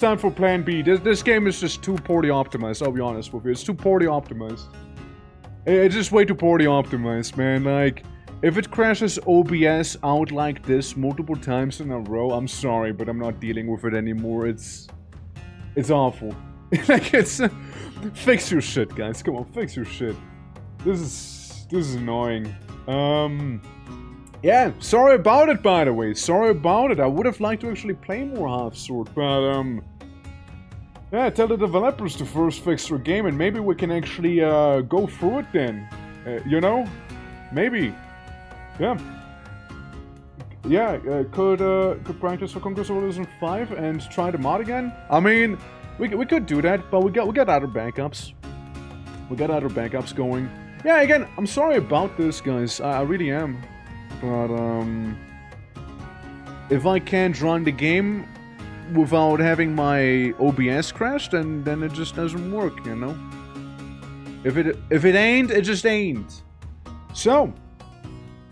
Time for plan B. This game is just too poorly optimized, I'll be honest with you. It's too poorly optimized. It's just way too poorly optimized, man. Like, if it crashes OBS out like this multiple times in a row, I'm sorry, but I'm not dealing with it anymore. It's awful. Like, it's... fix your shit, guys. Come on, fix your shit. This is annoying. Yeah, sorry about it, by the way. Sorry about it. I would have liked to actually play more Half-Sword, but, yeah, tell the developers to first fix their game, and maybe we can actually, go through it then. You know? Maybe. Yeah. Yeah, could practice for Conquest of ELYSIUM 5 and try the mod again? I mean, we could do that, but we got other backups. We got other backups going. Yeah, again, I'm sorry about this, guys. I really am. But, if I can't run the game without having my OBS crash, then it just doesn't work, you know? If it ain't, it just ain't. So,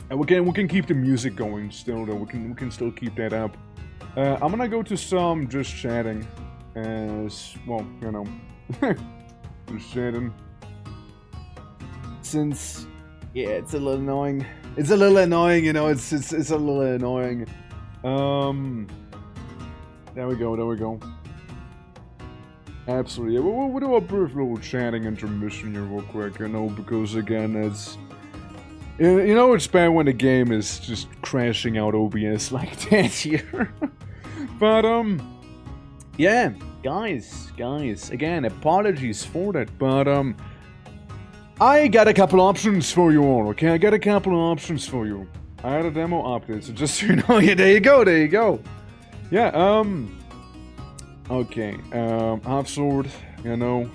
and we can keep the music going still, though. We can still keep that up. I'm gonna go to some just chatting. As, well, you know. Just chatting. Since, yeah, it's a little annoying. It's a little annoying, you know, it's a little annoying. There we go. Absolutely, yeah, we'll do a brief little chatting intermission here real quick, you know, because again, it's... You know it's bad when the game is just crashing out OBS like that here. But, yeah, guys, again, apologies for that, but, I got a couple options for you all, okay? I got a couple of options for you. I had a demo update, so just so you know, yeah, there you go. Yeah, okay, Half-Sword, you know,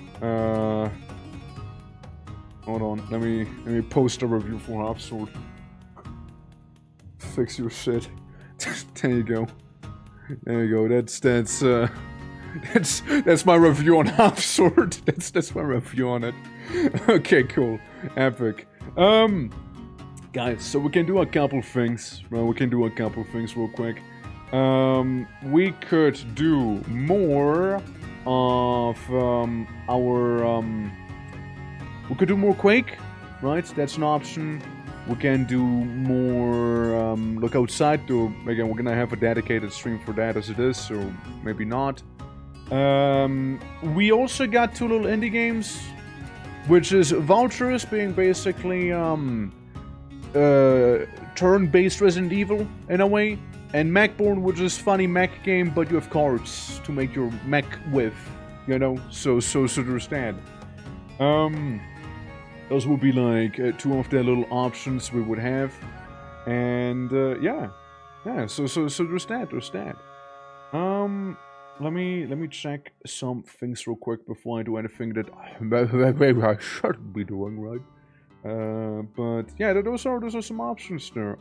hold on, let me post a review for Half-Sword. Fix your shit. There you go, that's my review on Half-Sword. That's my review on it. Okay, cool. Epic. Guys, so we can do a couple things. Well, we can do a couple things real quick. We could do more of, we could do more Quake, right? That's an option. We can do more, look outside, though. Again, we're gonna have a dedicated stream for that as it is, so maybe not. We also got two little indie games, which is Vultures being basically, turn-based Resident Evil, in a way, and Mechborn, which is funny mech game, but you have cards to make your mech with, you know, so there's that. Those would be like two of the little options we would have, and yeah, so there's that. Let me check some things real quick before I do anything that maybe I shouldn't be doing, right? But yeah, those are some options there.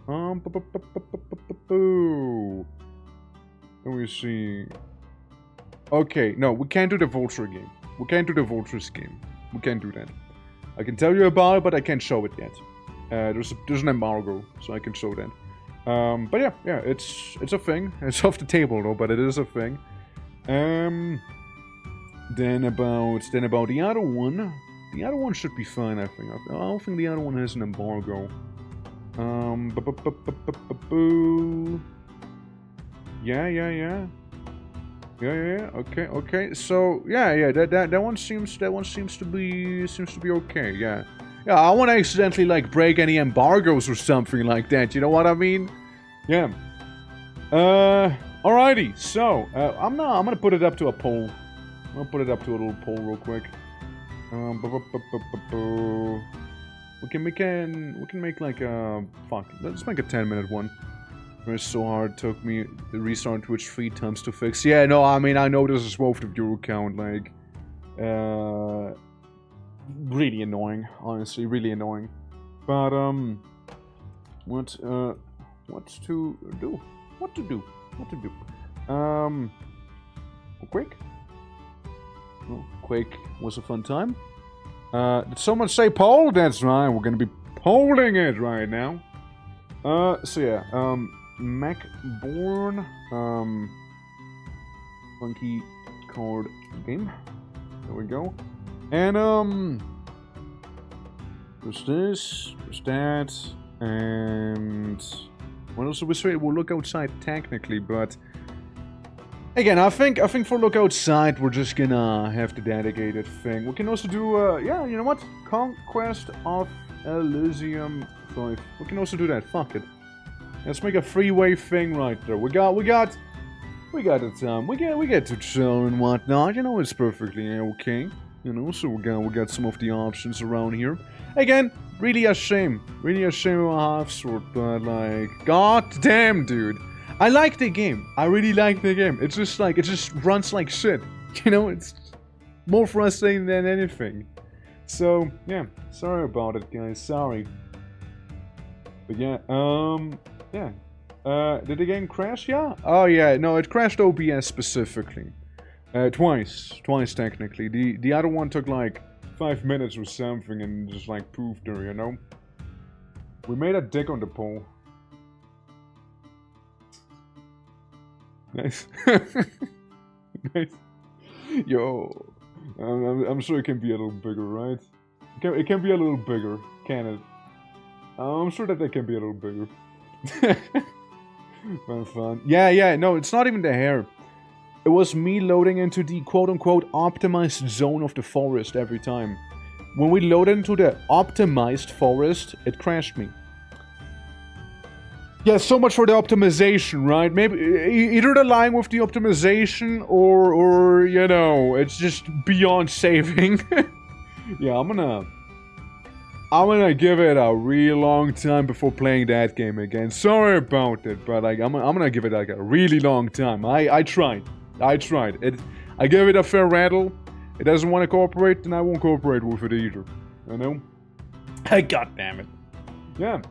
Let me see. Okay, no, we can't do the Vulture game. We can't do the Vultures game. We can't do that. I can tell you about it, but I can't show it yet. There's an embargo, so I can show that. But yeah, it's a thing. It's off the table though, but it is a thing. Then about the other one. The other one should be fine, I think. I don't think the other one has an embargo. Yeah. Okay. So yeah. That one seems to be okay. Yeah. I want to accidentally like break any embargoes or something like that. You know what I mean? Yeah. Alrighty. So I'm gonna put it up to a poll. I'm gonna put it up to a little poll real quick. We can make like a fuck. Let's make a 10-minute one. It's so hard. Took me the restart Twitch 3 times to fix. Yeah, no, I mean I know this is both the viewer count. Like, really annoying. Honestly, really annoying. But what to do? Quake. Oh, Quake was a fun time. Did someone say poll? That's right, we're gonna be polling it right now. So yeah, Mechborn, funky card game. There we go. And there's this, there's that, and what else do we say? We'll look outside technically, but again, I think for look outside, we're just gonna have the dedicated thing. We can also do, yeah, you know what? Conquest of ELYSIUM 5. We can also do that. Fuck it. Let's make a three-way thing right there. We got the time. We get to chill and whatnot. You know, it's perfectly okay. You know, so we got some of the options around here. Again, really a shame. Really a shame of a half-sword, but like, god damn, dude. I like the game. I really like the game. It's just like, it just runs like shit. You know, it's more frustrating than anything. So, yeah. Sorry about it, guys. Sorry. But yeah, yeah. Did the game crash? Yeah? Oh yeah, no, it crashed OBS specifically. Twice technically. The other one took like 5 minutes or something and just like poofed her, you know? We made a dick on the pole. Nice. Nice. Yo. I'm sure it can be a little bigger, right? It can be a little bigger, can it? I'm sure that can be a little bigger. Fun. Yeah, no, it's not even the hair. It was me loading into the quote-unquote optimized zone of the forest every time. When we loaded into the optimized forest, it crashed me. Yeah, so much for the optimization, right? Maybe either they're lying with the optimization or you know, it's just beyond saving. Yeah, I'm gonna give it a real long time before playing that game again. Sorry about it, but like I'm gonna give it like a really long time. I tried. I gave it a fair rattle. It doesn't want to cooperate, then I won't cooperate with it either. You know? God damn it. Yeah.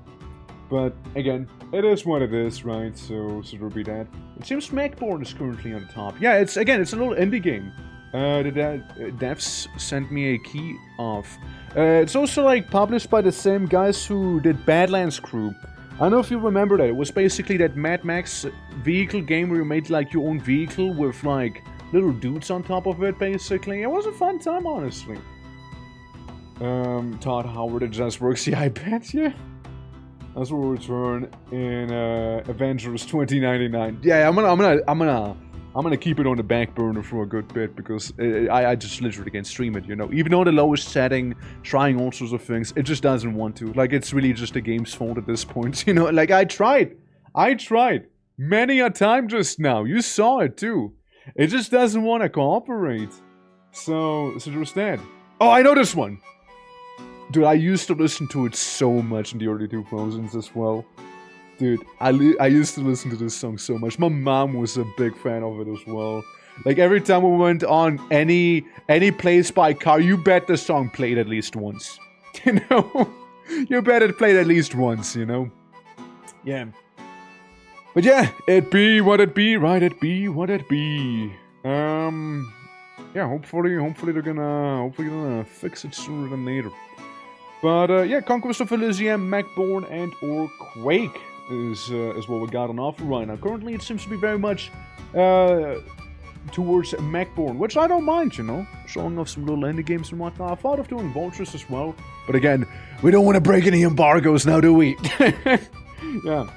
But again, it is what it is, right? So there'll be that. It seems Smackborn is currently on the top. Yeah, it's a little indie game. The devs sent me a key of. It's also like published by the same guys who did Badlands Crew. I don't know if you remember that. It was basically that Mad Max vehicle game where you made like your own vehicle with like little dudes on top of it, basically. It was a fun time, honestly. Todd Howard, it just works. Yeah, I bet, yeah. That's what we'll return in Avengers 2099. Yeah, I'm gonna keep it on the back burner for a good bit because I just literally can't stream it, you know. Even though the lowest setting, trying all sorts of things, it just doesn't want to. Like, it's really just the game's fault at this point, you know. Like, I tried many a time just now. You saw it too. It just doesn't want to cooperate. So there's that. Oh, I know this one. Dude, I used to listen to it so much in the early 2000s as well. Dude, I used to listen to this song so much. My mom was a big fan of it as well. Like, every time we went on any place by car, you bet the song played at least once. You know? You bet it played at least once, you know? Yeah. But yeah, it be what it be, right? It be what it be. Yeah, hopefully they're gonna fix it sooner than later. But yeah, Conquest of ELYSIUM, Mechborn, and or Quake is what we got on offer right now. Currently, it seems to be very much towards Mechborn, which I don't mind, you know, showing off some little indie games and whatnot. I thought of doing Vultures as well, but again, we don't want to break any embargoes now, do we? Yeah,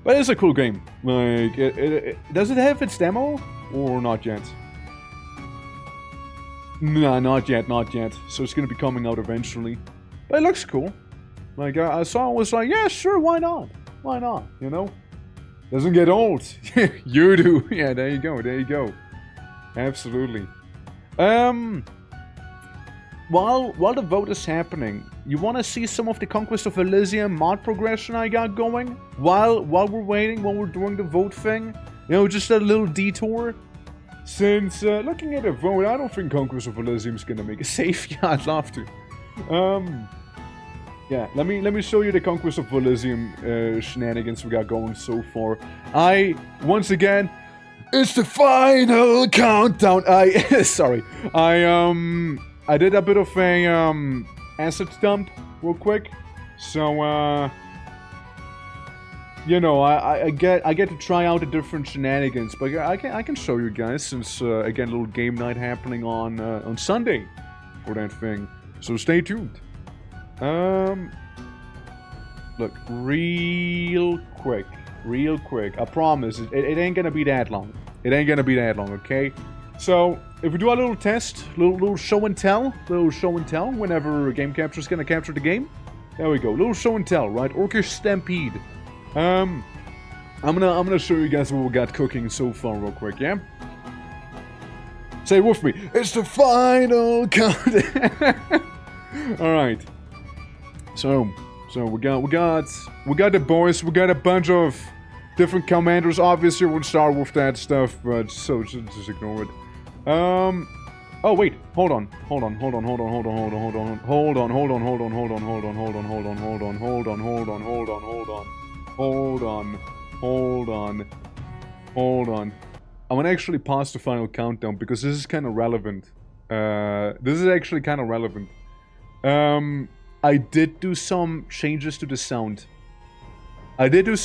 but it's a cool game. Like, does it have its demo or not yet? Nah, not yet. So it's gonna be coming out eventually. But it looks cool. Like, I saw it, was like, yeah, sure, why not? Why not, you know? Doesn't get old. You do. Yeah, there you go. Absolutely. While the vote is happening, you want to see some of the Conquest of ELYSIUM mod progression I got going? While we're waiting, while we're doing the vote thing? You know, just a little detour? Since, looking at the vote, I don't think Conquest of ELYSIUM is gonna make it safe. Yeah, I'd love to. Yeah, let me show you the Conquest of ELYSIUM shenanigans we got going so far. Once again, it's the final countdown. Sorry. I did a bit of a, asset dump real quick. So, you know, I get to try out the different shenanigans, but I can show you guys since again, a little game night happening on Sunday for that thing. So stay tuned. Look, real quick. I promise, it ain't gonna be that long. It ain't gonna be that long, okay? So, if we do a little test, little show and tell, whenever Game Capture's gonna capture the game. There we go, little show and tell, right? Orcish Stampede. I'm gonna show you guys what we got cooking so far real quick, yeah? Say it with me, it's the final count. Alright. So we got the boys, we got a bunch of different commanders. Obviously we'll start with that stuff, but so just ignore it. Oh wait, hold on. I want to actually pause the final countdown because this is kind of relevant. This is actually kind of relevant. I did do some changes to the sound. Maybe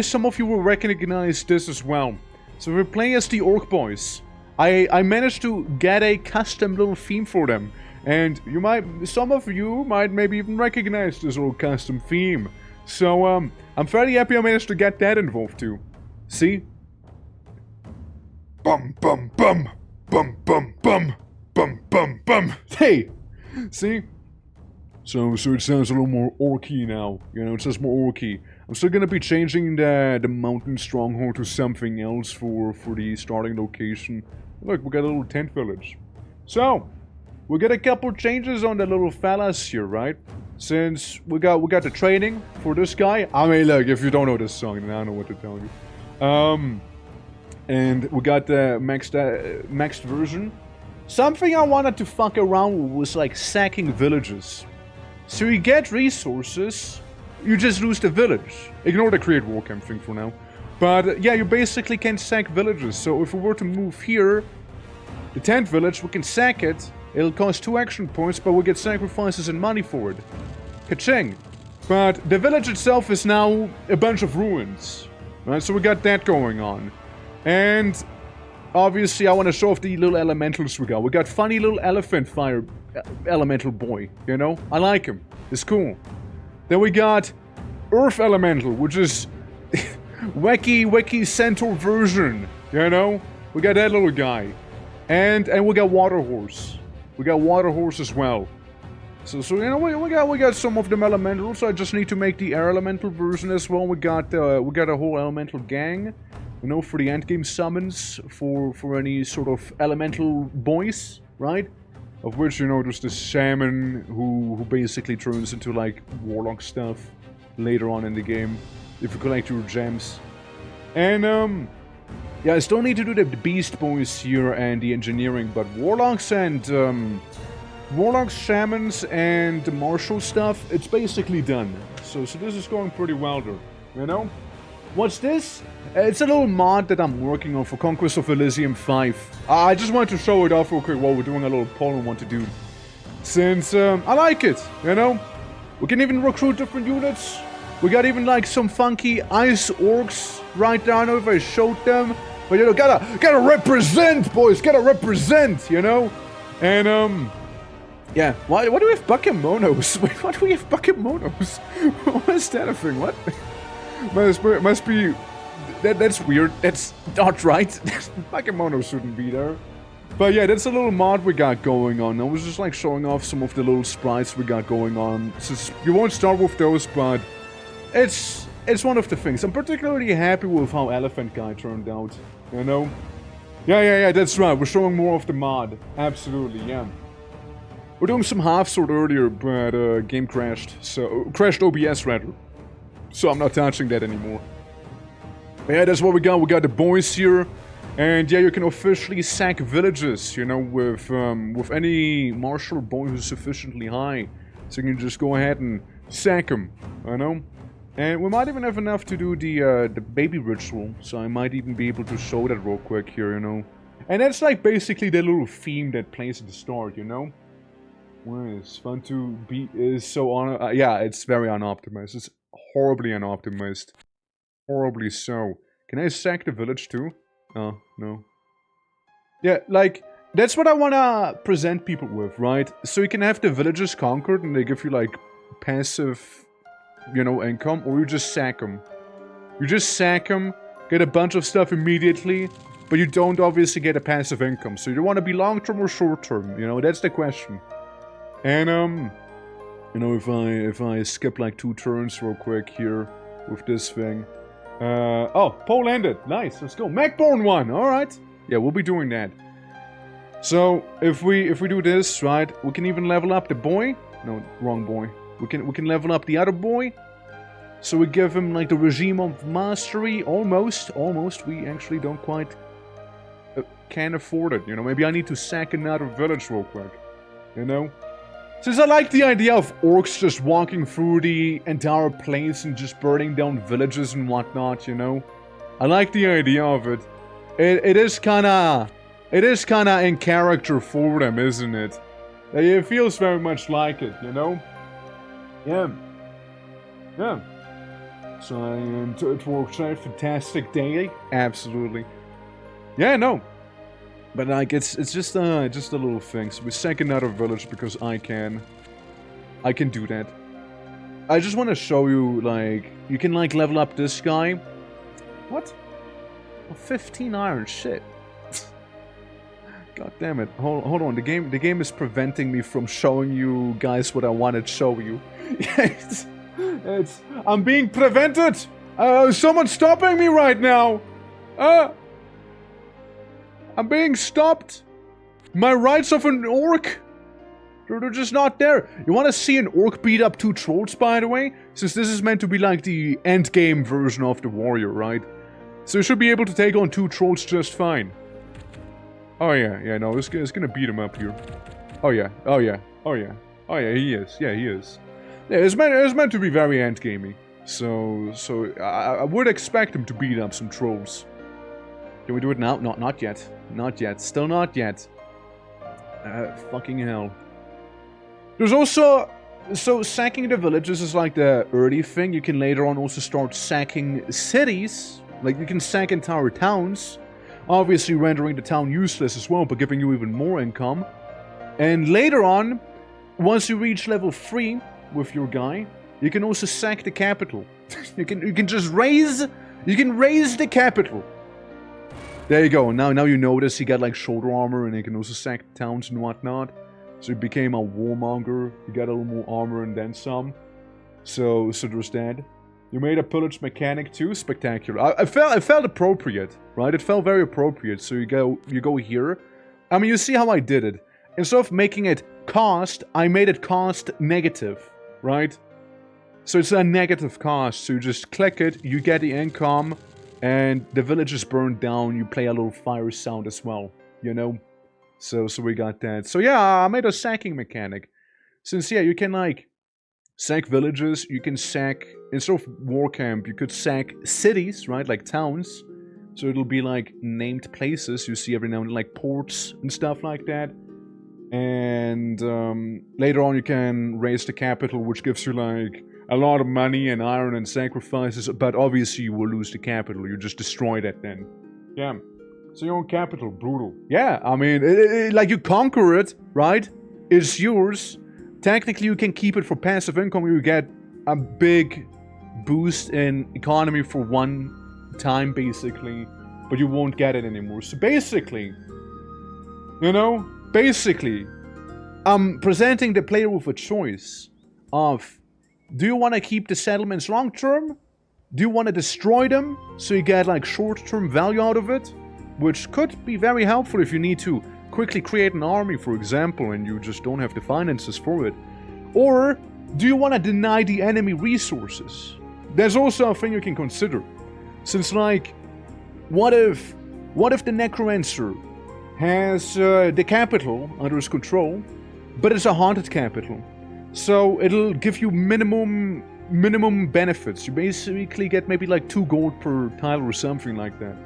some of you will recognize this as well. So we're playing as the Orc Boys. I managed to get a custom little theme for them. And some of you might maybe even recognize this little custom theme. So, I'm fairly happy I managed to get that involved too. See? Bum bum bum. Bum bum bum. Bum bum bum. Hey! See? So it sounds a little more orky now. You know, it sounds more orky. I'm still gonna be changing the mountain stronghold to something else for the starting location. Look, we got a little tent village. So, we got a couple changes on the little fellas here, right? Since we got the training for this guy. I mean, look, if you don't know this song, then I don't know what to tell you. And we got the maxed version. Something I wanted to fuck around with was like sacking villages. So you get resources, you just lose the village. Ignore the create war camp thing for now. But yeah, you basically can sack villages. So if we were to move here, the tent village, we can sack it. It'll cost 2 action points, but we'll get sacrifices and money for it. Ka-ching. But the village itself is now a bunch of ruins. Right, so we got that going on. And obviously I want to show off the little elementals we got. We got funny little elephant fire elemental boy, you know? I like him. It's cool. Then we got Earth Elemental, which is wacky centaur version, you know? We got that little guy. And we got Water Horse. We got Water Horse as well. So you know, we got some of them elementals. I just need to make the air elemental version as well. We got a whole elemental gang, you know, for the endgame summons for any sort of elemental boys, right? Of which, you know, there's the shaman who basically turns into like warlock stuff later on in the game if you collect your gems. And yeah, I still need to do the beast boys here and the engineering, but warlocks, shamans, and the martial stuff, it's basically done. So this is going pretty well there, you know? What's this? It's a little mod that I'm working on for Conquest of Elysium 5. I just wanted to show it off real quick while we're doing a little poll on what to do. Since, I like it, you know? We can even recruit different units. We got even like some funky ice orcs right down there if I showed them. But you know, gotta represent, boys, gotta represent, you know? And, yeah, why do we have Bakemonos? Wait, why do we have Bakemonos? What is that a thing? What? Must be... That's weird. That's not right. Bakemonos shouldn't be there. But yeah, that's a little mod we got going on. I was just like showing off some of the little sprites we got going on. Since you won't start with those, but... It's one of the things. I'm particularly happy with how Elephant Guy turned out. You know? Yeah, that's right. We're showing more of the mod. Absolutely, yeah. We're doing some half-sword earlier, but game crashed. So, crashed OBS rather. So I'm not touching that anymore. But yeah, that's what we got. We got the boys here. And yeah, you can officially sack villages, you know, with any martial boy who's sufficiently high. So you can just go ahead and sack them, you know? And we might even have enough to do the baby ritual. So I might even be able to show that real quick here, you know? And that's like basically the little theme that plays at the start, you know? Well, it's fun to be, is so on, yeah, it's very unoptimized. It's horribly unoptimized. Horribly so. Can I sack the village too? Oh, no. Yeah, like, that's what I wanna present people with, right? So you can have the villages conquered and they give you, like, passive, you know, income, or you just sack them. You just sack them, get a bunch of stuff immediately, but you don't obviously get a passive income. So you want to be long-term or short-term, you know, that's the question. And, you know, if I skip like 2 turns real quick here with this thing. Oh, poll ended. Nice, let's go. Macborn won, alright. Yeah, we'll be doing that. So, if we do this, right, we can even level up the boy. No, wrong boy. We can level up the other boy. So we give him like the regime of mastery, almost. We actually don't quite can't afford it, you know. Maybe I need to sack another village real quick, you know. Since I like the idea of orcs just walking through the entire place and just burning down villages and whatnot, you know. I like the idea of it. It is kinda in character for them, isn't it? It feels very much like it, you know. Yeah. So it works out fantastic daily, absolutely. Yeah, no. But like it's just a little thing. So we sack another village because I can do that. I just want to show you, like, you can like level up this guy. What? Oh, 15 iron, shit. God damn it. Hold on. The game is preventing me from showing you guys what I want to show you. I'm being prevented! Someone's stopping me right now! I'm being stopped! My rights of an orc? They're just not there. You wanna see an orc beat up 2 trolls, by the way? Since this is meant to be like the endgame version of the warrior, right? So you should be able to take on 2 trolls just fine. Oh yeah, no, it's gonna beat him up here. Oh yeah, he is. Yeah, he is. Yeah, it's meant to be very endgamey. So I would expect him to beat up some trolls. Can we do it now? Not yet. Not yet. Still not yet. Fucking hell. There's also... So, sacking the villages is like the early thing. You can later on also start sacking cities. Like, you can sack entire towns. Obviously rendering the town useless as well, but giving you even more income. And later on, once you reach level 3 with your guy, you can also sack the capital. you can just raise... You can raise the capital. There you go. Now you notice he got like shoulder armor and he can also sack towns and whatnot. So he became a warmonger. He got a little more armor and then some. So there's that. You made a pillage mechanic too. Spectacular. I felt appropriate, right? It felt very appropriate. So you go here. I mean, you see how I did it. Instead of making it cost, I made it cost negative, right? So it's a negative cost. So you just click it, you get the income. And the village is burned down, you play a little fire sound as well, you know? So we got that. So yeah, I made a sacking mechanic. Since, yeah, you can, like, sack villages, you can sack, instead of war camp, you could sack cities, right? Like towns. So it'll be, like, named places you see every now and then, like ports and stuff like that. And later on you can raise the capital, which gives you, like... a lot of money and iron and sacrifices, but obviously you will lose the capital. You just destroy that then. Yeah. So your own capital, brutal. Yeah, I mean, like you conquer it, right? It's yours. Technically you can keep it for passive income. You get a big boost in economy for one time, basically. But you won't get it anymore. So basically, you know, I'm presenting the player with a choice of... Do you want to keep the settlements long-term? Do you want to destroy them so you get like short-term value out of it? Which could be very helpful if you need to quickly create an army, for example, and you just don't have the finances for it. Or do you want to deny the enemy resources? There's also a thing you can consider. Since like, what if the Necromancer has the capital under his control, but it's a haunted capital? So it'll give you minimum benefits. You basically get maybe like 2 gold per tile or something like that.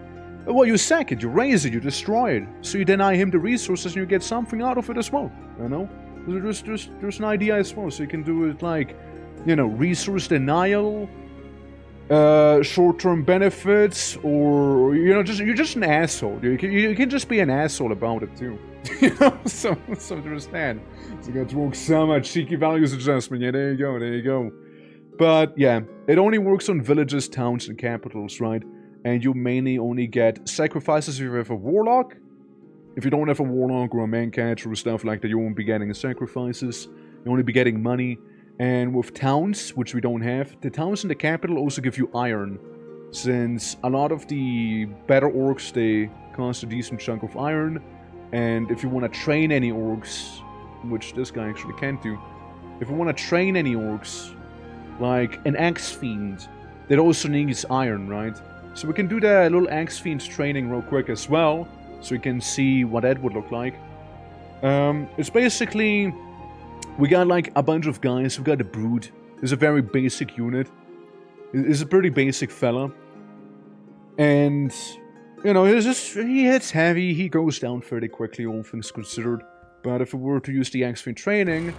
Well, you sack it, you raise it, you destroy it. So you deny him the resources and you get something out of it as well. You know? There's an idea as well. So you can do it like you know, resource denial, short-term benefits, or, you know, you're just an asshole. You can just be an asshole about it too. You know, so to understand. So you got to work some cheeky values adjustment. Yeah, there you go. But yeah, it only works on villages, towns, and capitals, right? And you mainly only get sacrifices if you have a warlock. If you don't have a warlock or a man-catcher or stuff like that, you won't be getting sacrifices. You'll only be getting money. And with towns, which we don't have, the towns in the capital also give you iron. Since a lot of the better orcs, they cost a decent chunk of iron. And if you want to train any orcs, which this guy actually can't do, if you want to train any orcs, like an Axe Fiend, that also needs iron, right? So we can do the little Axe Fiend training real quick as well, so you can see what that would look like. It's basically, we got like a bunch of guys. We got the Brood. It's a very basic unit. It's a pretty basic fella. And, you know, he hits heavy. He goes down fairly quickly, all things considered. But if we were to use the Axe Fiend training,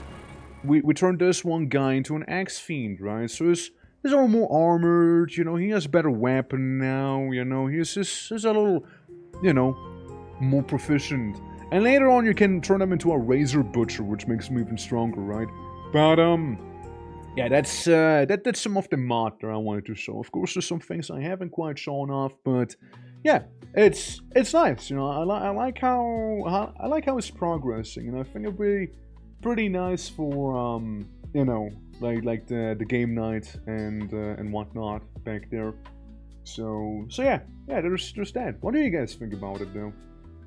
we turn this one guy into an Axe Fiend, right? So he's a little more armored, you know, he has a better weapon now, you know, he's a little, you know, more proficient. And later on you can turn him into a Razor Butcher, which makes him even stronger, right? But, yeah, that's some of the mod that I wanted to show. Of course, there's some things I haven't quite shown off, but, yeah, it's nice, you know, I like how it's progressing, and I think it'll be pretty nice for, you know, like the game night and whatnot back there. So yeah, there's that. What do you guys think about it though?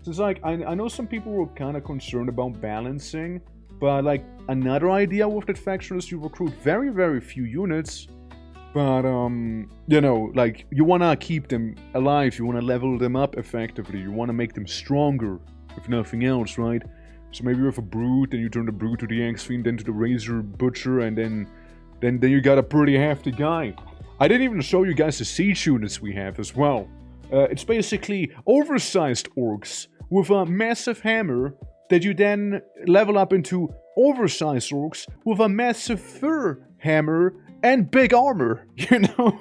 It's like I know some people were kind of concerned about balancing, but like another idea with that faction is you recruit very few units, but you know, like you wanna keep them alive, you wanna level them up effectively, you wanna make them stronger, if nothing else, right? So maybe you have a Brood, then you turn the Brood to the Axe Fiend, then to the Razor Butcher, and then you got a pretty hefty guy. I didn't even show you guys the siege units we have as well. It's basically oversized orcs with a massive hammer that you then level up into oversized orcs with a massive fur hammer and big armor, you know?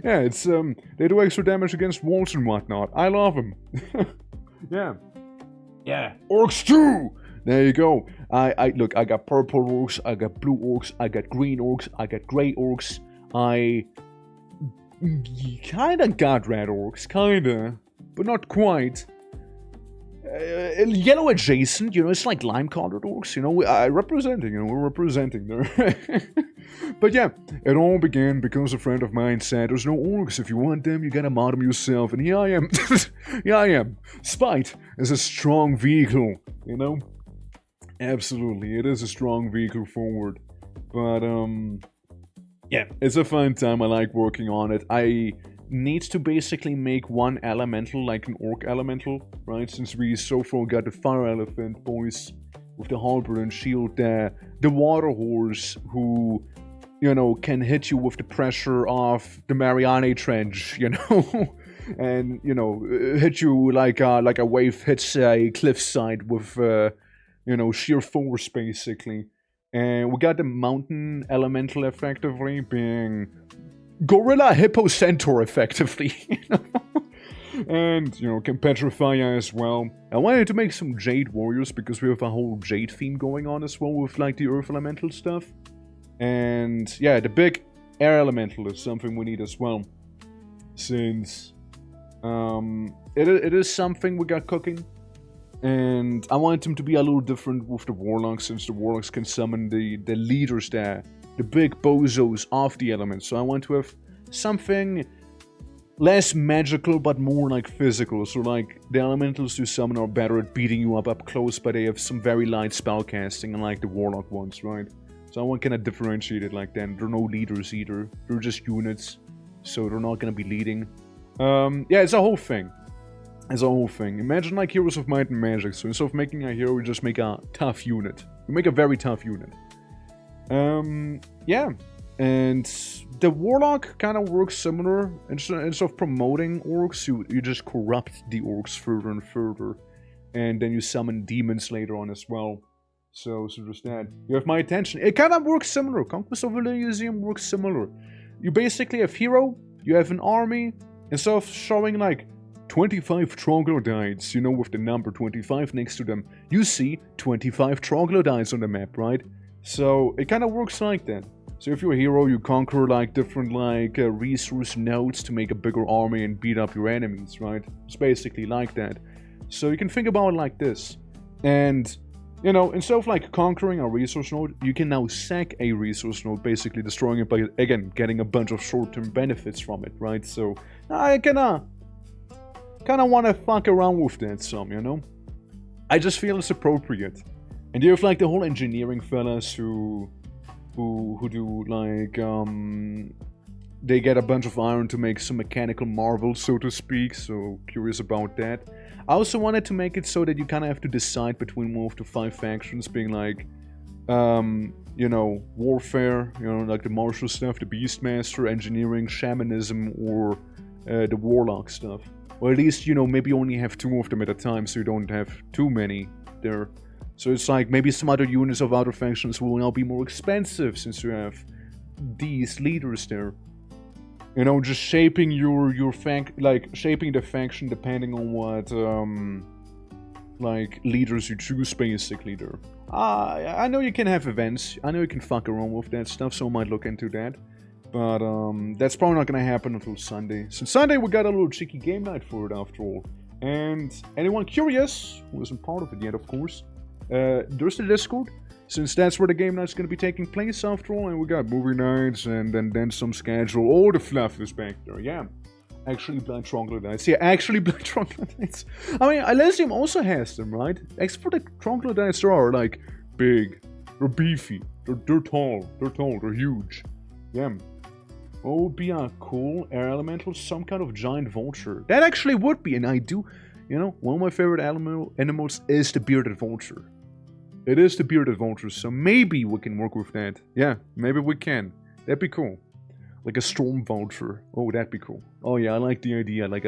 Yeah, it's they do extra damage against walls and whatnot. I love them. Yeah. Yeah, orcs too! There you go. Look, I got purple orcs, I got blue orcs, I got green orcs, I got grey orcs. I kinda got red orcs, kinda, but not quite. Yellow adjacent, you know, it's like lime-colored orcs, you know, we're representing there. But yeah, it all began because a friend of mine said, there's no orcs, if you want them, you gotta mod them yourself, and here I am. Here I am. Spite is a strong vehicle, you know? Absolutely, it is a strong vehicle forward. But, yeah, it's a fun time, I like working on it. I need to basically make one elemental, like an orc elemental, right? Since we so far got the fire elephant boys with the halberd and shield, the water horse who, you know, can hit you with the pressure of the Mariana Trench, you know? And, you know, hit you like a wave hits a cliffside with, you know, sheer force, basically. And we got the mountain elemental effectively being Gorilla Hippo Centaur effectively, you know? And, you know, can petrify as well. I wanted to make some Jade Warriors because we have a whole Jade theme going on as well with like the Earth Elemental stuff. And yeah, the big Air Elemental is something we need as well. Since it is something we got cooking. And I wanted them to be a little different with the Warlocks, since the Warlocks can summon the leaders there, the big bozos of the elements. So I want to have something less magical, but more like physical. So like, the elementals you summon are better at beating you up close, but they have some very light spellcasting, unlike the Warlock ones, right? So I want kind of differentiate it like that. They're no leaders either. They're just units, so they're not going to be leading. Yeah, it's a whole thing. It's a whole thing. Imagine like Heroes of Might and Magic. So instead of making a hero, we just make a tough unit. We make a very tough unit. Yeah. And the Warlock kind of works similar. Instead of promoting orcs, you just corrupt the orcs further and further. And then you summon demons later on as well. So just that. You have my attention. It kind of works similar. Conquest of Elysium works similar. You basically have hero, you have an army, instead of showing like 25 troglodytes, you know, with the number 25 next to them, you see 25 troglodytes on the map, right? So it kind of works like that. So if you're a hero, you conquer like different like resource nodes to make a bigger army and beat up your enemies, right? It's basically like that. So you can think about it like this. And, you know, instead of like conquering a resource node, you can now sack a resource node, basically destroying it by, again, getting a bunch of short-term benefits from it, right? So I kinda want to fuck around with that some, you know? I just feel it's appropriate. And you have like the whole engineering fellas who do like, they get a bunch of iron to make some mechanical marvels, so to speak, so curious about that. I also wanted to make it so that you kind of have to decide between one of the 5 factions, being like, you know, warfare, you know, like the martial stuff, the beastmaster, engineering, shamanism, or the warlock stuff. Or at least, you know, maybe only have 2 of them at a time, so you don't have too many there. So it's like, maybe some other units of other factions will now be more expensive, since you have these leaders there. You know, just shaping shaping the faction depending on what, like, leaders you choose, basically, there. I know you can have events, I know you can fuck around with that stuff, so I might look into that. But, that's probably not gonna happen until Sunday. Since Sunday, we got a little cheeky game night for it, after all. And anyone curious, who isn't part of it yet, of course, there's the Discord, since that's where the game night's gonna be taking place, after all, and we got movie nights, and then some schedule, all the fluff is back there, yeah. Actually blind troglodytes, yeah, actually blind troglodytes. I mean, Elysium also has them, right? Except for the troglodytes, they are, like, big, they're beefy, they're tall, they're huge, yeah. What would be a cool air elemental? Some kind of giant vulture. That actually would be, and I do, you know, one of my favorite animals is the bearded vulture. It is the bearded vulture, so maybe we can work with that. Yeah, maybe we can. That'd be cool. Like a storm vulture. Oh, that'd be cool. Oh yeah, I like the idea. Like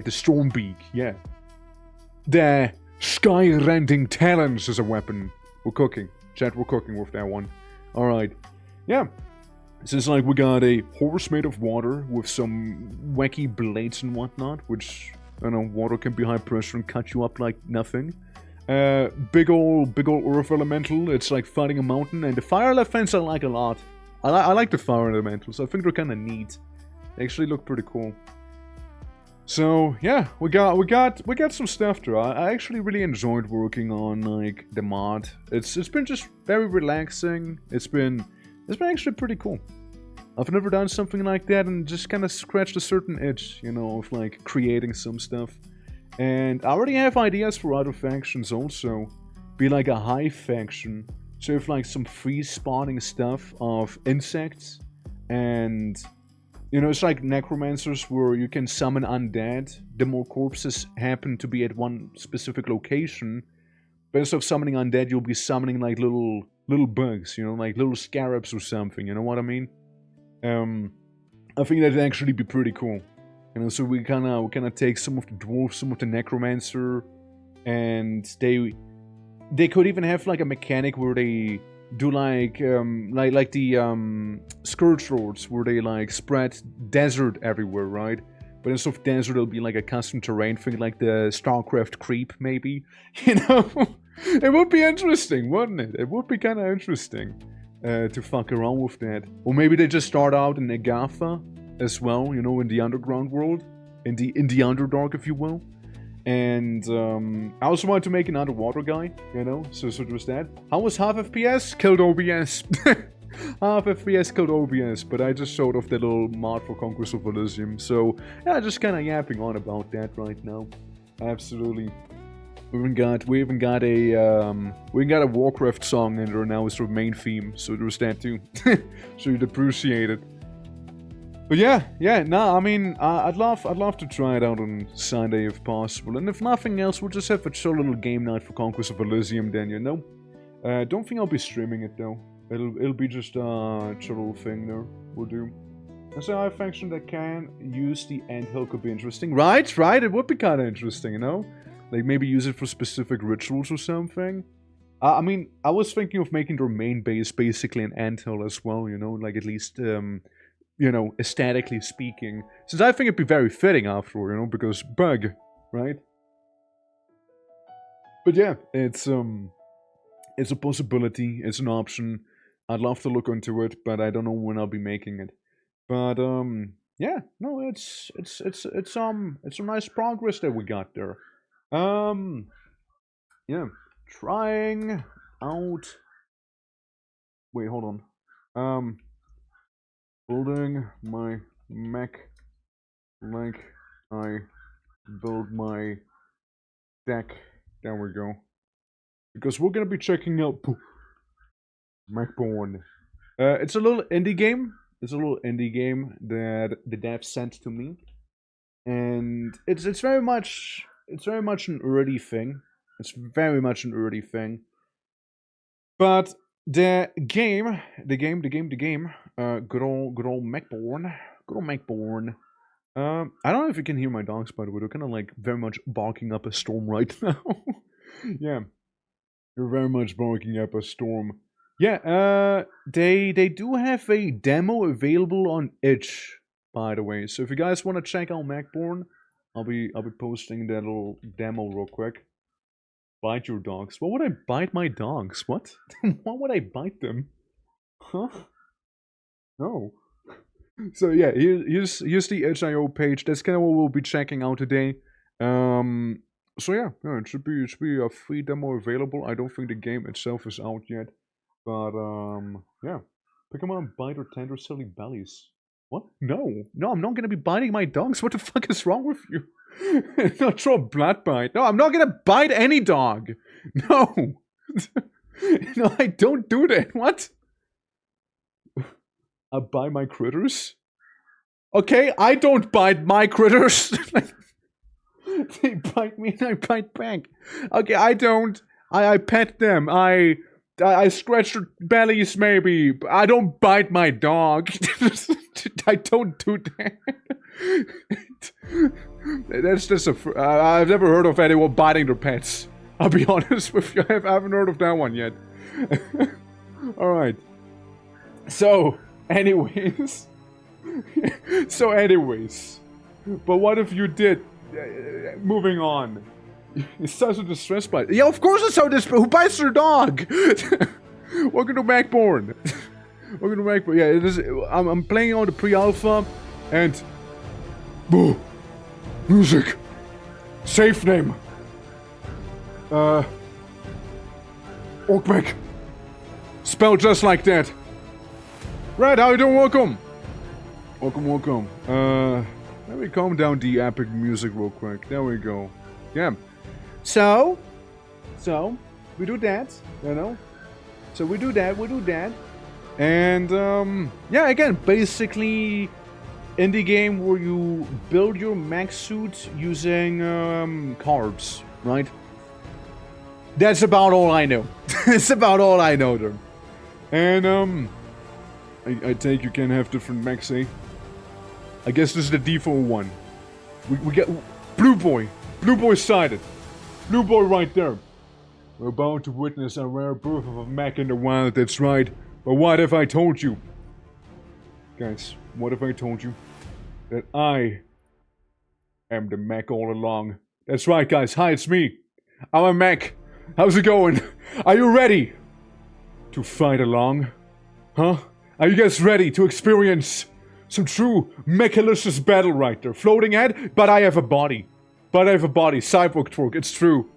the storm beak. Yeah. The sky-rending talons as a weapon. We're cooking. Chat, we're cooking with that one. All right. Yeah. Since like we got a horse made of water with some wacky blades and whatnot, which, I don't know, water can be high pressure and cut you up like nothing. Big ol' earth elemental, it's like fighting a mountain, and the fire elephants I like a lot. I like the fire elementals, I think they're kinda neat. They actually look pretty cool. So, yeah, we got some stuff there. I actually really enjoyed working on, like, the mod. It's been just very relaxing. It's been actually pretty cool. I've never done something like that and just kind of scratched a certain itch, you know, of like creating some stuff. And I already have ideas for other factions also. Be like a hive faction. So if like some free spawning stuff of insects. And, you know, it's like necromancers where you can summon undead. The more corpses happen to be at one specific location. But instead of summoning undead, you'll be summoning like little bugs, you know, like little scarabs or something, you know what I mean? I think that'd actually be pretty cool. You know, so we kinda take some of the dwarves, some of the necromancer, and they could even have like a mechanic where they do like the Scourge Lords, where they like spread desert everywhere, right? But instead of desert, it'll be like a custom terrain thing, like the StarCraft creep, maybe. You know? It would be interesting, wouldn't it? It would be kind of interesting to fuck around with that. Or maybe they just start out in Agatha as well, you know, in the underground world. In the Underdark, if you will. And I also wanted to make an underwater guy, you know? So there's that. How was half FPS? Killed OBS. Half FPS killed OBS, but I just showed off that little mod for Conquest of Elysium. So, yeah, just kind of yapping on about that right now. Absolutely. We even got a Warcraft song in there now as our main theme, so there's that too. So you'd appreciate it. But yeah, nah, I mean, I'd love to try it out on Sunday if possible, and if nothing else, we'll just have a chill little game night for Conquest of Elysium then, you know? Don't think I'll be streaming it though. It'll be just a chill little thing there. We'll do. And so I have a faction that can use the anthill could be interesting. Right, it would be kind of interesting, you know? Like maybe use it for specific rituals or something. I mean, I was thinking of making their main base basically an anthill as well, you know, like at least, you know, aesthetically speaking. Since I think it'd be very fitting after all, you know, because bug, right? But yeah, it's a possibility, it's an option. I'd love to look into it, but I don't know when I'll be making it. But yeah, no, it's some nice progress that we got there. Yeah, trying out. Wait, hold on. Building my mech like I build my deck. There we go. Because we're gonna be checking out Mechborn. It's a little indie game. It's a little indie game that the dev sent to me, and it's very much an early thing. It's very much an early thing. But the game, good old Mechborn, good old Mechborn. I don't know if you can hear my dogs, by the way. They're kind of like very much barking up a storm right now. Yeah, they're very much barking up a storm. Yeah, they do have a demo available on itch, by the way. So if you guys want to check out Mechborn, I'll be posting that little demo real quick. Bite your dogs. What would I bite my dogs? What? Why would I bite them? Huh? No. So yeah, here's the itch.io page. That's kind of what we'll be checking out today. So yeah, it should be a free demo available. I don't think the game itself is out yet, but yeah, pick them up, bite or tender silly bellies. What? No, I'm not gonna be biting my dogs. What the fuck is wrong with you? Not throw a blood bite. No, I'm not gonna bite any dog. No, no, I don't do that. What? I bite my critters. Okay, I don't bite my critters. They bite me and I bite back. Okay, I don't. I pet them. I scratch their bellies maybe. But I don't bite my dog. I don't do that. That's just I've never heard of anyone biting their pets. I'll be honest with you. I haven't heard of that one yet. Alright. So, anyways. But what if you did? Moving on. It's such a distress bite. Yeah, of course it's so distress. Who bites their dog? Welcome to Mechborn. Welcome to Mechborn. Yeah, it is. I'm playing on the pre-alpha, and boo, music, safe name, Orkmech, spelled just like that. Red, how you doing? Welcome. Welcome. Let me calm down the epic music real quick. There we go. Yeah. So, we do that, you know? So we do that. And, yeah, again, basically, indie game where you build your mech suit using, carbs, right? That's about all I know. That's about all I know there. And, I take you can have different mechs, eh? I guess this is the default one. We get Blue Boy. Blue Boy sighted. Blue Boy right there. We're about to witness a rare birth of a mech in the wild, that's right. But what if I told you? Guys, what if I told you that I am the mech all along? That's right, guys. Hi, it's me. I'm a mech. How's it going? Are you ready to fight along? Huh? Are you guys ready to experience some true mechalicious battle right there? Floating head, but I have a body. Cyborg twerk, it's true.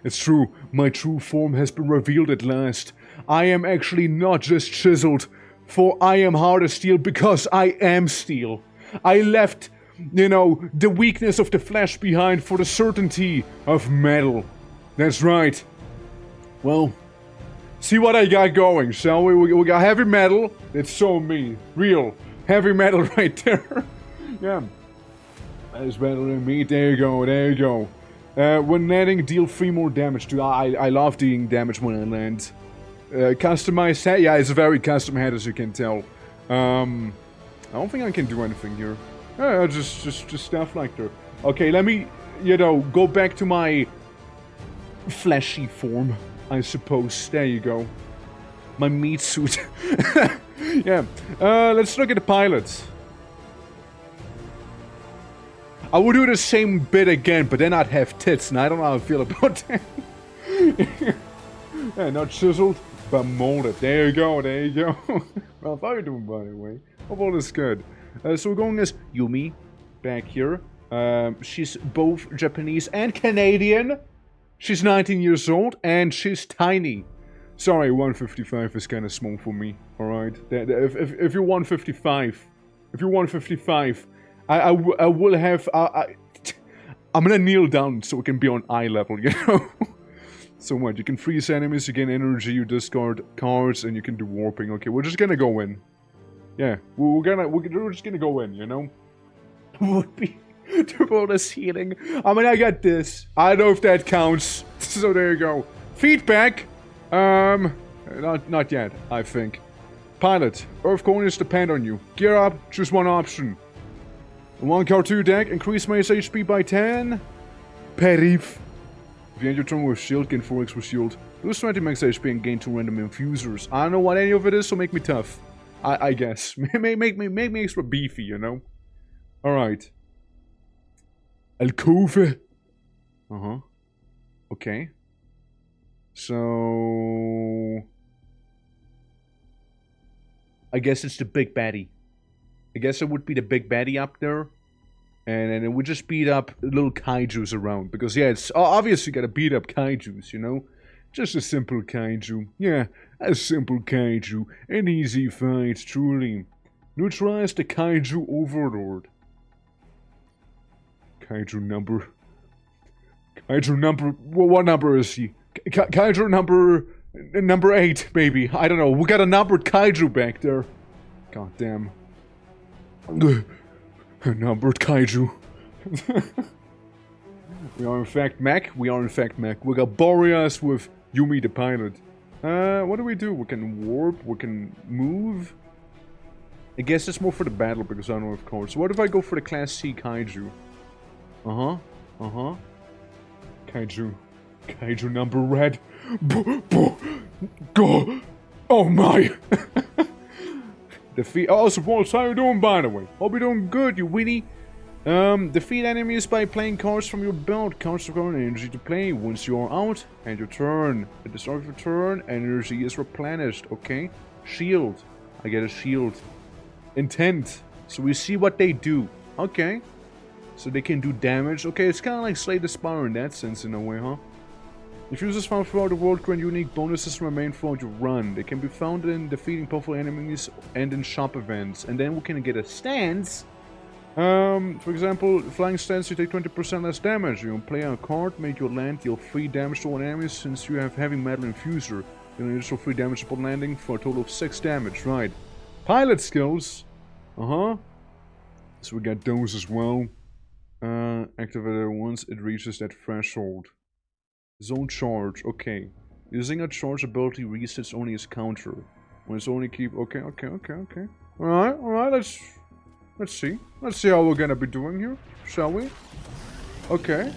It's true. My true form has been revealed at last. I am actually not just chiseled, for I am hard as steel because I am steel. I left, you know, the weakness of the flesh behind for the certainty of metal. That's right. Well, see what I got going, shall we? We got heavy metal. It's so me. Real. Heavy metal right there. Yeah. That is better than me. There you go. When landing, deal 3 more damage to... I love dealing damage when I land. Customized head? Yeah, it's a very custom head, as you can tell. I don't think I can do anything here. Just stuff like that. Okay, let me, you know, go back to my fleshy form, I suppose. There you go. My meat suit. Yeah. Let's look at the pilots. I would do the same bit again, but then I'd have tits, and I don't know how I feel about that. Yeah, not chiseled, but molded. There you go, there you go. Well, how are you doing, by the way? Hope all is good. So we're going as Yumi, back here. She's both Japanese and Canadian. She's 19 years old, and she's tiny. Sorry, 155 is kind of small for me, alright? If you're 155, I will have... I'm gonna kneel down so we can be on eye level, you know? So what? You can freeze enemies, you gain energy, you discard cards, and you can do warping. Okay, we're just gonna go in. Yeah, we're just gonna go in, you know? Would be to bonus healing. I mean, I got this. I don't know if that counts. So there you go. Feedback. Not yet, I think. Pilot. Earth colonies depend on you. Gear up. Choose one option. 1 card to your deck. Increase mace HP by 10. Perif. If you end your turn with shield, gain 4 extra shield. Lose 20 max HP and gain 2 random infusers. I don't know what any of it is, so make me tough. I guess. make me extra beefy, you know? Alright. Alcove. Uh-huh. Okay. So... I guess it's the big baddie. I guess it would be the big baddie up there. And it would just beat up little kaijus around. Because, yeah, it's obviously gotta beat up kaijus, you know? Just a simple kaiju. Yeah, a simple kaiju. An easy fight, truly. Neutralize the kaiju overlord. Kaiju number... What number is he? Kaiju number 8, baby. I don't know. We got a numbered kaiju back there. God damn. Numbered kaiju. We are in fact mech. We got Boreas with Yumi the pilot. What do? We can warp. We can move. I guess it's more for the battle because I don't know of course. What if I go for the Class C kaiju? Kaiju number red. Go. Oh my. Defeat. Oh, support. How you doing, by the way? Hope you're doing good, you weenie. Defeat enemies by playing cards from your belt. Cards require energy to play. Once you are out, end your turn. At the start of your turn, energy is replenished. Okay. Shield. I get a shield. Intent. So we see what they do. Okay. So they can do damage. Okay, it's kind of like Slay the Spire in that sense, in a way, huh? If users found throughout the world grant unique bonuses remain throughout your run. They can be found in defeating powerful enemies and in shop events. And then we can get a stance. For example, flying stance, you take 20% less damage. You play a card, make your land deal 3 damage to one enemy since you have heavy metal infuser. Then additional 3 damage upon landing for a total of 6 damage, right? Pilot skills. So we got those as well. Activated once it reaches that threshold. Zone charge, okay. Using a charge ability resets only its counter. When it's only keep... Okay. Alright, let's see. Let's see how we're gonna be doing here, shall we? Okay.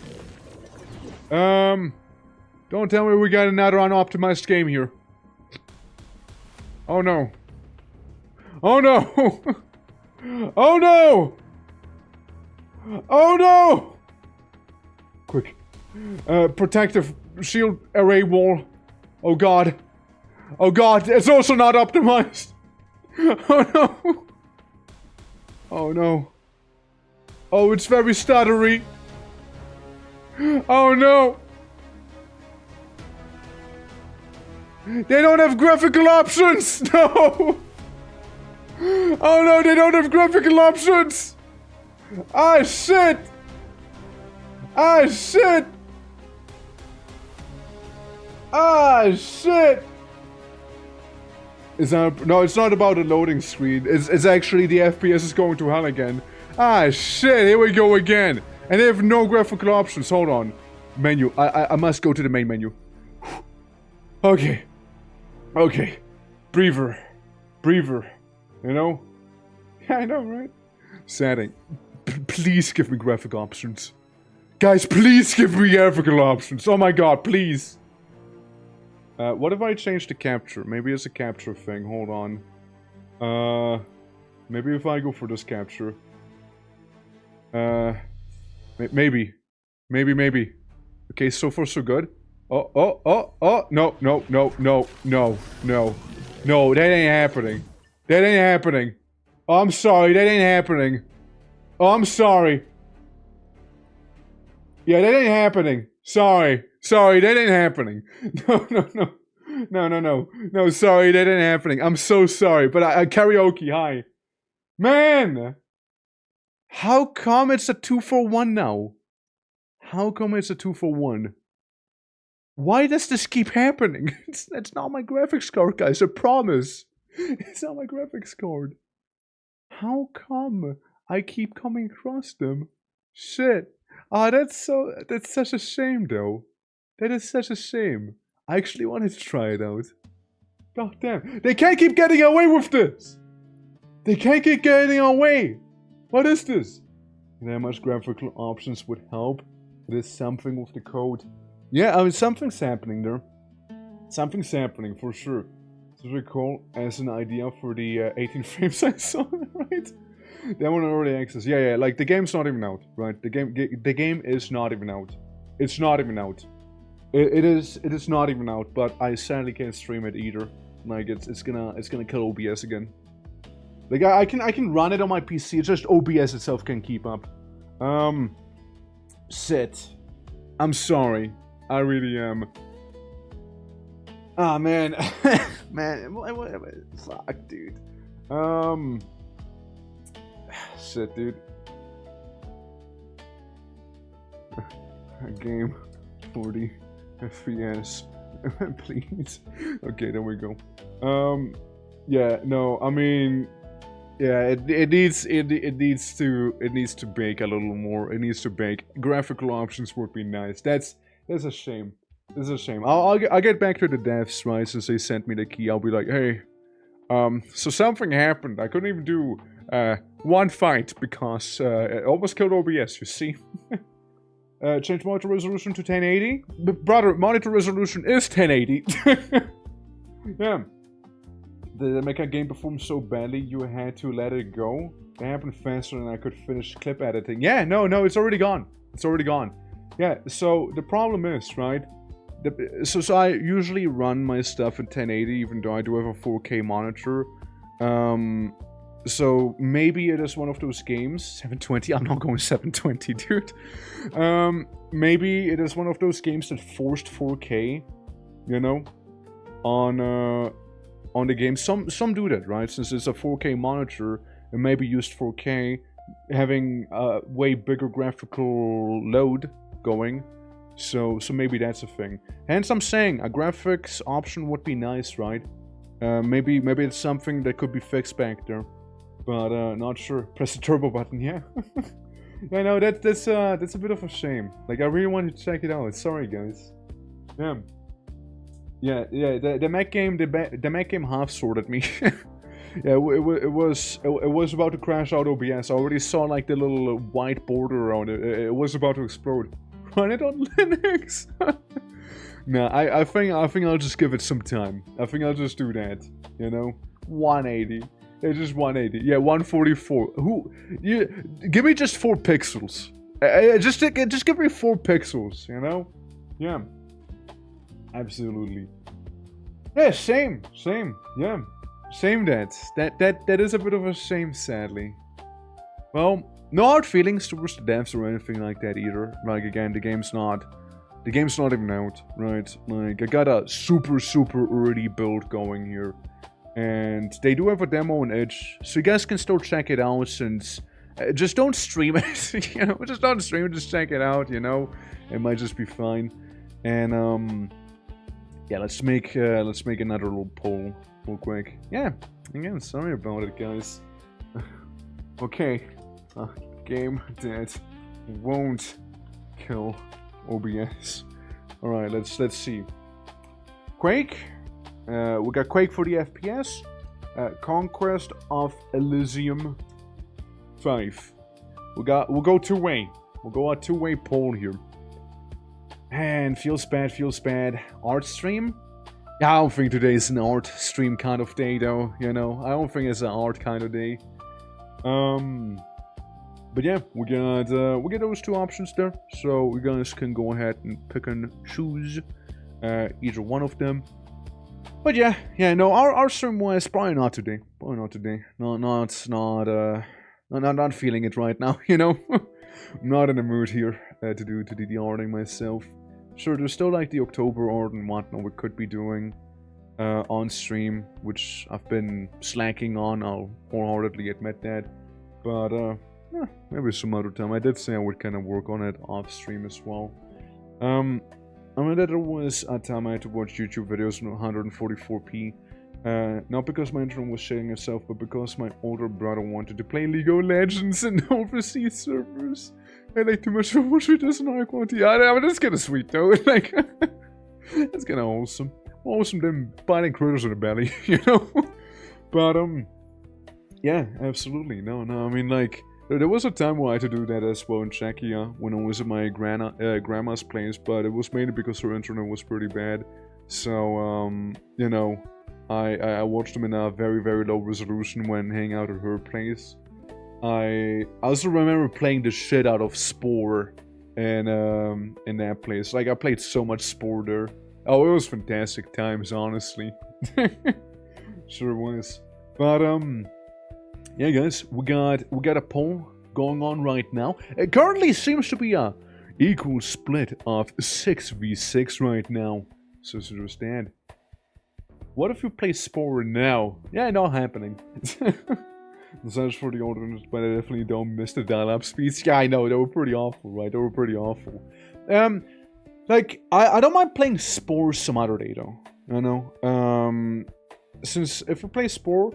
Don't tell me we got another unoptimized game here. Oh no. Oh no! Oh no! Oh no! Quick. Protective shield array wall. Oh god. Oh god, it's also not optimized. Oh no. Oh no. Oh, it's very stuttery. Oh no. They don't have graphical options. No. Oh no, they don't have graphical options. Ah shit. Ah shit. Ah shit. Is that, no, it's not about a loading screen. It's actually the FPS is going to hell again. Ah shit, here we go again. And they have no graphical options. Hold on. Menu. I must go to the main menu. Okay. Okay. Breather. You know? Yeah, I know, right? Setting. Please give me graphic options. Guys, please give me graphical options. Oh my god, please. What if I change the capture? Maybe it's a capture thing. Hold on. Maybe if I go for this capture. Maybe. Maybe. Okay, so far so good. Oh. No. No, that ain't happening. That ain't happening. Oh, I'm sorry, that ain't happening. Oh, I'm sorry. Yeah, that ain't happening. Sorry, that ain't happening. No, sorry, that ain't happening. I'm so sorry, but I karaoke, hi. Man! How come it's a 2-for-1 now? How come it's a 2-for-1? Why does this keep happening? It's not my graphics card, guys, I promise. It's not my graphics card. How come I keep coming across them? Shit. Ah, that's such a shame, though. That is such a shame. I actually wanted to try it out. God damn. They can't keep getting away with this! They can't keep getting away! What is this? That much graphical options would help. It is something with the code. Yeah, I mean, something's happening there. Something's happening, for sure. To recall as an idea for the 18 frames I saw, right? That one already access. Yeah, like the game's not even out, right? The game is not even out. It's not even out. It is not even out, but I sadly can't stream it either. Like it's gonna kill OBS again. Like I can run it on my PC, it's just OBS itself can keep up. Sit. I'm sorry. I really am. Ah, man. Man, fuck, dude. Shit, dude. A game 40 FPS. Please. Okay, there we go. Yeah, no, I mean, yeah, it needs to bake a little more. It needs to bake. Graphical options would be nice. That's a shame. This is a shame. I'll get back to the devs, right, since they sent me the key. I'll be like, hey, so something happened. I couldn't even do one fight because it almost killed OBS, you see? Change monitor resolution to 1080? But brother, monitor resolution is 1080. Yeah. Did it make a game perform so badly you had to let it go? It happened faster than I could finish clip editing. Yeah, no, it's already gone. It's already gone. Yeah, so the problem is, right? So I usually run my stuff at 1080, even though I do have a 4K monitor. So maybe it is one of those games. 720? I'm not going 720, dude. Maybe it is one of those games that forced 4K, you know, on the game. Some do that, right? Since it's a 4K monitor, it may be used 4K, having a way bigger graphical load going. So maybe that's a thing. Hence, I'm saying a graphics option would be nice, right? Maybe it's something that could be fixed back there, but not sure. Press the turbo button, yeah. Yeah, no, that's a bit of a shame. Like, I really wanted to check it out. Sorry, guys. Yeah. The Mac game, the Mac game half sorted me. Yeah, it was about to crash out OBS. I already saw like the little white border around it. It was about to explode. Run it on Linux. Nah, I think I'll just give it some time. I think I'll just do that. You know, 180. It's just 180. Yeah, 144. Give me just 4 pixels. Just give me 4 pixels. You know? Yeah. Absolutely. Yeah, same. Yeah, same. That is a bit of a shame, sadly. Well, no hard feelings towards the devs or anything like that either. Like, again, the game's not even out, right? Like, I got a super early build going here, and they do have a demo on Edge, so you guys can still check it out. Since just don't stream it, you know, just don't stream it, just check it out, you know. It might just be fine. And yeah, let's make another little poll real quick. Yeah, again, sorry about it, guys. Okay. Game that won't kill OBS. Alright, let's see. Quake. We got Quake for the FPS. Conquest of Elysium 5. We'll go 2-way. We'll go a two-way poll here. And feels bad, feels bad. Art stream? Yeah, I don't think today's an art stream kind of day, though, you know. I don't think it's an art kind of day. But yeah, we got those two options there. So you guys can go ahead and pick and choose either one of them. But yeah, no, our stream was probably not today. Probably not today. Not feeling it right now, you know. Not in the mood here to do the arting myself. Sure, there's still like the October art and whatnot we could be doing on stream, which I've been slacking on. I'll wholeheartedly admit that. But yeah, maybe some other time. I did say I would kind of work on it off stream as well. I mean, there was a time I had to watch YouTube videos in 144p. Not because my internet was shitting itself, but because my older brother wanted to play League of Legends in overseas servers. I like too much to watch with this in high quality. Yeah, I mean, that's kind of sweet though. Like, that's kind of wholesome. Awesome, them biting critters in the belly, you know? But, yeah, absolutely. No, I mean, like, there was a time where I had to do that as well in Czechia when I was at my grandma's place, but it was mainly because her internet was pretty bad. So, you know, I watched them in a very, very low resolution when hanging out at her place. I also remember playing the shit out of Spore in that place. Like, I played so much Spore there. Oh, it was fantastic times, honestly. Sure was. But, yeah, guys, we got a poll going on right now. It currently seems to be a equal split of 6v6 right now. So there's that. What if you play Spore now? Yeah, not happening. Besides for the alternate, but I definitely don't miss the dial-up speeds. Yeah, I know, they were pretty awful, right? They were pretty awful. Like, I don't mind playing Spore some other day, though. You know? Since if we play Spore,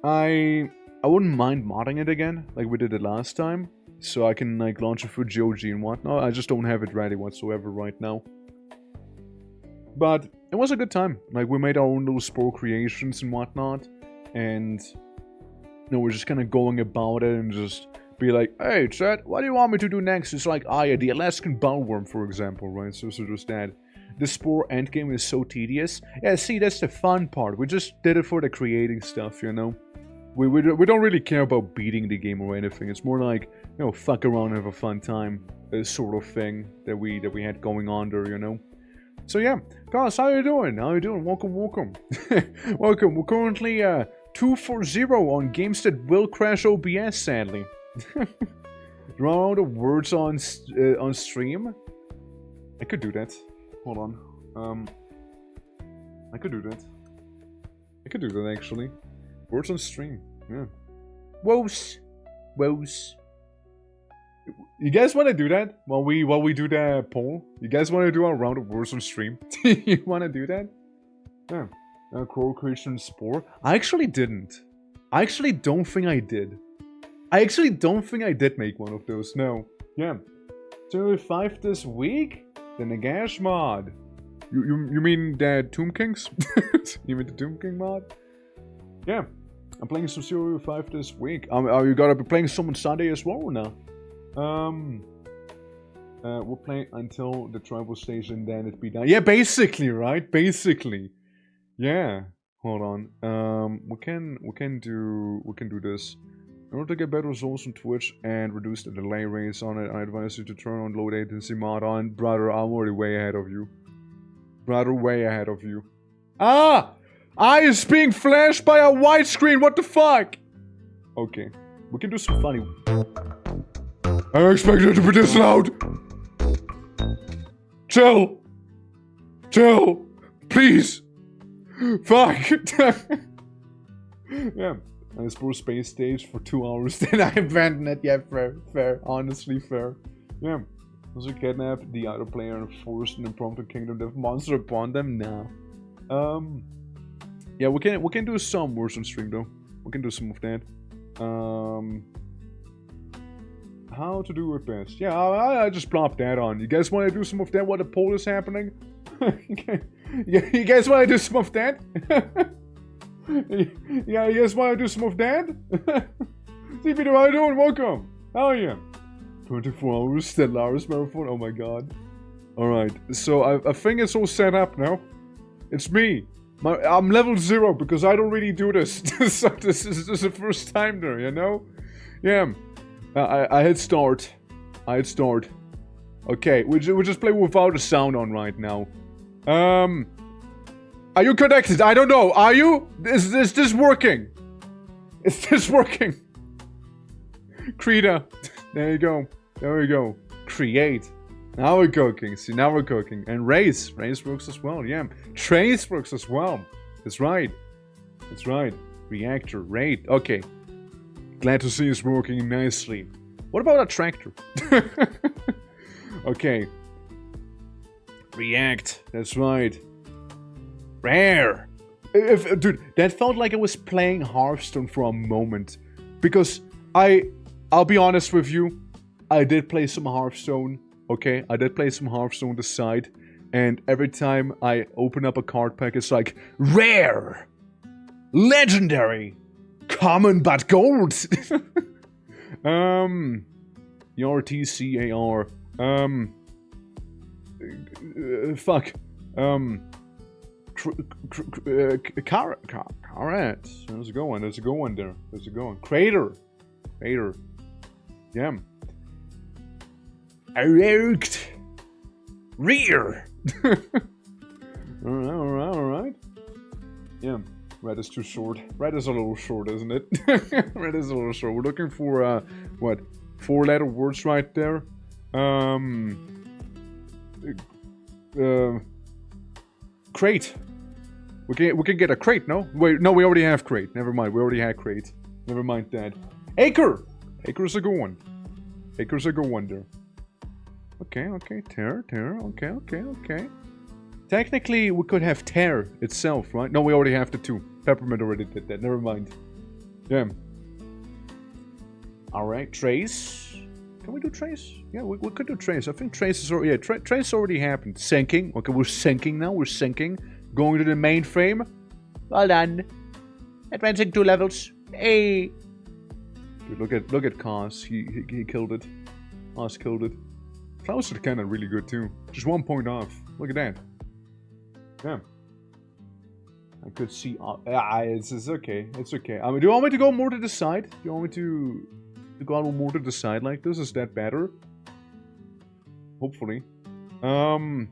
I wouldn't mind modding it again, like we did it last time. So I can, like, launch it for GOG and whatnot. I just don't have it ready whatsoever right now. But it was a good time. Like, we made our own little Spore creations and whatnot. And, you know, we're just kind of going about it and just be like, hey, chat, what do you want me to do next? It's like, yeah, the Alaskan Bellworm, for example, right? So just that. The Spore endgame is so tedious. Yeah, see, that's the fun part. We just did it for the creating stuff, you know? We don't really care about beating the game or anything. It's more like, you know, fuck around and have a fun time sort of thing that we had going on there, you know? So yeah, guys, how you doing? How you doing? Welcome. Welcome. We're currently 2-4-0 on games that will crash OBS, sadly. Draw the words on stream. I could do that. Hold on. I could do that. I could do that actually. Words on stream. Yeah. Woes. You guys want to do that while we do the poll? You guys want to do a round of words on stream? You want to do that? Yeah. Crow creation Spore. I actually didn't. I actually don't think I did. I actually don't think I did make one of those. No. Yeah. 5 this week? The Nagash mod. You mean the Tomb Kings? You mean the Tomb King mod? Yeah. I'm playing some 5 this week. Are you gonna be playing some on Sunday as well or no? We'll play until the tribal station, then it be done. Yeah, basically, right? Basically. Yeah. Hold on. We can do this. In order to get better results on Twitch and reduce the delay rates on it, I advise you to turn on low latency mod on. Brother, I'm already way ahead of you. Brother, way ahead of you. Ah! I is being flashed by a widescreen, what the fuck? Okay. We can do some funny. I expect it to be this loud. Chill. Chill. Please. Fuck. Yeah. I suppose space stage for 2 hours, then I abandoned it. Yeah, fair. Honestly, fair. Yeah. Also kidnap the other player and force an impromptu kingdom death monster upon them? Nah. Yeah, we can do some words on stream though. We can do some of that. How to do it best? Yeah, I just plopped that on. You guys want to do some of that while the poll is happening? You guys want to do some of that? Yeah, you guys want to do some of that? CPW, how you doing? Welcome. How are you? 24 hours, Stellaris Marathon, oh my god. Alright, so I think it's all set up now. It's me. I'm level 0 because I don't really do this. So this is the first time there, you know? Yeah. I hit start. Okay, we just play without a sound on right now. Are you connected? I don't know. Are you? Is this working? Is this working? Krita. There you go. There we go. Create. Now we're cooking. See, now we're cooking. And race. Race works as well. Yeah. Trace works as well. That's right. That's right. Reactor. Rate. Okay. Glad to see it's working nicely. What about a tractor? Okay. React. That's right. Rare. Dude, that felt like I was playing Hearthstone for a moment. Because I'll be honest with you. I did play some Hearthstone. Okay, I did play some Hearthstone on the side. And every time I open up a card pack, it's like, rare! Legendary! Common but gold! ERTCAR. Fuck. Carrot. There's a good one. There's a good one there. There's a good one. Crater. Crater. Yeah. Erect. Rear. Alright. Yeah. Red is too short. Red is a little short, isn't it? Red is a little short. We're looking for, what? 4-letter words right there. Crate. We can get a crate, no? Wait, no, we already have crate. Never mind, we already had crate. Never mind that. Acre! Acre's a good one. Acre's a good one there. Okay, tear, okay. Technically, we could have tear itself, right? No, we already have the 2. Peppermint already did that, never mind. Yeah. Alright, trace. Can we do trace? Yeah, we could do trace. I think trace is already... Yeah, trace already happened. Sinking. Okay, we're sinking now, we're sinking. Going to the mainframe. Well done. Advancing 2 levels. Hey. Dude, look at Kaz. He killed it. Kaz killed it. Klaus did kind of really good too. Just 1 point off. Look at that. Yeah. I could see... it's okay. It's okay. I mean, do you want me to go more to the side? Do you want me to go a little more to the side like this? Is that better? Hopefully. Normal?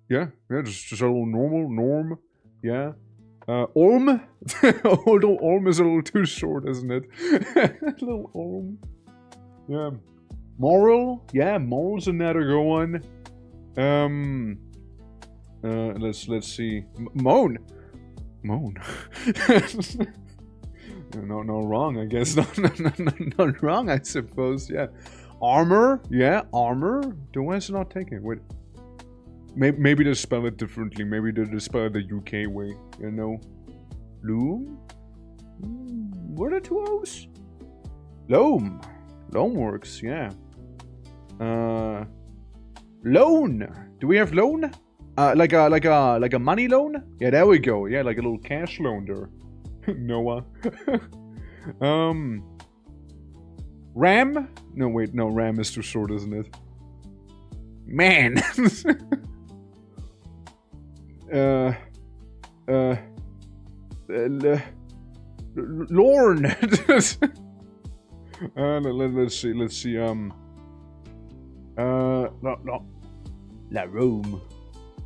Yeah, just a little norm. Yeah. Orm? Although Orm is a little too short, isn't it? A little Orm. Yeah. Moral? Yeah, moral's another good one. Let's see. Moan. No, wrong, I guess. Not wrong, I suppose. Yeah. Armor? Yeah, armor. Why is it not taking? Wait. Maybe they spell it differently. Maybe they spell it the UK way. You know. Loom? What are 2 O's? Loam. Loam works, yeah. Loan. Do we have loan? Like a money loan? Yeah, there we go. Yeah, like a little cash loan there. Noah. Ram? No, wait, no, ram is too short, isn't it? Man. Lorne. Let's see, no. La Rome.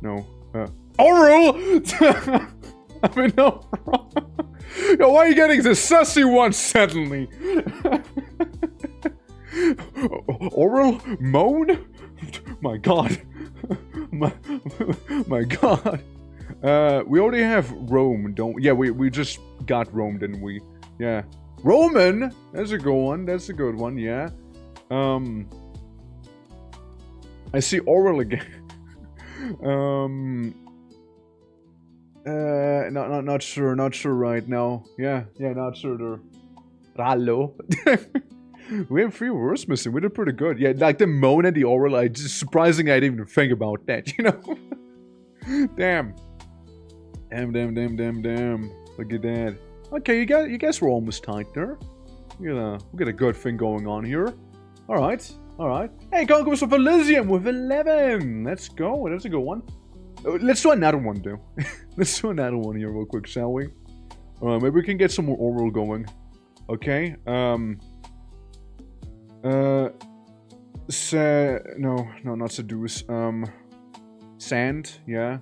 No, Oral! I mean, no. Yo, why are you getting the sussy one suddenly? Oral? Moan? My god. My god. We already have Rome, don't we? Yeah, we just got Rome, didn't we? Yeah. Roman! That's a good one. That's a good one, yeah. I see oral again. Not sure right now. Yeah, not sure there. Rallo. We have 3 words missing. We did pretty good. Yeah, like the moan and the oral. Just surprising I didn't even think about that, you know? Damn. Damn. Look at that. Okay, you guys were almost tight there. We got a good thing going on here. Alright, alright. Hey, Conquest of ELYSIUM with 11! Let's go, that's a good one. Let's do another one, though. Let's do another one here real quick, shall we? Alright, maybe we can get some more oral going. Okay, no, not seduce. Sand, yeah.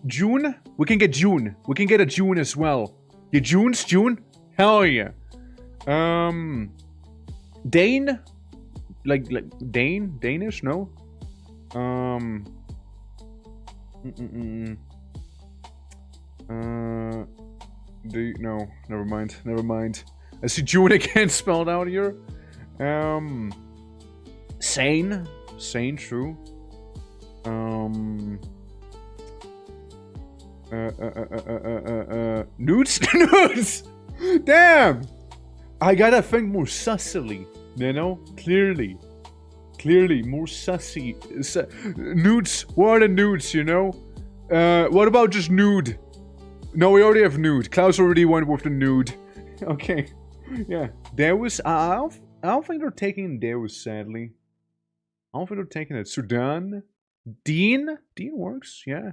June? We can get June. We can get a June as well. Yeah, June? Hell yeah. Dane? Like Dane? Danish? No? No, never mind. I see June again spelled out here. Sane, true. Nudes? Nudes! Damn! I gotta think more sussily, you know? Clearly, more sussy. Nudes, what are the nudes, you know? What about just nude? No, we already have nude. Klaus already went with the nude. Okay, yeah. Deus, I don't think they're taking Deus, sadly. I don't think they're taking it. Sudan? Dean? Dean works, yeah.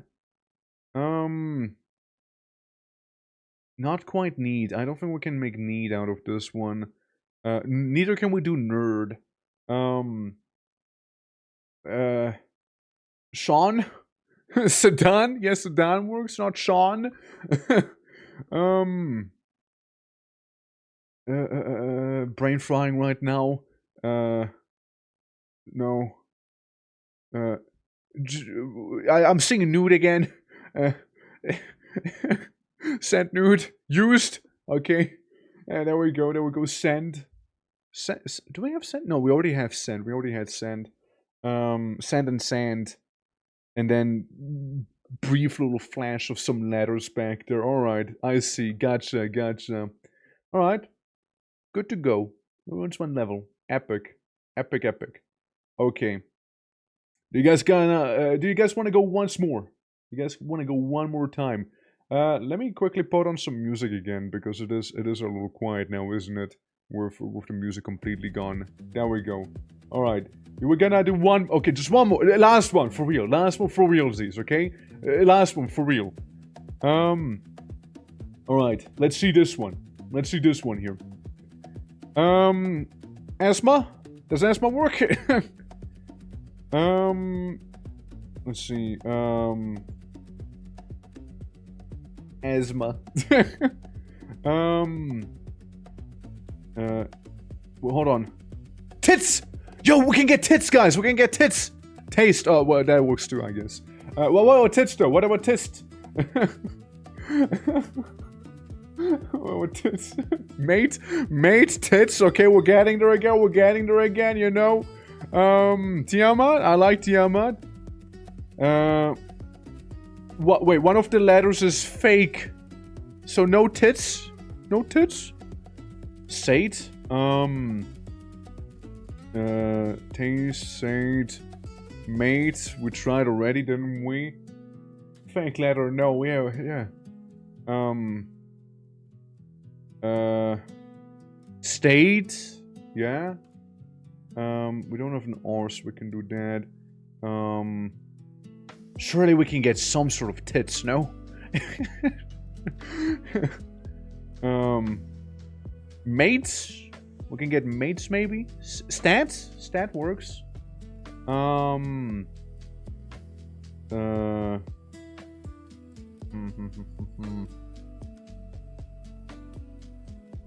Not quite need. I don't think we can make need out of this one. Neither can we do nerd. Sean? Sedan? Yes, Sedan works, not Sean. Brain frying right now. No. I'm seeing nude again. Send nude. Used. Okay. There we go. Send. Do we have send? No, we already have send. We already had send. Send and sand. And then brief little flash of some letters back there. Alright. I see. Gotcha. Alright. Good to go. What's one level? Epic. Okay. Do you guys want to go once more? You guys want to go one more time? Let me quickly put on some music again, because it is a little quiet now, isn't it? With the music completely gone. There we go. Alright. We're gonna do one. Okay, just one more. Last one for real. Last one for realsies, okay? Last one for real. Alright. Let's see this one. Let's see this one here. Asthma? Does asthma work? Let's see. Asthma. Well, hold on. Tits! Yo, we can get tits, guys. We can get tits. Taste. Oh, well, that works too, I guess. What about tits, though? What about tits? What tits? Mate, tits. Okay, we're getting there again. You know. Tiamat. I like Tiamat. What? Wait, one of the letters is fake. So no tits. No tits. Sate. Taste, sate, mate. We tried already, didn't we? Fake letter. No, we have. Yeah. State. Yeah. We don't have an R, so we can do that. Surely we can get some sort of tits, no? Mates? We can get mates, maybe? Stat works.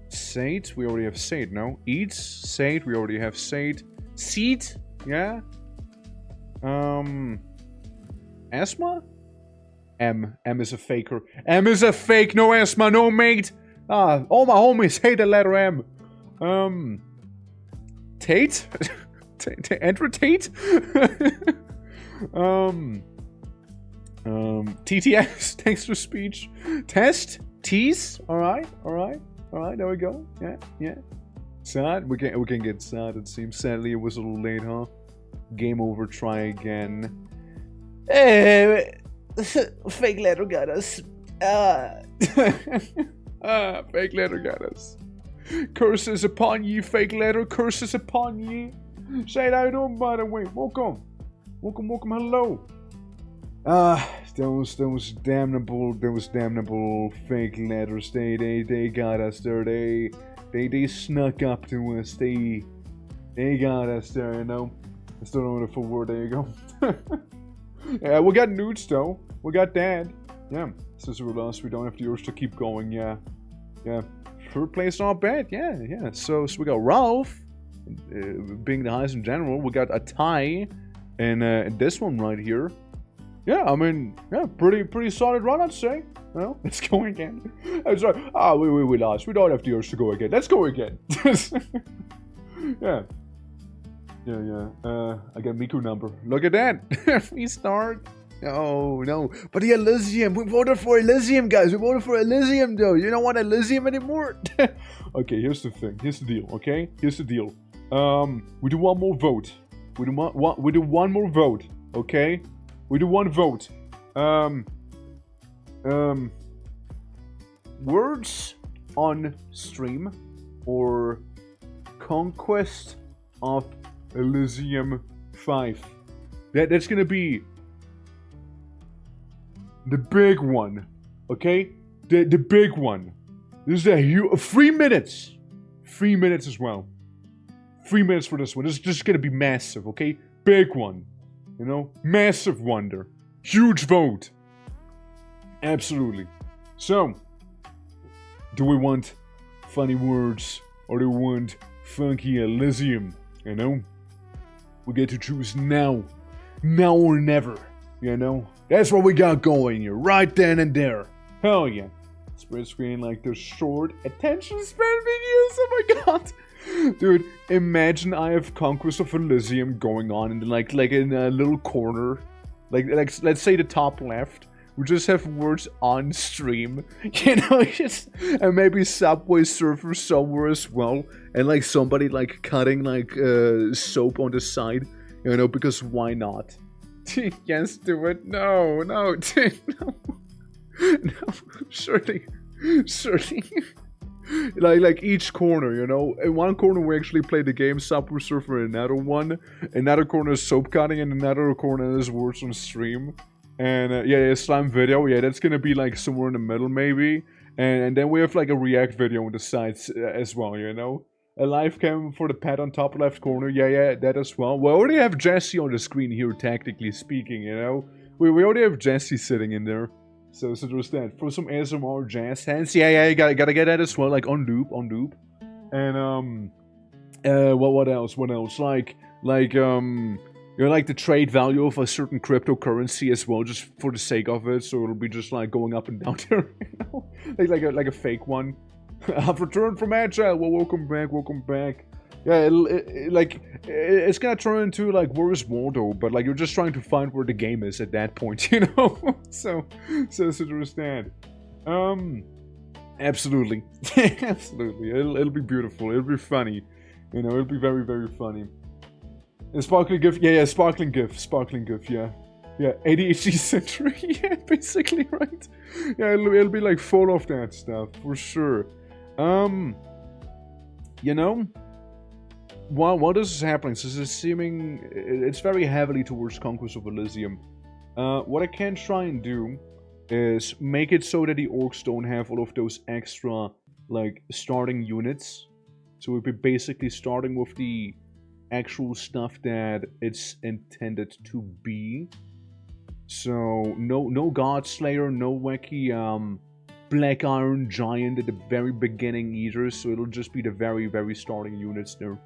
Sate? We already have Sate, no? Eats? Sate? We already have Sate. Seed? Yeah? Asthma? M is a faker. M is a fake. No asthma, no mate. All my homies hate the letter M. Tate? Enter Tate? TTS, text to speech. Test? Tease? Alright, there we go. Yeah. Sad? We can get sad, it seems. Sadly, it was a little late, huh? Game over, try again. Fake letter got us. Fake letter got us. Curses upon ye, fake letter. Curses upon ye. Say how you doing, by the way. Welcome. Welcome, hello. Those damnable fake letters. They got us there. They snuck up to us. They got us there, you know. I still don't know the full word. There you go. Yeah, we got nudes though. We got that. Yeah. Since we're lost, we don't have the urge to keep going. Yeah. Third place, not bad. Yeah. So we got Ralph, being the highest in general. We got a tie, and this one right here. Yeah, I mean, yeah, pretty solid run, I'd say. Well, let's go again. I'm sorry. We lost. We don't have the urge to go again. Let's go again. Yeah. I got Miku number. Look at that. Restart. Oh, no. But the Elysium. We voted for Elysium, guys. We voted for Elysium, though. You don't want Elysium anymore? Okay, here's the thing. Here's the deal, okay? Here's the deal. We do one more vote. We do one more vote, okay? We do one vote. Words on stream or Conquest of Elysium 5. That's gonna be the big one, okay? The big one. This is a huge 3 minutes. 3 minutes as well. 3 minutes for this one. This is just gonna be massive, okay? Big one. You know? Massive wonder. Huge vote. Absolutely. So, do we want funny words or do we want funky Elysium? You know? We get to choose now. Now or never. You know? That's what we got going here. Right then and there. Hell yeah. Spread screen like the short attention span videos. Oh my god. Dude, imagine I have Conquest of Elysium going on in like in a little corner. Like let's say the top left. We just have words on stream. You know, just and maybe Subway Surfer somewhere as well. And like somebody like cutting like soap on the side. You know, because why not? Yes, do it. No. No, surely. Like each corner, you know. In one corner we actually play the game Subway Surfer, another corner is soap cutting, and another corner is words on stream. And yeah, slime video, yeah, that's gonna be like somewhere in the middle maybe. And then we have like a react video on the sides as well, you know. A live cam for the pad on top left corner, yeah, that as well. We already have Jesse on the screen here, technically speaking, you know. We already have Jesse sitting in there. So there's that. For some ASMR jazz hands, yeah, you gotta get that as well, like on loop. And what else? Like you know, like the trade value of a certain cryptocurrency as well, just for the sake of it. So it'll be just like going up and down there, you know, like a fake one. I've returned from Agile. Well, welcome back. Yeah, it's gonna turn into like Where's Waldo, but like you're just trying to find where the game is at that point, you know. so understand. Absolutely, absolutely. It'll be beautiful. It'll be funny, you know. It'll be very, very funny. And sparkling GIF, yeah, sparkling GIF, yeah. ADHD century, yeah, basically, right? Yeah, it'll be like full of that stuff for sure. You know, while this is happening, so it's very heavily towards Conquest of Elysium. What I can try and do is make it so that the orcs don't have all of those extra, like, starting units. So we'll be basically starting with the actual stuff that it's intended to be. So, no Godslayer, no wacky, Black Iron Giant at the very beginning either, so it'll just be the very, very starting units there.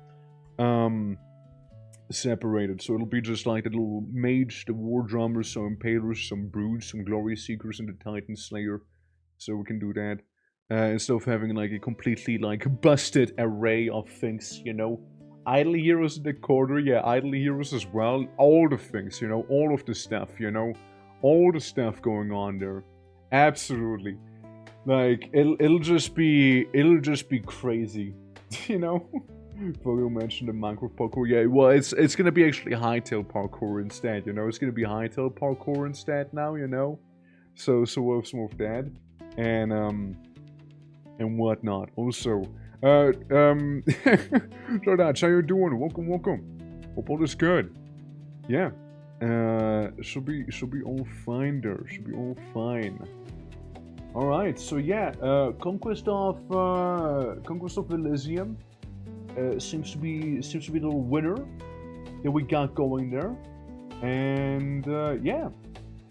Separated, so it'll be just like the little mage, the war drummers, some impalers, some broods, some glory seekers, and the titan slayer. So we can do that instead of having like a completely like busted array of things, you know. Idle heroes in the corner, yeah, idle heroes as well. All the things, you know, all of the stuff, you know, all the stuff going on there. Absolutely, like it'll just be crazy, you know. Folio mentioned the Minecraft parkour. Yeah, well, it's gonna be actually hightail parkour instead. You know, it's gonna be hightail parkour instead now. You know, So we'll have some of that, and whatnot. Also, Jordan, how you doing? Welcome. Hope all is good. Yeah. Should be all fine there. Should be all fine. All right. So yeah, Conquest of Elysium seems to be the little winner that we got going there, and yeah.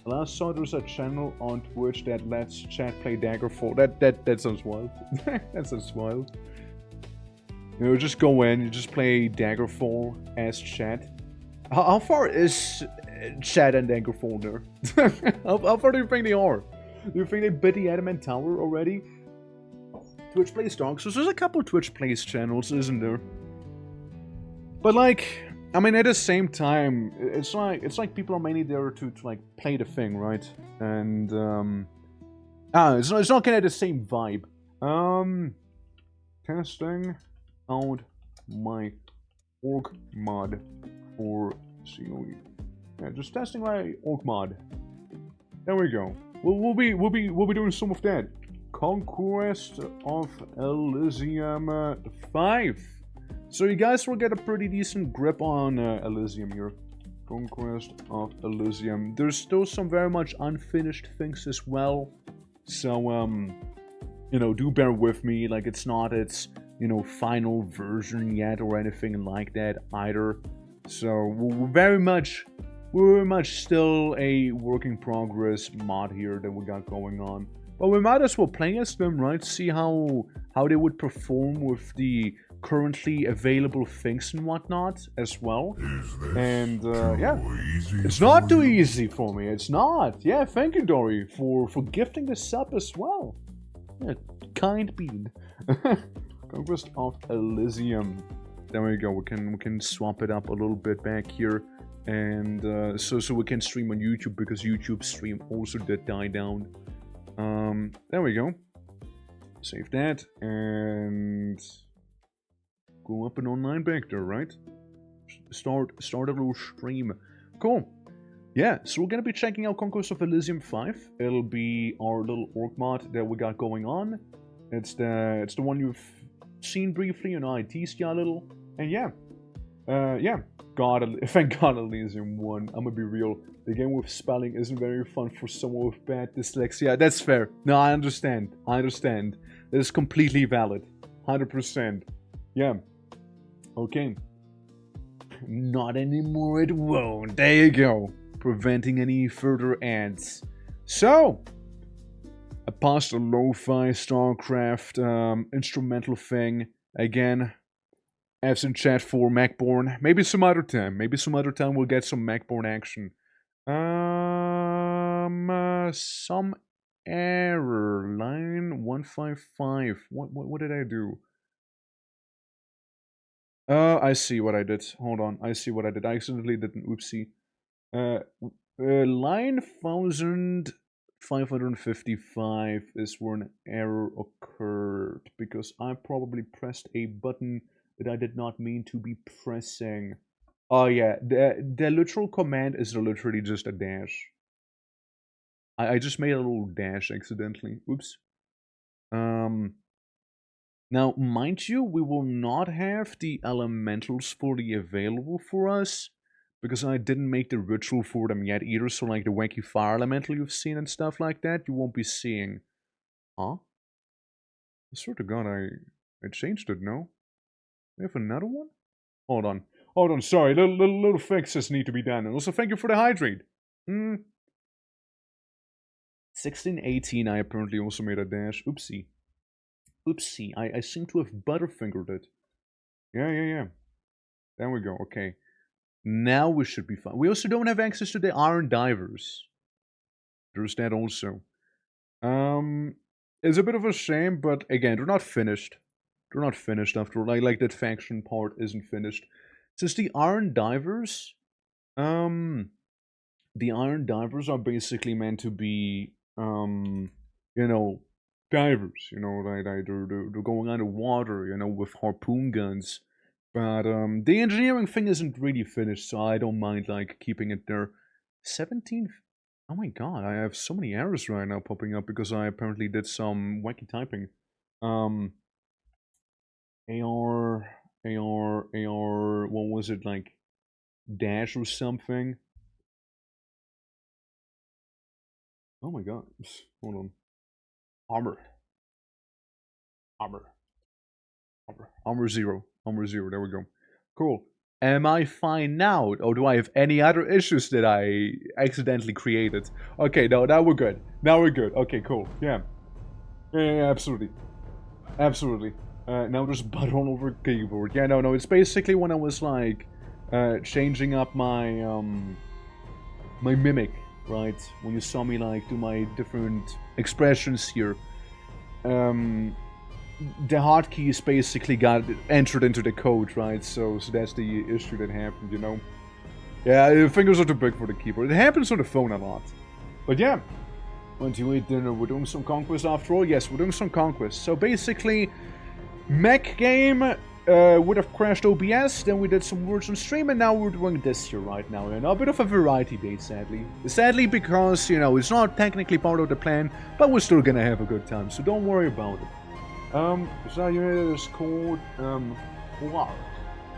Last saw there's a channel on Twitch that lets chat play Daggerfall. That sounds wild. That sounds wild. You know, just go in, you just play Daggerfall as chat. How far is chat and Daggerfall there? how far do you think they are? Do you think they bit the Adamant Tower already? Twitch plays Dark Souls. There's a couple Twitch plays channels, isn't there? But like, I mean, at the same time, it's like people are mainly there to like play the thing, right? And it's not kind of the same vibe. Testing out my org mod for COE. Yeah, just testing my org mod. There we go. We'll be doing some of that. Conquest of Elysium 5. So you guys will get a pretty decent grip on Elysium here. Conquest of Elysium. There's still some very much unfinished things as well. So, you know, do bear with me. Like, it's not its, you know, final version yet or anything like that either. So, we're very much still a work in progress mod here that we got going on. But we might as well play as them, right? See how they would perform with the currently available things and whatnot as well. And yeah, it's not too easy for me. It's not. Yeah, thank you, Dory, for gifting the sub as well. Yeah, kind bean. Conquest of Elysium. There we go. We can swap it up a little bit back here, and so we can stream on YouTube because YouTube stream also did die down. There we go. Save that and go up and online back there, right? Start a little stream. Cool. Yeah, so we're gonna be checking out Conquest of Elysium 5. It'll be our little org mod that we got going on. It's the one you've seen briefly, you know, I teased you a little. And yeah. Yeah. Thank God Elysium won. I'm gonna be real. The game with spelling isn't very fun for someone with bad dyslexia. That's fair. No, I understand. That is completely valid. 100%. Yeah. Okay. Not anymore, it won't. There you go. Preventing any further ads. So, I passed a lo-fi StarCraft instrumental thing. Again, F's in chat for Macborn. Maybe some other time. We'll get some Macborn action. Some error. Line 155. What did I do? I see what I did. Hold on. I see what I did. I accidentally did an oopsie. Line 1555 is where an error occurred because I probably pressed a button that I did not mean to be pressing. Oh yeah, the literal command is literally just a dash. I just made a little dash accidentally. Oops. Now, mind you, we will not have the elementals fully available for us because I didn't make the ritual for them yet either. So like the wacky fire elemental you've seen and stuff like that, you won't be seeing. Huh? I swear to God, I changed it, no? We have another one? Hold on, sorry, little fixes need to be done. And also thank you for the hydrate. 1618, I apparently also made a dash. Oopsie. I seem to have butterfingered it. Yeah. There we go, okay. Now we should be fine. We also don't have access to the Iron Divers. There's that also. It's a bit of a shame, but again, they're not finished. After all. Like that faction part isn't finished. Since the Iron Divers, are basically meant to be, you know, divers. You know, they're going underwater, you know, with harpoon guns. But the engineering thing isn't really finished, so I don't mind like keeping it there. 17 Oh my god, I have so many errors right now popping up because I apparently did some wacky typing. AR, what was it, like, dash or something? Oh my god, hold on. Armor. Armor 0. Armor 0, there we go. Cool. Am I fine now, or do I have any other issues that I accidentally created? Okay, no, now we're good. Now we're good. Okay, cool. Yeah. Yeah, absolutely. Absolutely. Now there's a button all over the keyboard. Yeah, no, it's basically when I was, like, changing up my, my mimic, right? When you saw me, like, do my different expressions here. The hotkeys basically got entered into the code, right? So that's the issue that happened, you know? Yeah, fingers are too big for the keyboard. It happens on the phone a lot. But yeah, when you eat dinner, we're doing some Conquest after all. Yes, we're doing some Conquest. So basically, mech game would have crashed OBS, then we did some words on stream, and now we're doing this here right now. You know, a bit of a variety day, sadly. Sadly because, you know, it's not technically part of the plan, but we're still gonna have a good time, so don't worry about it. So unit is called, Quark,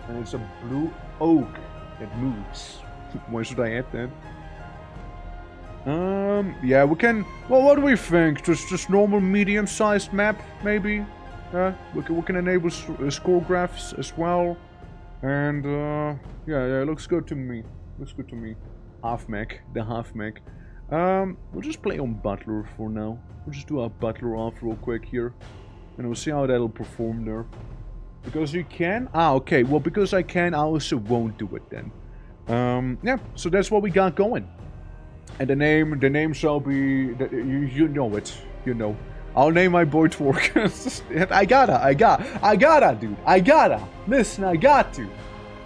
and it's a blue oak that moves. Why should I add that? Yeah, we can, well, what do we think? Just normal medium-sized map, maybe? We can enable score graphs as well. And, yeah, it looks good to me. Looks good to me. Half mech, the half mech. We'll just play on Butler for now. We'll just do our Butler off real quick here. And we'll see how that'll perform there. Because you can? Ah, okay. Well, because I can, I also won't do it then. Yeah, so that's what we got going. And the name shall be... You know it. You know. I'll name my boy Twerk. I gotta, dude. I gotta. Listen, I got to.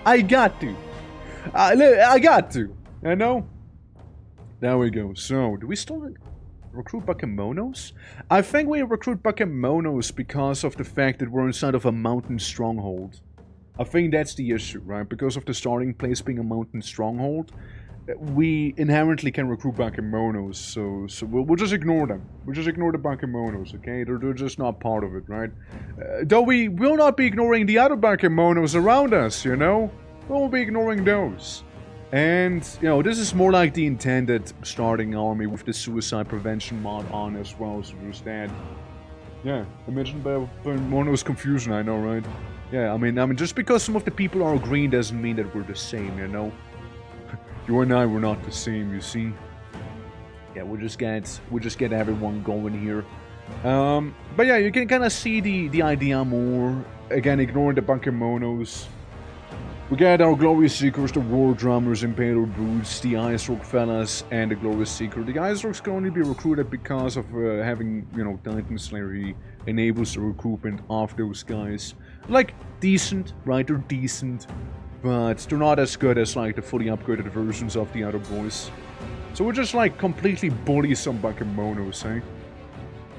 I got to. I got to. You know? There we go. So, do we still recruit Bakemonos? I think we recruit Bakemonos because of the fact that we're inside of a mountain stronghold. I think that's the issue, right? Because of the starting place being a mountain stronghold, we inherently can recruit Bakemonos, so we'll just ignore them. We'll just ignore the Bakemonos, okay? They're just not part of it, right? Though we will not be ignoring the other Bakemonos around us, you know? We'll be ignoring those. And, you know, this is more like the intended starting army with the suicide prevention mod on as well, so there's that. Yeah, imagine Bakemonos confusion, I know, right? Yeah, I mean, just because some of the people are green doesn't mean that we're the same, you know? You and I were not the same, you see. Yeah, we'll just get everyone going here. But yeah, you can kind of see the idea more. Again, ignoring the Bakemonos. We got our Glorious Seekers, the War Drummers, Impaled Boots, the Ice Rock Fellas, and the Glorious Seeker. The Ice Rocks can only be recruited because of having, you know, Titan Slayer. He enables the recruitment of those guys. Like, decent, right? They're decent. But they're not as good as, like, the fully upgraded versions of the other boys. So we're just, like, completely bully some Bakemonos, eh?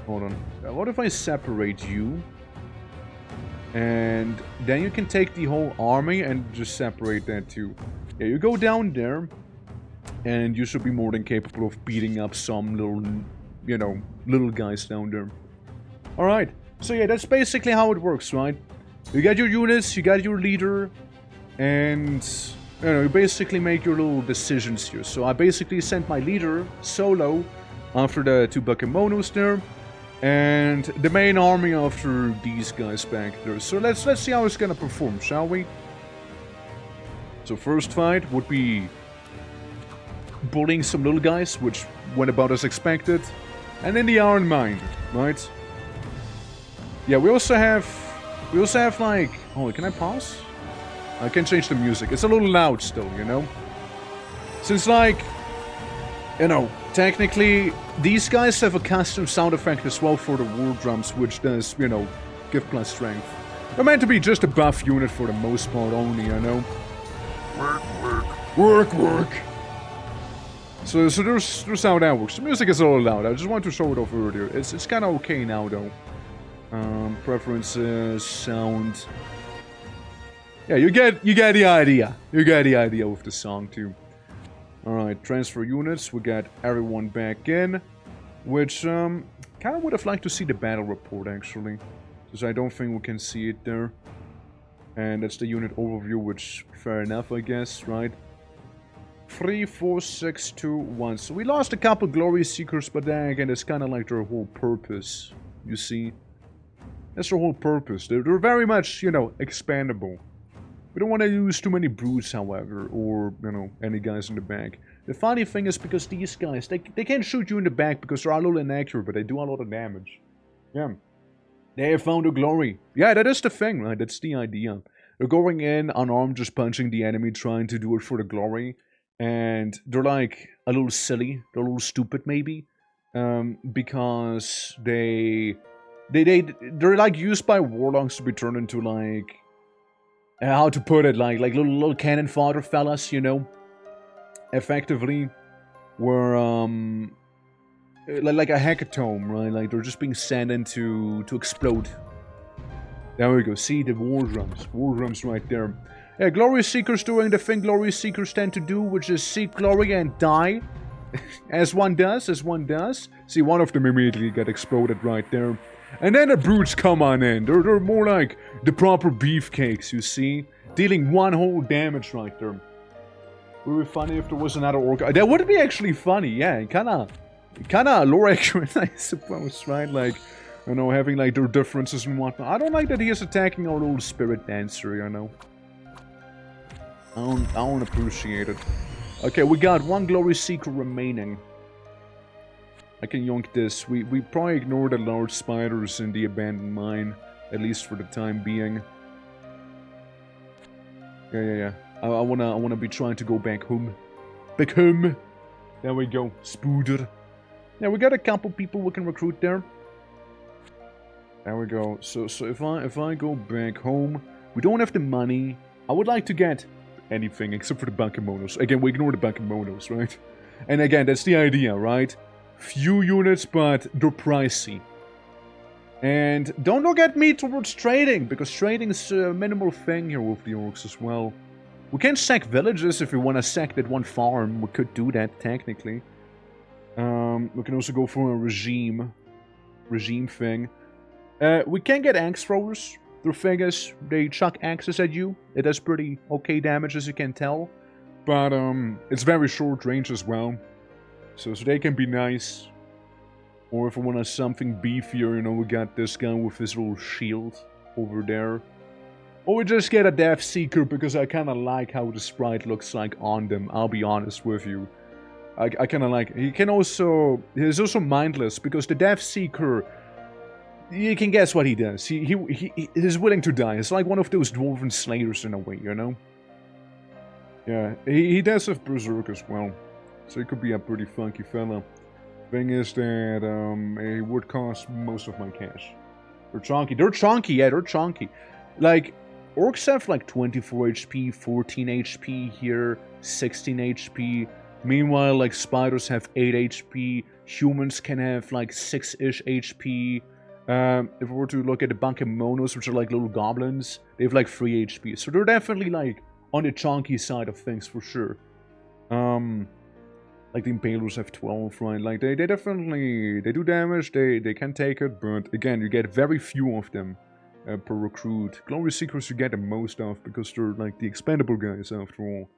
Hold on. What if I separate you? And then you can take the whole army and just separate that too. Yeah, you go down there, and you should be more than capable of beating up some little, you know, little guys down there. Alright, so yeah, that's basically how it works, right? You got your units, you got your leader, and, you know, you basically make your little decisions here. So I basically sent my leader solo after the two Bakemonos there. And the main army after these guys back there. So let's see how it's gonna perform, shall we? So first fight would be bullying some little guys, which went about as expected. And then the Iron Mind, right? Yeah, we also have like... Oh, can I pause? I can change the music. It's a little loud still, you know? Since, like, you know, technically, these guys have a custom sound effect as well for the war drums, which does, you know, give plus strength. They're meant to be just a buff unit for the most part only, you know? Work. So there's how that works. The music is a little loud. I just want to show it off earlier. It's kind of okay now, though. Preferences, sound. Yeah, you get the idea. You get the idea with the song, too. Alright, transfer units. We got everyone back in. Which, kind of would have liked to see the battle report, actually. Because I don't think we can see it there. And that's the unit overview, which, fair enough, I guess, right? 3, 4, 6, 2, 1. So we lost a couple Glory Seekers, but then again, it's kind of like their whole purpose, you see? That's their whole purpose. They're very much, you know, expandable. We don't want to use too many brutes, however, or, you know, any guys in the back. The funny thing is, because these guys, they can't shoot you in the back because they're a little inaccurate, but they do a lot of damage. Yeah. They have found a glory. Yeah, that is the thing, right? That's the idea. They're going in unarmed, just punching the enemy, trying to do it for the glory. And they're like a little silly, they're a little stupid maybe. Because they're like used by warlocks to be turned into like... how to put it, like little cannon fodder fellas, you know? Effectively, were like a hecatomb, right? Like they're just being sent in to explode. There we go. See the war drums right there. Yeah, Glory Seekers doing the thing Glory Seekers tend to do, which is seek glory and die, as one does. See, one of them immediately got exploded right there, and then the brutes come on in. They're more like the proper beefcakes, you see, dealing one whole damage right there. Would be funny if there was another orc. That would be actually funny, yeah. Kinda lore accurate, I suppose, right? Like, you know, having like their differences and whatnot. I don't like that he is attacking our little spirit dancer, you know. I don't appreciate it. Okay, we got one Glory Seeker remaining. I can yonk this. We probably ignore the large spiders in the abandoned mine, at least for the time being. Yeah. I wanna be trying to go back home. Back home. There we go. Spooder. Yeah, we got a couple people we can recruit there. There we go. So if I go back home, we don't have the money. I would like to get anything except for the Bakemonos. Again, we ignore the Bakemonos, right? And again, that's the idea, right? Few units, but they're pricey. And don't look at me towards trading, because trading is a minimal thing here with the orcs as well. We can sack villages if we want to sack that one farm. We could do that, technically. We can also go for a regime thing. We can get axe throwers. The thing is, they chuck axes at you. It does pretty okay damage, as you can tell. But it's very short range as well. So they can be nice. Or if we want something beefier, you know, we got this guy with his little shield over there. Or we just get a Death Seeker, because I kind of like how the sprite looks like on them, I'll be honest with you. I kind of like... He's also mindless, because the Death Seeker... You can guess what he does. He's willing to die. It's like one of those dwarven slayers in a way, you know? Yeah, he does have Berserk as well. So he could be a pretty funky fella. Thing is that he would cost most of my cash. They're chunky. Yeah, they're chunky. Like, orcs have like 24 HP, 14 HP here, 16 HP. Meanwhile, like, spiders have 8 HP. Humans can have like 6-ish HP. If we were to look at the Bakemonos, which are like little goblins, they have like 3 HP. So they're definitely like on the chunky side of things for sure. Like the Impalers have 12, right? Like they definitely, they do damage, they can take it, but again, you get very few of them per recruit. Glory Seekers you get the most of, because they're like the expendable guys after all.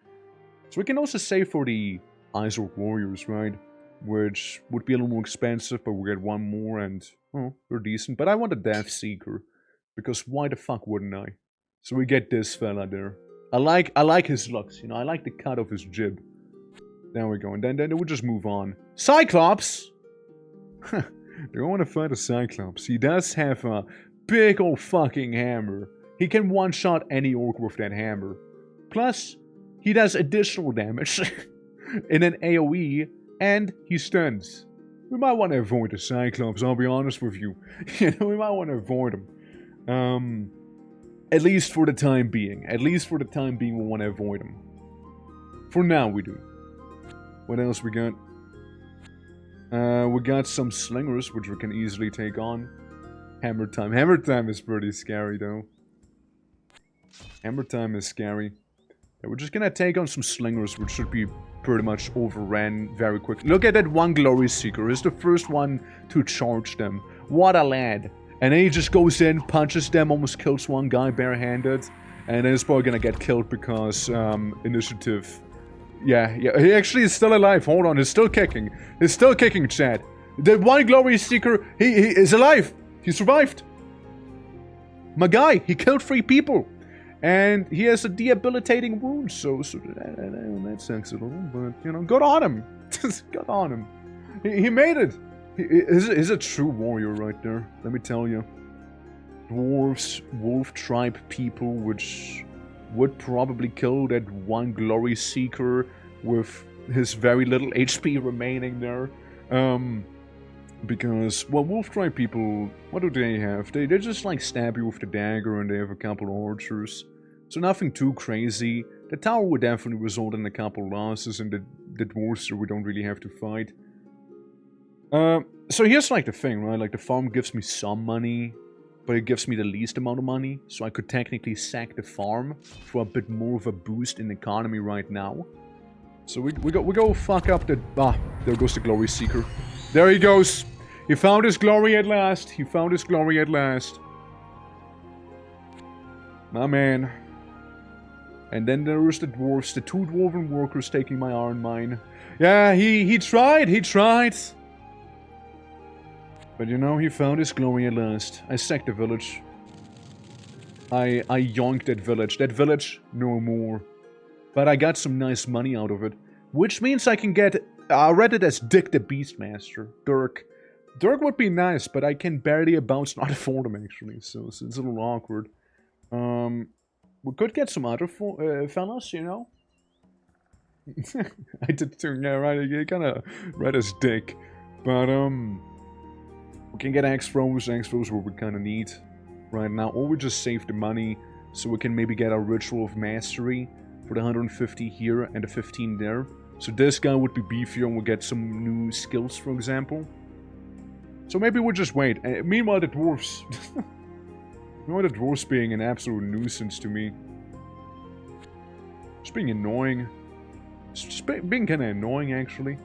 So we can also save for the Ice Orc Warriors, right? Which would be a little more expensive, but we get one more and, oh, they're decent. But I want a Death Seeker, because why the fuck wouldn't I? So we get this fella there. I like his looks, you know, I like the cut of his jib. There we go, and then we'll just move on. Cyclops! They want to fight a Cyclops. He does have a big old fucking hammer. He can one-shot any orc with that hammer. Plus, he does additional damage in an AoE, and he stuns. We might want to avoid the Cyclops, I'll be honest with you. You know, we might want to avoid him. At least for the time being. At least for the time being, we want to avoid him. For now, we do. What else we got? We got some slingers, which we can easily take on. Hammer time. Hammer time is pretty scary, though. Hammer time is scary. Yeah, we're just gonna take on some slingers, which should be pretty much overran very quickly. Look at that one Glory Seeker. He's the first one to charge them. What a lad. And then he just goes in, punches them, almost kills one guy barehanded. And then he's probably gonna get killed because initiative. Yeah, he actually is still alive. Hold on, he's still kicking. He's still kicking, Chad. The one Glory Seeker, he is alive. He survived. My guy, he killed 3 people. And he has a debilitating wound, so that sucks a little, but, you know, good on him. Good on him. He made it. He's a true warrior right there, let me tell you. Dwarves, wolf tribe people, which would probably kill that one Glory Seeker with his very little HP remaining there. Because, well, wolf tribe people, what do they have? They just like stab you with the dagger and they have a couple of archers. So nothing too crazy. The tower would definitely result in a couple of losses and the dwarves we don't really have to fight. So here's like the thing, right? Like the farm gives me some money, but it gives me the least amount of money. So I could technically sack the farm for a bit more of a boost in the economy right now. So we go fuck up the... Ah, there goes the Glory Seeker. There he goes. He found his glory at last. He found his glory at last. My man. And then there's the dwarves, the 2 dwarven workers taking my iron mine. Yeah, he tried, But you know, he found his glory at last. I sacked the village. I yoinked that village. That village, no more. But I got some nice money out of it. Which means I can get... I read it as Dick the Beastmaster. Dirk. Dirk would be nice, but I can barely not afford him actually, so it's a little awkward. We could get some other fellas, you know? I did too, yeah, right, you kinda read as Dick. But, we can get Axe Throws what we kinda need right now, or we just save the money, so we can maybe get a Ritual of Mastery for the 150 here and the 15 there. So this guy would be beefier and we'll get some new skills, for example. So maybe we'll just wait. Meanwhile, the dwarves... Meanwhile, the dwarves being an absolute nuisance to me. Just being annoying. Just being kind of annoying, actually.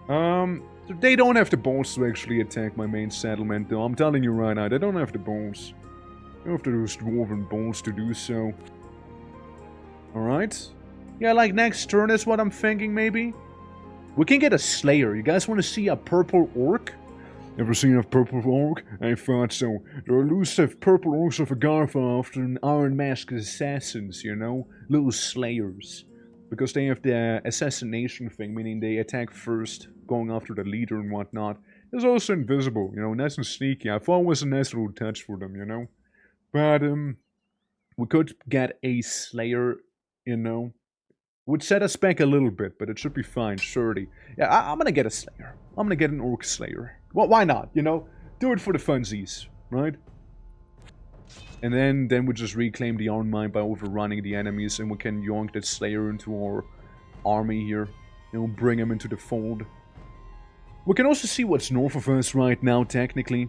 So they don't have the balls to actually attack my main settlement, though. I'm telling you right now, they don't have the balls. They don't have those dwarven balls to do so. Alright. Yeah, like next turn is what I'm thinking, maybe. We can get a Slayer. You guys want to see a purple orc? Ever seen a purple orc? I thought so. The elusive purple orcs of Agartha after an Iron Masked assassins, you know? Little slayers. Because they have the assassination thing, meaning they attack first, going after the leader and whatnot. It's also invisible, you know, nice and sneaky. I thought it was a nice little touch for them, you know? But, we could get a Slayer, you know? Would set us back a little bit, but it should be fine, surely. Yeah, I'm gonna get a Slayer. I'm gonna get an Orc Slayer. Well, why not, you know? Do it for the funsies, right? And then we just reclaim the Iron Mine by overrunning the enemies, and we can yoink that Slayer into our army here. You know, bring him into the fold. We can also see what's north of us right now, technically.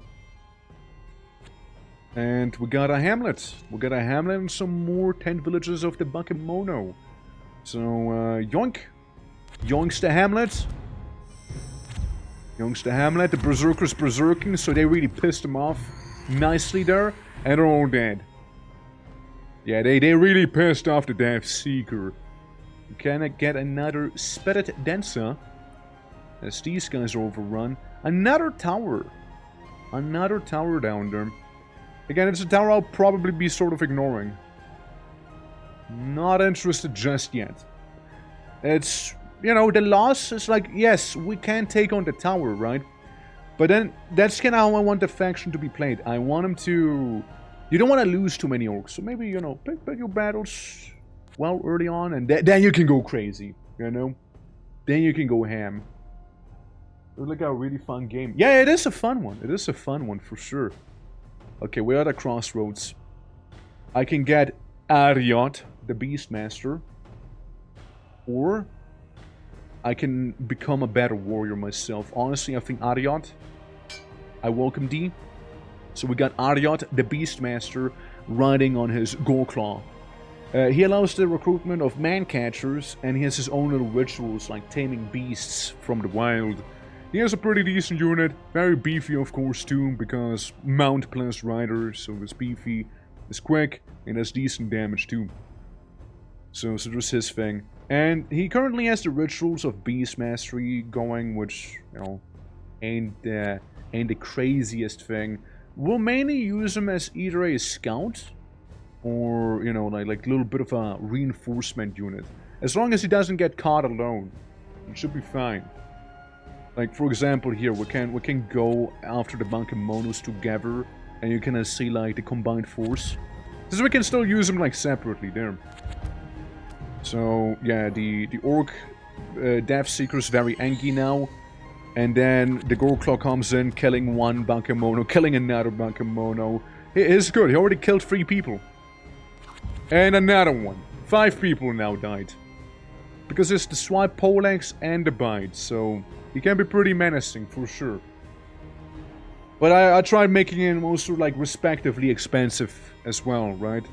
And we got a hamlet. We got a hamlet and some more 10 villages of the Bakemono. So, yoink. Yoinks the hamlet. Yoinks the hamlet. The berserkers berserking, so they really pissed them off nicely there. And they're all dead. Yeah, they really pissed off the Death Seeker. Can I get another Spirit Dancer? As these guys are overrun. Another tower. Another tower down there. Again, it's a tower I'll probably be sort of ignoring. Not interested just yet. It's, you know, the loss is like, yes, we can take on the tower, right? But then, that's kind of how I want the faction to be played. I want them to... You don't want to lose too many orcs, so maybe, you know, pick your battles well early on, and then you can go crazy, you know? Then you can go ham. It was like a really fun game. Yeah, it is a fun one. It is a fun one, for sure. Okay, we're at a crossroads. I can get Ariot, the Beastmaster. Or I can become a better warrior myself. Honestly, I think Ariot. I welcome thee. So we got Ariot, the Beastmaster, riding on his Goreclaw. He allows the recruitment of man-catchers, and he has his own little rituals, like taming beasts from the wild. He has a pretty decent unit, very beefy of course too, because Mount plus Rider, so it's beefy, it's quick, and has decent damage too. So there's his thing. And he currently has the rituals of Beast Mastery going, which, you know, ain't the craziest thing. We'll mainly use him as either a scout, or, you know, like a little bit of a reinforcement unit. As long as he doesn't get caught alone, it should be fine. Like, for example, here, we can go after the Bankemonos together, and you can see, like, the combined force. So we can still use them, like, separately, there. So, yeah, the Orc Death Seeker is very angry now. And then the Gorklaw comes in, killing one Bankemono, killing another Bankemono. It's good, he already killed 3 people. And another one. 5 people now died. Because it's the Swipe Poleaxe and the Bite, so he can be pretty menacing, for sure. But I tried making him also, like, respectively expensive as well, right?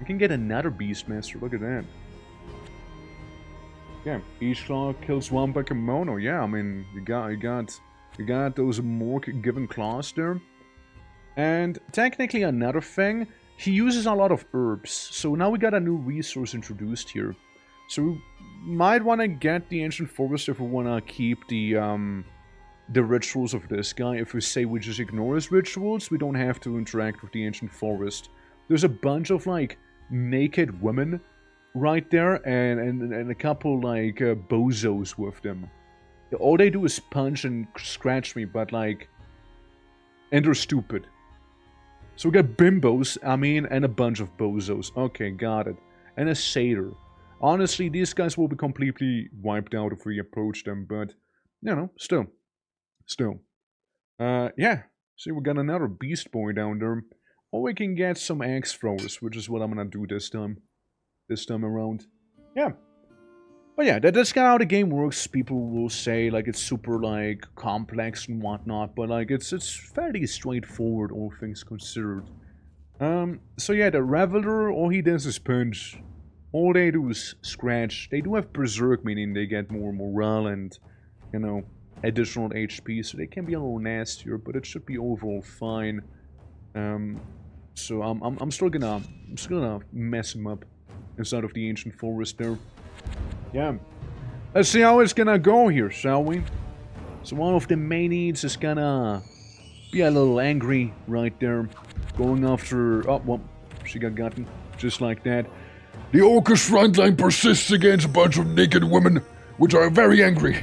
We can get another Beastmaster, look at that. Yeah, each claw kills one Bankemono. Yeah, I mean, you got those more given claws there. And technically another thing, he uses a lot of herbs. So now we got a new resource introduced here. So we might want to get the Ancient Forest if we want to keep the rituals of this guy. If we say we just ignore his rituals, we don't have to interact with the Ancient Forest. There's a bunch of, like, naked women right there, and a couple, like, bozos with them. All they do is punch and scratch me, but, like, and they're stupid. So we got bimbos, I mean, and a bunch of bozos. Okay, got it. And a satyr. Honestly, these guys will be completely wiped out if we approach them, but, you know, still. Yeah. See, we got another beast boy down there. Or we can get some axe throwers, which is what I'm gonna do this time. This time around. Yeah. But yeah, that's kind of how the game works. People will say, like, it's super, like, complex and whatnot, but, like, it's fairly straightforward, all things considered. So yeah, the Reveler, all he does is punch. All they do is scratch. They do have Berserk, meaning they get more morale and, you know, additional HP, so they can be a little nastier, but it should be overall fine. So I'm still gonna mess him up inside of the Ancient Forest there. Yeah. Let's see how it's gonna go here, shall we? So one of the main needs is gonna be a little angry right there. Going after... Oh, well, she got gotten. Just like that. The Orcish front line persists against a bunch of naked women, which are very angry.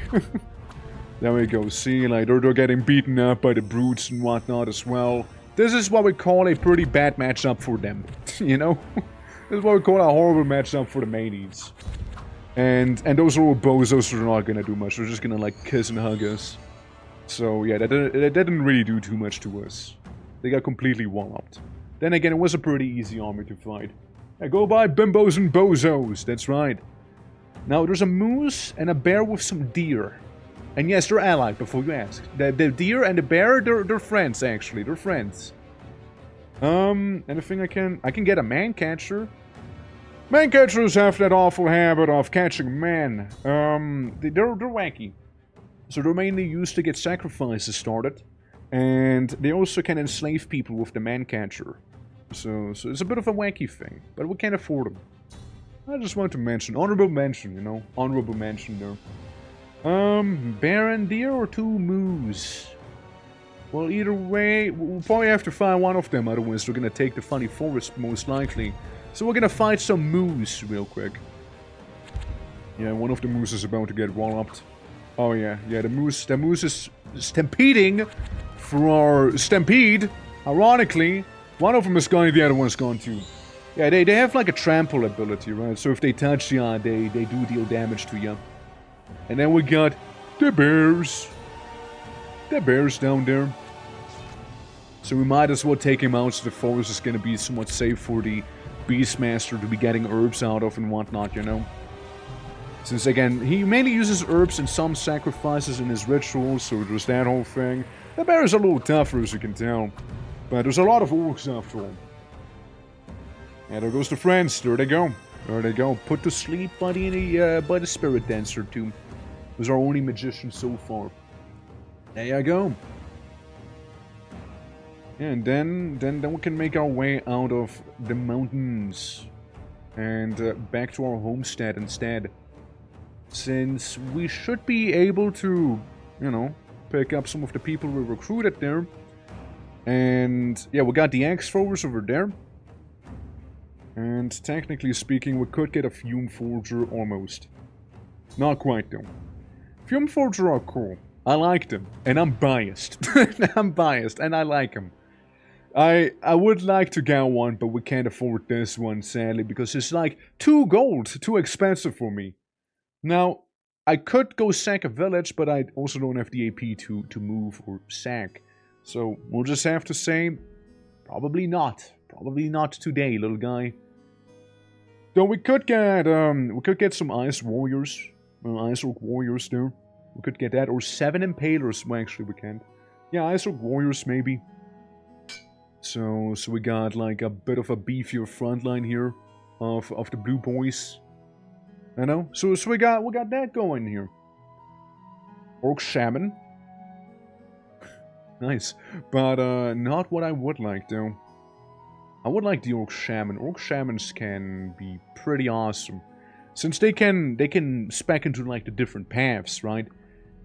There we go. See, like, they're getting beaten up by the brutes and whatnot as well. This is what we call a pretty bad matchup for them. You know? This is what we call a horrible matchup for the mainies. And those little bozos are not gonna do much. They're just gonna, like, kiss and hug us. So, yeah, that didn't really do too much to us. They got completely walloped. Then again, it was a pretty easy army to fight. Yeah, go by bimbos and bozos, that's right. Now, there's a moose and a bear with some deer. And yes, they're allied, before you ask. The deer and the bear, they're friends, actually. They're friends. Anything I can get a man-catcher. Man-catchers have that awful habit of catching men. They're wacky. So they're mainly used to get sacrifices started. And they also can enslave people with the man-catcher. So it's a bit of a wacky thing. But we can't afford them. I just want to mention. Honorable mention, you know. Honorable mention there. Bear and deer or 2 moose? Well, either way, we'll probably have to find one of them, otherwise we're gonna take the funny forest, most likely. So we're gonna fight some moose real quick. Yeah, one of the moose is about to get walloped. Oh yeah, the moose is stampeding for our stampede. Ironically, one of them is gone, the other one's gone too. Yeah, they have like a trample ability, right? So if they touch you, they do deal damage to you. And then we got the bears. The bears down there. So we might as well take him out, so the forest is going to be somewhat safe for the Beastmaster to be getting herbs out of and whatnot, you know. Since, again, he mainly uses herbs in some sacrifices in his rituals, so there's that whole thing. The bear is a little tougher, as you can tell. But there's a lot of orcs after all. Yeah, there goes the friends. There they go. There they go. Put to sleep by the spirit dancer too. Who's our only magician so far. There you go. Yeah, and then we can make our way out of the mountains and back to our homestead instead. Since we should be able to, you know, pick up some of the people we recruited there. And yeah, we got the axe throwers over there. And technically speaking, we could get a fume forger almost. Not quite though. Fume forger are cool. I like them, and I'm biased. I'm biased, and I like them. I would like to get one, but we can't afford this one, sadly, because it's like 2 gold, too expensive for me. Now, I could go sack a village, but I also don't have the AP to move or sack. So, we'll just have to say, probably not. Probably not today, little guy. Though we could get some ice warriors. Ice orc warriors there. We could get that, or 7 impalers. Well, actually, we can't. Yeah, ice orc warriors, maybe. So we got like a bit of a beefier front line here of the blue boys. I know. So we got that going here. Orc shaman. Nice. But not what I would like though. I would like the orc shaman. Orc shamans can be pretty awesome. Since they can spec into like the different paths, right?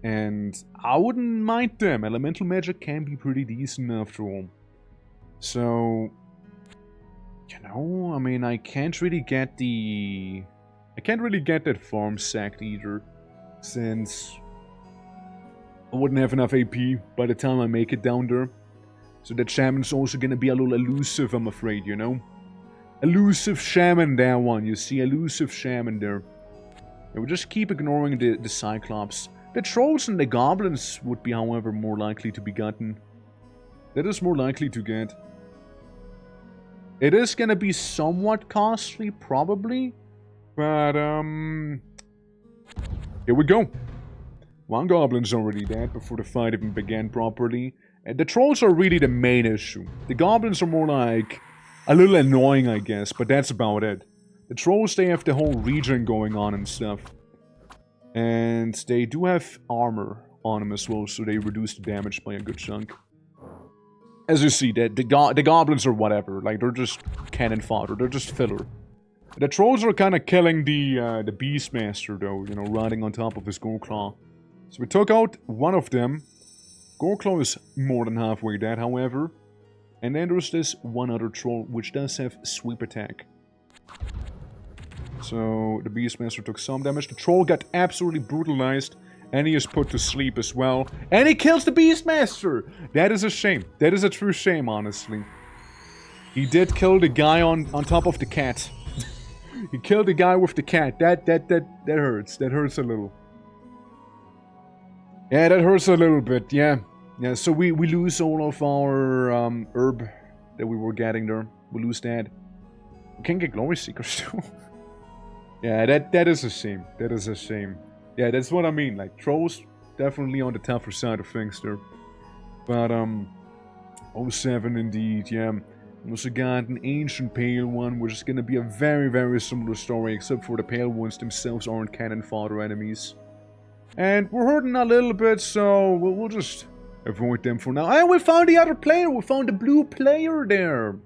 And I wouldn't mind them. Elemental magic can be pretty decent after all. So, you know, I mean, I can't really get that farm sacked either, since I wouldn't have enough AP by the time I make it down there. So that shaman's also gonna be a little elusive, I'm afraid, you know? Elusive shaman, that one, you see, elusive shaman there. Yeah, we'll just keep ignoring the Cyclops. The trolls and the goblins would be, however, more likely to be gotten. That is more likely to get. It is gonna be somewhat costly, probably. But, here we go. 1 goblin's already dead before the fight even began properly. And the trolls are really the main issue. The goblins are more like a little annoying, I guess, but that's about it. The trolls, they have the whole region going on and stuff. And they do have armor on them as well, so they reduce the damage by a good chunk. As you see, the goblins are whatever. Like, they're just cannon fodder. They're just filler. The trolls are kind of killing the Beastmaster, though. You know, riding on top of his Goreclaw. So we took out one of them. Goreclaw is more than halfway dead, however. And then there's this one other troll, which does have sweep attack. So, the Beastmaster took some damage. The troll got absolutely brutalized. And he is put to sleep as well. And he kills the Beastmaster! That is a shame. That is a true shame, honestly. He did kill the guy on top of the cat. He killed the guy with the cat. That hurts. That hurts a little. Yeah, that hurts a little bit, yeah. Yeah, so we lose all of our herb that we were getting there. We lose that. We can get Glory Seekers too. Yeah, that is a shame. That is a shame. Yeah, that's what I mean. Like, trolls, definitely on the tougher side of things there. But, 07 indeed, yeah. We also got an Ancient Pale one, which is gonna be a very, very similar story, except for the Pale ones themselves aren't cannon fodder enemies. And we're hurting a little bit, so we'll just avoid them for now. And we found the other player! We found the blue player there!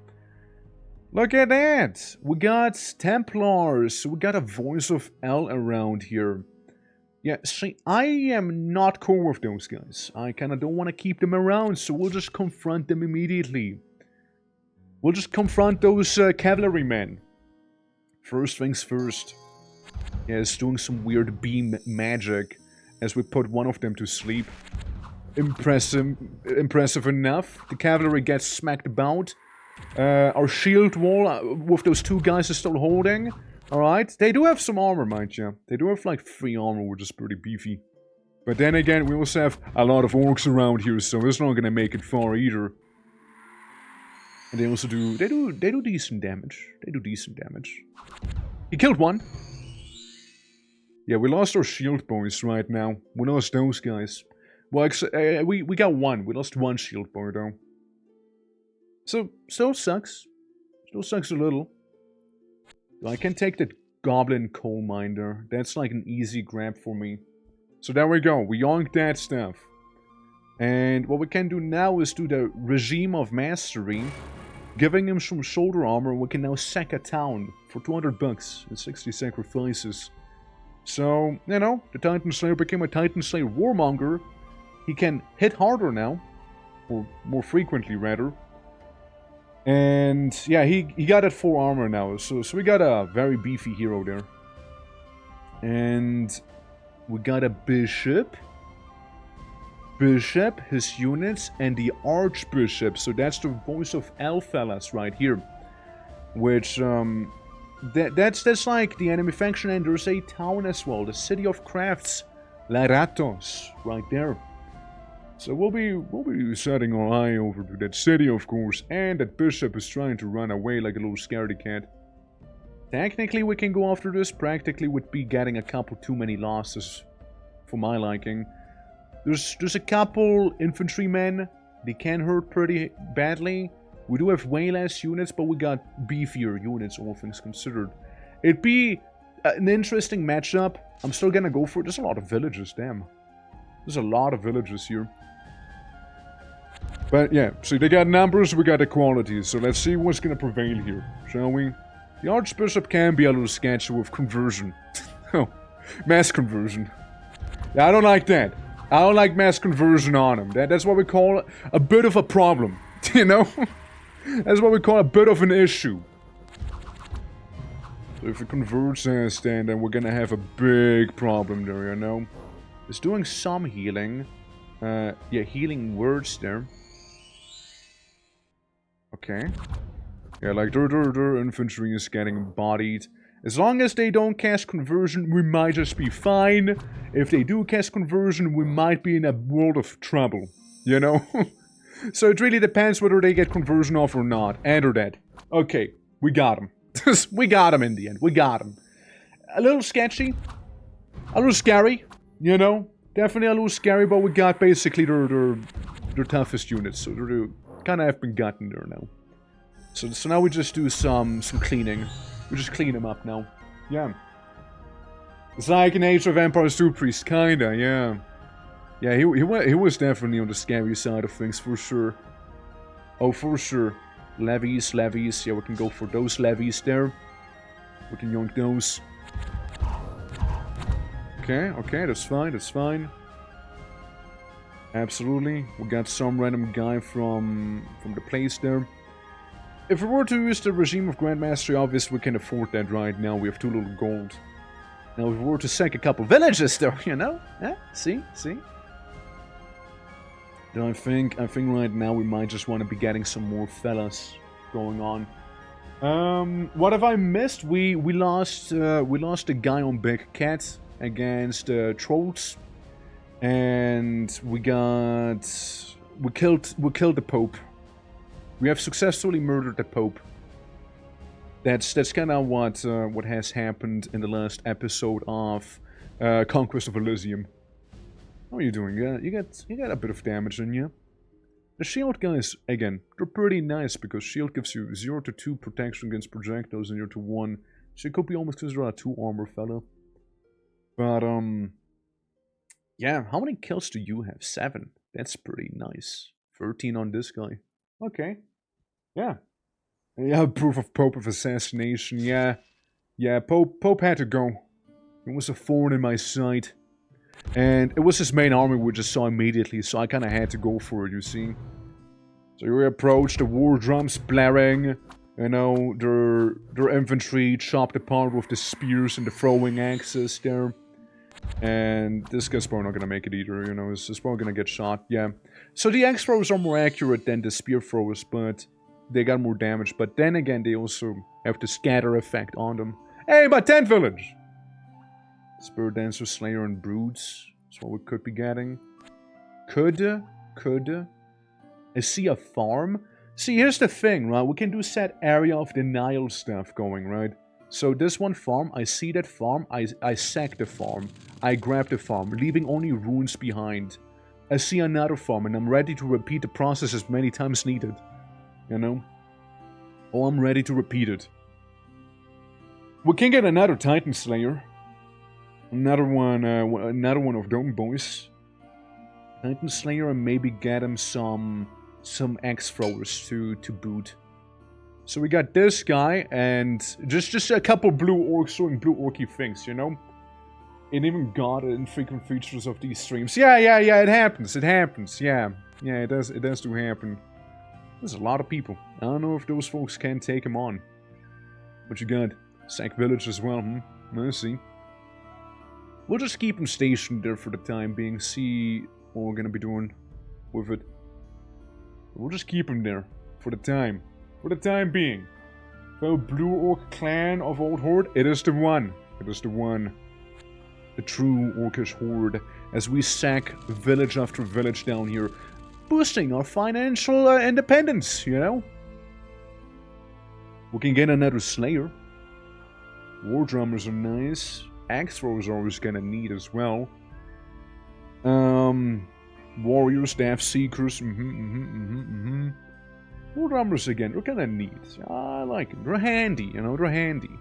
Look at that! We got Templars, we got a Voice of L around here. Yeah, see, I am not cool with those guys. I kinda don't want to keep them around, so we'll just confront them immediately. We'll just confront those cavalrymen. First things first. Yeah, it's doing some weird beam magic as we put one of them to sleep. Impressive enough. The cavalry gets smacked about. Our shield wall with those 2 guys is still holding. Alright, they do have some armor, mind you. They do have like 3 armor, which is pretty beefy. But then again, we also have a lot of orcs around here, so it's not gonna make it far either. And they also do, they do decent damage. They do decent damage. He killed one. Yeah, we lost our shield boys right now. We lost those guys. Well, we got one. We lost 1 shield boy though. So, still sucks. Still sucks a little. I can take the Goblin Coal Miner. That's like an easy grab for me. So there we go. We yoinked that stuff. And what we can do now is do the Regime of Mastery. Giving him some shoulder armor, we can now sack a town for 200 bucks and 60 sacrifices. So, you know, the Titan Slayer became a Titan Slayer Warmonger. He can hit harder now. Or more frequently, rather. And, yeah, he got at 4 armor now. So we got a very beefy hero there. And we got a Bishop. Bishop, his units, and the Archbishop. So that's the voice of Elfellas right here. Which, that's like the enemy faction, and there's a town as well. The City of Crafts, Laratos, right there. So we'll be setting our eye over to that city, of course, and that Bishop is trying to run away like a little scaredy cat. Technically, we can go after this. Practically, would be getting a couple too many losses for my liking. There's a couple infantrymen. They can hurt pretty badly. We do have way less units, but we got beefier units, all things considered. It'd be an interesting matchup. I'm still gonna go for it. There's a lot of villages, damn. There's a lot of villages here. But yeah, see, they got numbers, we got equality. So let's see what's gonna prevail here, shall we? The Archbishop can be a little sketchy with conversion. Oh, mass conversion. Yeah, I don't like that. I don't like mass conversion on him. That's what we call a bit of a problem, you know? That's what we call a bit of an issue. So if it converts us, then we're gonna have a big problem there, you know? It's doing some healing. Yeah, healing words there. Okay. Yeah, like their infantry is getting bodied. As long as they don't cast conversion, we might just be fine. If they do cast conversion, we might be in a world of trouble. You know? So it really depends whether they get conversion off or not. And or that. Okay, we got him. We got him in the end. We got him. A little sketchy. A little scary. You know? Definitely a little scary, but we got basically their toughest units. So they kind of have been gotten there now. So now we just do some cleaning. We just clean him up now. Yeah. It's like an Age of Empires 2 priest, kinda, yeah. Yeah, he was definitely on the scary side of things, for sure. Oh, for sure. Levies. Yeah, we can go for those levies there. We can yoink those. Okay, that's fine. Absolutely. We got some random guy from the place there. If we were to use the regime of Grand Mastery, obviously we can afford that right now. We have 2 little gold. Now if we were to sack a couple villages though, you know? Eh? See? Then I think right now we might just want to be getting some more fellas going on. What have I missed? We lost a guy on Big Cat against trolls. And we killed the Pope. We have successfully murdered the Pope. That's kind of what has happened in the last episode of Conquest of Elysium. How are you doing? You got a bit of damage in you. The shield guys, again, they're pretty nice because shield gives you 0 to 2 protection against projectiles and 0 to 1. So you could be almost considered a 2 armor fella. But yeah, how many kills do you have? 7. That's pretty nice. 13 on this guy. Okay. Yeah. Yeah, proof of Pope of assassination. Yeah. Yeah, Pope had to go. It was a thorn in my side. And it was his main army we just saw immediately, so I kind of had to go for it, you see. So we approach the war drums blaring. You know, their infantry chopped apart with the spears and the throwing axes there. And this guy's probably not gonna make it either, you know, he's probably gonna get shot, yeah. So the axe throwers are more accurate than the spear throwers, but they got more damage. But then again, they also have the scatter effect on them. Hey, my tent village! Spirit Dancer, Slayer, and Broods. That's what we could be getting. Could. I see a farm. See, here's the thing, right? We can do set area of denial stuff going, right? So this one farm, I see that farm, I sack the farm. I grab the farm, leaving only ruins behind. I see another farm, and I'm ready to repeat the process as many times needed. You know? Oh, I'm ready to repeat it. We can get another Titan Slayer. Another one of them boys. Titan Slayer, and maybe get him some axe throwers to boot. So we got this guy, and just a couple blue orcs doing blue orky things, you know? It even got infrequent features of these streams. Yeah, it happens, yeah. Yeah, it does do happen. There's a lot of people. I don't know if those folks can take him on. What you got? Sack Village as well, Let's see. We'll just keep him stationed there for the time being, see what we're gonna be doing with it. We'll just keep him there for the time being. Fellow Blue Orc clan of Old Horde, it is the one. It is the one. The true Orcish Horde, as we sack village after village down here, boosting our financial independence, you know? We can get another Slayer. War Drummers are nice. Axe Throwers are always gonna need as well. Warriors, Staff Seekers, War Drummers again, they're kinda neat. I like them. They're handy, you know, they're handy.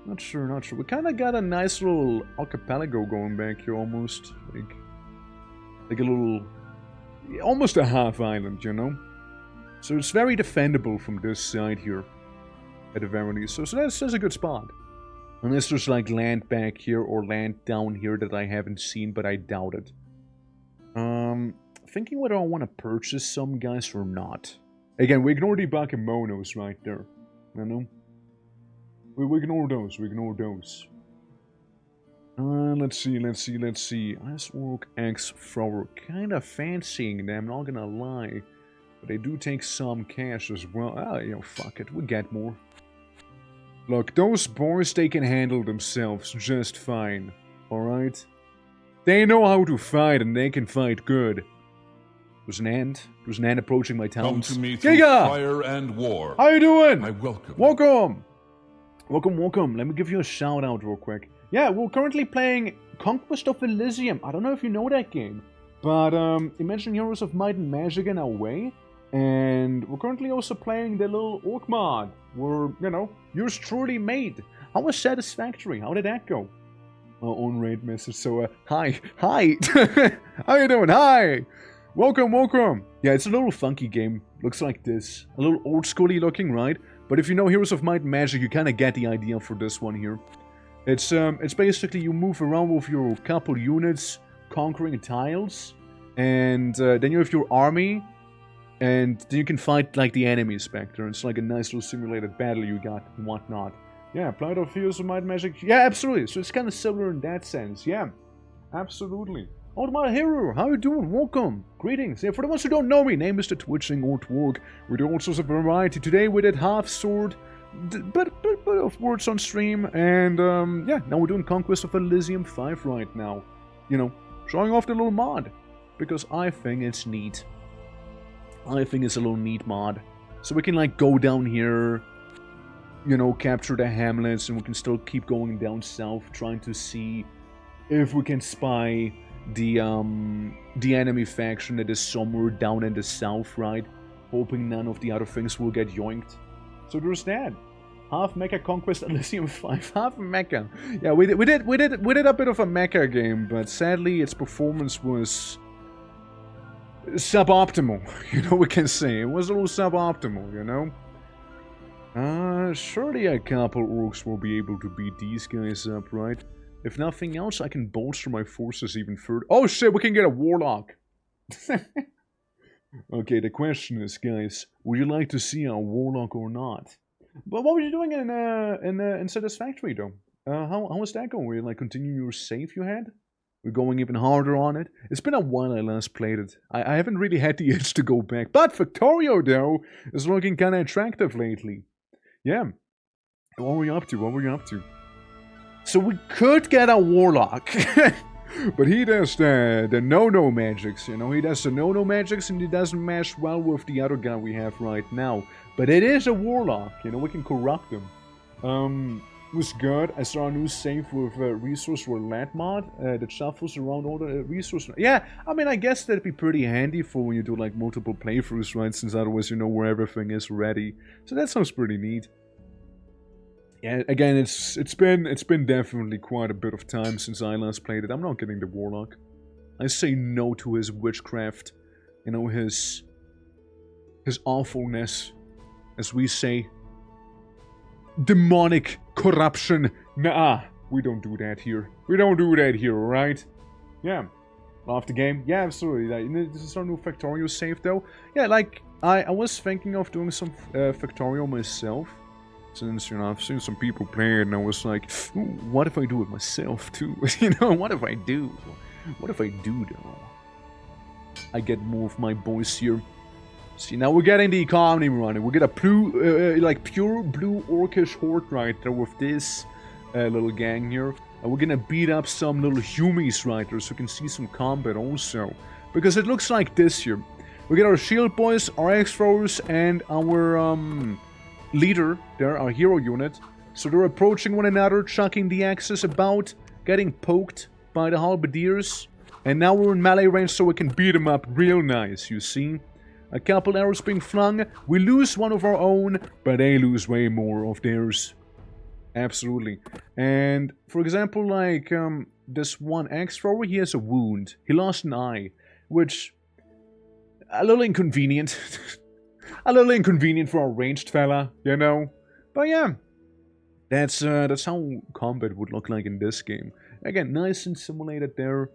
Not sure. We kinda got a nice little archipelago going back here almost. Like a little... almost a half island, you know? So it's very defendable from this side here. At the very least. So that's a good spot. Unless there's like land back here or land down here that I haven't seen, but I doubt it. Thinking whether I want to purchase some guys or not. Again, we ignore the Bakemonos right there. You know? We ignore those, let's see. Ice Orc, Axe Thrower. Kinda fancying them, not gonna lie. But they do take some cash as well. Ah, you know, fuck it, we get more. Look, those boys, they can handle themselves just fine. Alright? They know how to fight, and they can fight good. There's an ant. There's an ant approaching my towns. Come to me through fire and war. How you doing? I welcome. Welcome. Let me give you a shout out real quick. Yeah, we're currently playing Conquest of Elysium. I don't know if you know that game. But, Imagine Heroes of Might and Magic in our way. And we're currently also playing the little orc mod. Where, you know, yours truly made. How was Satisfactory? How did that go? On raid message. So, hi. How you doing? Hi. Welcome. Yeah, it's a little funky game. Looks like this. A little old schooly looking, right? But if you know Heroes of Might and Magic, you kind of get the idea for this one here. It's basically you move around with your couple units, conquering tiles, and then you have your army, and then you can fight like the enemies back there. It's like a nice little simulated battle you got and whatnot. Yeah, Planet of Heroes of Might and Magic. Yeah, absolutely. So it's kind of similar in that sense. Yeah, absolutely. Old my hero, how you doing? Welcome. Greetings. Yeah, for the ones who don't know me, name is the Twitching Old Warg. We do all sorts of variety. Today we did half sword, but of words on stream, and yeah, now we're doing Conquest of Elysium 5 right now. You know, showing off the little mod because I think it's neat. I think it's a little neat mod, so we can like go down here, you know, capture the hamlets, and we can still keep going down south, trying to see if we can spy the enemy faction that is somewhere down in the south, right? Hoping none of the other things will get yoinked. So there's that. Half Mecha Conquest Elysium 5. Half Mecha. Yeah, we did a bit of a Mecha game, but sadly its performance was suboptimal. You know, we can say it was a little suboptimal. You know. Surely a couple orcs will be able to beat these guys up, right? If nothing else, I can bolster my forces even further. Oh shit, we can get a warlock. Okay, the question is, guys, would you like to see a warlock or not? But what were you doing in Satisfactory though? How was that going? Were you like continuing your save you had? We're going even harder on it. It's been a while I last played it. I haven't really had the itch to go back. But Victorio though is looking kind of attractive lately. Yeah. What were you up to? So we could get a warlock, but he does the no-no magics, you know, he does the no-no magics and he doesn't mesh well with the other guy we have right now. But it is a warlock, you know, we can corrupt him. was good. I saw a new save with resource roulette mod that shuffles around all the resources. Yeah, I mean, I guess that'd be pretty handy for when you do like multiple playthroughs, right? Since otherwise you know where everything is already. So that sounds pretty neat. Yeah, again, it's been definitely quite a bit of time since I last played it. I'm not getting the Warlock. I say no to his witchcraft. You know, his awfulness, as we say. Demonic corruption. Nah, we don't do that here. We don't do that here, alright? Yeah. Love the game? Yeah, absolutely. Like, this is our new Factorio save, though. Yeah, like, I was thinking of doing some Factorio myself. Since, you know, I've seen some people play it, and I was like, what if I do it myself, too? You know, what if I do? What if I do, though? I get more of my boys here. See, now we're getting the economy running. We get a pure blue orcish horde right there with this little gang here. And we're gonna beat up some little humies right there so we can see some combat also. Because it looks like this here. We get our shield boys, our axe-throwers, and our leader there, our hero unit. So they're approaching one another, chucking the axes about, getting poked by the halberdiers. And now we're in melee range so we can beat them up real nice, you see. A couple arrows being flung, we lose one of our own, but they lose way more of theirs. Absolutely. And, for example, like, this one axe thrower, he has a wound. He lost an eye, which, a little inconvenient. A little inconvenient for our ranged fella, you know? But yeah, that's how combat would look like in this game. Again, nice and simulated there,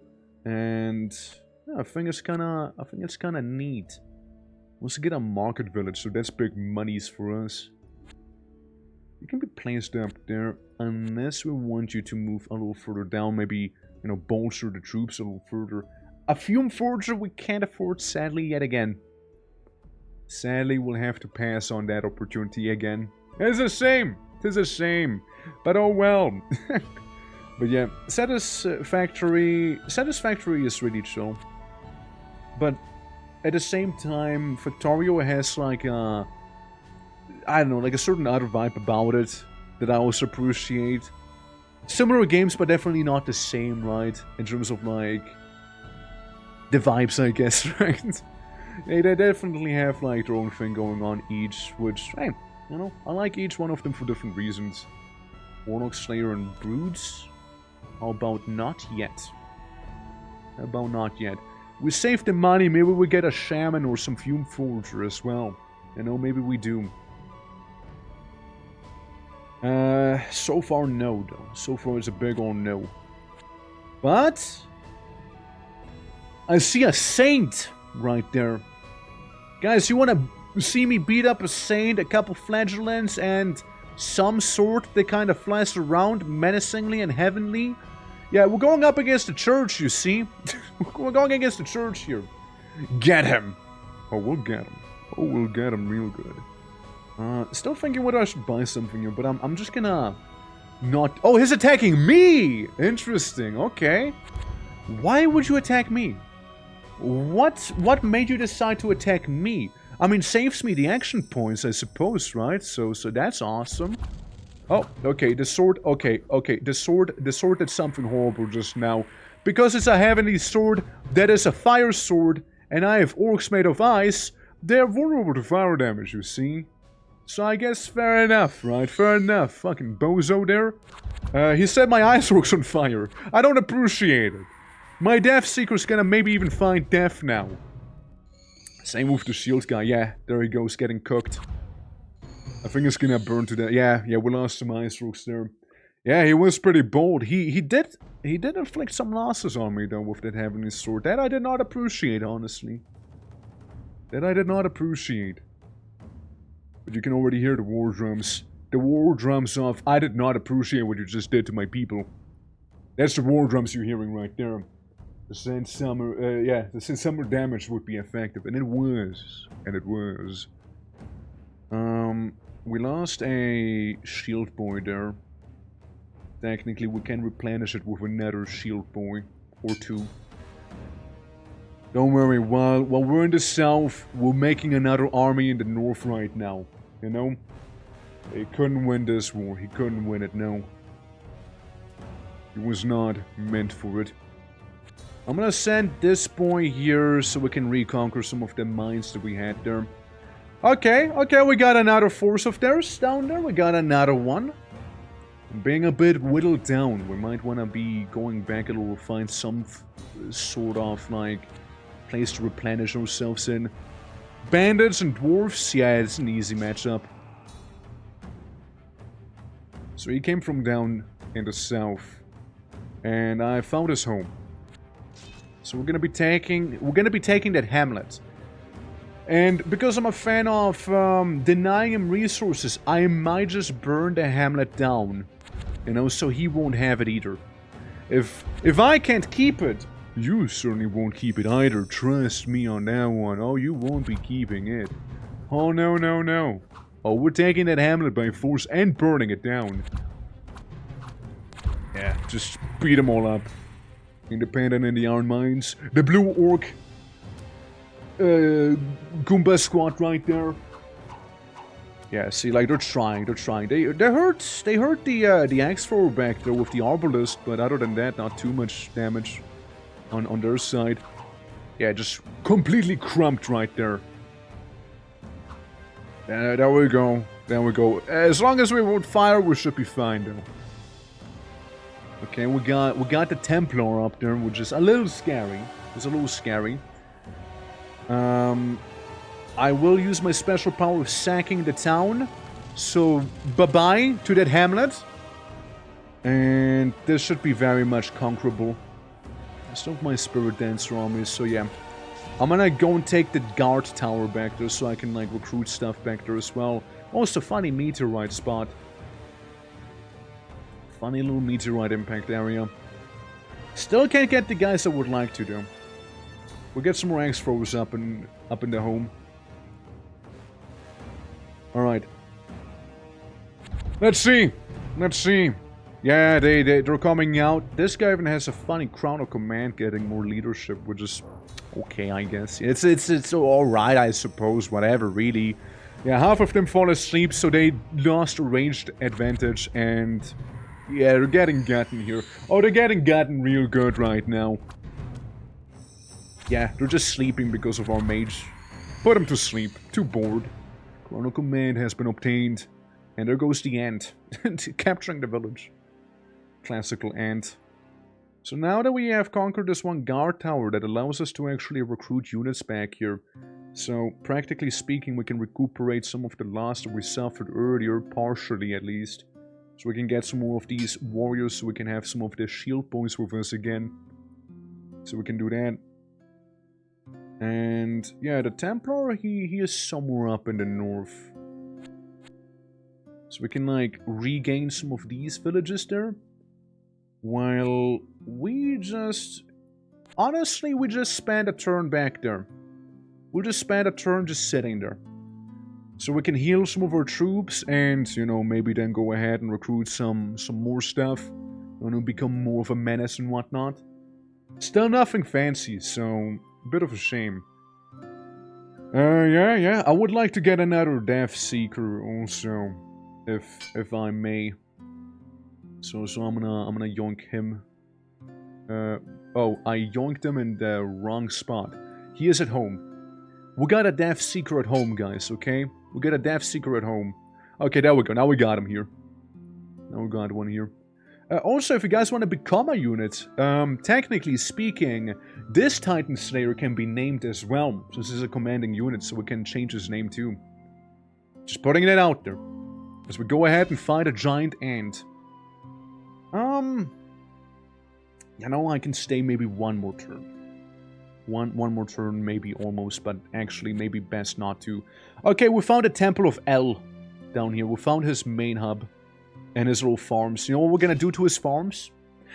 and yeah, I think it's kinda neat. Let's get a market village, so that's big monies for us. You can be placed up there, unless we want you to move a little further down, maybe, you know, bolster the troops a little further. A fume forger we can't afford, sadly, yet again. Sadly, we'll have to pass on that opportunity again. It's a shame! It's a shame! But oh well! But yeah, Satisfactory is really chill. But at the same time, Factorio has like a, I don't know, like a certain other vibe about it that I also appreciate. Similar games, but definitely not the same, right? In terms of like the vibes, I guess, right? They definitely have like their own thing going on each, which, hey, you know, I like each one of them for different reasons. Warlock, Slayer, and Broods? How about not yet? How about not yet? We save the money, maybe we get a Shaman or some Fume Forger as well. You know, maybe we do. So far no, though. So far it's a big old no. But I see a Saint right there. Guys, you wanna see me beat up a Saint, a couple Flagellants, and some sword that kind of flies around menacingly and heavenly? Yeah, we're going up against the church, you see? We're going against the church here. Get him! Oh, we'll get him. Oh, we'll get him real good. Still thinking whether I should buy something here, but I'm just gonna not... Oh, he's attacking me! Interesting, okay. Why would you attack me? What made you decide to attack me? I mean, saves me the action points, I suppose, right? So that's awesome. Oh, okay, the sword, okay, the sword did something horrible just now. Because it's a heavenly sword, that is a fire sword, and I have orcs made of ice, they're vulnerable to fire damage, you see? So I guess fair enough, right? Fair enough. Fucking bozo there. He set my ice orcs on fire. I don't appreciate it. My Death Seeker's gonna maybe even find death now. Same with the shield guy, yeah, there he goes, getting cooked. I think it's gonna burn to death. Yeah, we lost some ice orcs there. Yeah, he was pretty bold. He did inflict some losses on me though with that heavenly sword. That I did not appreciate, honestly. That I did not appreciate. But you can already hear the war drums. The war drums of, I did not appreciate what you just did to my people. That's the war drums you're hearing right there. The send summer damage would be effective, and it was. We lost a shield boy there. Technically, we can replenish it with another shield boy or two. Don't worry, while we're in the south, we're making another army in the north right now. You know? He couldn't win this war. He couldn't win it, no. He was not meant for it. I'm gonna send this boy here so we can reconquer some of the mines that we had there. Okay, we got another force of theirs down there. We got another one. Being a bit whittled down. We might want to be going back a little, find some sort of, like, place to replenish ourselves in. Bandits and dwarves? Yeah, it's an easy matchup. So he came from down in the south. And I found his home. So we're gonna be taking that hamlet. And because I'm a fan of denying him resources, I might just burn the hamlet down. You know, so he won't have it either. If I can't keep it, you certainly won't keep it either. Trust me on that one. Oh, you won't be keeping it. Oh, no, no, no. Oh, we're taking that hamlet by force and burning it down. Yeah, just beat them all up. Independent in the Iron Mines. The Blue Orc. Goomba squad right there. Yeah, see, like, they're trying. They hurt the axe thrower back there with the arbalist, but other than that, not too much damage on their side. Yeah, just completely crumped right there. There we go. As long as we won't fire, we should be fine, though. Okay, we got the Templar up there, which is a little scary. It's a little scary. I will use my special power of sacking the town. So, bye-bye to that hamlet. And this should be very much conquerable. I still have my Spirit Dancer on me, so yeah. I'm gonna go and take the guard tower back there so I can, like, recruit stuff back there as well. Also, funny meteorite spot. Funny little meteorite impact area. Still can't get the guys I would like to, though. We'll get some more axe throwers up in the home. Alright. Let's see. Yeah, they're coming out. This guy even has a funny crown of command getting more leadership, which is okay, I guess. It's alright, I suppose, whatever, really. Yeah, half of them fall asleep, so they lost a ranged advantage, and yeah, they're getting gotten here. Oh, they're getting gotten real good right now. Yeah, they're just sleeping because of our mage. Put them to sleep. Too bored. Chrono command has been obtained. And there goes the ant. Capturing the village. Classical ant. So now that we have conquered this one guard tower that allows us to actually recruit units back here. So, practically speaking, we can recuperate some of the loss that we suffered earlier, partially at least. So we can get some more of these warriors, so we can have some of the shield boys with us again. So we can do that. And yeah, the Templar, he is somewhere up in the north. So we can, like, regain some of these villages there. While we just... honestly, we just spend a turn back there. We'll just spend a turn just sitting there. So we can heal some of our troops and, you know, maybe then go ahead and recruit some more stuff. You know, become more of a menace and whatnot. Still nothing fancy, so... bit of a shame. Yeah. I would like to get another Death Seeker also, if I may. So I'm gonna yoink him. Oh, I yoinked him in the wrong spot. He is at home. We got a Death Seeker at home, guys. Okay, we got a Death Seeker at home. Okay, there we go. Now we got him here. Now we got one here. Also, if you guys want to become a unit, technically speaking, this Titan Slayer can be named as well. So this is a commanding unit, so we can change his name too. Just putting that out there. As we go ahead and fight a giant ant. You know, I can stay maybe one more turn. One more turn, maybe almost, but actually maybe best not to. Okay, we found a Temple of El down here. We found his main hub. And his little farms. You know what we're gonna do to his farms?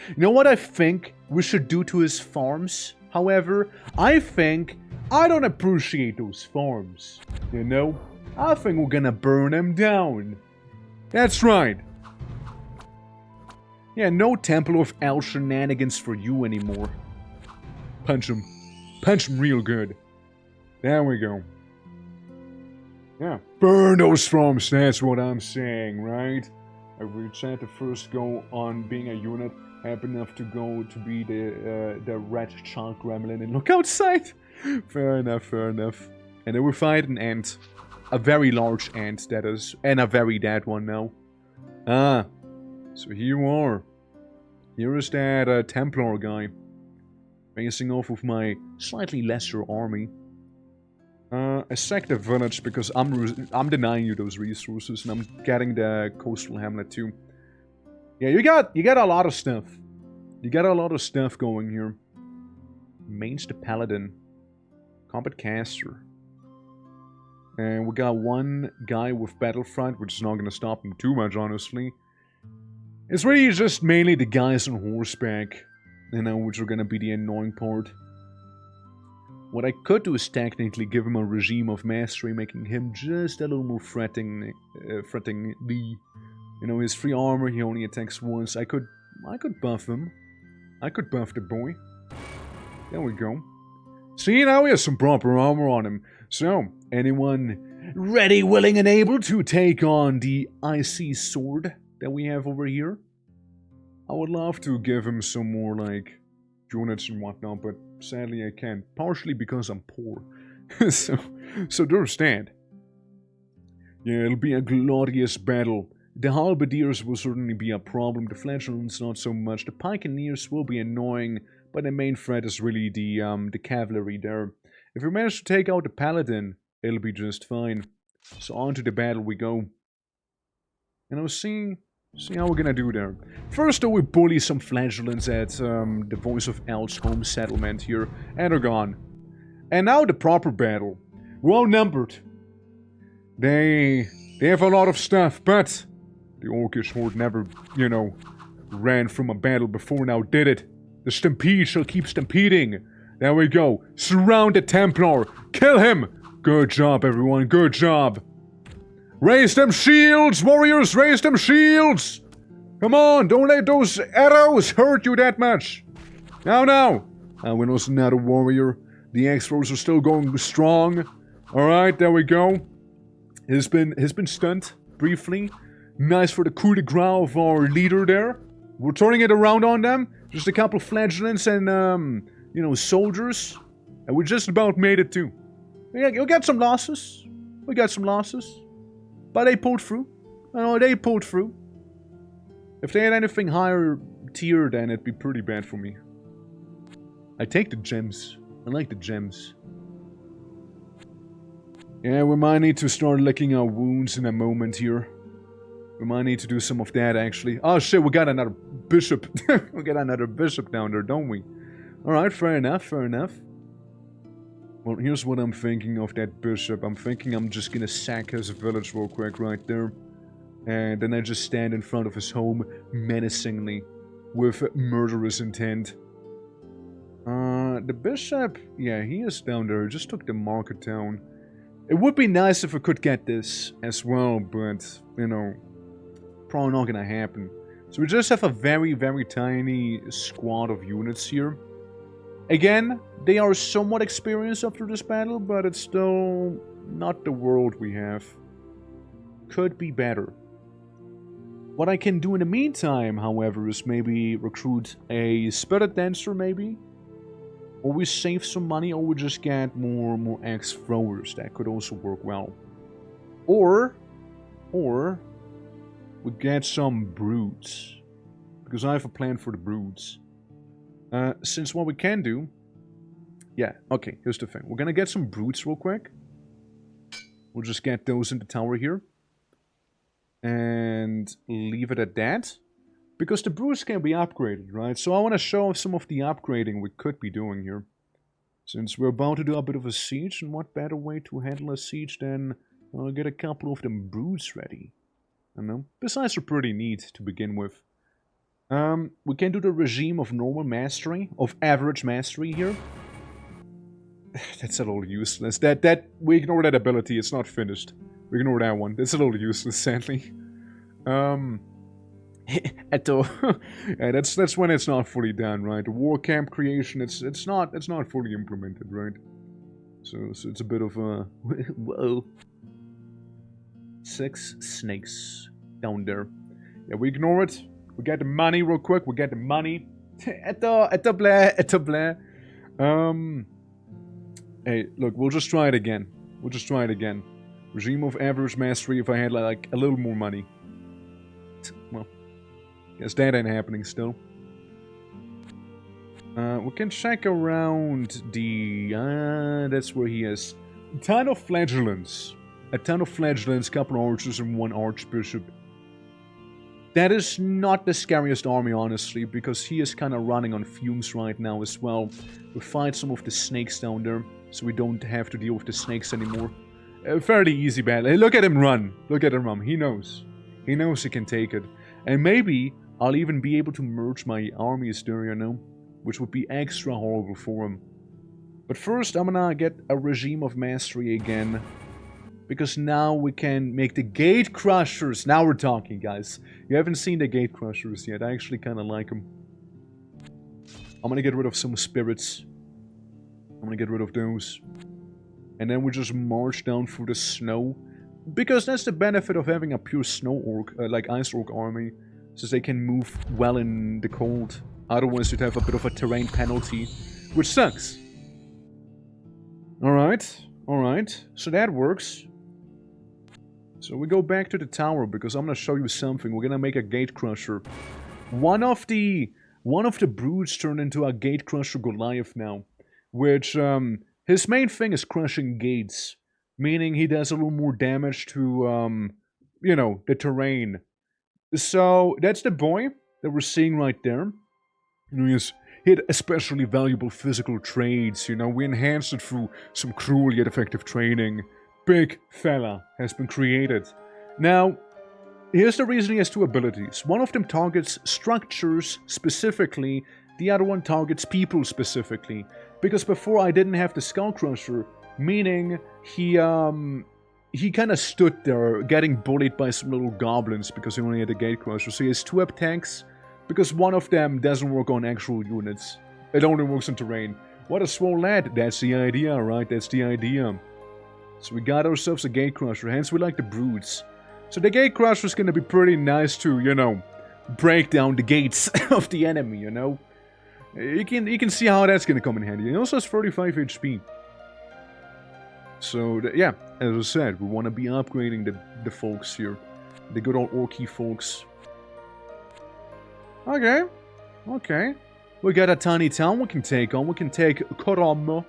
You know what I think we should do to his farms? However, I think I don't appreciate those farms. You know? I think we're gonna burn them down. That's right. Yeah, no Temple of El shenanigans for you anymore. Punch him. Punch him real good. There we go. Yeah. Burn those farms, that's what I'm saying, right? I will try to first go on being a unit, happen enough to go to be the red child gremlin and look outside. Fair enough, fair enough. And then we fight an ant. A very large ant, that is. And a very dead one now. Ah. So here you are. Here is that Templar guy. Facing off with my slightly lesser army. I sacked the village because I'm denying you those resources, and I'm getting the coastal hamlet too. Yeah, you got a lot of stuff. You got a lot of stuff going here. Main's the paladin, combat caster, and we got one guy with battlefront, which is not gonna stop him too much, honestly. It's really just mainly the guys on horseback, you know, which are gonna be the annoying part. What I could do is technically give him a regime of mastery, making him just a little more threatening. You know, his free armor, he only attacks once. I could buff him. I could buff the boy. There we go. See, now he has some proper armor on him. So, anyone ready, willing, and able to take on the icy sword that we have over here? I would love to give him some more, like, units and whatnot, but sadly I can't. Partially because I'm poor. so understand. Yeah, it'll be a glorious battle. The halberdiers will certainly be a problem, the fledglings not so much. The pikeneers will be annoying, but the main threat is really the cavalry there. If we manage to take out the paladin, it'll be just fine. So on to the battle we go. And I'll see how we're gonna do there. First, we bully some flagellants at the Voice of El's home settlement here, and they're gone. And now the proper battle. We're outnumbered. They have a lot of stuff, but the orcish horde never, you know, ran from a battle before now, did it? The stampede shall keep stampeding. There we go. Surround the Templar. Kill him. Good job, everyone. Good job. Raise them shields, warriors! Raise them shields! Come on, don't let those arrows hurt you that much! Now! We lost another warrior. The X-Throws are still going strong. Alright, there we go. He's been stunned, briefly. Nice for the coup de grace of our leader there. We're turning it around on them. Just a couple of flagellants and, you know, soldiers. And we just about made it too. We got some losses. We got some losses. But they pulled through. Oh, they pulled through. If they had anything higher tier, then it'd be pretty bad for me. I take the gems. I like the gems. Yeah, we might need to start licking our wounds in a moment here. We might need to do some of that, actually. Oh shit, we got another bishop. We got another bishop down there, don't we? Alright, fair enough, fair enough. Well, here's what I'm thinking of that bishop. I'm thinking I'm just gonna sack his village real quick right there. And then I just stand in front of his home menacingly with murderous intent. The bishop, yeah, he is down there. Just took the market down. It would be nice if we could get this as well, but, you know, probably not gonna happen. So we just have a very, very tiny squad of units here. Again, they are somewhat experienced after this battle, but it's still not the world we have. Could be better. What I can do in the meantime, however, is maybe recruit a spirit dancer, maybe. Or we save some money, or we just get more axe-throwers. That could also work well. Or we get some brutes. Because I have a plan for the brutes. Since what we can do... Yeah, okay, here's the thing. We're gonna get some brutes real quick. We'll just get those in the tower here. And leave it at that. Because the brutes can be upgraded, right? So I want to show off some of the upgrading we could be doing here. Since we're about to do a bit of a siege, and what better way to handle a siege than get a couple of them brutes ready. I don't know. Besides, they're pretty neat to begin with. We can do the regime of normal mastery, of average mastery here. That's a little useless. We ignore that ability, it's not finished. We ignore that one. That's a little useless, sadly. Yeah, that's when it's not fully done, right? The war camp creation, it's not fully implemented, right? So it's a bit of a whoa. 6 snakes down there. Yeah, we ignore it. We get the money real quick. We get the money. Hey, look, we'll just try it again. We'll just try it again. Regime of average mastery if I had like a little more money. Well, guess that ain't happening still. We can check around the... that's where he is. A ton of flagellants. A ton of flagellants, couple archers, and 1 archbishop. That is not the scariest army, honestly, because he is kind of running on fumes right now as well. We fight some of the snakes down there, so we don't have to deal with the snakes anymore. A fairly easy battle. Hey, look at him run. Look at him run. He knows. He knows he can take it. And maybe I'll even be able to merge my armies there, you know? Which would be extra horrible for him. But first, I'm gonna get a regime of mastery again. Because now we can make the gate crushers. Now we're talking, guys. You haven't seen the gate crushers yet. I actually kind of like them. I'm gonna get rid of some spirits. I'm gonna get rid of those. And then we just march down through the snow. Because that's the benefit of having a pure snow orc, like ice orc army. Since they can move well in the cold. Otherwise you'd have a bit of a terrain penalty. Which sucks. Alright. Alright. So that works. So we go back to the tower because I'm gonna show you something. We're gonna make a gate crusher. One of the broods turned into a gate crusher Goliath now. Which, his main thing is crushing gates. Meaning he does a little more damage to, you know, the terrain. So, that's the boy that we're seeing right there. He had especially valuable physical traits, you know. We enhanced it through some cruel yet effective training. Big fella has been created. Now, here's the reason he has 2 abilities. One of them targets structures specifically, the other one targets people specifically. Because before I didn't have the Skull Crusher, meaning he kind of stood there getting bullied by some little goblins because he only had a Gate Crusher. So he has 2 attacks, because one of them doesn't work on actual units. It only works on terrain. What a swole lad. That's the idea, right? That's the idea. So we got ourselves a Gate Crusher, hence we like the broods. So the Gate Crusher is gonna be pretty nice to, you know, break down the gates of the enemy, you know? You can see how that's gonna come in handy. It also has 35 HP. So, yeah, as I said, we want to be upgrading the folks here. The good old Orky folks. Okay. Okay. We got a tiny town we can take on. We can take Korumu.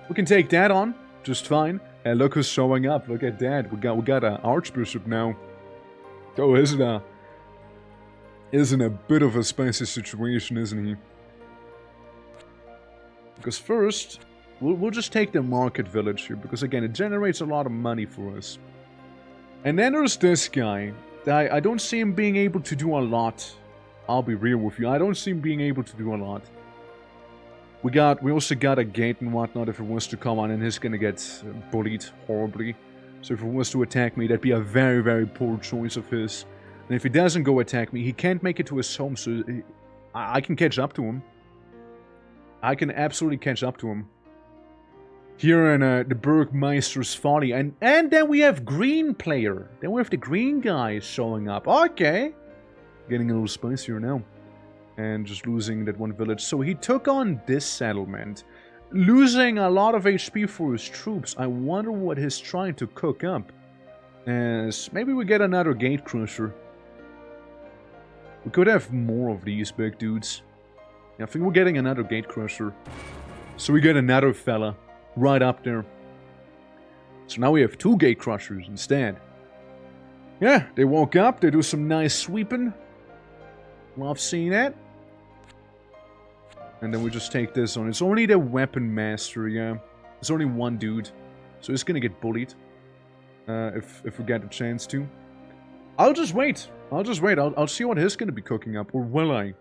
We can take that on. Just fine. And look who's showing up. Look at that. We got an Archbishop now. Oh, isn't a bit of a spicy situation, isn't he? Because first, we'll just take the market village here. Because again, it generates a lot of money for us. And then there's this guy. I don't see him being able to do a lot. I'll be real with you. I don't see him being able to do a lot. We also got a gate and whatnot if it wants to come on, and he's gonna get bullied horribly. So if he wants to attack me, that'd be a very, very poor choice of his. And if he doesn't go attack me, he can't make it to his home, so I can catch up to him. I can absolutely catch up to him. Here in the Burgmeister's Folly. And then we have green player. Then we have the green guy showing up. Okay. Getting a little spicier now. And just losing that one village. So he took on this settlement. Losing a lot of HP for his troops. I wonder what he's trying to cook up. As maybe we get another Gate Crusher. We could have more of these big dudes. Yeah, I think we're getting another Gate Crusher. So we get another fella. Right up there. So now we have 2 Gate Crushers instead. Yeah, they woke up, they do some nice sweeping. Love seeing that. And then we just take this on. It's only the Weapon Master, yeah. It's only one dude. So he's gonna get bullied. If we get a chance to. I'll just wait. I'll see what he's gonna be cooking up. Or will I?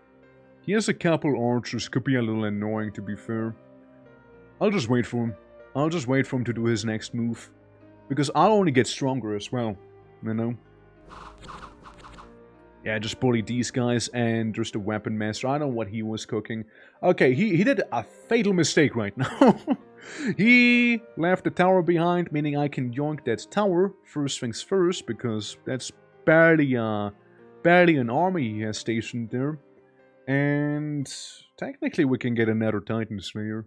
He has a couple archers. Could be a little annoying, to be fair. I'll just wait for him. I'll just wait for him to do his next move. Because I'll only get stronger as well. You know? Yeah, just bully these guys and there's the Weapon Master. I don't know what he was cooking. Okay, he did a fatal mistake right now. He left the tower behind, meaning I can yoink that tower. First things first, because that's barely an army he has stationed there. And technically we can get another Titan Slayer.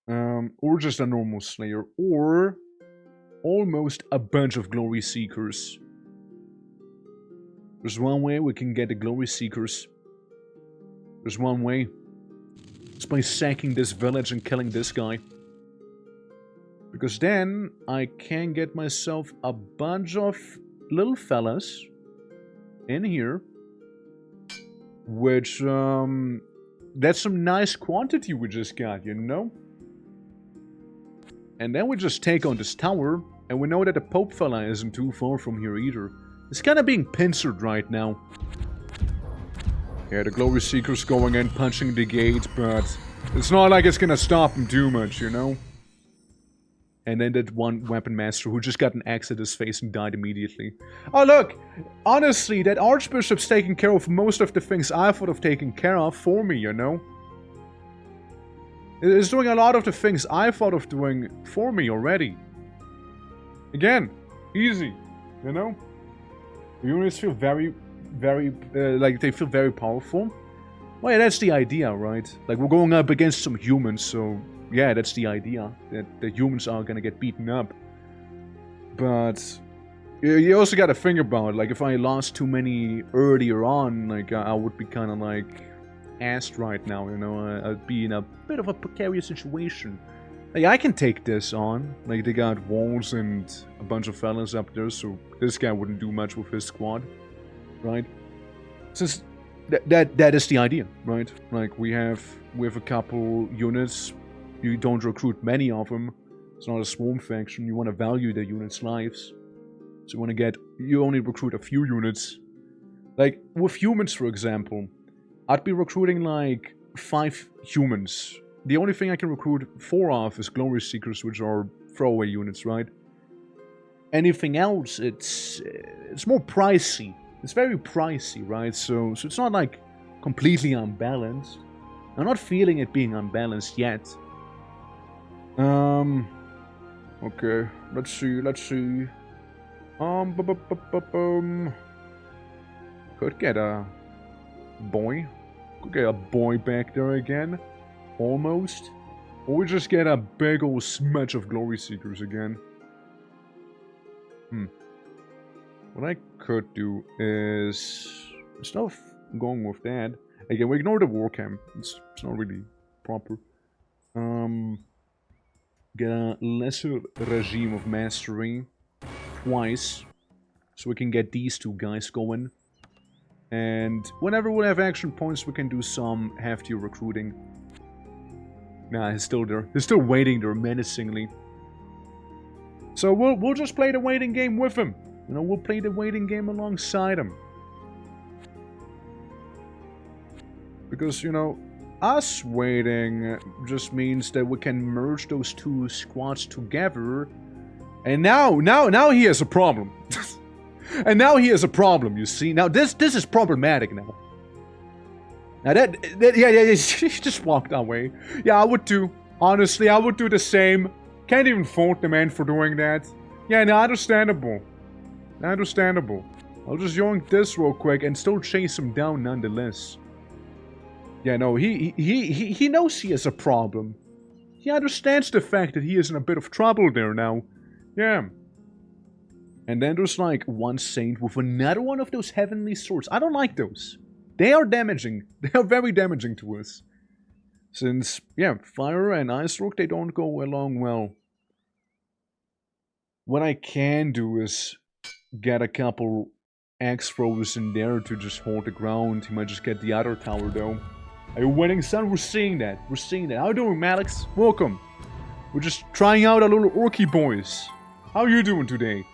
Or just a normal Slayer. Or almost a bunch of Glory Seekers. There's one way we can get the Glory Seekers. There's one way. It's by sacking this village and killing this guy. Because then I can get myself a bunch of little fellas in here. Which, that's some nice quantity we just got, you know? And then we just take on this tower, and we know that the Pope fella isn't too far from here either. It's kind of being pincered right now. Yeah, the Glory Seeker's going in, punching the gate, but it's not like it's gonna stop him too much, you know? And then that one Weapon Master who just got an axe at his face and died immediately. Oh look! Honestly, that Archbishop's taking care of most of the things I thought of taking care of for me, you know? It's doing a lot of the things I thought of doing for me already. Again, easy, you know? The units feel very, like they feel very powerful. Well, yeah, that's the idea, right? Like, we're going up against some humans, so yeah, that's the idea. That the humans are gonna get beaten up. But you also gotta think about, like, if I lost too many earlier on, like, I would be kind of like assed right now, you know? I'd be in a bit of a precarious situation. Like, I can take this on. Like, they got walls and a bunch of fellas up there, so this guy wouldn't do much with his squad, right? Since that is the idea, right? Like, we have a couple units. You don't recruit many of them. It's not a swarm faction. You want to value the units' lives. So you only recruit a few units. Like, with humans, for example, I'd be recruiting like 5 humans. The only thing I can recruit 4 of is Glory Seekers, which are throwaway units, right? Anything else, it's more pricey. It's very pricey, right? So it's not like completely unbalanced. I'm not feeling it being unbalanced yet. Okay, let's see. Could get a boy. Could get a boy back there again. Almost. Or we just get a big old smudge of Glory Seekers again. What I could do is... instead of going with that... again, we ignore the war camp. It's not really proper. Get a lesser regime of mastery. Twice. So we can get these 2 guys going. And whenever we have action points, we can do some heftier recruiting. Nah, he's still there. He's still waiting there menacingly. So we'll just play the waiting game with him. You know, we'll play the waiting game alongside him. Because, you know, us waiting just means that we can merge those 2 squads together. And now he has a problem. And now he has a problem, you see. Now this is problematic now. Now yeah, he just walked away. Yeah, I would too. Honestly, I would do the same. Can't even fault the man for doing that. Yeah, no, understandable. Understandable. I'll just yoink this real quick and still chase him down nonetheless. Yeah, no, he knows he has a problem. He understands the fact that he is in a bit of trouble there now. Yeah. And then there's like one saint with another one of those heavenly swords. I don't like those. They are damaging. They are very damaging to us. Since, yeah, fire and ice rock, they don't go along well. What I can do is get a couple axe throwers in there to just hold the ground. He might just get the other tower though. Are you winning, son? We're seeing that. We're seeing that. How you doing, Malix? Welcome. We're just trying out our little orky boys. How are you doing today?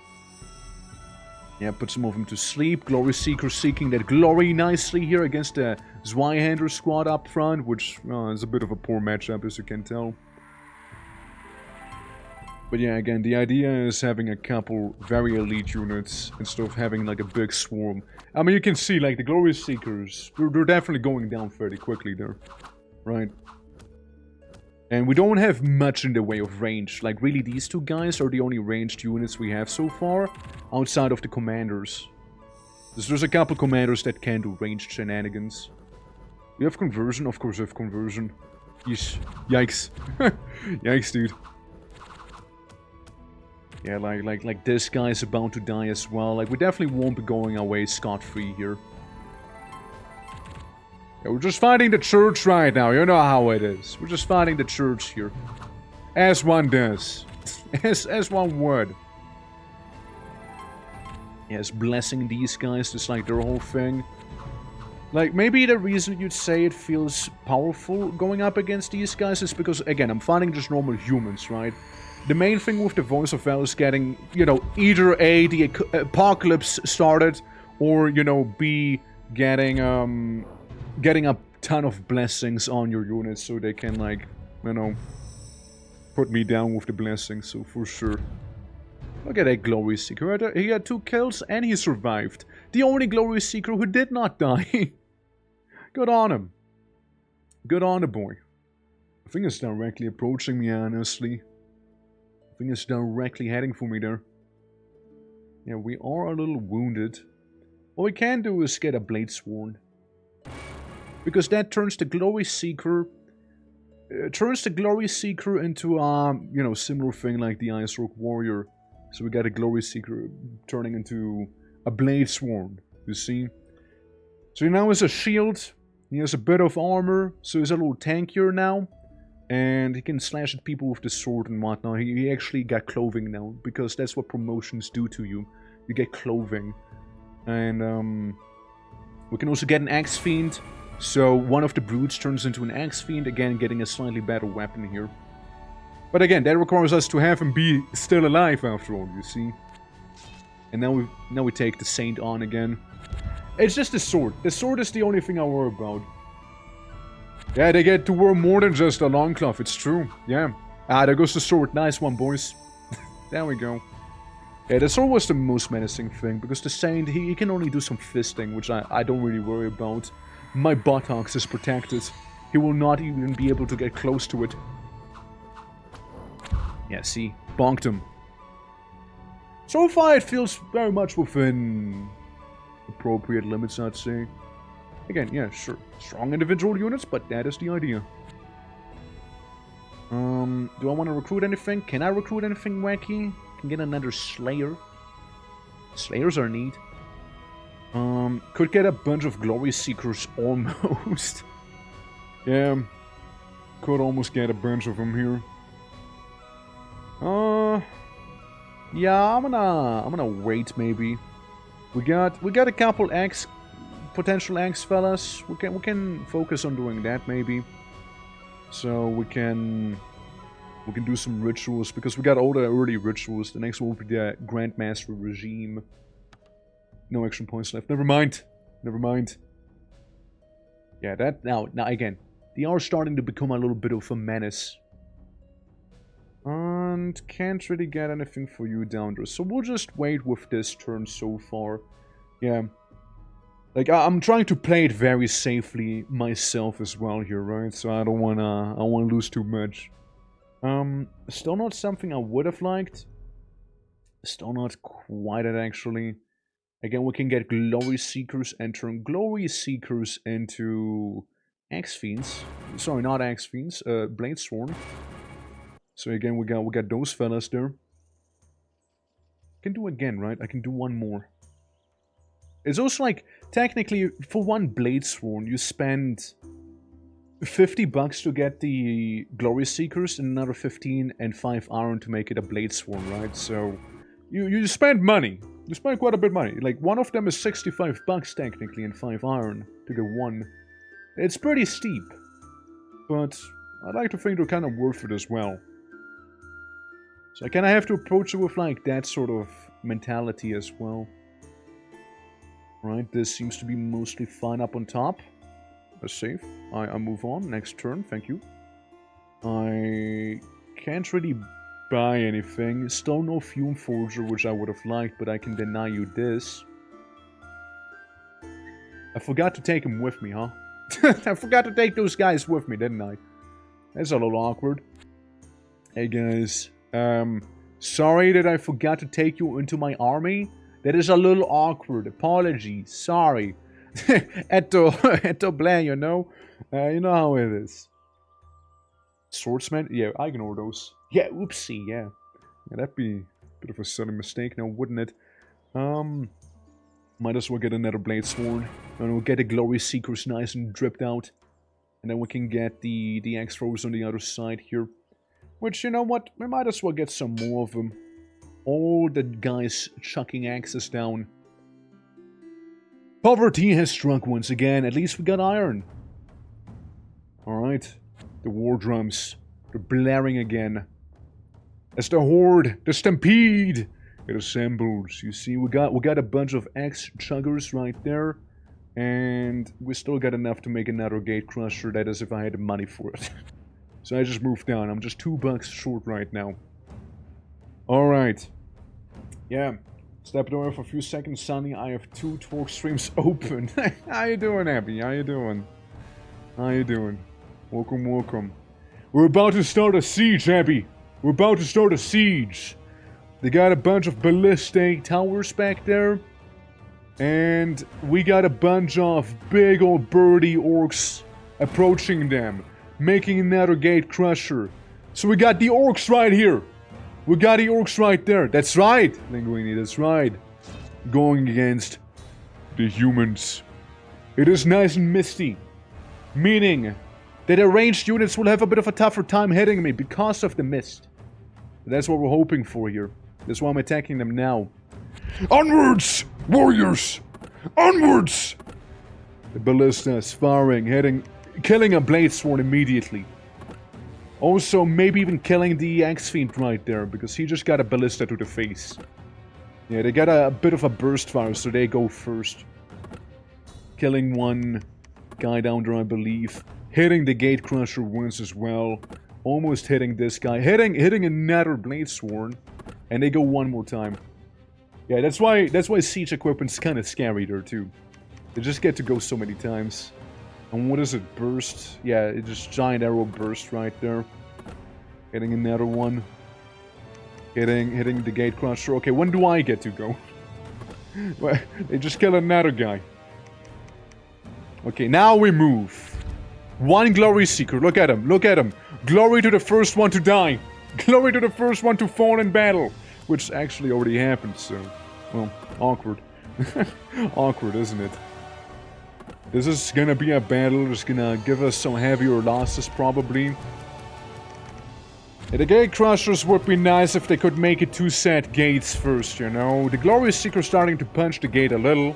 Yeah, put some of them to sleep. Glory Seeker seeking that glory nicely here against the Zweihander squad up front, which is a bit of a poor matchup, as you can tell. But yeah, again, the idea is having a couple very elite units instead of having like a big swarm. I mean, you can see, like, the Glory Seekers, they're definitely going down fairly quickly there, right? And we don't have much in the way of range. Like, really, these two guys are the only ranged units we have so far, outside of the commanders. There's a couple commanders that can do ranged shenanigans. We have conversion? Of course we have conversion. Yeesh. Yikes. Yikes, dude. Yeah, like this guy is about to die as well. Like, we definitely won't be going away scot-free here. Yeah, we're just fighting the church right now. You know how it is. We're just fighting the church here. As one does. As one would. Yes, blessing these guys, just like their whole thing. Like, maybe the reason you'd say it feels powerful going up against these guys is because, again, I'm fighting just normal humans, right? The main thing with the Voice of Val is getting, you know, either A, the apocalypse started, or, you know, B, getting a ton of blessings on your units so they can, like, you know, put me down with the blessings, so for sure. Look at that Glory Seeker. He had 2 kills and he survived. The only Glory Seeker who did not die. Good on him. Good on the boy. I think it's directly approaching me, honestly. I think it's directly heading for me there. Yeah, we are a little wounded. What we can do is get a Blade Sworn. Because that turns the Glory Seeker... into, you know, similar thing like the Ice Rock Warrior. So we got a Glory Seeker turning into a Blade Sworn, you see? So he now has a shield, he has a bit of armor, so he's a little tankier now. And he can slash at people with the sword and whatnot. He actually got clothing now, because that's what promotions do to you. You get clothing. And we can also get an Axe Fiend. So one of the brutes turns into an Axe Fiend, again getting a slightly better weapon here. But again, that requires us to have him be still alive after all, you see. And now we take the Saint on again. It's just the sword. The sword is the only thing I worry about. Yeah, they get to wear more than just a long cloth, it's true. Yeah. Ah, there goes the sword. Nice one, boys. There we go. Yeah, the sword was the most menacing thing, because the Saint, he can only do some fisting, which I don't really worry about. My buttocks is protected. He will not even be able to get close to it. Yeah, see? Bonked him. So far, it feels very much within appropriate limits, I'd say. Again, yeah, sure. Strong individual units, but that is the idea. Do I want to recruit anything? Can I recruit anything wacky? Can get another Slayer. Slayers are neat. Could get a bunch of Glory Seekers almost. Yeah. Could almost get a bunch of them here. Yeah, I'm gonna wait maybe. We got a couple potential X fellas. We can focus on doing that maybe. So we can do some rituals, because we got all the early rituals. The next one will be the Grandmaster Regime. No action points left. Never mind. Never mind. Yeah, that now again, they are starting to become a little bit of a menace. And can't really get anything for you down there. So we'll just wait with this turn so far. Yeah. Like, I'm trying to play it very safely myself as well here, right? So I don't wanna lose too much. Still not something I would have liked. Still not quite it, actually. Again, we can get Glory Seekers and turn Glory Seekers into Axe Fiends. Sorry, not Axe Fiends, Blade Sworn. So again, we got those fellas there. Can do again, right? I can do one more. It's also like, technically, for one Blade Sworn, you spend $50 to get the Glory Seekers, and another 15 and 5 iron to make it a Blade Sworn, right? So, you spend money. You spend quite a bit of money. Like, one of them is $65 technically, and 5 iron to get one. It's pretty steep. But I'd like to think they're kind of worth it as well. So I kind of have to approach it with, like, that sort of mentality as well. Right, this seems to be mostly fine up on top. That's safe. I move on. Next turn, thank you. I can't really buy anything. Still no Fume Forger, which I would have liked, but I can deny you this. I forgot to take him with me, huh? I forgot to take those guys with me, didn't I? That's a little awkward. Hey guys, sorry that I forgot to take you into my army. That is a little awkward. Apologies. Sorry. Eto bland, you know? You know how it is. Swordsman? Yeah, I ignore those. Yeah, oopsie, yeah. That'd be a bit of a silly mistake now, wouldn't it? Might as well get another blade sword. And we'll get the glory seekers nice and dripped out. And then we can get the axe throwers on the other side here. Which, you know what? We might as well get some more of them. All the guys chucking axes down. Poverty has struck once again. At least we got iron. Alright. The war drums. They're blaring again. As the horde, the stampede, it assembles. You see, we got a bunch of axe chuggers right there. And we still got enough to make another gate crusher. That is if I had the money for it. So I just moved down. I'm just $2 short right now. Alright. Yeah. Stepped away for a few seconds, Sonny. I have 2 Torque streams open. How you doing, Abby? How you doing? How you doing? Welcome, welcome. We're about to start a siege, Abby. We're about to start a siege. They got a bunch of ballistic towers back there. And we got a bunch of big old birdie orcs approaching them. Making another gate crusher. So we got the orcs right here. We got the orcs right there. That's right, Linguini, that's right. Going against the humans. It is nice and misty. Meaning that the ranged units will have a bit of a tougher time hitting me because of the mist. That's what we're hoping for here. That's why I'm attacking them now. Onwards, warriors! Onwards! The ballista is firing, killing a blade sword immediately. Also, maybe even killing the Axe Fiend right there, because he just got a ballista to the face. Yeah, they got a bit of a burst fire, so they go first. Killing one guy down there, I believe. Hitting the Gate Crusher once as well. Almost hitting this guy. Hitting another blade sword. And they go one more time. Yeah, that's why siege equipment's kind of scary there too. They just get to go so many times. And what is it? Burst? Yeah, it's just giant arrow burst right there. Hitting another one. Hitting the Gate Crusher. Okay, when do I get to go? Well, they just kill another guy. Okay, now we move. One Glory Seeker. Look at him. Look at him. Glory to the first one to die. Glory to the first one to fall in battle. Which actually already happened, so... Well, awkward. Awkward, isn't it? This is gonna be a battle that's gonna give us some heavier losses, probably. Yeah, the Gate Crushers would be nice if they could make it 2 set gates first, you know? The Glory Seeker's starting to punch the gate a little.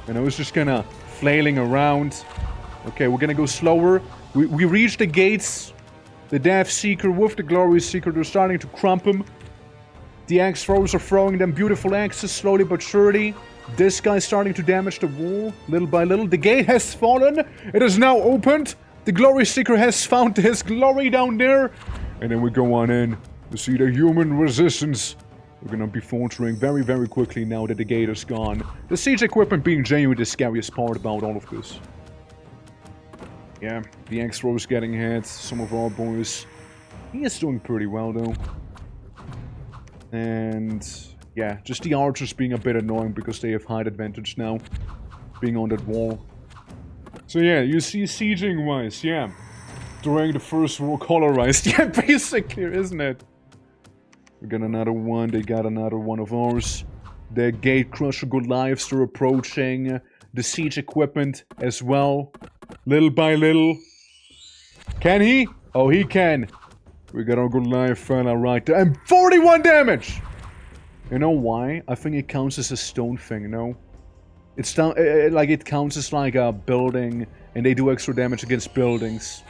You know, it's just kinda flailing around. Okay, we're gonna go slower. We reach the gates. The Death Seeker with the Glory Seeker, they're starting to crump him. The axe throwers are throwing them beautiful axes slowly but surely. This guy's starting to damage the wall, little by little. The gate has fallen. It is now opened. The Glory Seeker has found his glory down there. And then we go on in to see the human resistance. We're gonna be faltering very, very quickly now that the gate is gone. The siege equipment being genuinely the scariest part about all of this. Yeah, the axe throwers getting hit. Some of our boys. He is doing pretty well though. And yeah, just the archers being a bit annoying because they have height advantage now. Being on that wall. So yeah, you see sieging wise, yeah. During the first war colorized. Yeah, basically, isn't it? We got another one, they got another one of ours. The Gate Crusher Goliaths are approaching. The siege equipment as well. Little by little. Can he? Oh, he can. We got our Goliath fella right there. And 41 damage! You know why? I think it counts as a stone thing, no? It's down, like it counts as like a building, and they do extra damage against buildings.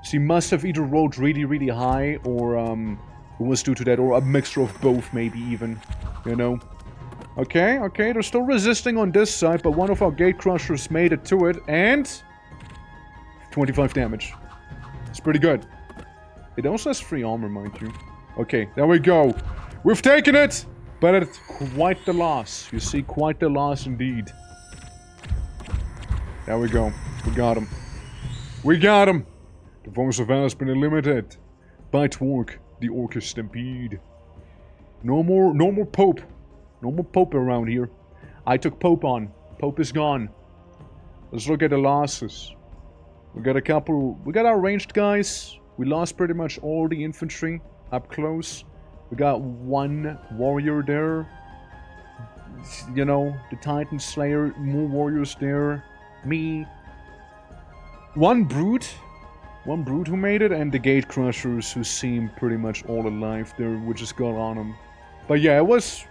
So he must have either rolled really, really high, or it was due to that, or a mixture of both, maybe even. You know? Okay, okay, they're still resisting on this side, but one of our Gate Crushers made it to it, and 25 damage. It's pretty good. It also has free armor, mind you. Okay, there we go. We've taken it! But it's quite the loss. You see, quite the loss indeed. There we go. We got him. We got him! The voice of Al has been eliminated by Twerk, the Orcus Stampede. No more Pope. No more Pope around here. I took Pope on. Pope is gone. Let's look at the losses. We got our ranged guys. We lost pretty much all the infantry up close. We got one warrior there. You know, the Titan Slayer, more warriors there. Me. One brute who made it, and the Gate Crushers who seem pretty much all alive there, which just got on them. But yeah, it was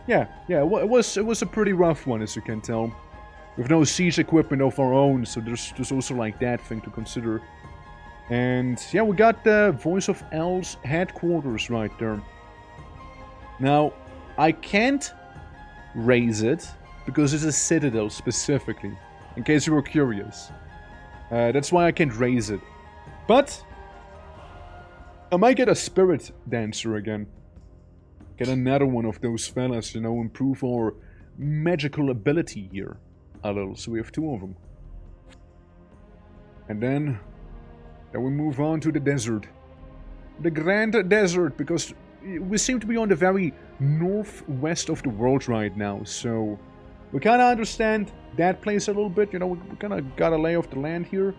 a pretty rough one, as you can tell. With no siege equipment of our own, so there's also like that thing to consider. And yeah, we got the Voice of L's headquarters right there. Now, I can't raise it because it's a citadel specifically, in case you were curious. That's why I can't raise it. But I might get a Spirit Dancer again. Get another one of those fellas, you know, improve our magical ability here a little. So we have 2 of them. And then we move on to the desert. The Grand Desert, because we seem to be on the very northwest of the world right now. So we kind of understand that place a little bit. You know, we kind of got a lay of the land here.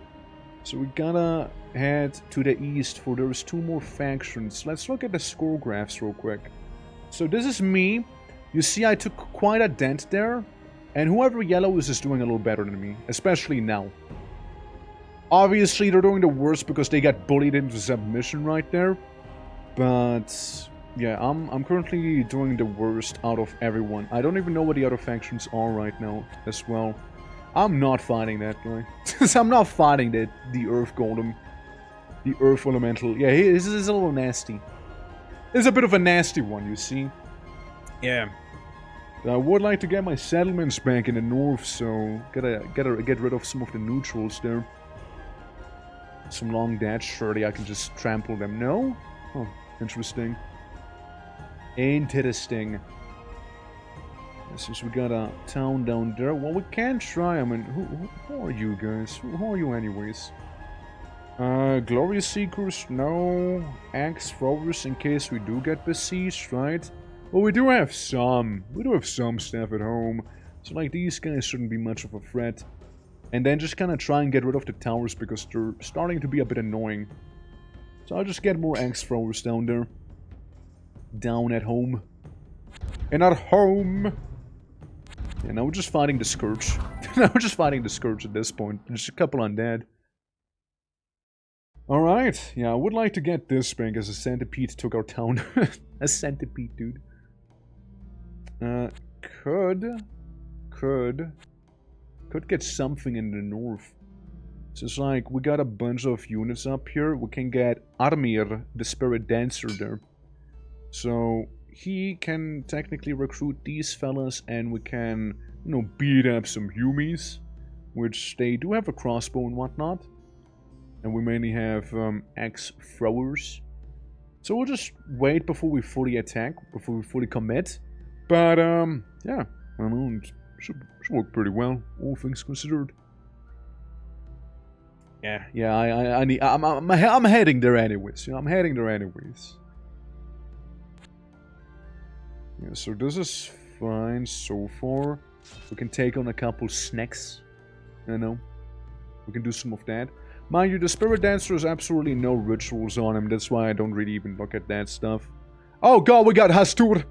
So we gotta head to the east, for there's 2 more factions. Let's look at the score graphs real quick. So this is me. You see I took quite a dent there. And whoever yellow is doing a little better than me. Especially now. Obviously they're doing the worst because they got bullied into submission right there. But yeah, I'm currently doing the worst out of everyone. I don't even know what the other factions are right now as well. I'm not fighting that guy. I'm not fighting the Earth Golem. The Earth Elemental. Yeah, this is a little nasty. It's a bit of a nasty one, you see. Yeah. I would like to get my settlements back in the north, so get rid of some of the neutrals there. Some long dead, surely I can just trample them. No? Oh, interesting. Interesting. Since we got a town down there, well, we can try. I mean, who are you guys? Who are you anyways? Glory Seekers? No. Axe Throwers in case we do get besieged, right? Well, we do have some. We do have some stuff at home. So, like, these guys shouldn't be much of a threat. And then just kind of try and get rid of the towers because they're starting to be a bit annoying. So I'll just get more axe throwers down there. Down at home. And at home! Yeah, now we're just fighting the Scourge. Now we're just fighting the Scourge at this point. There's a couple undead. Alright, yeah, I would like to get this bank as a centipede took our town. A centipede, dude. Could get something in the north. So it's like, we got a bunch of units up here. We can get Armir, the Spirit Dancer there. So, he can technically recruit these fellas and we can, you know, beat up some Humies. Which they do have a crossbow and whatnot. And we mainly have axe throwers. So we'll just wait before we fully attack, before we fully commit. But, yeah, I don't know, it should work pretty well, all things considered. Yeah, I'm heading there anyways, you know, I'm heading there anyways. Yeah, so this is fine so far. We can take on a couple snacks, you know, we can do some of that. Mind you, the Spirit Dancer has absolutely no rituals on him, that's why I don't really even look at that stuff. Oh god, we got Hastur!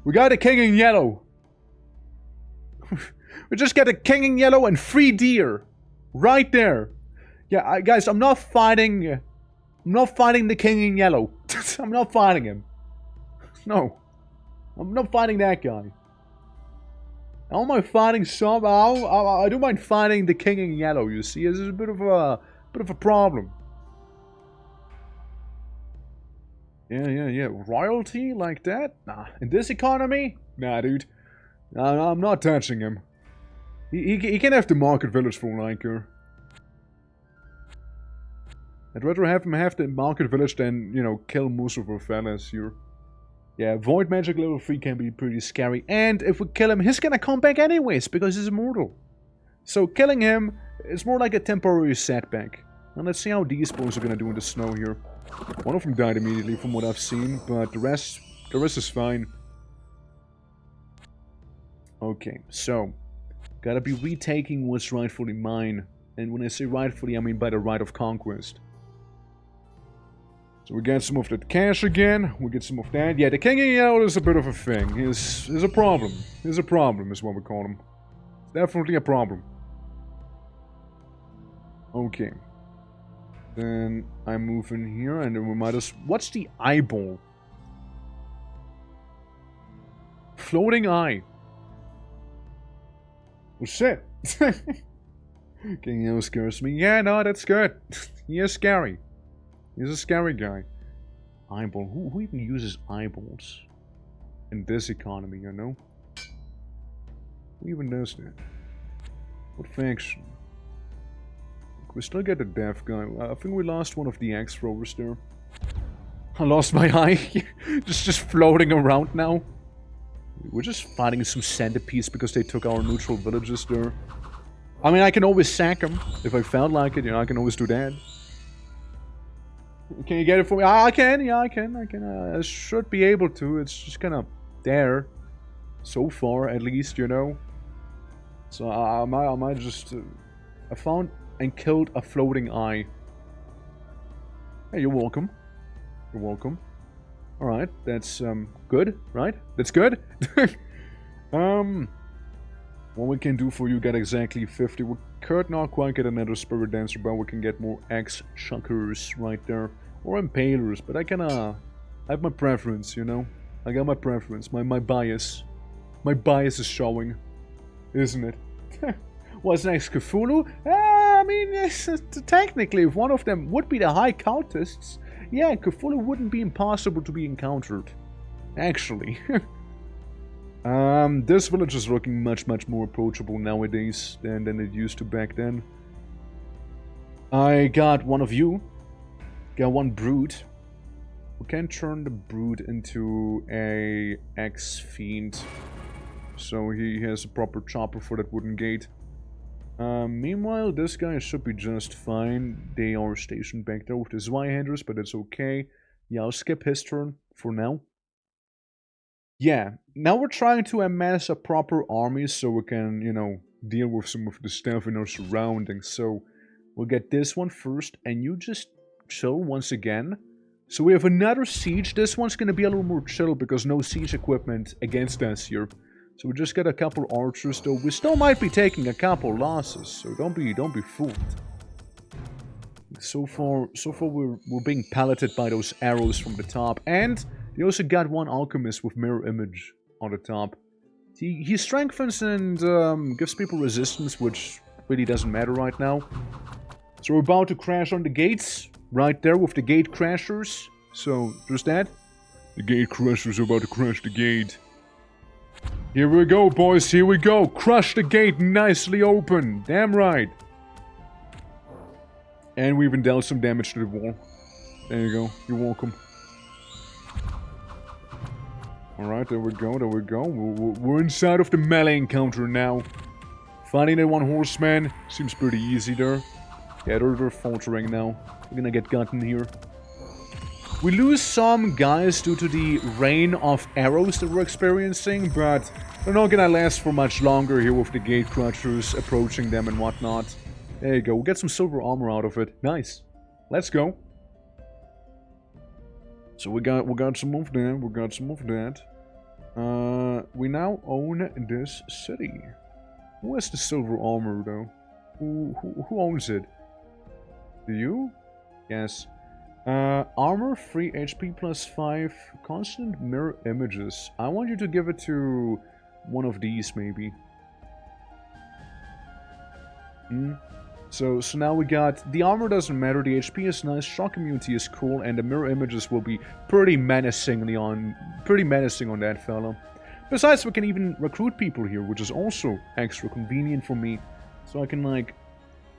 We got a King in Yellow! We just got a King in Yellow and 3 deer! Right there! Yeah, guys, I'm not fighting the King in Yellow. I'm not fighting him. No. I'm not fighting that guy. I don't mind fighting some. I do mind fighting the King in Yellow. You see, it's a bit of a problem. Yeah. Royalty like that? Nah. In this economy? Nah, dude. Nah, I'm not touching him. He can have the market village for all I care. I'd rather have him have the market village than, you know, kill most of our fellas here. Yeah, Void Magic level 3 can be pretty scary. And if we kill him, he's gonna come back anyways, because he's immortal. So killing him is more like a temporary setback. And let's see how these boys are gonna do in the snow here. One of them died immediately from what I've seen, but the rest is fine. Okay, so gotta be retaking what's rightfully mine. And when I say rightfully, I mean by the right of conquest. So we get some of that cash again, we get some of that. Yeah, the kinging out is a bit of a thing. He's a problem. He's a problem is what we call him. Definitely a problem. Okay. Then I move in here and then we might as... What's the eyeball? Floating eye. Oh shit. King scares me. Yeah, no, that's good. He is scary. He's a scary guy. Eyeball. Who even uses eyeballs? In this economy, you know? Who even does that? What faction? We still get the deaf guy. I think we lost one of the axe throwers there. I lost my eye. just floating around now. We're just fighting some centipedes because they took our neutral villages there. I mean, I can always sack them if I felt like it. You know, I can always do that. Can you get it for me? I can. Yeah, I can. I should be able to. It's just kind of there. So far, at least, you know. So I might just... I found and killed a floating eye. Hey, you're welcome. You're welcome. Alright, that's good, right? That's good? What we can do for you, get exactly 50. We could not quite get another Spirit Dancer, but we can get more Axe Chuckers right there. Or Impalers, but I have my preference, you know? I got my preference, my bias. My bias is showing, isn't it? What's next, Cthulhu? I mean, technically, if one of them would be the High Cultists, yeah, Cthulhu wouldn't be impossible to be encountered. Actually. This village is looking much more approachable nowadays than it used to back then. I got one of you. Got one brood. We can turn the brood into a X-Fiend. So he has a proper chopper for that wooden gate. Meanwhile, this guy should be just fine. They are stationed back there with the Zweihanders, but it's okay. Yeah, I'll skip his turn for now. Yeah, now we're trying to amass a proper army so we can, you know, deal with some of the stuff in our surroundings. So we'll get this one first, and you just chill once again. So we have another siege. This one's going to be a little more chill because no siege equipment against us here. So we just get a couple archers, though we still might be taking a couple losses, so don't be fooled. So far we're being pelleted by those arrows from the top, and they also got one alchemist with mirror image on the top. He strengthens and gives people resistance, which really doesn't matter right now. So we're about to crash on the gates, right there with the gate crashers. So there's that. The gate crashers are about to crash the gate. Here we go, boys, here we go. Crush the gate nicely open. Damn right. And we even dealt some damage to the wall. There you go. You're welcome. Alright, there we go, We're inside of the melee encounter now. Fighting that one horseman seems pretty easy there. Yeah, they're faltering now. We're gonna get gotten here. We lose some guys due to the rain of arrows that we're experiencing, but they're not gonna last for much longer here with the gate crushers approaching them and whatnot. There you go, we'll get some silver armor out of it. Nice. Let's go. So we got some of that, we now own this city. Who has the silver armor though? Who owns it? Do you? Yes. Armor, 3 HP plus 5, constant mirror images. I want you to give it to one of these, maybe. So now we got... The armor doesn't matter, the HP is nice, shock immunity is cool, and the mirror images will be pretty menacing on that fella. Besides, we can even recruit people here, which is also extra convenient for me. So I can, like,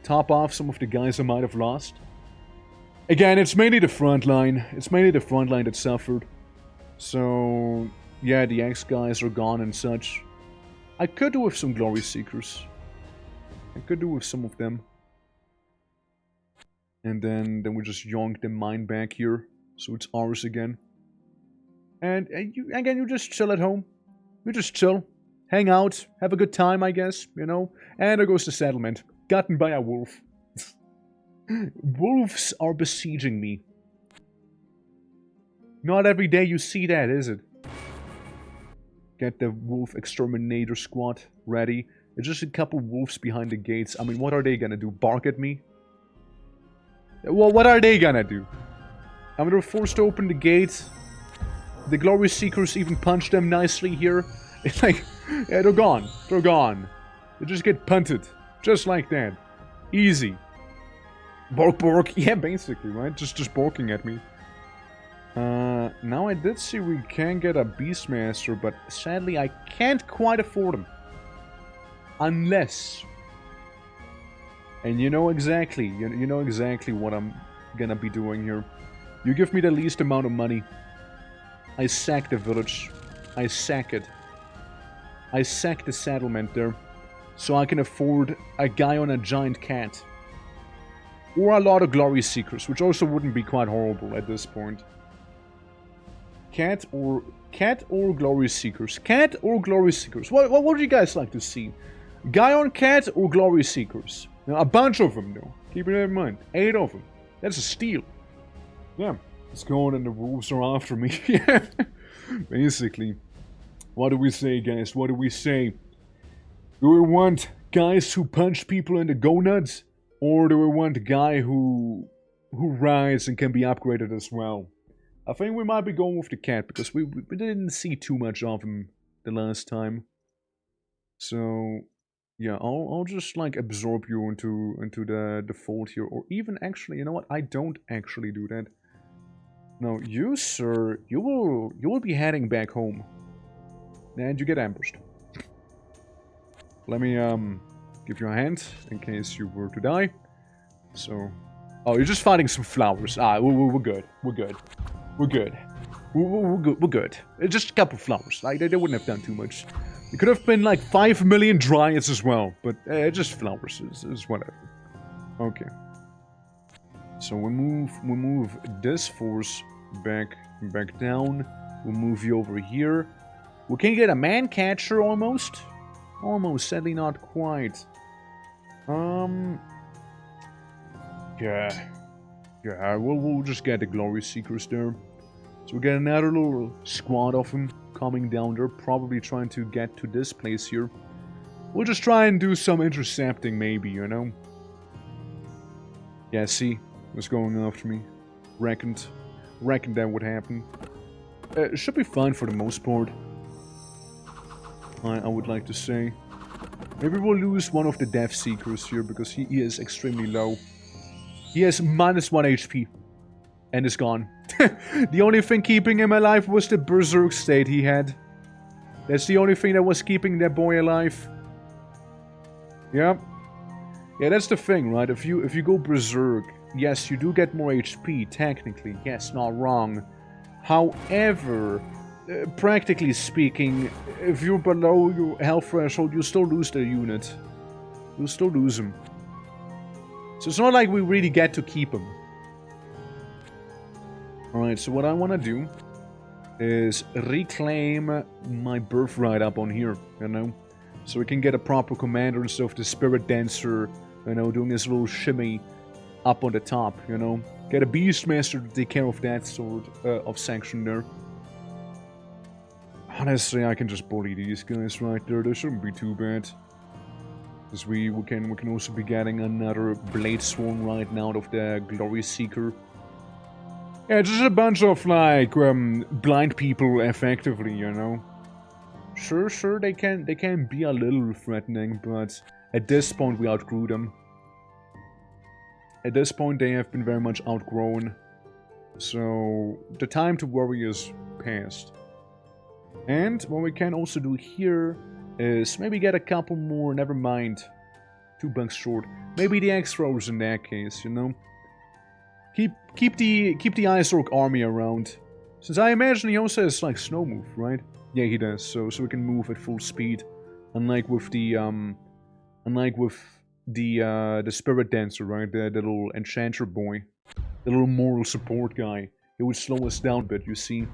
top off some of the guys I might have lost. Again, it's mainly the front line. It's mainly the front line that suffered. So, yeah, the X guys are gone and such. I could do with some Glory Seekers. I could do with some of them. And then we just yonk the mine back here. So it's ours again. And you just chill at home. You just chill. Hang out. Have a good time, I guess, you know. And there goes the settlement. Gotten by a wolf. Wolves are besieging me. Not every day you see that, is it? Get the wolf exterminator squad ready. There's just a couple wolves behind the gates. I mean, what are they gonna do? Bark at me? Well, what are they gonna do? I mean, they're forced to open the gate. The Glory Seekers even punch them nicely here. It's like, yeah, they're gone. They're gone. They just get punted. Just like that. Easy. Bark, bark. Yeah, basically, right? Just barking at me. Now I did see we can get a Beastmaster, but sadly I can't quite afford him. Unless... And you know exactly, you know exactly what I'm gonna be doing here. You give me the least amount of money. I sack the village. I sack it. I sack the settlement there. So I can afford a guy on a giant cat. Or a lot of Glory Seekers, which also wouldn't be quite horrible at this point. Cat or Glory Seekers? Cat or Glory Seekers? What would you guys like to see? Guy on cat or Glory Seekers? Now, a bunch of them, though. Keep it in mind. 8 of them. That's a steal. Yeah. Let's go on and the wolves are after me. Yeah. Basically. What do we say, guys? What do we say? Do we want guys who punch people in the gonads? Or do we want a guy who rides and can be upgraded as well? I think we might be going with the cat, because we didn't see too much of him the last time. So, yeah, I'll just, like, absorb you into the fold here. Or even, actually, you know what? I don't actually do that. No, you, sir, you will be heading back home. And you get ambushed. Let me, give you a hand, in case you were to die. So... Oh, you're just finding some flowers. Ah, we're good. We're good. We're good. We're good. We're good. Just a couple flowers. Like, they wouldn't have done too much. It could have been like 5 million dryads as well. But just flowers is whatever. Okay. So we move this force back down. We'll move you over here. We can get a man catcher almost. Almost, sadly not quite. Yeah, we'll just get the Glory Seekers there. So we get another little squad of them coming down there, probably trying to get to this place here. We'll just try and do some intercepting maybe, you know? Yeah, see? What's going after me? Reckoned that would happen. It should be fine for the most part. I would like to say. Maybe we'll lose one of the Death Seekers here, because he is extremely low. He has -1 HP. And is gone. The only thing keeping him alive was the berserk state he had. That's the only thing that was keeping that boy alive. Yeah. Yeah, that's the thing, right? If you go berserk, yes, you do get more HP, technically. Yes, not wrong. However, practically speaking, if you're below your health threshold, you still lose the unit. You'll still lose him. So it's not like we really get to keep him. Alright, so what I want to do is reclaim my birthright up on here, you know? So we can get a proper commander instead of the Spirit Dancer, you know, doing this little shimmy up on the top, you know? Get a Beastmaster to take care of that sort of section there. Honestly, I can just bully these guys right there. They shouldn't be too bad. Because we can also be getting another Blade Swarm right now of the Glory Seeker. Yeah, just a bunch of, like, blind people, effectively, you know? Sure, they can be a little threatening, but at this point we outgrew them. At this point they have been very much outgrown. So, the time to worry is past. And what we can also do here is maybe get a couple more, never mind. 2 bucks short. Maybe the X-Throwers in that case, you know? Keep the Ice Orc army around. Since I imagine he also has like snow move, right? Yeah, he does. So we can move at full speed. Unlike with the the spirit dancer, right? The little enchanter boy. The little moral support guy. It would slow us down a bit, you see.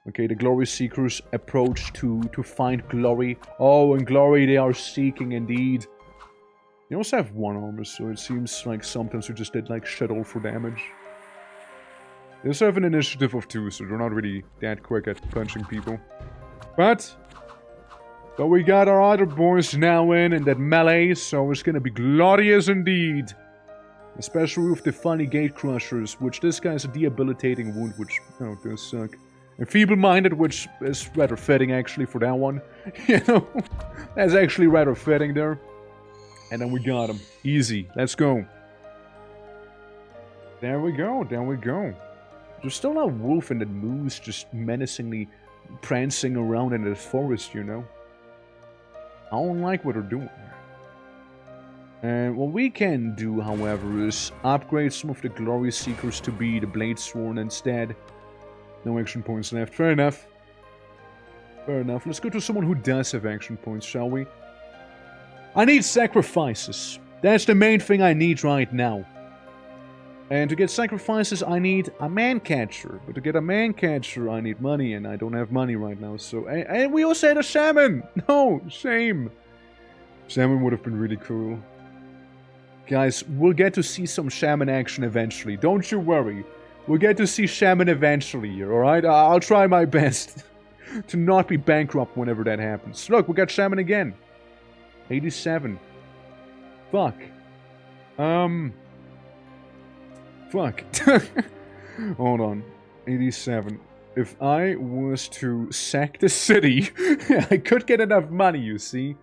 Okay, the glory seekers approach to find glory. Oh, and glory they are seeking indeed. They also have one armor, so it seems like sometimes we just did like shit all for damage. They also have an initiative of 2, so they're not really that quick at punching people. But we got our other boys now in that melee, so it's gonna be glorious indeed. Especially with the funny gate crushers, which this guy's a debilitating wound, which, you know, does suck. And feeble-minded, which is rather fitting actually for that one. You know, that's actually rather fitting there. And then we got him. Easy. Let's go. There we go. There we go. There's still a wolf and a moose just menacingly prancing around in the forest, you know. I don't like what they're doing. And what we can do, however, is upgrade some of the Glory Seekers to be the Blade Sworn instead. No action points left. Fair enough. Fair enough. Let's go to someone who does have action points, shall we? I need sacrifices. That's the main thing I need right now. And to get sacrifices, I need a man-catcher. But to get a man-catcher, I need money, and I don't have money right now. So, and we also had a shaman! No, shame. Shaman would have been really cool. Guys, we'll get to see some shaman action eventually. Don't you worry. We'll get to see shaman eventually here, alright? I'll try my best to not be bankrupt whenever that happens. Look, we got shaman again. 87. Fuck. Fuck. Hold on. 87. If I was to sack the city, I could get enough money, you see?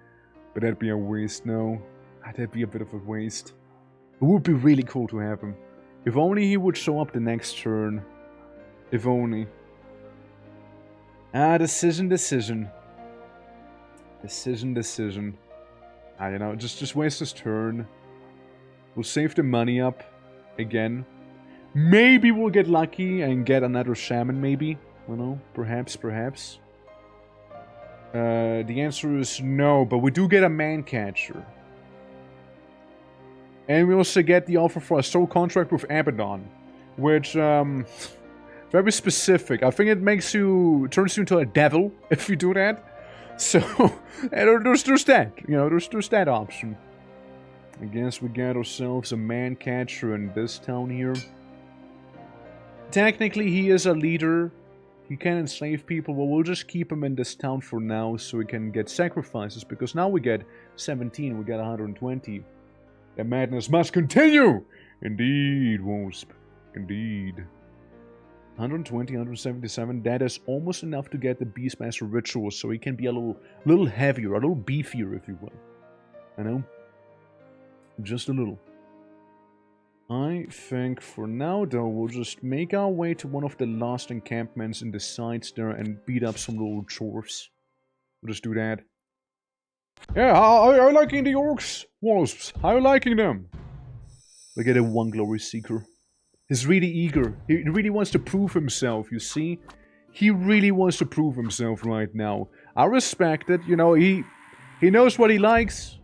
But that'd be a waste, no. That'd be a bit of a waste. It would be really cool to have him. If only he would show up the next turn. If only. Decision. Decision. You know, just waste his turn. We'll save the money up. Again. Maybe we'll get lucky and get another shaman, maybe. You know, perhaps. The answer is no, but we do get a man-catcher. And we also get the offer for a soul contract with Abaddon. Which, very specific. I think it makes you, turns you into a devil if you do that. So, there's that, you know, there's that option. I guess we got ourselves a man-catcher in this town here. Technically, he is a leader. He can enslave people, but we'll just keep him in this town for now so we can get sacrifices, because now we get 17, we get 120. The madness must continue! Indeed, Wasp. Indeed. 120, 177, that is almost enough to get the Beastmaster ritual, so he can be a little heavier, a little beefier, if you will. I know? Just a little. I think for now, though, we'll just make our way to one of the last encampments in the sides there and beat up some little dwarves. We'll just do that. Yeah, how are you liking the orcs? Wasps, how are you liking them? Look at the one glory seeker. He's really eager. He really wants to prove himself, you see? He really wants to prove himself right now. I respect it, you know, he knows what he likes.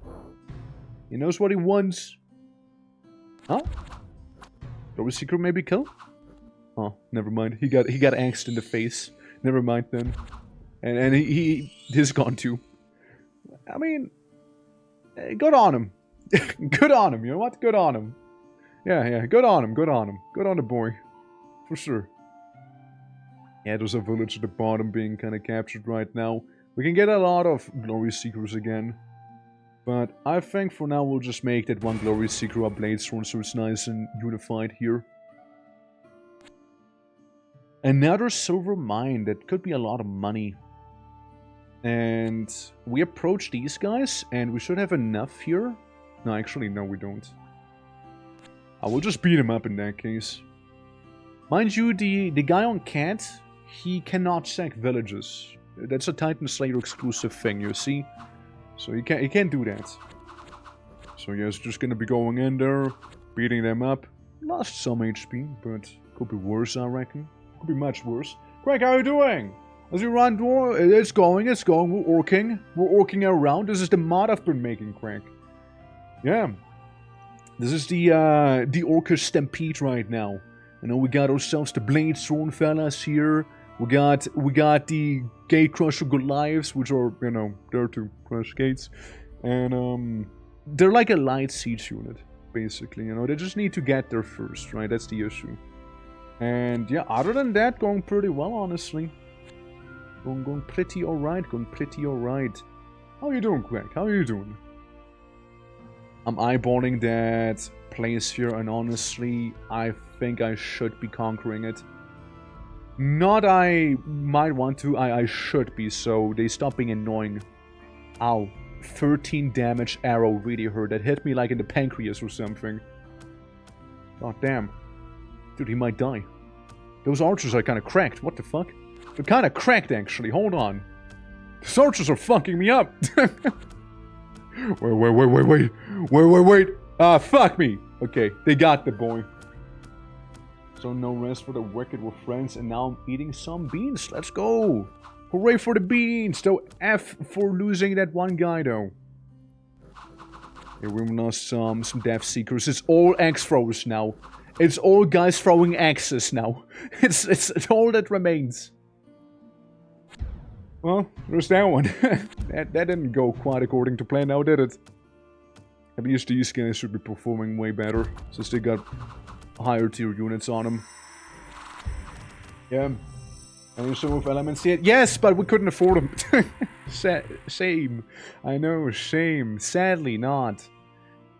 He knows what he wants. Huh? Glory seeker maybe kill? Oh, never mind. He got axed in the face. Never mind then. And he's gone too. I mean, good on him. Good on him, you know what? Good on him. Yeah, good on him, good on him. Good on the boy. For sure. Yeah, there's a village at the bottom being kind of captured right now. We can get a lot of Glory Seekers again. But I think for now we'll just make that one Glory Seeker a Blade Sworn so it's nice and unified here. Another silver mine, that could be a lot of money. And we approach these guys, and we should have enough here. No, actually, no, we don't. I will just beat him up in that case. Mind you, the guy on Cat, he cannot sack villages. That's a Titan Slayer exclusive thing, you see? So he can't do that. So yeah, it's just gonna be going in there, beating them up. Lost some HP, but could be worse, I reckon. Could be much worse. Greg, how are you doing? As you run door, it's going. We're orking around. This is the mod I've been making, Craig. Yeah. This is the Orca Stampede right now. You know, we got ourselves the Blade Throne fellas here. We got the Gate Crusher Goliaths, which are, you know, there to crush gates. And they're like a light siege unit, basically. You know, they just need to get there first, right? That's the issue. And yeah, other than that, going pretty well, honestly. Going pretty alright, going pretty alright. How you doing, Greg? How are you doing? I'm eyeballing that place here, and honestly, I think I should be conquering it. Not I might want to, I should be, so they stop being annoying. Ow. 13 damage arrow really hurt. That hit me like in the pancreas or something. God damn. Dude, he might die. Those archers are kind of cracked. What the fuck? They're kind of cracked, actually. Hold on. These archers are fucking me up. Wait. Ah, fuck me. Okay, they got the boy. So no rest for the wicked with friends, and now I'm eating some beans. Let's go. Hooray for the beans. Though F for losing that one guy, though. Here we lost some Death Seekers. It's all axe throwers now. It's all guys throwing axes now. It's all that remains. Well, there's that one. that didn't go quite according to plan now, did it? At least these guys should be performing way better, since they got higher tier units on them. Yeah. And some of elements yet? Yes, but we couldn't afford them. Shame. I know, shame. Sadly not.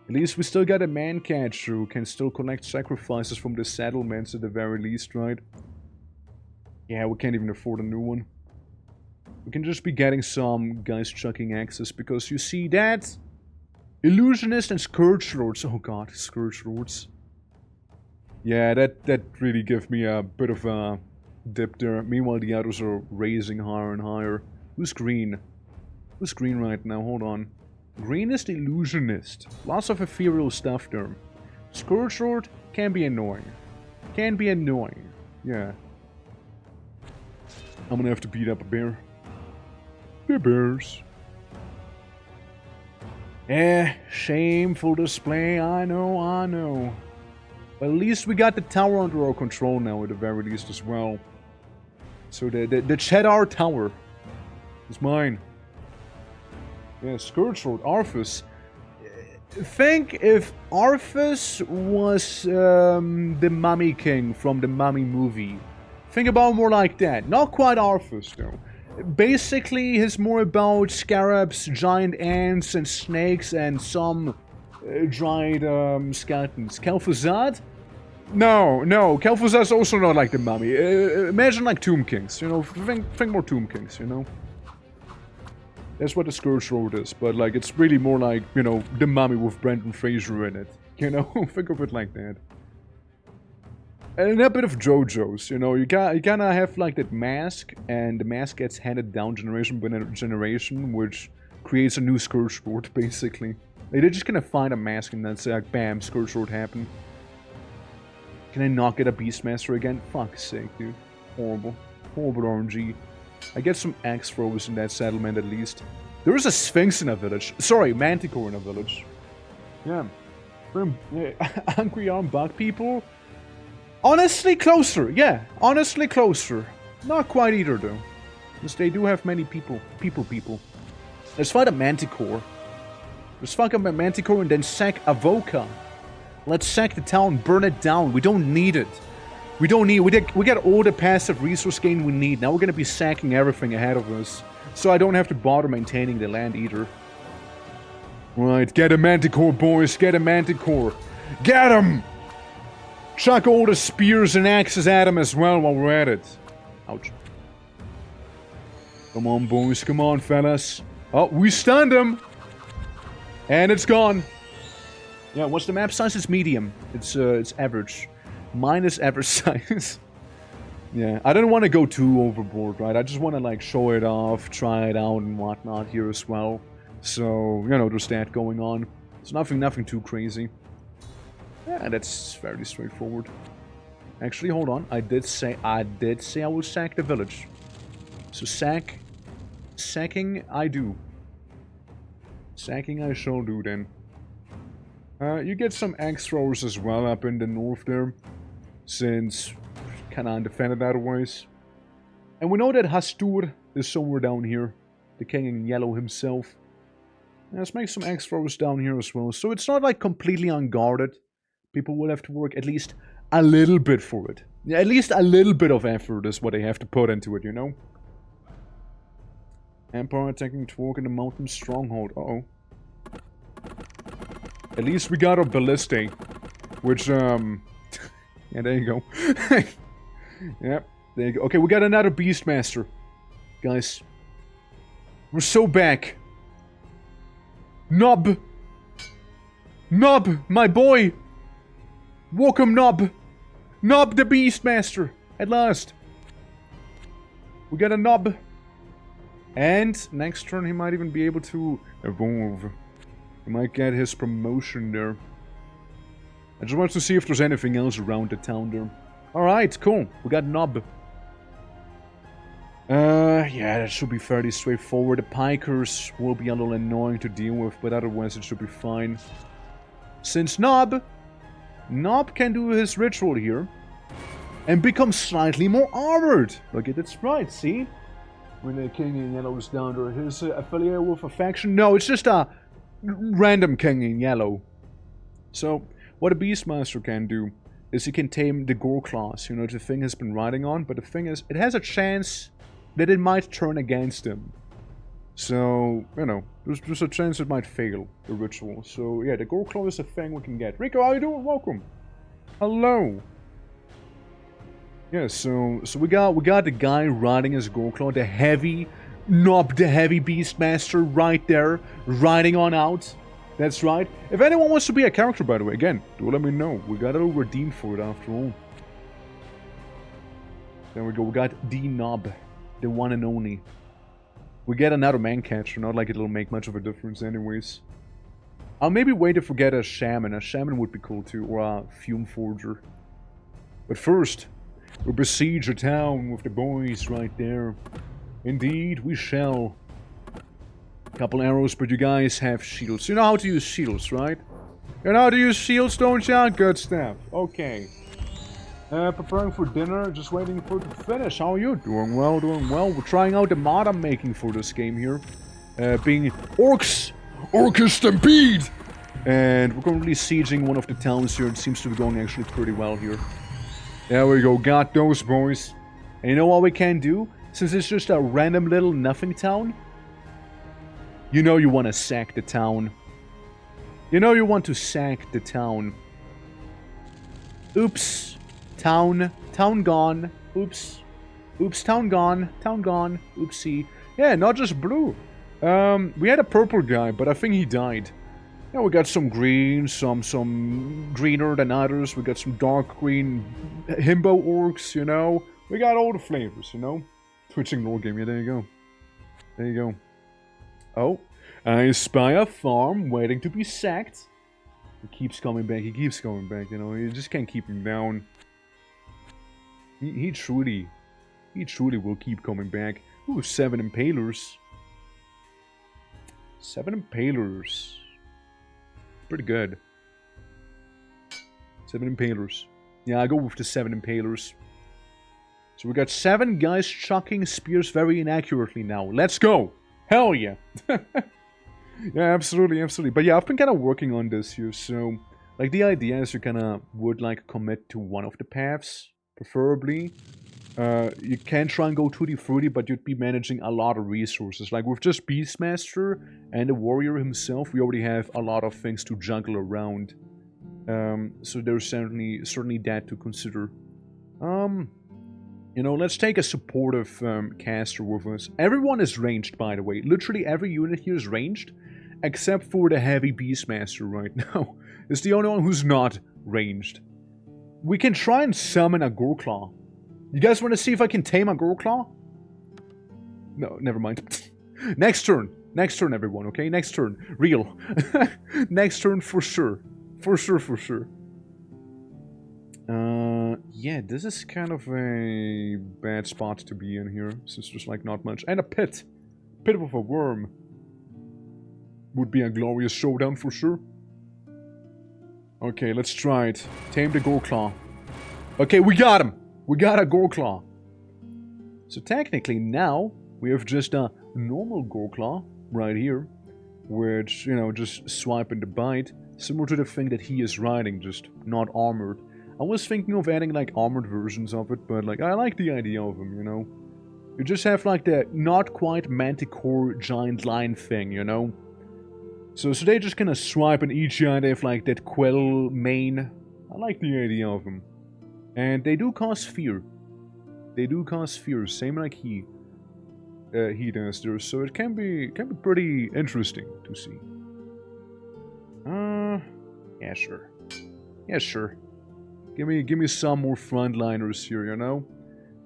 At least we still got a man catcher who can still collect sacrifices from the settlements at the very least, right? Yeah, we can't even afford a new one. We can just be getting some guys chucking axes, because you see that? Illusionist and Scourge Lords. Oh god, Scourge Lords. Yeah, that really gave me a bit of a dip there. Meanwhile, the others are raising higher and higher. Who's green? Who's green right now? Hold on. Green is the Illusionist. Lots of ethereal stuff there. Scourge Lord can be annoying. Can be annoying. Yeah. I'm gonna have to beat up a bear. The bears. Shameful display. I know. But at least we got the tower under our control now, at the very least as well. So the Cheddar Tower is mine. Yeah, Scourge Lord, Arthas. Think if Arthas was the Mummy King from the Mummy movie. Think about more like that. Not quite Arthas, though. Basically, he's more about scarabs, giant ants, and snakes, and some giant skeletons. Kel'Thuzad? No, Kel'Thuzad's also not like the mummy. Imagine like Tomb Kings, you know, think more Tomb Kings, you know? That's what the Scourge Lord is, but like, it's really more like, you know, the mummy with Brendan Fraser in it, you know? Think of it like that. And a bit of JoJo's, you know, you kinda have like that mask, and the mask gets handed down generation by generation, which creates a new Scourge Lord, basically. Like, they're just gonna find a mask and then say like, bam, Scourge Lord happened. Can I not get a Beastmaster again? Fuck's sake, dude. Horrible. Horrible RNG. I get some axe throwers in that settlement at least. There is a Sphinx in a village. Sorry, Manticore in a village. Yeah. Angry arm bug people? Honestly, closer. Yeah, honestly, closer. Not quite either, though. Because they do have many people. Let's fight a Manticore. Let's fuck up a Manticore and then sack Avoca. Let's sack the town, burn it down. We don't need it. We got all the passive resource gain we need. Now we're gonna be sacking everything ahead of us. So I don't have to bother maintaining the land either. Right, get a Manticore, boys. Get a Manticore. Get him! Chuck all the spears and axes at him as well while we're at it. Ouch. Come on, boys. Come on, fellas. Oh, we stunned him! And it's gone. Yeah, what's the map size? It's medium. It's average. Mine is average size. Yeah, I don't want to go too overboard, right? I just want to, like, show it off, try it out and whatnot here as well. So, you know, there's that going on. It's nothing too crazy. Yeah, that's fairly straightforward. Actually, hold on. I did say I will sack the village. So sacking I do. Sacking I shall do then. You get some axe throwers as well up in the north there, since kinda undefended otherwise. And we know that Hastur is somewhere down here, the king in yellow himself. Let's make some axe throwers down here as well, so it's not like completely unguarded. People will have to work at least a little bit for it. Yeah, at least a little bit of effort is what they have to put into it, you know? Empire attacking Twerk in the mountain stronghold. Uh-oh. At least we got our ballistic, which, yeah, there you go. Yep, there you go. Okay, we got another Beastmaster. Guys. We're so back. Nob! Nob, my boy! Welcome, Nob! Nob the Beastmaster! At last! We got a Nob. And next turn he might even be able to evolve. He might get his promotion there. I just want to see if there's anything else around the town there. Alright, cool. We got Nob. Yeah, that should be fairly straightforward. The Pikers will be a little annoying to deal with, but otherwise it should be fine. Since Nob can do his ritual here and become slightly more armored. Look at it, right, see? When the king in yellow is down there, his affiliated with a faction? No, it's just a random king in yellow. So, what a Beastmaster can do is he can tame the Gore class, you know, the thing has been riding on, but the thing is, it has a chance that it might turn against him. So, you know, there's a chance it might fail, the ritual. So, yeah, the Gore Claw is a thing we can get. Rico, how you doing? Welcome. Hello. Yeah, so we got the guy riding his Gore Claw, the heavy Nob, the heavy Beastmaster right there, riding on out. That's right. If anyone wants to be a character, by the way, again, do let me know. We got a little redeem for it after all. There we go. We got the Nob, the one and only. We get another man catcher, not like it'll make much of a difference anyways. I'll maybe wait to forget a shaman. A shaman would be cool too, or a fume forger. But first, we'll besiege a town with the boys right there. Indeed, we shall. Couple arrows, but you guys have shields. You know how to use shields, right? You know how to use shields, don't you? Good stuff. Okay. Preparing for dinner, just waiting for it to finish. How are you? Doing well, doing well. We're trying out the mod I'm making for this game here. Being Orcs Stampede! And we're currently sieging one of the towns here. It seems to be going actually pretty well here. There we go, got those boys. And you know what we can do? Since it's just a random little nothing town, you know you want to sack the town. You know you want to sack the town. Oops. Town gone. Oops. Oops, town gone. Town gone. Oopsie. Yeah, not just blue. We had a purple guy, but I think he died. Yeah, we got some green, some greener than others. We got some dark green himbo orcs, you know. We got all the flavors, you know. Twitching lore game, yeah, there you go. There you go. Oh, I spy a farm waiting to be sacked. He keeps coming back, you know, you just can't keep him down. He truly will keep coming back. Ooh, 7 impalers. 7 impalers. Pretty good. 7 impalers. Yeah, I go with the 7 impalers. So we got 7 guys chucking spears very inaccurately now. Let's go! Hell yeah! Yeah, absolutely, absolutely. But yeah, I've been kind of working on this here, so... Like, the idea is you kind of would, like, commit to one of the paths, preferably. You can try and go tutti frutti, but you'd be managing a lot of resources. Like, with just Beastmaster and the warrior himself, we already have a lot of things to juggle around. So there's certainly that to consider. You know, let's take a supportive caster with us. Everyone is ranged, by the way. Literally every unit here is ranged, except for the heavy Beastmaster right now. It's the only one who's not ranged. We can try and summon a Goreclaw. You guys want to see if I can tame a Goreclaw? No, never mind. Next turn, everyone, okay? Next turn. Real. Next turn for sure. For sure. Yeah, this is kind of a bad spot to be in here, since there's like not much. And a pit. Pit with a worm. Would be a glorious showdown for sure. Okay, let's try it. Tame the Goreclaw. Okay, we got him! We got a Goreclaw. So technically now, we have just a normal Goreclaw right here. Which, you know, just swiping the bite. Similar to the thing that he is riding, just not armored. I was thinking of adding, like, armored versions of it, but, like, I like the idea of him, you know? You just have, like, the not quite manticore giant lion thing, you know? So they just kind of swipe and eat you, and they have, like, that quell mane. I like the idea of them. And they do cause fear. They do cause fear, same like he does there, so it can be pretty interesting to see. Yeah, sure. Yeah, sure. Give me some more frontliners here, you know?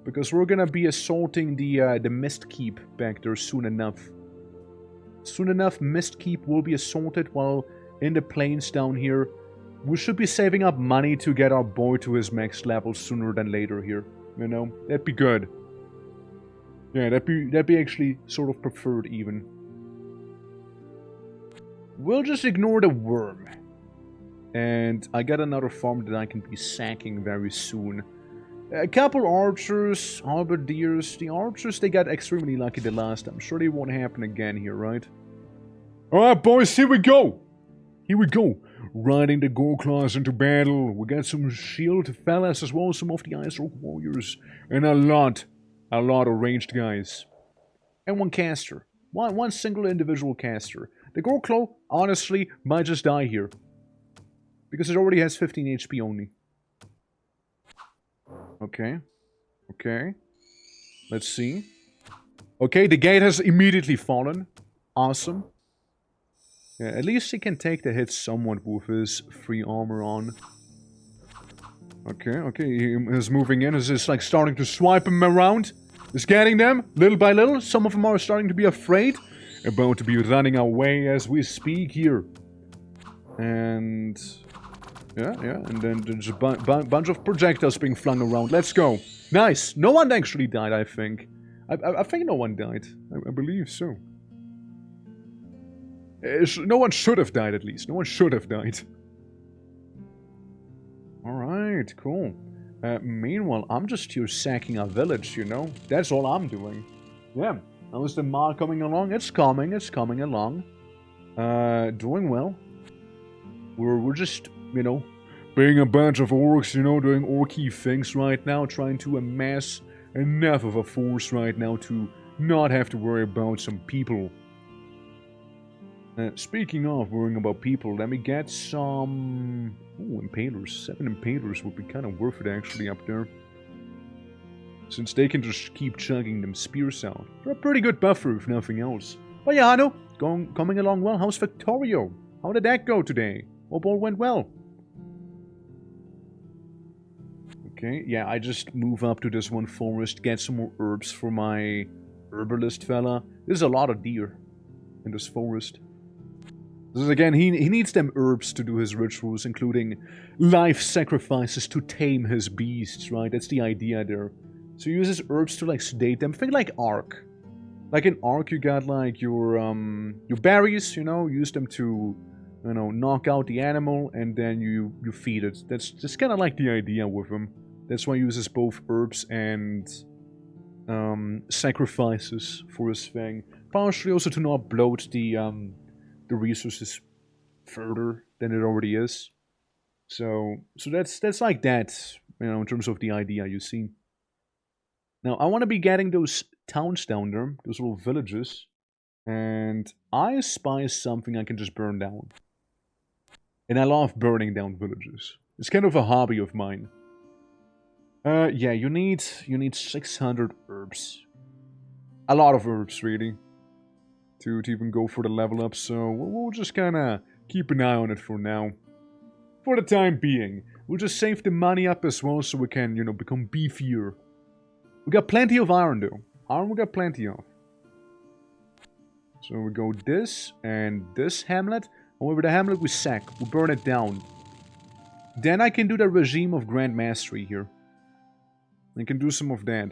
Because we're gonna be assaulting the Mist Keep back there soon enough. Soon enough, Mist Keep will be assaulted while in the plains down here. We should be saving up money to get our boy to his max level sooner than later here. You know? That'd be good. Yeah, that'd be actually sort of preferred even. We'll just ignore the worm. And I got another farm that I can be sacking very soon. A couple archers, halberdiers. The archers, they got extremely lucky the last time. I'm sure they won't happen again here, right? Alright, boys, here we go! Here we go! Riding the Goreclaws into battle. We got some shield fellas as well as some of the Ice Rock warriors. And a lot of ranged guys. And one caster. One single individual caster. The Goreclaw, honestly, might just die here. Because it already has 15 HP only. Okay. Okay. Let's see. Okay, the gate has immediately fallen. Awesome. Yeah, at least he can take the hit somewhat with his free armor on. Okay, okay, he is moving in. Is like starting to swipe him around. Is getting them, little by little. Some of them are starting to be afraid. About to be running away as we speak here. And... yeah, and then there's a bunch of projectiles being flung around. Let's go. Nice. No one actually died, I think. I think no one died. I believe so. No one should have died, at least. No one should have died. Alright, cool. Meanwhile, I'm just here sacking a village, you know? That's all I'm doing. Yeah. How's the Ma coming along? It's coming along. Doing well. We're just, you know, being a bunch of orcs, you know, doing orky things right now, trying to amass enough of a force right now to not have to worry about some people. Speaking of worrying about people, let me get some... ooh, impalers. 7 impalers would be kind of worth it actually up there. Since they can just keep chugging them spears out. They're a pretty good buffer if nothing else. But yeah, Hanno, coming along well. How's Victorio? How did that go today? Hope all went well. Okay, yeah, I just move up to this one forest, get some more herbs for my herbalist fella. There's a lot of deer in this forest. This is, again, he needs them herbs to do his rituals, including life sacrifices to tame his beasts, right? That's the idea there. So he uses herbs to, like, sedate them. Think like Ark. Like in Ark, you got, like, your berries, you know, use them to, you know, knock out the animal, and then you feed it. That's just kind of like the idea with him. That's why he uses both herbs and sacrifices for his thing. Partially also to not bloat the resources further than it already is. So that's like that, you know, in terms of the idea you see. Now, I want to be getting those towns down there, those little villages, and I spy something I can just burn down. And I love burning down villages. It's kind of a hobby of mine. Yeah, you need 600 herbs. A lot of herbs, really. To even go for the level up, so we'll just kind of keep an eye on it for now. For the time being. We'll just save the money up as well so we can, you know, become beefier. We got plenty of iron, though. Iron we got plenty of. So we go this and this hamlet. However, the hamlet we sack. We burn it down. Then I can do the regime of Grand Mastery here. I can do some of that.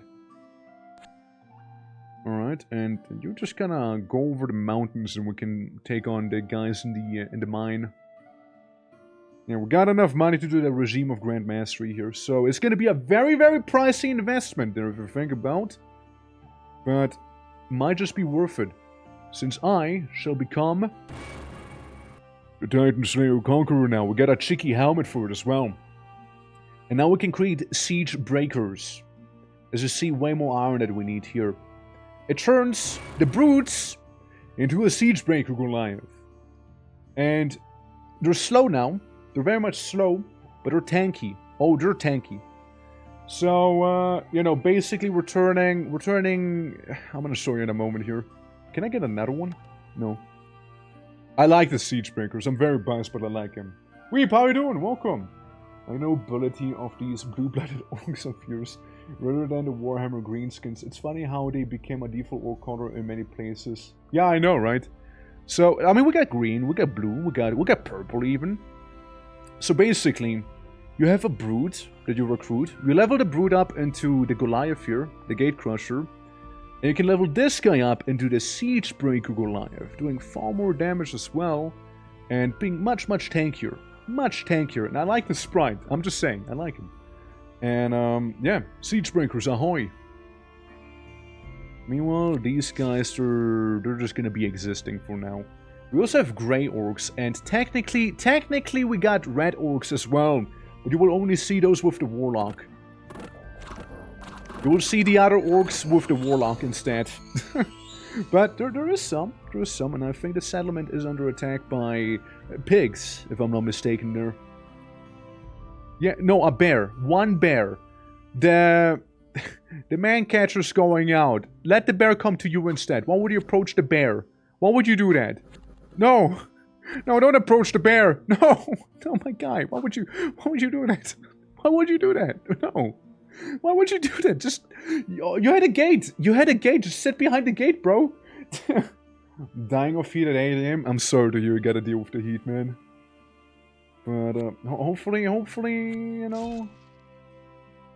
Alright, and you're just gonna go over the mountains and we can take on the guys in the mine. Yeah, we got enough money to do the regime of Grand Mastery here, so it's gonna be a very, very pricey investment there if you think about. But might just be worth it, since I shall become the Titan Slayer Conqueror now. We got a cheeky helmet for it as well. And now we can create siege breakers. As you see, way more iron that we need here. It turns the brutes into a siege breaker Goliath. And they're slow now. They're very much slow, but they're tanky. Oh, they're tanky. So, you know, basically we're turning... I'm gonna show you in a moment here. Can I get another one? No. I like the siege breakers. I'm very biased, but I like him. Weep, how you doing? Welcome. I know ability of these blue-blooded orcs of yours, rather than the Warhammer greenskins. It's funny how they became a default orc color in many places. Yeah, I know, right? So, I mean, we got green, we got blue, we got purple even. So basically, you have a brute that you recruit. You level the brute up into the Goliath here, the Gate Crusher. And you can level this guy up into the Siege Breaker Goliath, doing far more damage as well, and being much, much tankier. Much tankier. And I like the sprite. I'm just saying, I like him. And, yeah, Siege Breakers, ahoy! Meanwhile, these guys, they're just gonna be existing for now. We also have grey orcs, and technically we got red orcs as well. But you will only see those with the warlock. You will see the other orcs with the warlock instead. But there is some, and I think the settlement is under attack by pigs, if I'm not mistaken there. Yeah, no, a bear. One bear. The man catcher's going out. Let the bear come to you instead. Why would you approach the bear? Why would you do that? No! No, don't approach the bear! No! Oh my god, why would you do that? Why would you do that? No! Why would you do that? Just... You had a gate! You had a gate! Just sit behind the gate, bro! Dying of heat at 8 AM? I'm sorry to you gotta deal with the heat, man. But, hopefully, you know...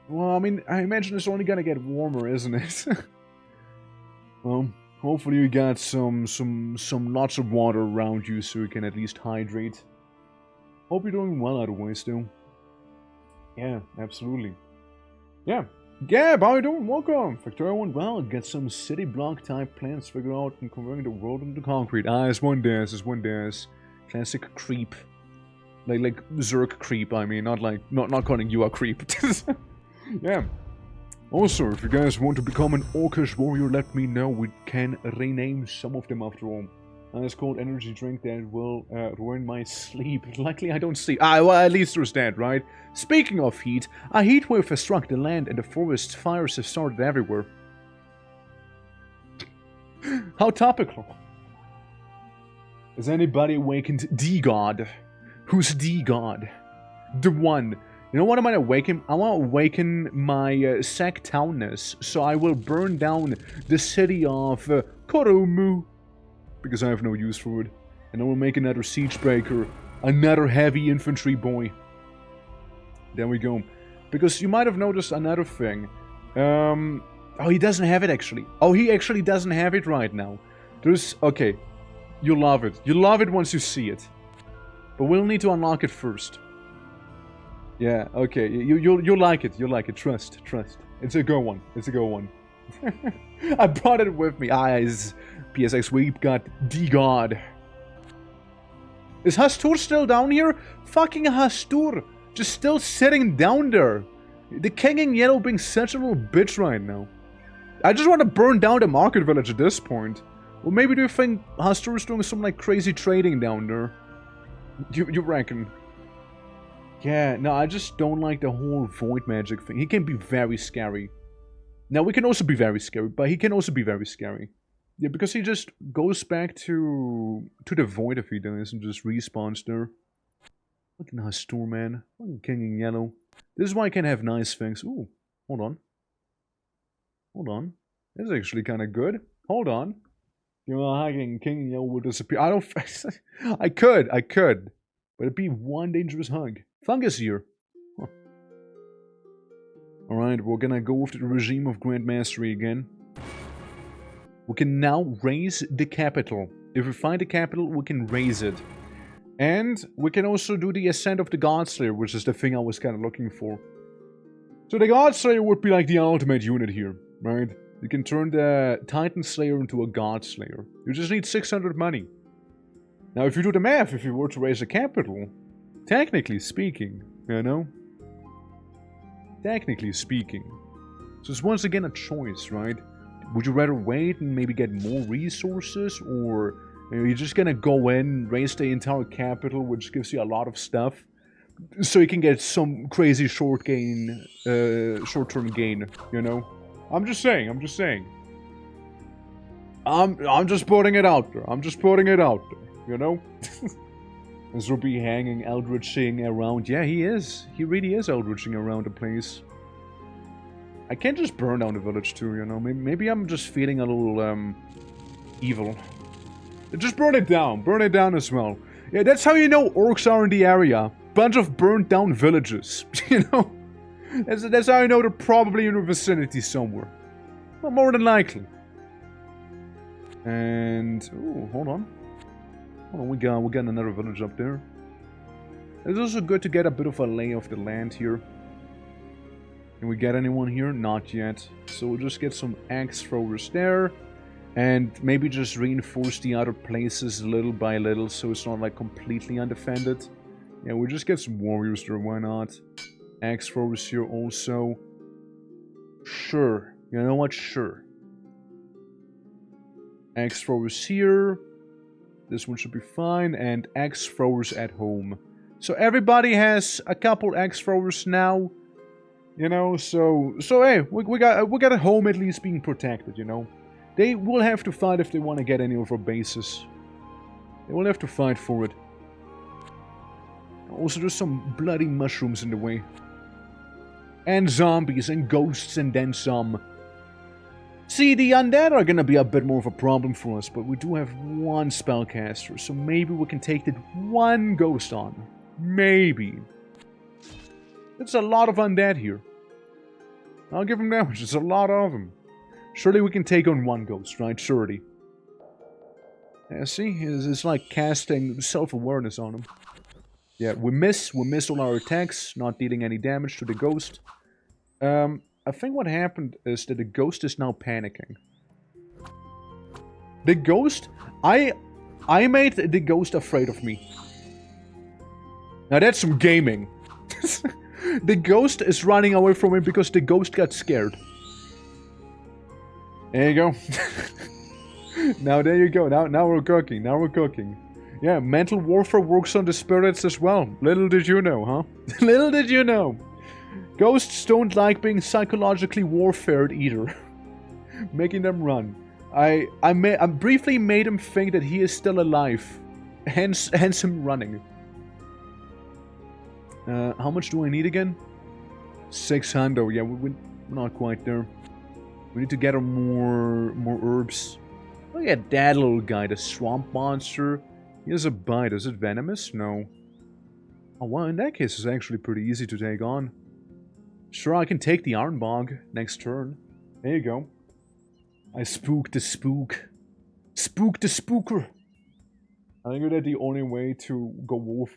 Well, I mean, I imagine it's only gonna get warmer, isn't it? Well... Hopefully you got some lots of water around you so you can at least hydrate. Hope you're doing well otherwise still. Yeah, absolutely. Yeah. Gab, how you doing? Welcome! Victoria went well, get some city block type plans figured out and converting the world into concrete. Ah, it's one dance, it's one dance. Classic creep. Like Zerg creep, I mean, not calling you a creep. Yeah. Also, if you guys want to become an orcish warrior, let me know. We can rename some of them after all. Ice cold energy drink that will ruin my sleep. Luckily, I don't sleep. Ah, well, at least there's that, right? Speaking of heat, a heat wave has struck the land and the forest fires have started everywhere. How topical. Has anybody awakened D-God? Who's D-God? The one. You know what I might awaken? I want to awaken my sectownness, so I will burn down the city of Koromu, because I have no use for it. And I will make another siege breaker, another heavy infantry boy. There we go. Because you might have noticed another thing. Oh, he doesn't have it actually. Oh, he actually doesn't have it right now. There's... Okay. You'll love it. You'll love it once you see it. But we'll need to unlock it first. Yeah, okay, you'll like it, trust. It's a good one, I brought it with me. Eyes, PSX, we got D-God. Is Hastur still down here? Fucking Hastur, just still sitting down there. The king in yellow being such a little bitch right now. I just want to burn down the market village at this point. Or maybe do you think Hastur is doing some like crazy trading down there? You reckon? Yeah, no, I just don't like the whole void magic thing. He can be very scary. Now, we can also be very scary, but he can also be very scary. Yeah, because he just goes back to the void if he does and just respawns there. Fucking Hastur, man. Fucking king in yellow. This is why I can have nice things. Ooh, hold on. Hold on. This is actually kind of good. Hold on. You know, king in yellow will disappear. I don't... I could. But it'd be one dangerous hug. Fungus here. Huh. Alright, we're gonna go with the regime of Grand Mastery again. We can now raise the capital. If we find the capital, we can raise it. And we can also do the Ascent of the Godslayer, which is the thing I was kind of looking for. So the Godslayer would be like the ultimate unit here, right? You can turn the Titan Slayer into a God Slayer. You just need 600 money. Now, if you do the math, if you were to raise a capital, technically speaking, you know? Technically speaking. So it's once again a choice, right? Would you rather wait and maybe get more resources, or you're just gonna go in, raise the entire capital, which gives you a lot of stuff, so you can get some crazy short-term gain, you know? I'm just saying. I'm just putting it out there. You know? Is Ruby hanging, eldritching around? Yeah, he is. He really is eldritching around the place. I can't just burn down the village too, you know? Maybe I'm just feeling a little, evil. Just burn it down. Burn it down as well. Yeah, that's how you know orcs are in the area. Bunch of burnt down villages, you know? That's how you know they're probably in the vicinity somewhere. Well, more than likely. And... ooh, hold on. We got another village up there. It's also good to get a bit of a lay of the land here. Can we get anyone here? Not yet. So we'll just get some axe throwers there. And maybe just reinforce the other places little by little so it's not like completely undefended. Yeah, we'll just get some warriors there, why not? Axe throwers here also. Sure. You know what? Sure. Axe throwers here. This one should be fine. And axe throwers at home. So everybody has a couple axe throwers now. You know, so hey, we got a home at least being protected, you know. They will have to fight if they want to get any of our bases. They will have to fight for it. Also, there's some bloody mushrooms in the way. And zombies and ghosts and then some. See, the undead are gonna be a bit more of a problem for us, but we do have one spellcaster, so maybe we can take that one ghost on. Maybe. It's a lot of undead here. I'll give them that much, it's a lot of them. Surely we can take on one ghost, right? Surely. Yeah, see? It's like casting self-awareness on him. Yeah, we miss all our attacks, not dealing any damage to the ghost. I think what happened is that the ghost is now panicking. The ghost... I made the ghost afraid of me. Now that's some gaming. The ghost is running away from him because the ghost got scared. There you go. Now there you go. Now we're cooking. Yeah, mental warfare works on the spirits as well. Little did you know, huh? Little did you know. Ghosts don't like being psychologically warfared either. Making them run. I briefly made him think that he is still alive. Hence him running. How much do I need again? 600. Yeah, we're not quite there. We need to get more herbs. Look at that little guy, the swamp monster. He has a bite. Is it venomous? No. Oh, well, in that case, it's actually pretty easy to take on. Sure, I can take the Iron Bog next turn. There you go. I spooked the spook. Spook the spooker. I think that's the only way to go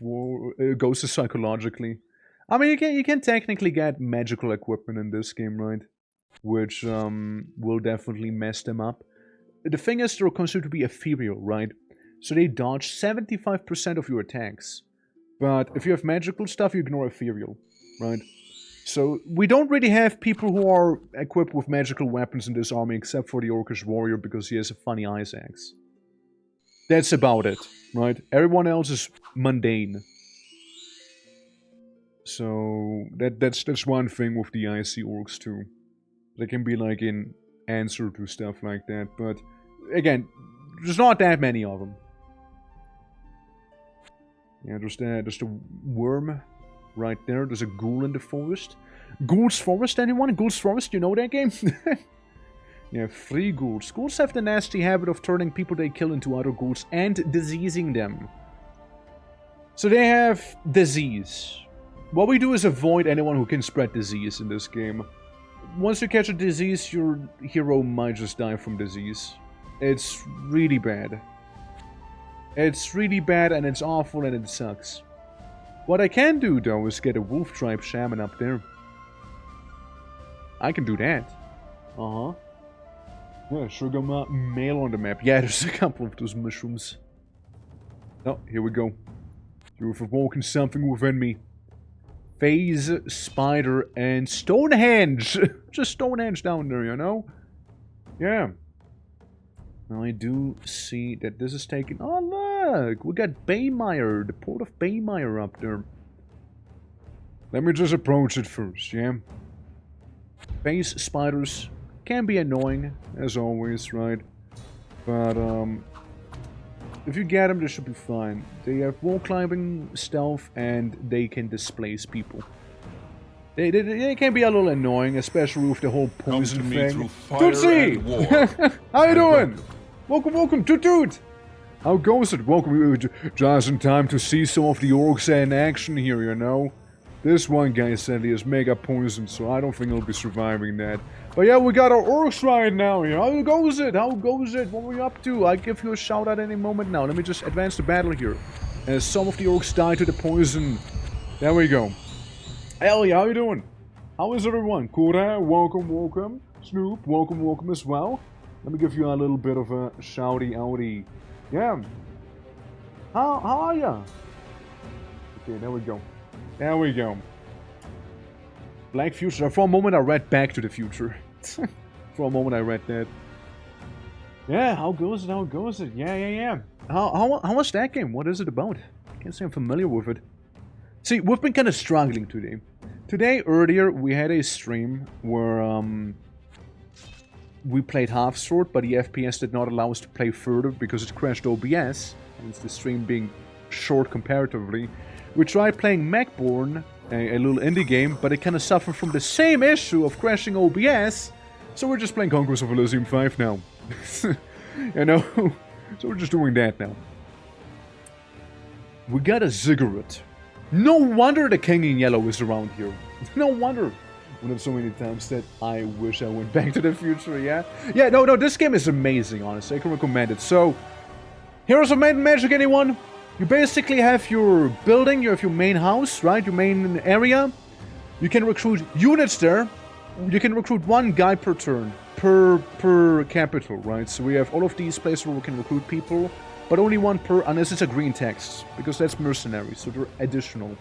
ghosts psychologically. I mean, you can technically get magical equipment in this game, right? Which will definitely mess them up. The thing is, they're considered to be ethereal, right? So they dodge 75% of your attacks. But if you have magical stuff, you ignore ethereal, right? So we don't really have people who are equipped with magical weapons in this army, except for the Orcish warrior, because he has a funny ice axe. That's about it, right? Everyone else is mundane. So that's one thing with the icy orcs too. They can be like in answer to stuff like that, but again, there's not that many of them. Yeah, there's the worm right there. There's a ghoul in the forest. Ghoul's Forest, anyone? Ghoul's Forest, you know that game? Yeah, 3 ghouls. Ghouls have the nasty habit of turning people they kill into other ghouls and diseasing them. So they have disease. What we do is avoid anyone who can spread disease in this game. Once you catch a disease, your hero might just die from disease. It's really bad. It's really bad and it's awful and it sucks. What I can do, though, is get a wolf tribe shaman up there. I can do that. Uh-huh. Yeah, sugar male on the map. Yeah, there's a couple of those mushrooms. Oh, here we go. You've awoken something within me. Phase, spider, and Stonehenge. Just Stonehenge down there, you know? Yeah. Now I do see that this is taken. Oh, look! We got Baymire, the port of Baymire up there. Let me just approach it first, yeah? Phase spiders can be annoying, as always, right? But, if you get them, they should be fine. They have wall climbing, stealth, and they can displace people. They can be a little annoying, especially with the whole poison thing. Tootsie! How you doing? Welcome, Toot! How goes it? Welcome, just in time to see some of the orcs in action here, you know? This one guy said he is mega poisoned, so I don't think he'll be surviving that. But yeah, we got our orcs right now here. How goes it? What are we up to? I give you a shout out any moment now. Let me just advance the battle here. As some of the orcs die to the poison. There we go. Ellie, how you doing? How is everyone? Kura, welcome. Snoop, welcome as well. Let me give you a little bit of a shouty-outy. Yeah. How are ya? Okay, there we go. Black Future. For a moment I read Back to the Future. For a moment I read that. Yeah, how goes it? Yeah. How was that game? What is it about? I can't say I'm familiar with it. See, we've been kind of struggling today. Earlier, we had a stream where, we played half short, but the FPS did not allow us to play further because it crashed OBS. Hence the stream being short comparatively. We tried playing Macborn, a little indie game, but it kind of suffered from the same issue of crashing OBS. So we're just playing Conquest of Elysium 5 now. You know? So we're just doing that now. We got a ziggurat. No wonder the King in Yellow is around here. No wonder. One of so many times that I wish I went back to the future, yeah? Yeah, no, this game is amazing, honestly. I can recommend it. So, Heroes of Might and Magic, anyone? You basically have your building, you have your main house, right? Your main area. You can recruit units there. You can recruit one guy per turn, per capital, right? So we have all of these places where we can recruit people, but only one per, unless it's a green text, because that's mercenaries, so they're additional.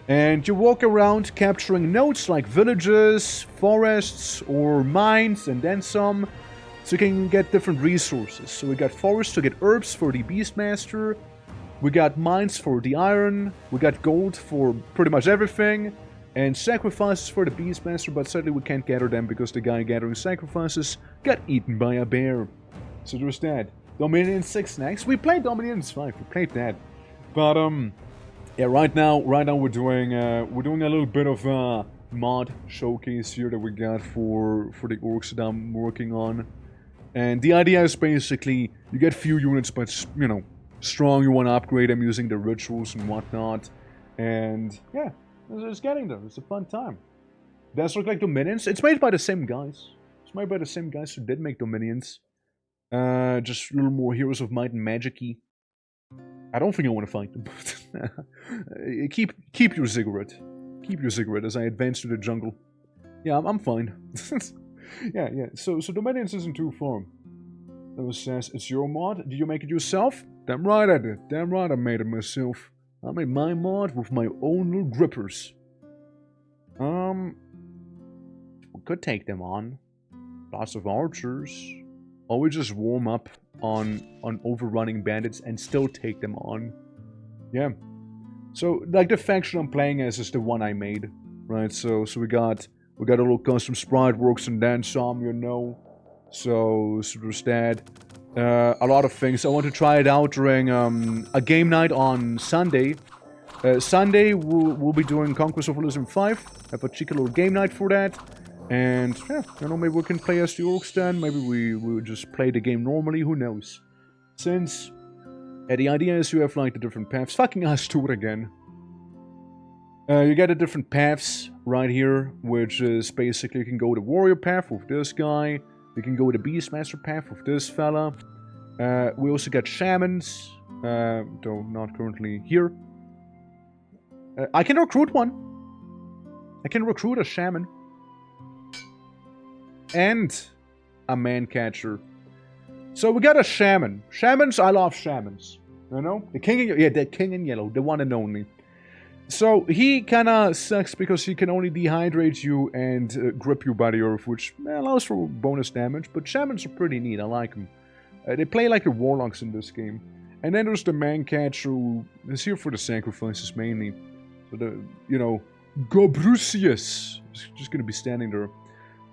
And you walk around capturing nodes like villages, forests, or mines, and then some, so you can get different resources. So we got forests to get herbs for the Beastmaster, we got mines for the iron, we got gold for pretty much everything, and sacrifices for the Beastmaster, but sadly we can't gather them because the guy gathering sacrifices got eaten by a bear. So there's that. Dominion 6 next. We played Dominion 5, we played that. But, yeah, right now we're doing a little bit of a mod showcase here that we got for the orcs that I'm working on. And the idea is basically, you get few units, but, you know, strong, you want to upgrade them using the rituals and whatnot. And, yeah, it's getting there. It's a fun time. Does look like Dominions. It's made by the same guys. It's made by the same guys who did make Dominions. Just a little more Heroes of Might and Magic-y. I don't think I want to fight them. Keep your ziggurat. Keep your ziggurat as I advance to the jungle. Yeah, I'm fine. yeah. So Dominions isn't too far. It says, it's your mod? Did you make it yourself? Damn right I did. Damn right I made it myself. I made my mod with my own little grippers. We could take them on. Lots of archers. Or we just warm up on overrunning bandits and still take them on. Yeah. So, like, the faction I'm playing as is the one I made. Right, so we got a little custom sprite works and then some, you know. So there's that. A lot of things. I want to try it out during a game night on Sunday. Sunday we'll be doing Conquest of Elysium 5. Have a cheeky little game night for that. And, yeah, you know, maybe we can play as the orcs then. Maybe we'll just play the game normally, who knows. Since, the idea is you have, like, the different paths. Fucking us to it again. You get the different paths right here, which is basically you can go the warrior path with this guy. You can go the Beastmaster path with this fella. We also got shamans. Though not currently here. I can recruit one. I can recruit a shaman. And a man catcher. So we got a shaman. Shamans, I love shamans. You know? The king in, yeah, the king in yellow. The one and only. So he kinda sucks because he can only dehydrate you and grip you by the earth, which allows for bonus damage. But shamans are pretty neat. I like them. They play like the warlocks in this game. And then there's the man catcher who is here for the sacrifices mainly. So the, you know, Gobrusius is just gonna be standing there.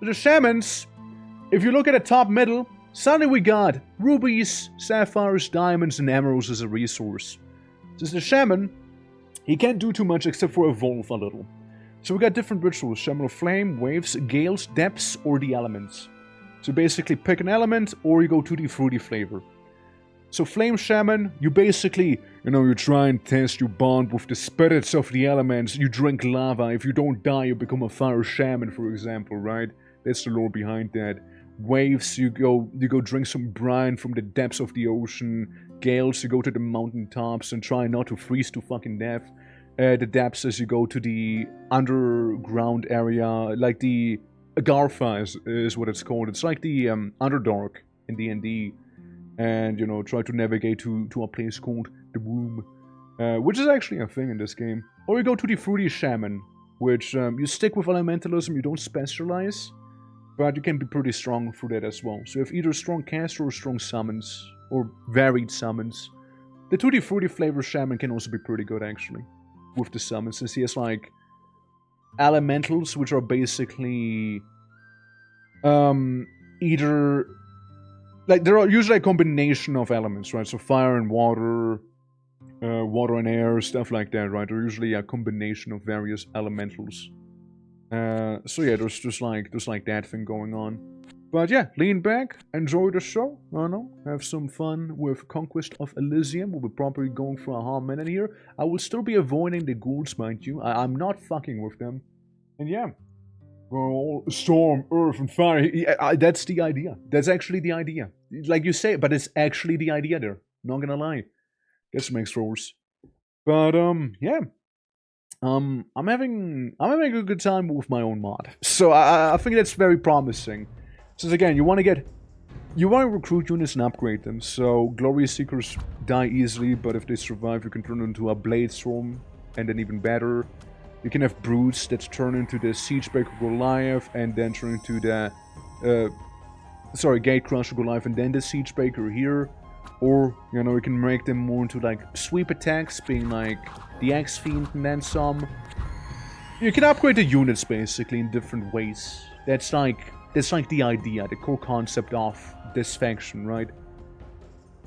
So the shamans, if you look at the top middle, suddenly we got rubies, sapphires, diamonds, and emeralds as a resource. Since the shaman, he can't do too much except for evolve a little. So we got different rituals: Shaman of Flame, Waves, Gales, Depths, or the Elements. So basically pick an element, or you go to the fruity flavor. So Flame Shaman, you basically, you know, you try and test your bond with the spirits of the elements. You drink lava. If you don't die, you become a fire shaman, for example, right? That's the lore behind that. Waves, you go drink some brine from the depths of the ocean. Gales, you go to the mountaintops and try not to freeze to fucking death. The depths is you go to the underground area, like the Agartha is what it's called. It's like the Underdark in D&D. And, you know, try to navigate to a place called the Womb. Which is actually a thing in this game. Or you go to the Fruity Shaman, which you stick with elementalism, you don't specialize. But you can be pretty strong through that as well. So you have either strong caster or strong summons. Or varied summons. The Tutti Frutti flavor shaman can also be pretty good, actually. With the summons, since he has, like, elementals, which are basically... either... Like, they're usually a combination of elements, right? So fire and water, water and air, stuff like that, right? They're usually a combination of various elementals. So yeah, there's just like that thing going on. But yeah, lean back, enjoy the show, I don't know, have some fun with Conquest of Elysium. We'll be probably going for a half minute here. I will still be avoiding the ghouls, mind you. I'm not fucking with them. And yeah, well, storm, earth, and fire. Yeah, that's the idea. That's actually the idea. Like you say, but it's actually the idea there. Not gonna lie. Guess makes throws. But yeah. I'm having a good time with my own mod. So I think that's very promising. Since again, you want to recruit units and upgrade them. So Glorious Seekers die easily, but if they survive, you can turn into a Blade Storm, and then even better. You can have Brutes that turn into the Siegebreaker Goliath, and then turn into the Gatecrusher Goliath, and then the Siegebreaker here. Or, you know, you can make them more into like sweep attacks, being like the X-Fiend and then some. You can upgrade the units basically in different ways. That's like the idea, the core concept of this faction, right?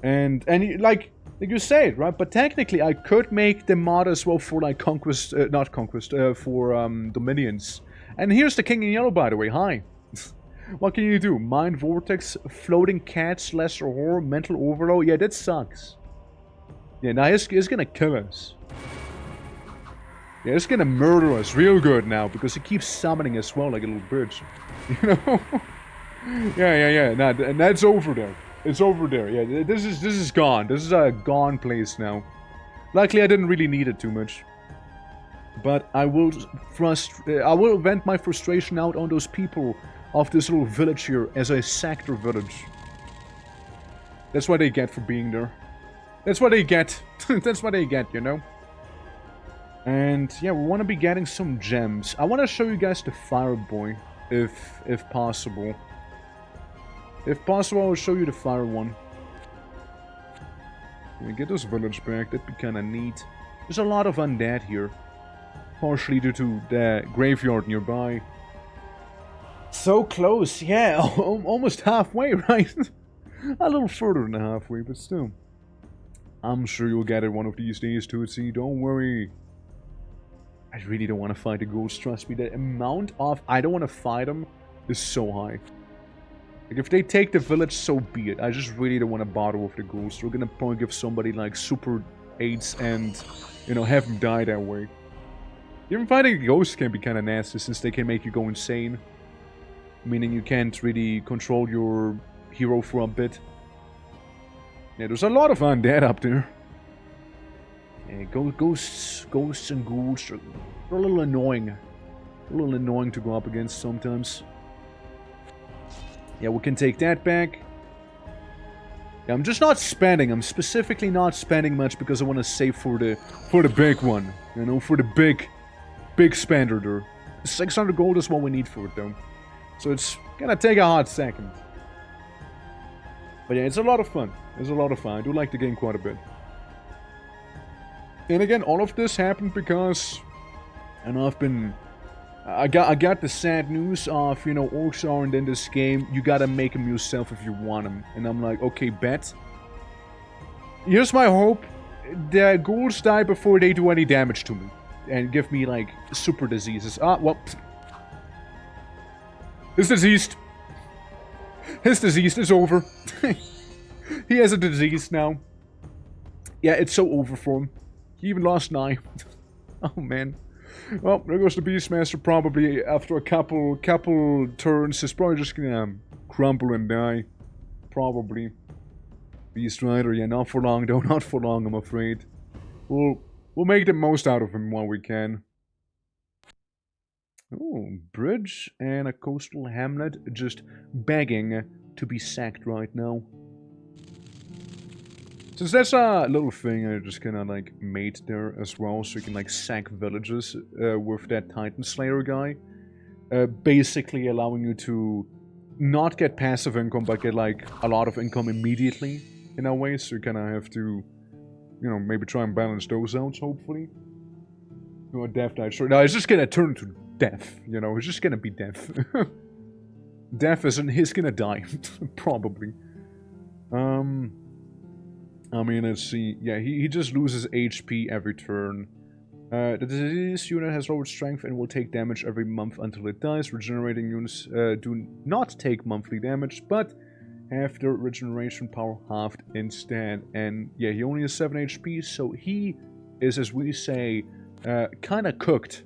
And like you said, right? But technically, I could make the mod as well for like Conquest, not Conquest, for Dominions. And here's the King in Yellow, by the way. Hi. What can you do? Mind Vortex, Floating Cats, Lesser Horror, Mental Overload. Yeah, that sucks. Yeah, now he's gonna kill us. Yeah, he's gonna murder us real good now because he keeps summoning as well like a little bitch. You know? yeah. Nah, and that's over there. It's over there. Yeah, this is gone. This is a gone place now. Luckily, I didn't really need it too much. But I will vent my frustration out on those people of this little village here as I sack their village. That's what they get for being there. That's what they get. That's what they get, you know? And yeah, we want to be getting some gems. I want to show you guys the Fire Boy, if possible. If possible, I'll show you the Fire one. Yeah, get this village back, that'd be kind of neat. There's a lot of undead here. Partially due to the graveyard nearby. So close, yeah, almost halfway, right? A little further than halfway, but still. I'm sure you'll get it one of these days, Tootsie, don't worry. I really don't want to fight the ghouls, trust me. The amount of I don't want to fight them is so high. Like, if they take the village, so be it. I just really don't want to bother with the ghouls. We're gonna probably give somebody, like, super aids and, you know, have them die that way. Even fighting ghosts can be kind of nasty, since they can make you go insane. Meaning you can't really control your hero for a bit. Yeah, there's a lot of undead up there. Ghosts and ghouls are a little annoying. A little annoying to go up against sometimes. Yeah, we can take that back. Yeah, I'm just not spending. I'm specifically not spending much because I want to save for the big one. You know, for the big spender there. 600 gold is what we need for it though. So it's gonna take a hot second. But yeah, it's a lot of fun. It's a lot of fun. I do like the game quite a bit. And again, all of this happened because, and I got the sad news of, you know, orcs aren't in this game. You gotta make them yourself if you want them. And I'm like, okay, bet. Here's my hope. The ghouls die before they do any damage to me. And give me, like, super diseases. Ah, well. His diseased. His disease is over. He has a disease now. Yeah, it's so over for him. He even lost an eye. Oh, man. Well, there goes the Beastmaster. Probably after a couple turns, he's probably just gonna crumple and die. Probably. Beast Rider, yeah, not for long though. Not for long, I'm afraid. We'll make the most out of him while we can. Oh, bridge and a coastal hamlet just begging to be sacked right now. Since that's a little thing I just kinda like made there as well, so you can like sack villages with that Titan Slayer guy. Basically allowing you to not get passive income, but get like a lot of income immediately in a way, so you kinda have to, you know, maybe try and balance those out, hopefully. No, death died. Sure. No, it's just gonna turn to death, you know, it's just gonna be death. Death isn't, he's gonna die. Probably. I mean, let's see. Yeah, he just loses HP every turn. The disease unit has lowered strength and will take damage every month until it dies. Regenerating units do not take monthly damage, but have their regeneration power halved instead. And yeah, he only has 7 HP, so he is, as we say, kinda cooked.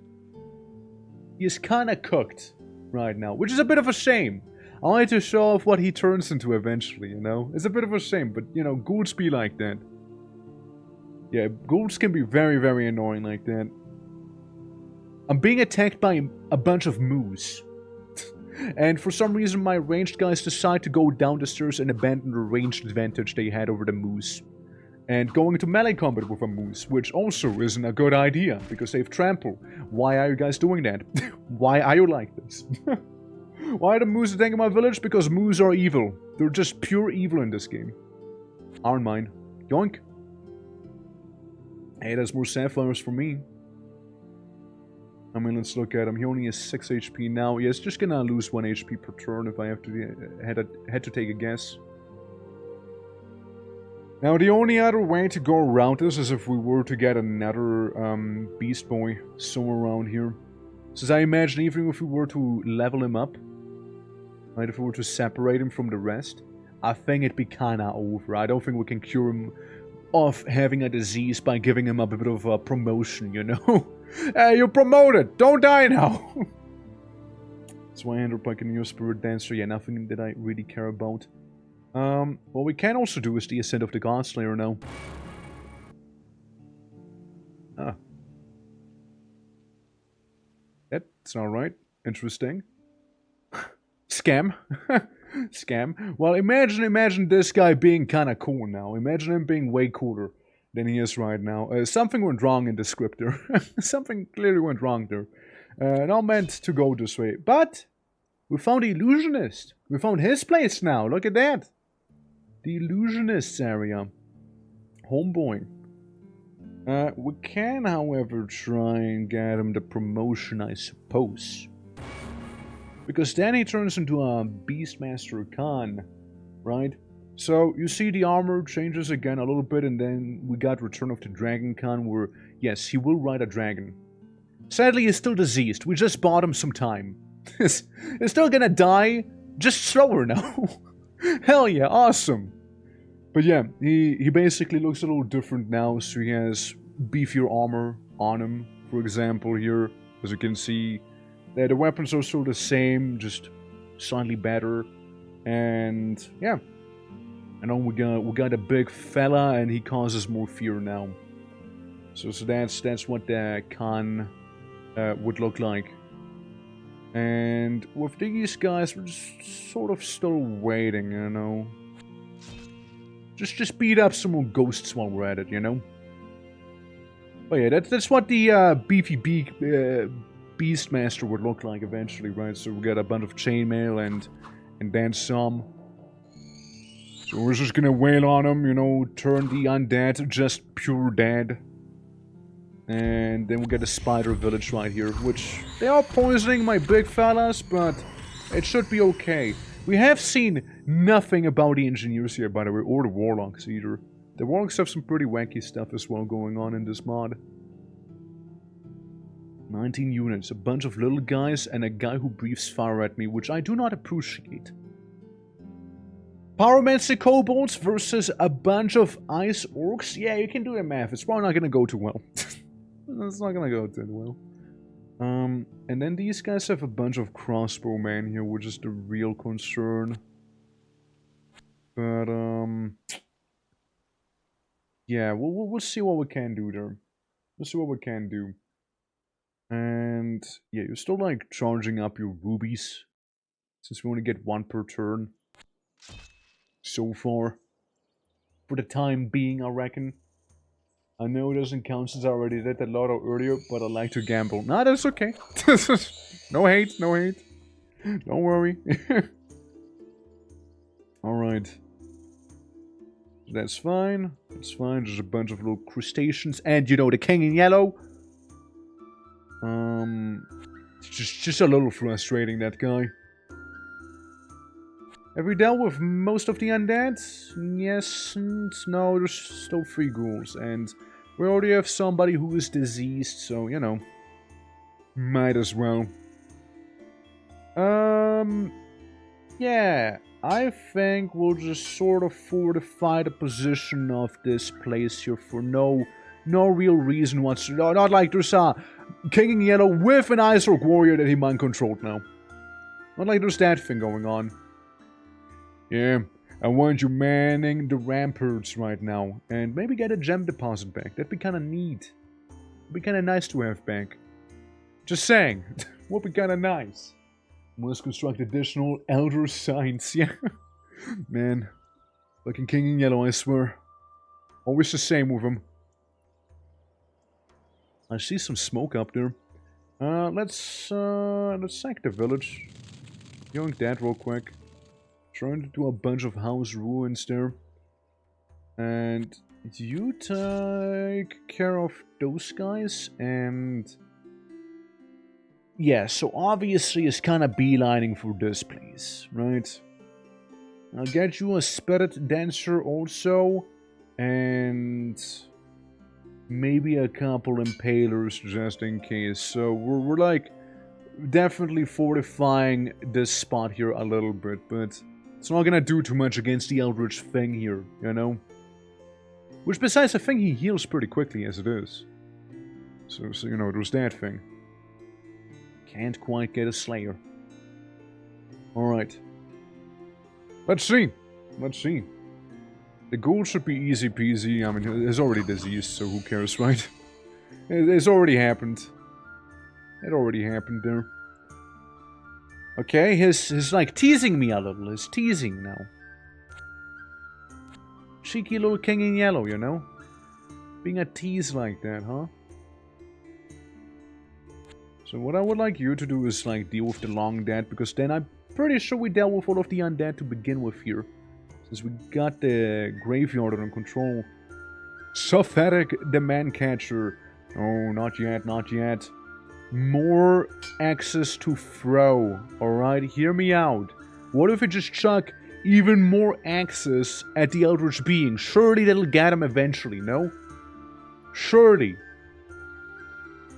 He is kinda cooked right now, which is a bit of a shame. I wanted to show off what he turns into eventually, you know? It's a bit of a shame, but, you know, ghouls be like that. Yeah, ghouls can be very, very annoying like that. I'm being attacked by a bunch of moose. And for some reason, my ranged guys decide to go down the stairs and abandon the ranged advantage they had over the moose. And going into melee combat with a moose, which also isn't a good idea, because they have trample. Why are you guys doing that? Why are you like this? Why are the moose attacking my village? Because moose are evil. They're just pure evil in this game. Aren't mine. Yoink. Hey, there's more sapphires for me. I mean, let's look at him. He only has 6 HP now. Yeah, it's just gonna lose 1 HP per turn if I have to had to take a guess. Now, the only other way to go around this is if we were to get another Beast Boy somewhere around here. Since I imagine even if we were to level him up, right, if we were to separate him from the rest, I think it'd be kinda over. I don't think we can cure him of having a disease by giving him a bit of a promotion, you know? Hey, you're promoted! Don't die now! Swinehand Buccaneer Spirit Dancer, yeah, nothing that I really care about. What we can also do is the Ascent of the Godslayer now. Ah. That's alright. Interesting. Scam. Scam. Well, imagine this guy being kinda cool now. Imagine him being way cooler than he is right now. Something went wrong in the script there. Something clearly went wrong there. Not meant to go this way. But we found the Illusionist. We found his place now. Look at that. The Illusionist's area. Homeboy. We can, however, try and get him the promotion, I suppose. Because then he turns into a Beastmaster Khan, right? So, you see the armor changes again a little bit, and then we got Return of the Dragon Khan, where, yes, he will ride a dragon. Sadly, he's still diseased. We just bought him some time. He's still gonna die, just slower now. Hell yeah, awesome. But yeah, he basically looks a little different now, so he has beefier armor on him, for example, here. As you can see, the weapons are still the same, just slightly better. And yeah. And then we got a big fella, and he causes more fear now. So that's what the con would look like. And with these guys, we're just sort of still waiting, you know. Just beat up some more ghosts while we're at it, you know. But yeah, that's what the beefy Beastmaster would look like eventually, right? So we got a bunch of chainmail and then some. So we're just gonna wail on them, you know, turn the undead just pure dead. And then we get a spider village right here, which they are poisoning my big fellas, but it should be okay. We have seen nothing about the engineers here, by the way, or the warlocks either. The warlocks have some pretty wacky stuff as well going on in this mod. 19 units, a bunch of little guys, and a guy who breathes fire at me, which I do not appreciate. Pyromancer kobolds versus a bunch of ice orcs. Yeah, you can do the math. It's probably not gonna go too well. It's not gonna go too well. And then these guys have a bunch of crossbowmen here, which is the real concern. But, yeah, we'll see what we can do there. We'll see what we can do. And, yeah, you're still, like, charging up your rubies. Since we only get one per turn. So far. For the time being, I reckon. I know it doesn't count since I already did that lot earlier, but I like to gamble. Nah, that's okay. No hate, no hate. Don't worry. Alright. That's fine. That's fine. There's a bunch of little crustaceans. And, you know, the king in yellow. Just a little frustrating, that guy. Have we dealt with most of the undead? Yes and no, there's still 3 ghouls, and we already have somebody who is diseased, so, you know, might as well. Yeah, I think we'll just sort of fortify the position of this place here for no real reason whatsoever. Not like there's a king in yellow with an ice orc warrior that he mind controlled now. Not like there's that thing going on. Yeah, I want you manning the ramparts right now. And maybe get a gem deposit back. That'd be kind of neat. It'd be kind of nice to have back. Just saying. Would be kind of nice. Must construct additional elder signs. Yeah. Man. Fucking king in yellow, I swear. Always the same with him. I see some smoke up there. Let's sack the village. Yoink that real quick. Trying to do a bunch of house ruins there. And you take care of those guys, and yeah, so obviously it's kind of beelining for this place, right? I'll get you a spirit dancer also, and maybe a couple impalers just in case. So we're like definitely fortifying this spot here a little bit, but it's not gonna do too much against the Eldritch thing here, you know? Which, besides, I think he heals pretty quickly as it is. So you know, there's that thing. Can't quite get a Slayer. Alright. Let's see. Let's see. The ghoul should be easy peasy. I mean, it's already diseased, so who cares, right? It's already happened. It already happened there. Okay, he's like teasing me a little. He's teasing now. Cheeky little king in yellow, you know? Being a tease like that, huh? So what I would like you to do is like deal with the long dead, because then I'm pretty sure we dealt with all of the undead to begin with here. Since we got the graveyard under control. Sophatic the man catcher. Oh, not yet, not yet. More axes to throw. Alright, hear me out. What if we just chuck even more axes at the Eldritch being? Surely that'll get him eventually, no? Surely.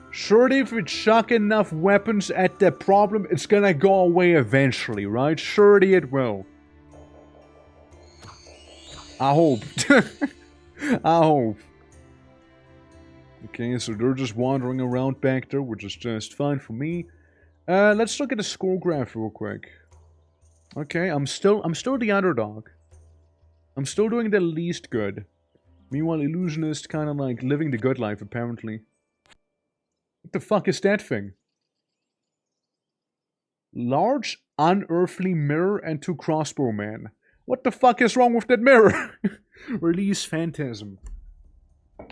Surely if we chuck enough weapons at the problem, it's gonna go away eventually, right? Surely it will. I hope. I hope. Okay, so they're just wandering around back there, which is just fine for me. Let's look at the score graph real quick. Okay, I'm still the underdog. I'm still doing the least good. Meanwhile, Illusionist kind of like living the good life, apparently. What the fuck is that thing? Large, unearthly mirror and 2 crossbow men. What the fuck is wrong with that mirror? Release Phantasm.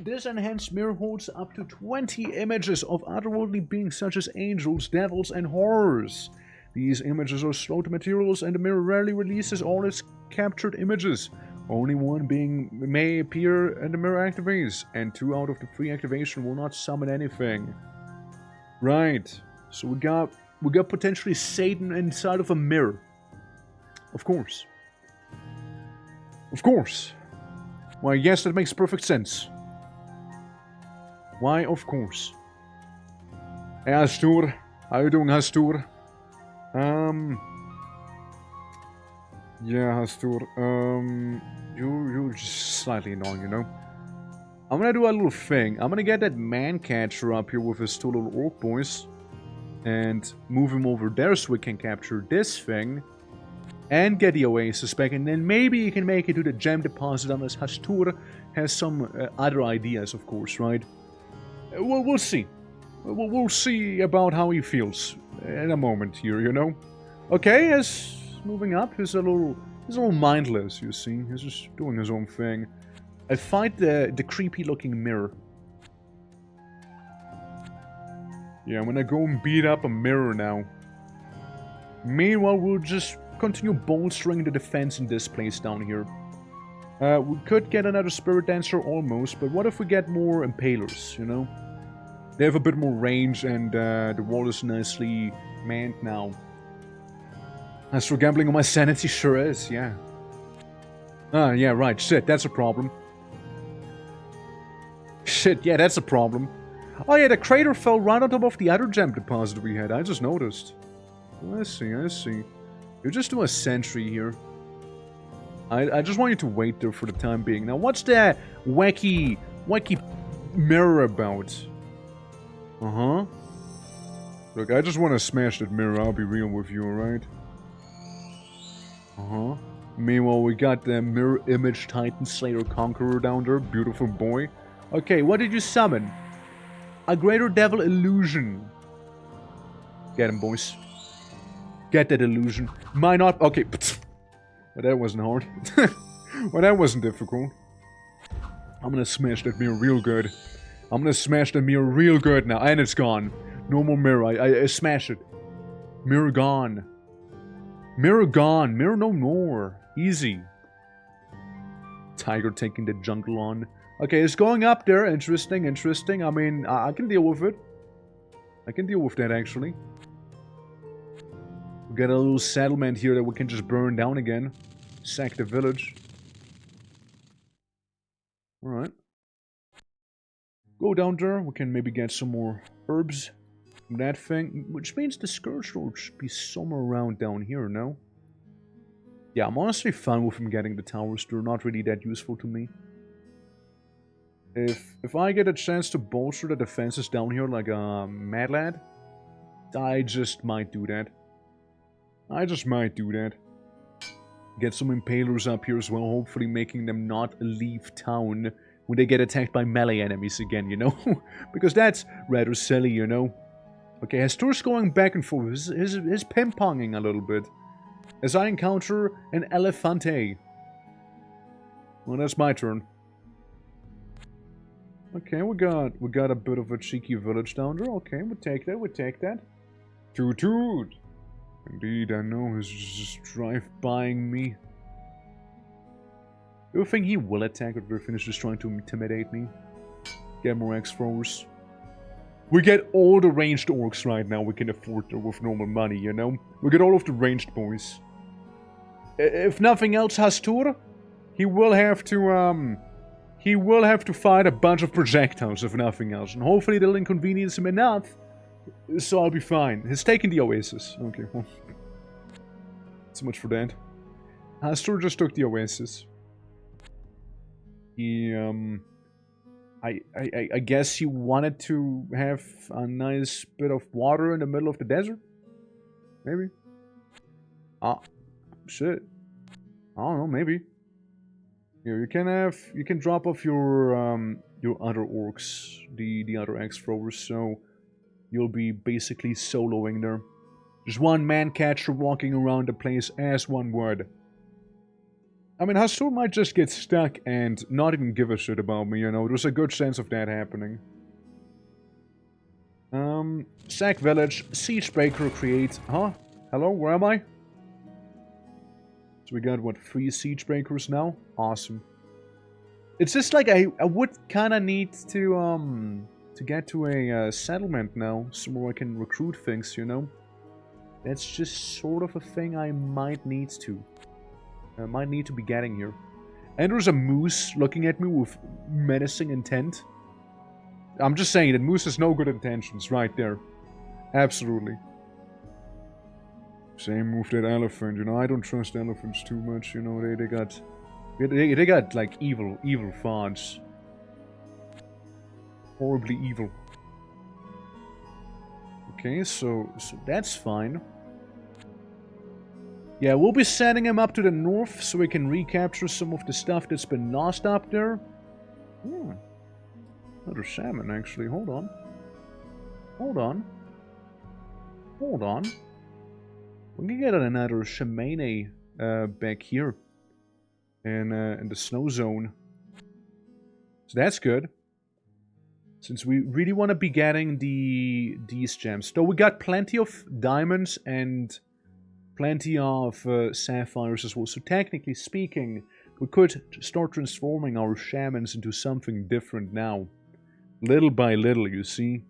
This enhanced mirror holds up to 20 images of otherworldly beings such as angels, devils, and horrors. These images are slow to materialize, and the mirror rarely releases all its captured images. Only one being may appear and the mirror activates, and 2 out of the 3 activation will not summon anything. Right. So we got potentially Satan inside of a mirror. Of course. Of course. Why, yes, that makes perfect sense. Why, of course. Hey, Hastur. How you doing, Hastur? Yeah, Hastur. You're just slightly annoying, you know? I'm gonna do a little thing. I'm gonna get that man catcher up here with his 2 little orc boys. And move him over there so we can capture this thing. And get the oasis back. And then maybe you can make it to the gem deposit unless Hastur has some other ideas, of course, right? We'll see. We'll see about how he feels in a moment here, you know? Okay, he's moving up. He's a little mindless, you see. He's just doing his own thing. I fight the creepy-looking mirror. Yeah, I'm gonna go and beat up a mirror now. Meanwhile, we'll just continue bolstering the defense in this place down here. We could get another Spirit Dancer almost, but what if we get more Impalers, you know? They have a bit more range and the wall is nicely manned now. As for gambling on my sanity, sure is, yeah. Ah, yeah, right, shit, that's a problem. Shit, yeah, that's a problem. Oh yeah, the crater fell right on top of the other gem deposit we had, I just noticed. I see, I see. You just do a sentry here. I just want you to wait there for the time being. Now, what's that wacky mirror about? Uh-huh. Look, I just want to smash that mirror, I'll be real with you, alright? Uh-huh. Meanwhile, we got the Mirror Image Titan Slayer Conqueror down there. Beautiful boy. Okay, what did you summon? A Greater Devil Illusion. Get him, boys. Get that illusion. Might not... Okay. Well, that wasn't hard. Well, that wasn't difficult. I'm gonna smash that mirror real good. I'm gonna smash that mirror real good now. And it's gone. No more mirror. I smash it. Mirror gone. Mirror gone. Mirror no more. Easy. Tiger taking the jungle on. Okay, it's going up there. Interesting, interesting. I mean, I can deal with it. I can deal with that, actually. We got a little settlement here that we can just burn down again. Sack the village. Alright. Go down there. We can maybe get some more herbs from that thing. Which means the Scourge Lord should be somewhere around down here, no? Yeah, I'm honestly fine with him getting the towers. They're not really that useful to me. If I get a chance to bolster the defenses down here like a mad lad, I just might do that. I just might do that. Get some Impalers up here as well, hopefully making them not leave town when they get attacked by melee enemies again, you know? Because that's rather silly, you know? Okay, Hastur's going back and forth. His ping-ponging a little bit. As I encounter an Elefante. Well, that's my turn. Okay, we got a bit of a cheeky village down there. Okay, we take that. Toot toot! Indeed, I know he's just drive-bying me. Do you think he will attack or finish just trying to intimidate me? Get more X-Throwers. We get all the ranged orcs right now we can afford with normal money, you know? We get all of the ranged boys. If nothing else, Hastur, he will have to fight a bunch of projectiles, if nothing else. And hopefully they'll inconvenience him enough, so I'll be fine. He's taking the Oasis. Okay, well. So much for that. Hastur just took the Oasis. He, I guess he wanted to have a nice bit of water in the middle of the desert? Maybe? Ah, shit. I don't know, maybe. Here, you can drop off your other orcs, the other axe throwers, so you'll be basically soloing there. Just one man catcher walking around the place as one would. I mean, Hastur might just get stuck and not even give a shit about me, you know. There's a good chance of that happening. Sack Village, Siegebreaker create... Huh? Hello, where am I? So we got, what, 3 Siegebreakers now? Awesome. It's just like I would kind of need to get to a settlement now, somewhere I can recruit things, you know? That's just sort of a thing I might need to. I might need to be getting here. And there's a moose looking at me with menacing intent. I'm just saying that moose has no good intentions right there. Absolutely. Same with that elephant, you know, I don't trust elephants too much, you know, they got like evil thoughts. Horribly evil. Okay, so that's fine. Yeah, we'll be sending him up to the north so we can recapture some of the stuff that's been lost up there. Hmm. Another salmon, actually. Hold on. Hold on. Hold on. We can get another shamane back here. In the snow zone. So that's good. Since we really want to be getting these gems. Though we got plenty of diamonds and plenty of sapphires as well. So technically speaking, we could start transforming our shamans into something different now. Little by little, you see.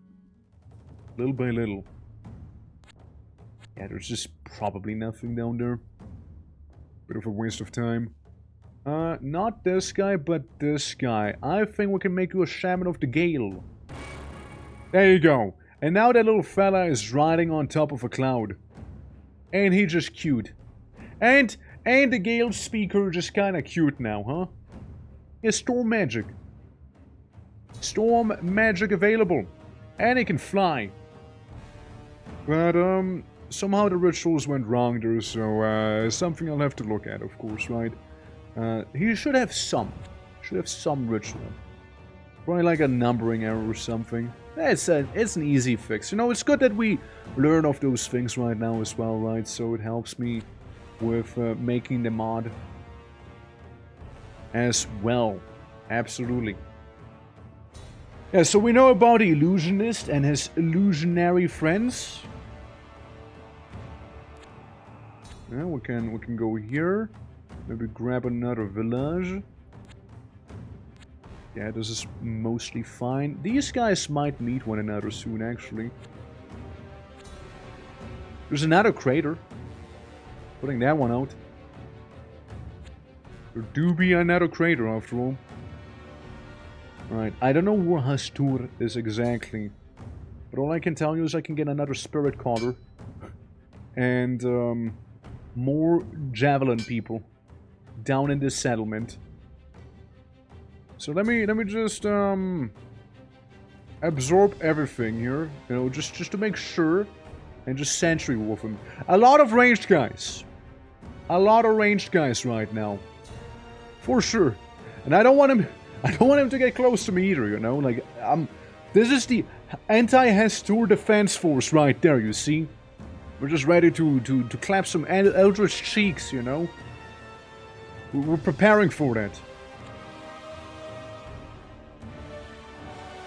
Little by little. Yeah, there's just probably nothing down there. Bit of a waste of time. Not this guy, but this guy. I think we can make you a shaman of the gale. There you go. And now that little fella is riding on top of a cloud. Ain't he just cute? And the gale speaker just kinda cute now, huh? Yeah, storm magic. Storm magic available. And he can fly. But, somehow the rituals went wrong there, so, something I'll have to look at, of course, right? He should have some. Should have some ritual. Probably like a numbering error or something. It's an easy fix. You know, it's good that we learn of those things right now as well, right? So it helps me with making the mod as well. Absolutely. Yeah, so we know about the illusionist and his illusionary friends. Yeah, we can go here. Maybe grab another village. Yeah, this is mostly fine. These guys might meet one another soon, actually. There's another crater. Putting that one out. There do be another crater, after all. Right, I don't know where Hastur is exactly. But all I can tell you is I can get another spirit caller. And, more javelin people. Down in this settlement. So let me just absorb everything here, you know, just to make sure, and just sentry wolf them. A lot of ranged guys. A lot of ranged guys right now. For sure. And I don't want him to get close to me either, you know, like this is the anti-Hastur defense force right there, you see? We're just ready to clap some eldritch cheeks, you know? We're preparing for that.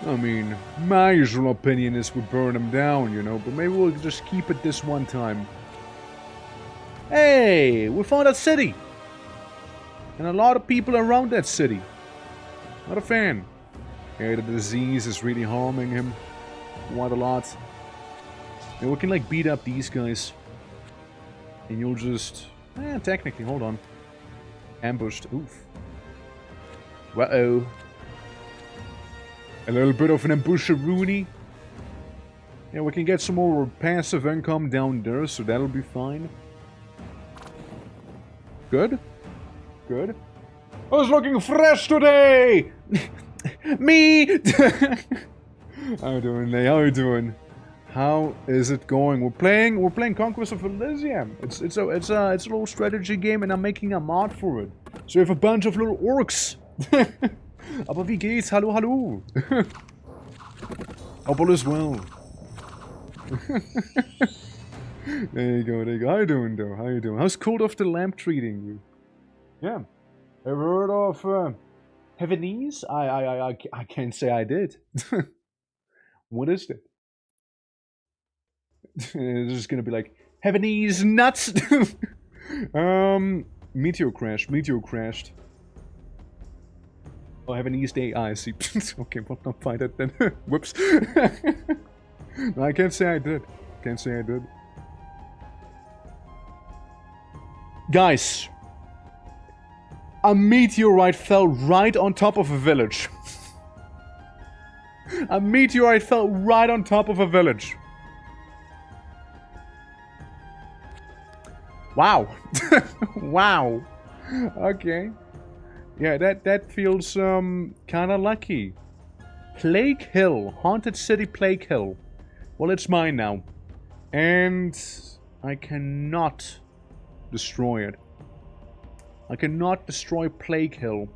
I mean, my usual opinion is we burn them down, you know, but maybe we'll just keep it this one time. Hey, we found a city! And a lot of people around that city. Not a fan. Yeah, the disease is really harming him quite a lot. And we can, like, beat up these guys. And you'll just... technically, hold on. Ambushed. Oof. Uh-oh. A little bit of an ambusheroonie. Yeah, we can get some more passive income down there, so that'll be fine. Good. Good. I was looking fresh today! Me! How you doing, Lay? How you doing? How is it going? We're playing Conquest of Elysium. It's a little strategy game, and I'm making a mod for it. So we have a bunch of little orcs. Aber wie geht's? Hallo, hallo. Hope all is well. There you go, there you go. How you doing, though? How you doing? How's Cult of the Lamp treating you? Yeah. Ever heard of Heavenese? I can't say I did. What is it? It's just gonna be like Heavenese nuts. Meteor crashed. Oh, Heavenese day. I see. Okay, well, not find it then. Whoops. No, I can't say I did. Can't say I did. Guys, a meteorite fell right on top of a village. A meteorite fell right on top of a village. Wow. Wow. Okay. Yeah, that feels kinda lucky. Plague Hill. Haunted City Plague Hill. Well, it's mine now. And I cannot destroy it. I cannot destroy Plague Hill.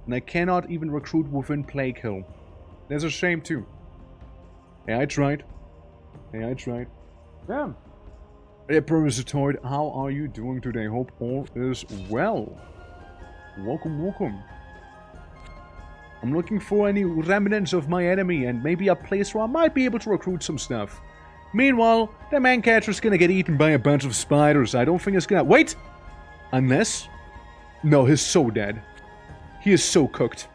And I cannot even recruit within Plague Hill. That's a shame too. Hey, I tried. Hey, I tried. Yeah. Hey, Parasitoid, how are you doing today? Hope all is well. Welcome, welcome. I'm looking for any remnants of my enemy and maybe a place where I might be able to recruit some stuff. Meanwhile, the man catcher's gonna get eaten by a bunch of spiders. I don't think it's gonna... Wait! Unless... No, he's so dead. He is so cooked.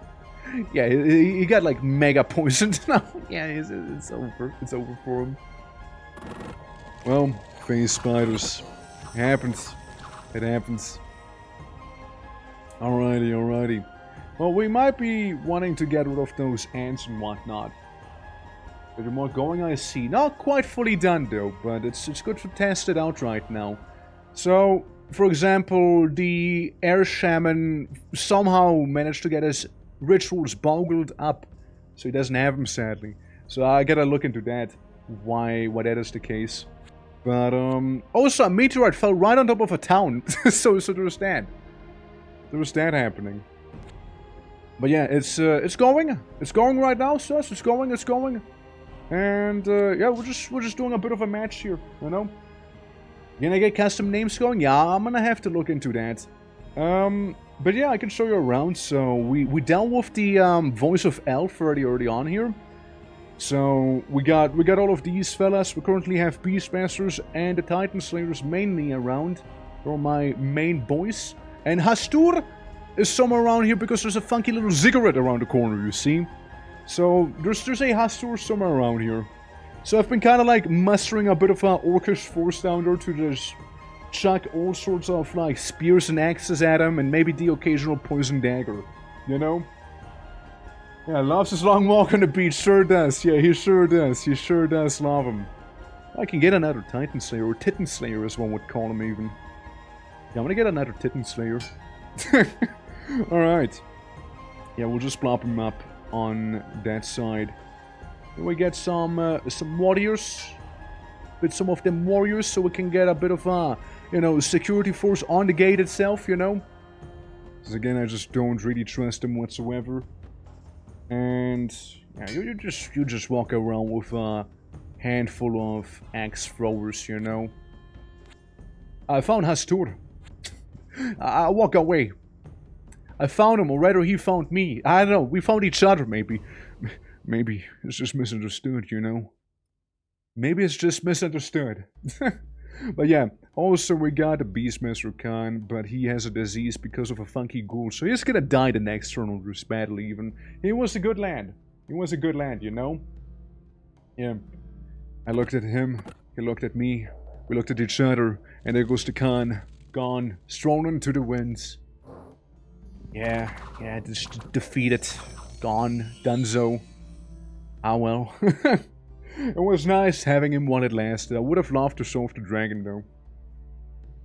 Yeah, he got like mega poisoned now. Yeah, it's over. It's over for him. Well, face spiders. It happens. It happens. Alrighty, alrighty. Well, we might be wanting to get rid of those ants and whatnot. Bit more going, I see. Not quite fully done though, but it's good to test it out right now. So, for example, the air shaman somehow managed to get his rituals boggled up, so he doesn't have them, sadly. So I gotta look into that, why that is the case. But also a meteorite fell right on top of a town, so there's that. There's that happening. But yeah, it's going right now, sus. It's going. And yeah, we're just doing a bit of a match here, you know. Gonna get custom names going? Yeah, I'm gonna have to look into that. But yeah, I can show you around. So we dealt with the voice of elf already early on here. So we got all of these fellas. We currently have Beastmasters and the Titan Slayers mainly around. They're my main boys. And Hastur is somewhere around here because there's a funky little ziggurat around the corner, you see. So there's a Hastur somewhere around here. So I've been kind of like mustering a bit of an orcish force down there to just chuck all sorts of like spears and axes at him and maybe the occasional poison dagger, you know? Yeah, loves his long walk on the beach, sure does. Yeah, he sure does. He sure does love him. I can get another Titan Slayer, or Titan Slayer as one would call him even. Yeah, I'm gonna get another Titan Slayer. Alright. Yeah, we'll just plop him up on that side. Then we get some warriors. With some of them warriors, so we can get a bit of a, you know, security force on the gate itself, you know? Because again, I just don't really trust them whatsoever. And yeah, you just walk around with a handful of axe throwers, you know. I found Hastur. I walk away. I found him, or rather he found me. I don't know, we found each other, maybe. Maybe it's just misunderstood, you know. Maybe it's just misunderstood. But yeah, also we got a Beastmaster Khan, but he has a disease because of a funky ghoul, so he's gonna die the next turn, or just badly even. He was a good land. He was a good land, you know? Yeah. I looked at him, he looked at me, we looked at each other, and there goes the Khan. Gone, strolling to the winds. Yeah, just defeated. Gone, donezo. Ah well. It was nice having him one at last. I would have loved to solve the dragon though.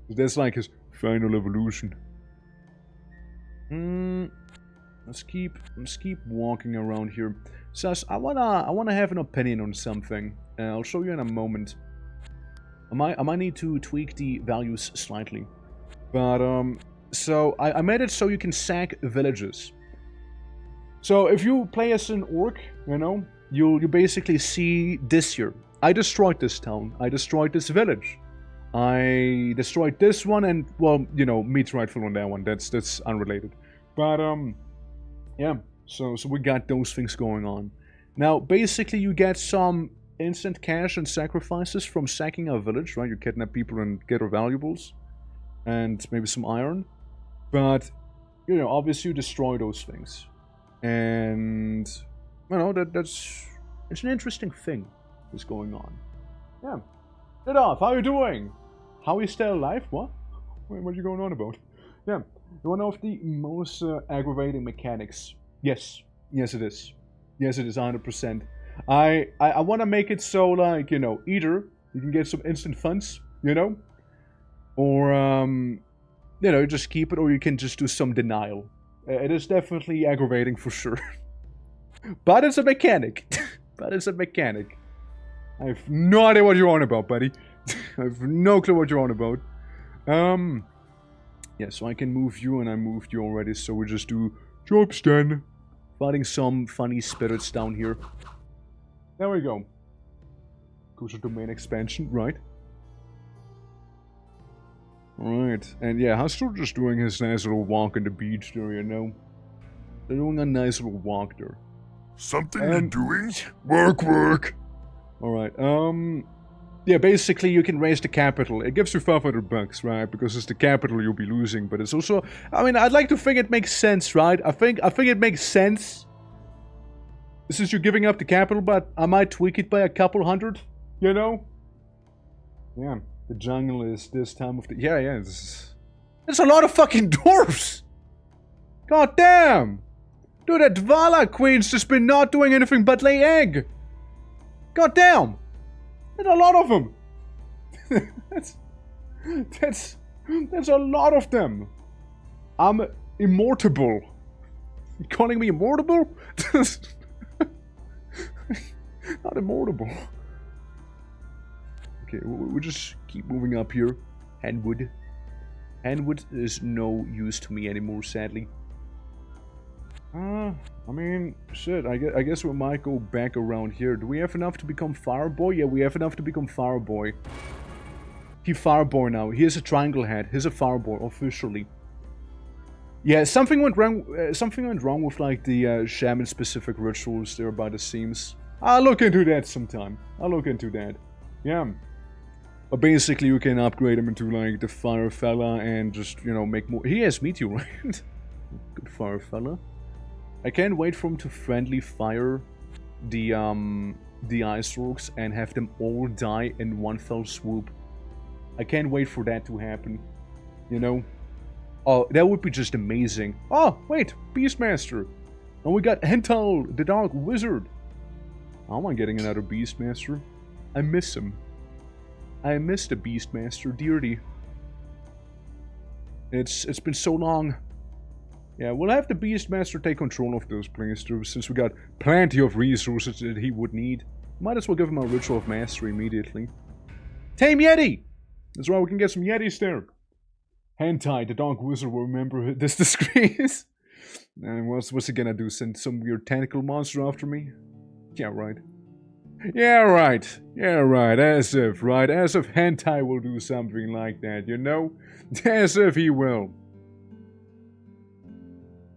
That's like his final evolution. Let's keep walking around here. Sus, I wanna have an opinion on something. I'll show you in a moment. I might need to tweak the values slightly. But, so I made it so you can sack villages. So if you play as an orc, you know, you basically see this here. I destroyed this town. I destroyed this village. I destroyed this one and, well, you know, meat's rightful on that one. That's unrelated. But, yeah. So we got those things going on. Now, basically, you get some instant cash and sacrifices from sacking a village, right? You kidnap people and get their valuables. And maybe some iron. But, you know, obviously you destroy those things. And, you know, it's an interesting thing that's going on. Yeah. Didov, how you doing? How is still alive? What? What are you going on about? Yeah. One of the most aggravating mechanics. Yes. Yes, it is. Yes, it is 100%. I want to make it so, like, you know, either you can get some instant funds, you know? Or, you know, just keep it, or you can just do some denial. It is definitely aggravating for sure. But it's a mechanic. But it's a mechanic. I have no idea what you're on about, buddy. I have no clue what you're on about. Yeah, so I can move you, and I moved you already, so we just do jobs then. Fighting some funny spirits down here. There we go. Crucial domain expansion, right? Alright, and yeah, Hustle just doing his nice little walk on the beach there, you know? They're doing a nice little walk there. Something you're doing? Work! Alright, yeah, basically you can raise the capital. It gives you 500 bucks, right? Because it's the capital you'll be losing, but it's also... I mean, I'd like to think it makes sense, right? I think it makes sense. Since you're giving up the capital, but I might tweak it by a couple hundred, you know? Yeah. The jungle is this time of the... Yeah, it's a lot of fucking dwarves! God damn! Dude, that Dvala Queen's just been not doing anything but lay egg! God damn! There's a lot of them! that's a lot of them! I'm immortable. You calling me immortable? Not immortable. Okay, we'll just keep moving up here. Handwood. Handwood is no use to me anymore, sadly. I mean, shit, I guess we might go back around here. Do we have enough to become Fireboy? Yeah, we have enough to become Fireboy. He's Fireboy now. He has a triangle head. He's a Fireboy, officially. Yeah, something went wrong with, like, the shaman-specific rituals there by the seams. I'll look into that sometime. I'll look into that. Yeah. But basically, you can upgrade him into, like, the fire fella and just, you know, make more... He has meteorite. Good fire fella. I can't wait for him to friendly fire the ice orcs and have them all die in one fell swoop. I can't wait for that to happen. You know? Oh, that would be just amazing. Oh, wait! Beastmaster! And we got Hental, the Dark Wizard! How am I getting another Beastmaster? I miss him. I miss the Beastmaster dearly. It's been so long. Yeah, we'll have the Beastmaster take control of those places, since we got plenty of resources that he would need. Might as well give him a Ritual of Mastery immediately. Tame Yeti! That's right, we can get some Yetis there. Hentai, the Dark Wizard will remember this disgrace. And what's he gonna do, send some weird tentacle monster after me? Yeah, right. Yeah, right. Yeah, right. As if, right? As if Hentai will do something like that, you know? As if he will.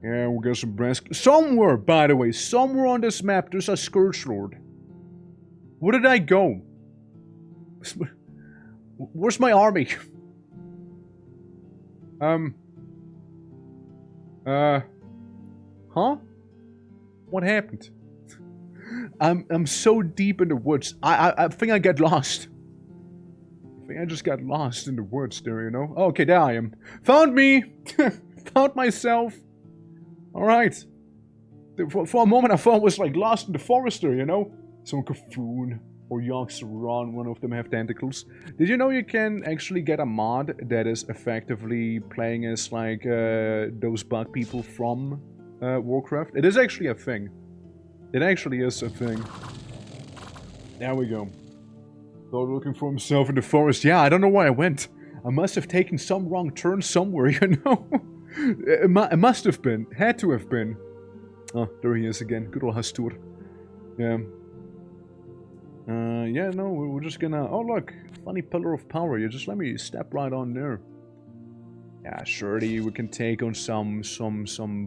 Yeah, we'll get some brass... Somewhere, by the way, somewhere on this map, there's a Scourge Lord. Where did I go? Where's my army? Huh? What happened? I'm so deep in the woods. I think I get lost. I think I just got lost in the woods there, you know? Oh, okay, there I am. Found me! Found myself! Alright. For a moment I thought I was like lost in the forest there, you know? Some Cthulhu or Yogg-Saron, one of them have tentacles. Did you know you can actually get a mod that is effectively playing as like those bug people from Warcraft? It is actually a thing. It actually is a thing. There we go. Thought looking for himself in the forest. Yeah, I don't know where I went. I must have taken some wrong turn somewhere, you know? It must have been. Had to have been. Oh, there he is again. Good old Hastur. Yeah. Yeah, no, we're just gonna... Oh, look. Funny pillar of power. You just let me step right on there. Yeah, surely we can take on some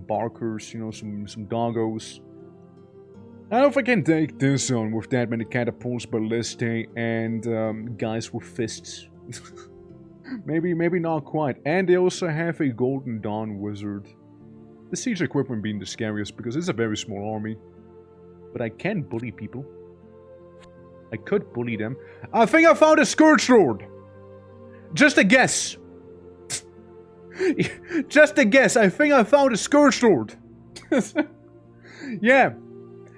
barkers, you know, some doggos. I don't know if I can take this on with that many catapults, ballistae, and guys with fists. maybe not quite. And they also have a Golden Dawn wizard. The siege equipment being the scariest because it's a very small army. But I can bully people. I could bully them. I think I found a Scourge Lord! Just a guess! Just a guess, I think I found a Scourge Lord! Yeah.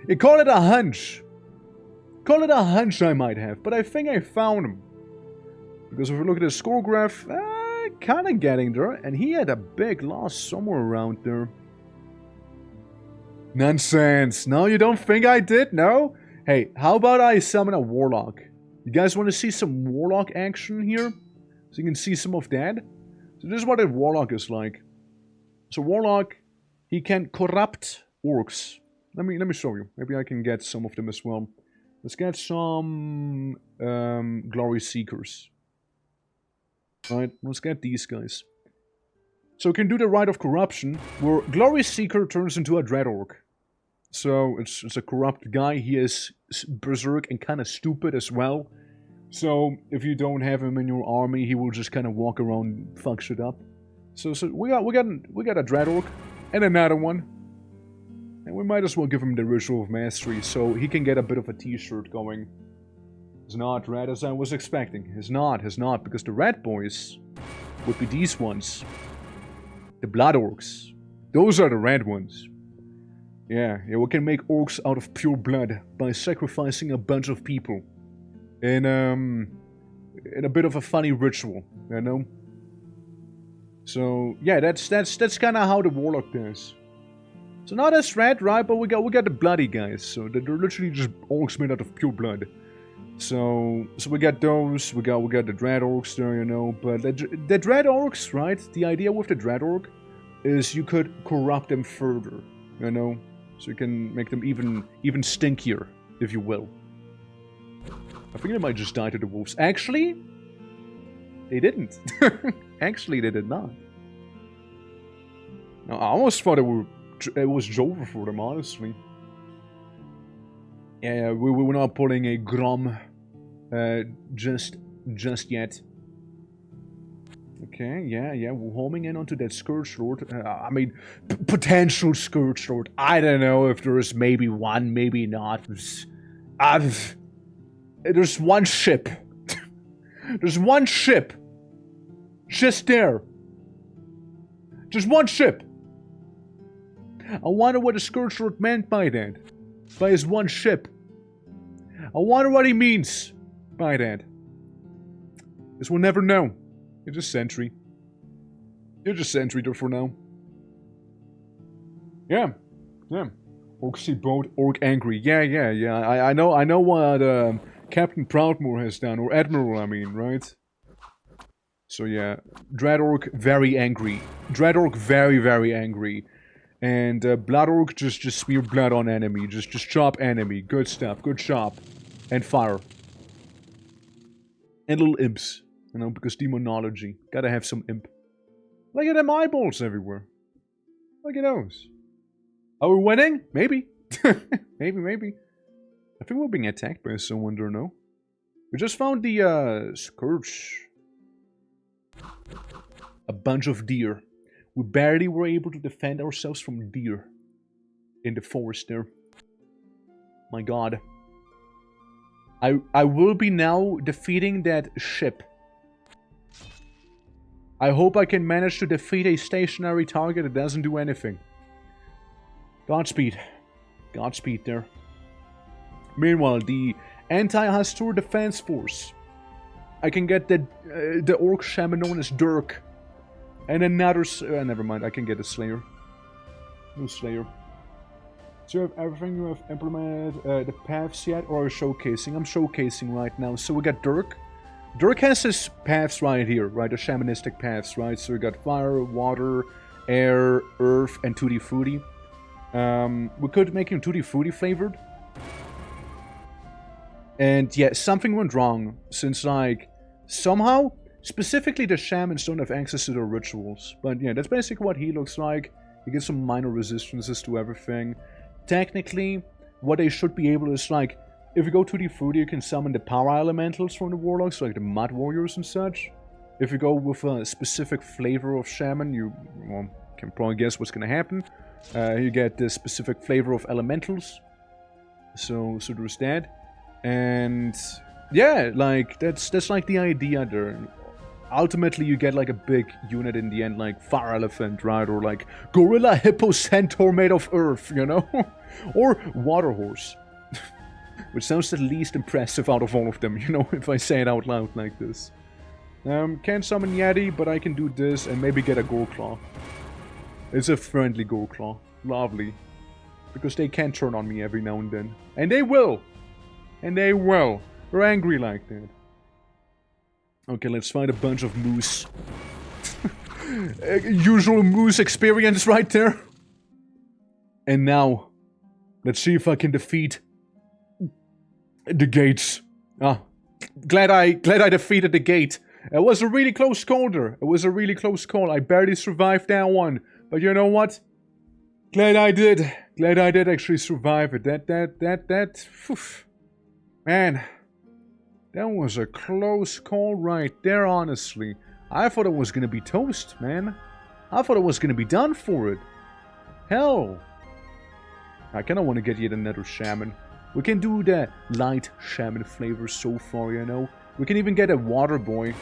You call it a hunch. Call it a hunch I might have, but I think I found him. Because if we look at his score graph, kinda getting there, and he had a big loss somewhere around there. Nonsense. No, you don't think I did? No? Hey, how about I summon a Warlock? You guys want to see some Warlock action here? So you can see some of that? So this is what a Warlock is like. So Warlock, he can corrupt orcs. Let me show you. Maybe I can get some of them as well. Let's get some Glory Seekers. Alright, let's get these guys. So we can do the Rite of Corruption, where Glory Seeker turns into a Dread Orc. So it's a corrupt guy. He is berserk and kind of stupid as well. So if you don't have him in your army, he will just kind of walk around and fuck shit up. So we got a Dread Orc and another one. And we might as well give him the Ritual of Mastery so he can get a bit of a t-shirt going. It's not red as I was expecting. It's not, because the red boys would be these ones. The Blood Orcs. Those are the red ones. Yeah, we can make orcs out of pure blood by sacrificing a bunch of people. In a bit of a funny ritual, you know? So, yeah, that's kind of how the Warlock does. So not as red, right? But we got the bloody guys. So they're literally just orcs made out of pure blood. So we got those. We got the Dread Orcs there, you know. But the Dread Orcs, right? The idea with the Dread Orc is you could corrupt them further, you know. So you can make them even stinkier, if you will. I think they might just die to the wolves. Actually, they didn't. Actually, they did not. Now, I almost thought it was over for them, honestly. Yeah, we were not pulling a Grom just yet. Okay, yeah, we're homing in onto that Scourge Lord. I mean, potential Scourge Lord. I don't know if there is maybe one, maybe not. There's one ship. There's one ship. Just there. Just one ship. I wonder what the Scourge Lord meant by that. By his one ship. I wonder what he means by that. Guess we'll never know. You're just sentry. You're just sentry there for now. Yeah. Orc see boat, orc angry. Yeah. I know what Captain Proudmoore has done, or Admiral, I mean, right? So yeah, Dread Orc very angry. Dread Orc very angry. And Blood Orc just smear blood on enemy. Just chop enemy. Good stuff. Good chop. And fire. And little imps. You know, because demonology. Gotta have some imp. Look at them eyeballs everywhere. Look at those. Are we winning? Maybe. maybe. I think we're being attacked by someone there, no? We just found the Scourge. A bunch of deer. We barely were able to defend ourselves from deer. In the forest there. My god. I will be now defeating that ship. I hope I can manage to defeat a stationary target that doesn't do anything. Godspeed. Godspeed there. Meanwhile, the anti-Hastur defense force. I can get the orc shaman known as Dirk. And another... never mind, I can get a Slayer. No Slayer. So you have everything, you have implemented the paths yet, or are you showcasing? I'm showcasing right now. So we got Dirk. Dirk has his paths right here, right? The shamanistic paths, right? So we got fire, water, air, earth, and Tutti Frutti. We could make him Tutti Frutti flavored. And yeah, something went wrong, since like, somehow, specifically the shamans don't have access to their rituals. But yeah, that's basically what he looks like. He gets some minor resistances to everything. Technically, what they should be able to is like, if you go to the food, you can summon the power elementals from the warlocks, like the mud warriors and such. If you go with a specific flavor of shaman, you can probably guess what's gonna happen. You get the specific flavor of elementals. So there's that. And yeah, like that's like the idea there. Ultimately, you get like a big unit in the end, like Fire Elephant, right? Or like Gorilla Hippo Centaur made of Earth, you know? Or Water Horse. Which sounds the least impressive out of all of them, you know, if I say it out loud like this. Can't summon Yeti, but I can do this and maybe get a Goreclaw. It's a friendly Goreclaw. Lovely. Because they can turn on me every now and then. And they will! And they will. They're angry like that. Okay, let's find a bunch of moose. Usual moose experience right there. And now, let's see if I can defeat the gates. Glad I defeated the gate. It was a really close call there. It was a really close call. I barely survived that one. But you know what? Glad I did. Glad I did actually survive it. Phew. Man. That was a close call right there, honestly. I thought it was gonna be toast, man. I thought it was gonna be done for it. Hell. I kinda wanna get yet another shaman. We can do the light shaman flavor so far, you know. We can even get a water boy.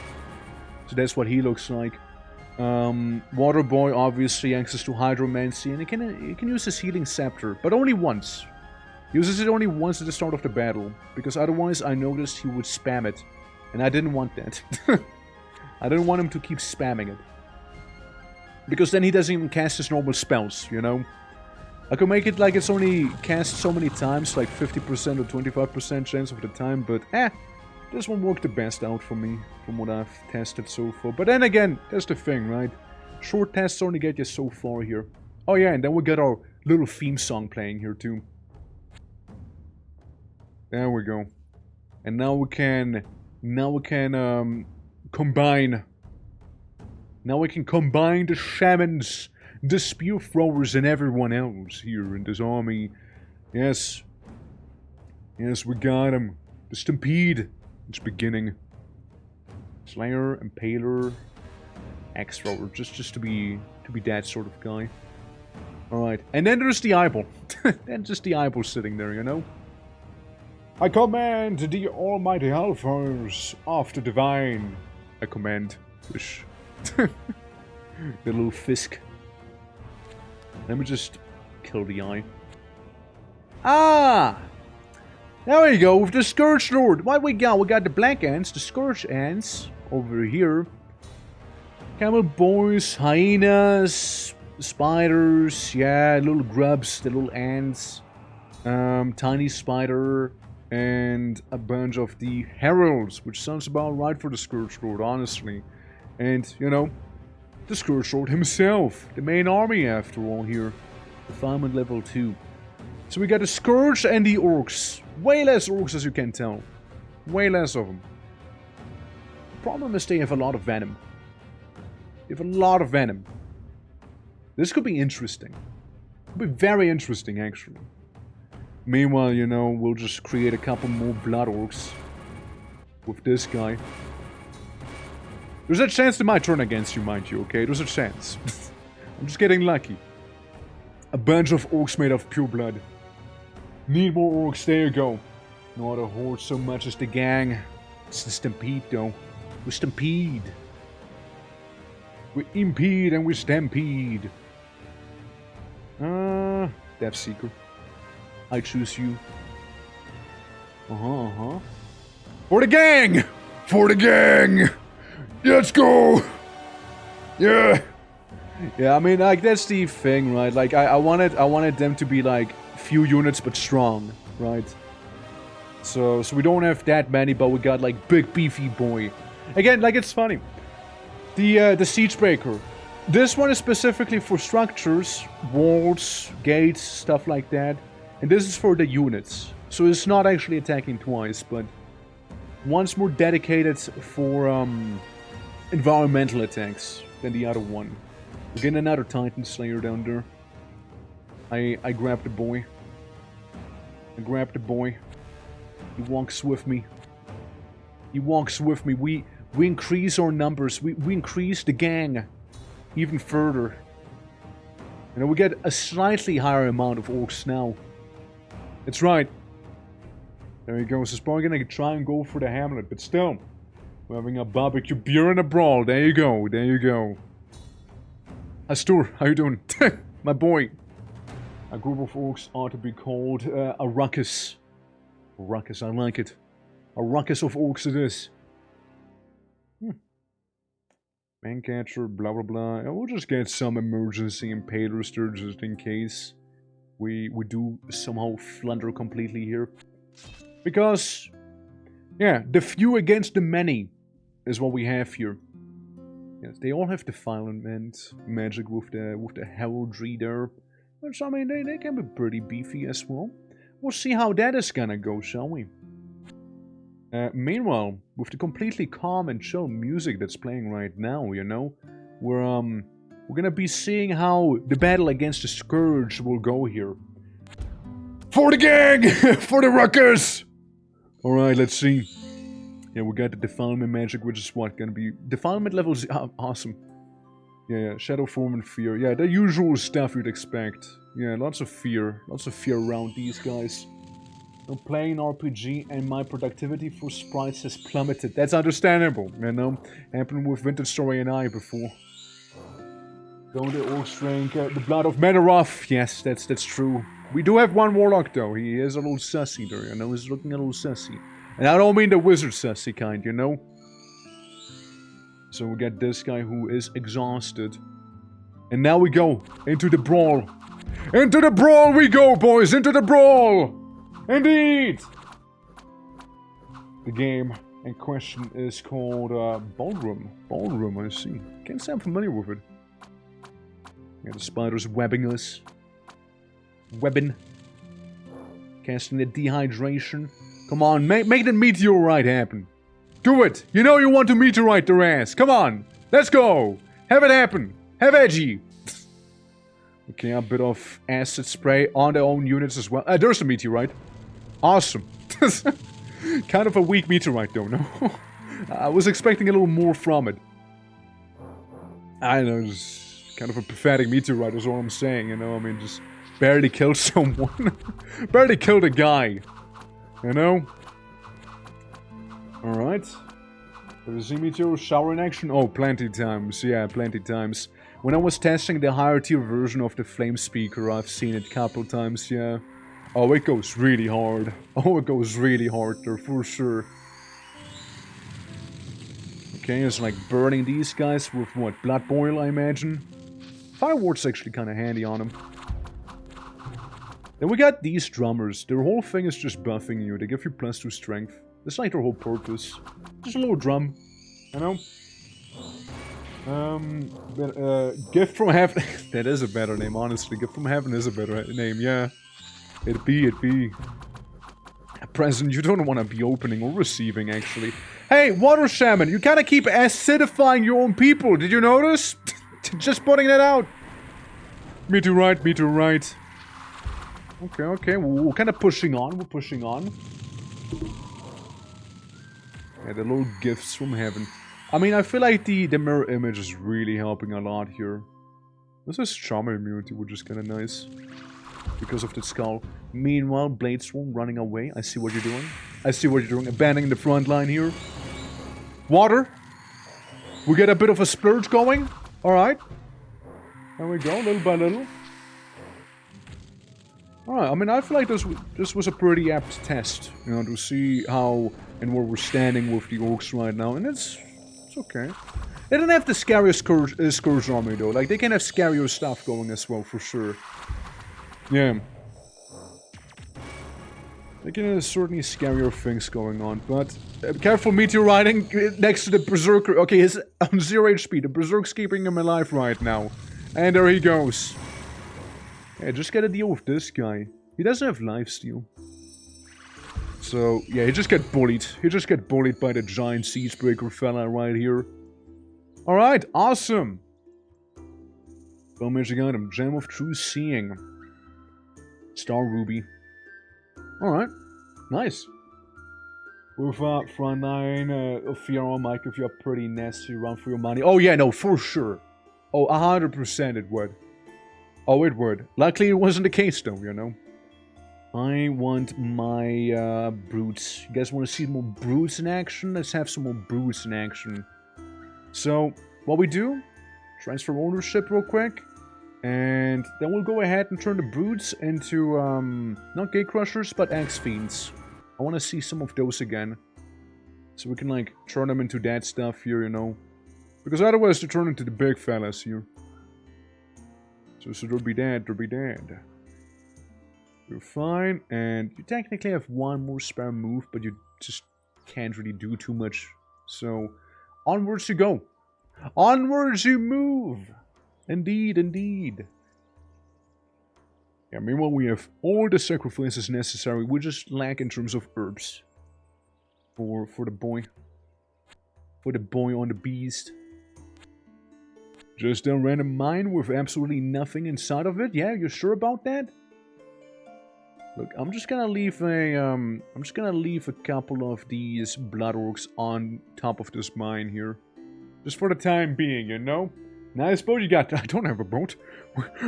So that's what he looks like. Water boy, obviously, access to hydromancy, and he can use his healing scepter, but only once. He uses it only once at the start of the battle, because otherwise I noticed he would spam it, and I didn't want that. I didn't want him to keep spamming it. Because then he doesn't even cast his normal spells, you know? I could make it like it's only cast so many times, like 50% or 25% chance of the time, but this one worked the best out for me, from what I've tested so far. But then again, that's the thing, right? Short tests only get you so far here. Oh yeah, and then we got our little theme song playing here too. There we go. And now we can combine. Now we can combine the shamans, the spear throwers, and everyone else here in this army. Yes. Yes, we got him. The Stampede. It's beginning. Slayer, Impaler, Axe Thrower, just to be that sort of guy. Alright. And then there's the eyeball. Then just the eyeball sitting there, you know? I command the almighty Alphas of the divine. I command fish. The little fisk. Let me just kill the eye. Ah! There we go, with the Scourge Lord. What we got? We got the Black Ants, the Scourge Ants, over here. Camel Boys, Hyenas, Spiders, yeah, little grubs, the little ants. Tiny Spider, and a bunch of the Heralds, which sounds about right for the Scourge Lord, honestly. And, you know, the Scourge Lord himself, the main army after all here. Refinement level 2. So we got the Scourge and the Orcs. Way less Orcs as you can tell. Way less of them. Problem is they have a lot of venom. They have a lot of venom. This could be interesting. Could be very interesting, actually. Meanwhile, you know, we'll just create a couple more Blood Orcs. With this guy. There's a chance they might turn against you, mind you, okay? There's a chance. I'm just getting lucky. A bunch of Orcs made of pure blood. Need more Orcs, there you go. Not a horde so much as the gang. It's the Stampede, though. We Stampede. We impede and we Stampede. Death Seeker. I choose you. For the gang! For the gang! Let's go! Yeah! Yeah, I mean, like, that's the thing, right? Like, I wanted them to be, like, few units, but strong, right? So we don't have that many, but we got, like, big, beefy boy. Again, like, it's funny. The Siegebreaker. This one is specifically for structures, walls, gates, stuff like that. And this is for the units. So it's not actually attacking twice, but one's more dedicated for environmental attacks than the other one. We're getting another Titan Slayer down there. I grabbed the boy. I grabbed the boy. He walks with me. He walks with me. We increase our numbers. We increase the gang even further. You know, we get a slightly higher amount of orcs now. That's right. There he goes. He's probably gonna try and go for the hamlet, but still. We're having a barbecue, beer, and a brawl. There you go. There you go. Astur, how you doing? My boy. A group of orcs ought to be called a ruckus. Ruckus, I like it. A ruckus of orcs it is. Mancatcher, blah blah blah. And we'll just get some emergency impalers there just in case we do somehow flunder completely here. Because, yeah, the few against the many is what we have here. Yes, they all have defilement magic with the heraldry there. Which, I mean, they can be pretty beefy as well. We'll see how that is gonna go, shall we? Meanwhile, with the completely calm and chill music that's playing right now, you know, we're gonna be seeing how the battle against the Scourge will go here. For the gang! For the ruckus! Alright, let's see. Yeah, we got the defilement magic, which is what, gonna be... Defilement levels... awesome. Yeah, Shadow Form and Fear. Yeah, the usual stuff you'd expect. Yeah, lots of fear. Lots of fear around these guys. I'm playing RPG and my productivity for sprites has plummeted. That's understandable, you know? Happened with Vintage Story and I before. Don't the orcs drink the blood of Medaroth? Yes, that's true. We do have one warlock though. He is a little sussy there, you know? He's looking a little sussy. And I don't mean the wizard sussy kind, you know? So we got this guy who is exhausted. And now we go into the brawl. Into the brawl we go, boys! Into the brawl! Indeed! The game in question is called Ballroom. Ballroom, I see. Can't say I'm familiar with it. Yeah, the spiders webbing us. Webbing. Casting the dehydration. Come on, make the meteorite happen. Do it! You know you want to meteorite their ass. Come on! Let's go! Have it happen! Have edgy! Okay, a bit of acid spray on their own units as well. There's a meteorite. Awesome. Kind of a weak meteorite though, no? I was expecting a little more from it. I don't know, just kind of a pathetic meteorite is all I'm saying, you know? I mean, just barely killed someone. Barely killed a guy. You know? Alright. There's a meteor shower in action? Oh, plenty times. Yeah, plenty times. When I was testing the higher tier version of the Flame Speaker, I've seen it a couple times, yeah. Oh, it goes really hard. Oh, it goes really hard there, for sure. Okay, it's like burning these guys with what? Blood boil, I imagine? Fireward's actually kind of handy on them. Then we got these drummers. Their whole thing is just buffing you. They give you +2 strength. That's like their whole purpose. Just a little drum. You know? Gift from Heaven. That is a better name, honestly. Gift from Heaven is a better name, yeah. It be. A present you don't want to be opening or receiving, actually. Hey, Water Shaman, you kind of keep acidifying your own people. Did you notice? Just putting that out. Meteorite. Okay, we're kind of pushing on. We're pushing on. Yeah, the little gifts from heaven. I mean, I feel like the mirror image is really helping a lot here. This is Charmer immunity, which is kind of nice. Because of the skull. Meanwhile, Bladeswarm running away. I see what you're doing. Abandoning the front line here. Water. We get a bit of a splurge going. Alright. There we go, little by little. Alright, I mean, I feel like this was a pretty apt test. You know, to see how and where we're standing with the orcs right now. And it's okay. They don't have the scariest Scourge army though. Like, they can have scarier stuff going as well, for sure. Yeah. There's certainly scarier things going on, but careful meteoriting next to the Berserker. Okay, he's on 0 HP. The Berserk's keeping him alive right now. And there he goes. Yeah, just gotta deal with this guy. He doesn't have lifesteal. So, yeah, he just got bullied. He just got bullied by the giant Siegebreaker fella right here. Alright, awesome! Magic item, Gem of True Seeing. Star Ruby. Alright, nice. With front 9 of Fiora might give you a pretty nasty run for your money. Oh yeah, no, for sure. Oh, 100% it would. Oh, it would. Luckily it wasn't the case though, you know. I want my brutes. You guys want to see more brutes in action? Let's have some more brutes in action. So, what we do, transfer ownership real quick. And then we'll go ahead and turn the brutes into, not gate crushers, but axe fiends. I want to see some of those again. So we can, like, turn them into that stuff here, you know. Because otherwise they turn into the big fellas here. So there'll be that, there'll be that. You're fine, and you technically have one more spare move, but you just can't really do too much. So, onwards you go. Onwards you move! Indeed, indeed. Yeah, meanwhile we have all the sacrifices necessary. We just lack in terms of herbs. For the boy. For the boy on the beast. Just a random mine with absolutely nothing inside of it? Yeah, you're sure about that? Look, I'm just gonna leave a couple of these blood orcs on top of this mine here. Just for the time being, you know? Now I suppose you got... I don't have a boat.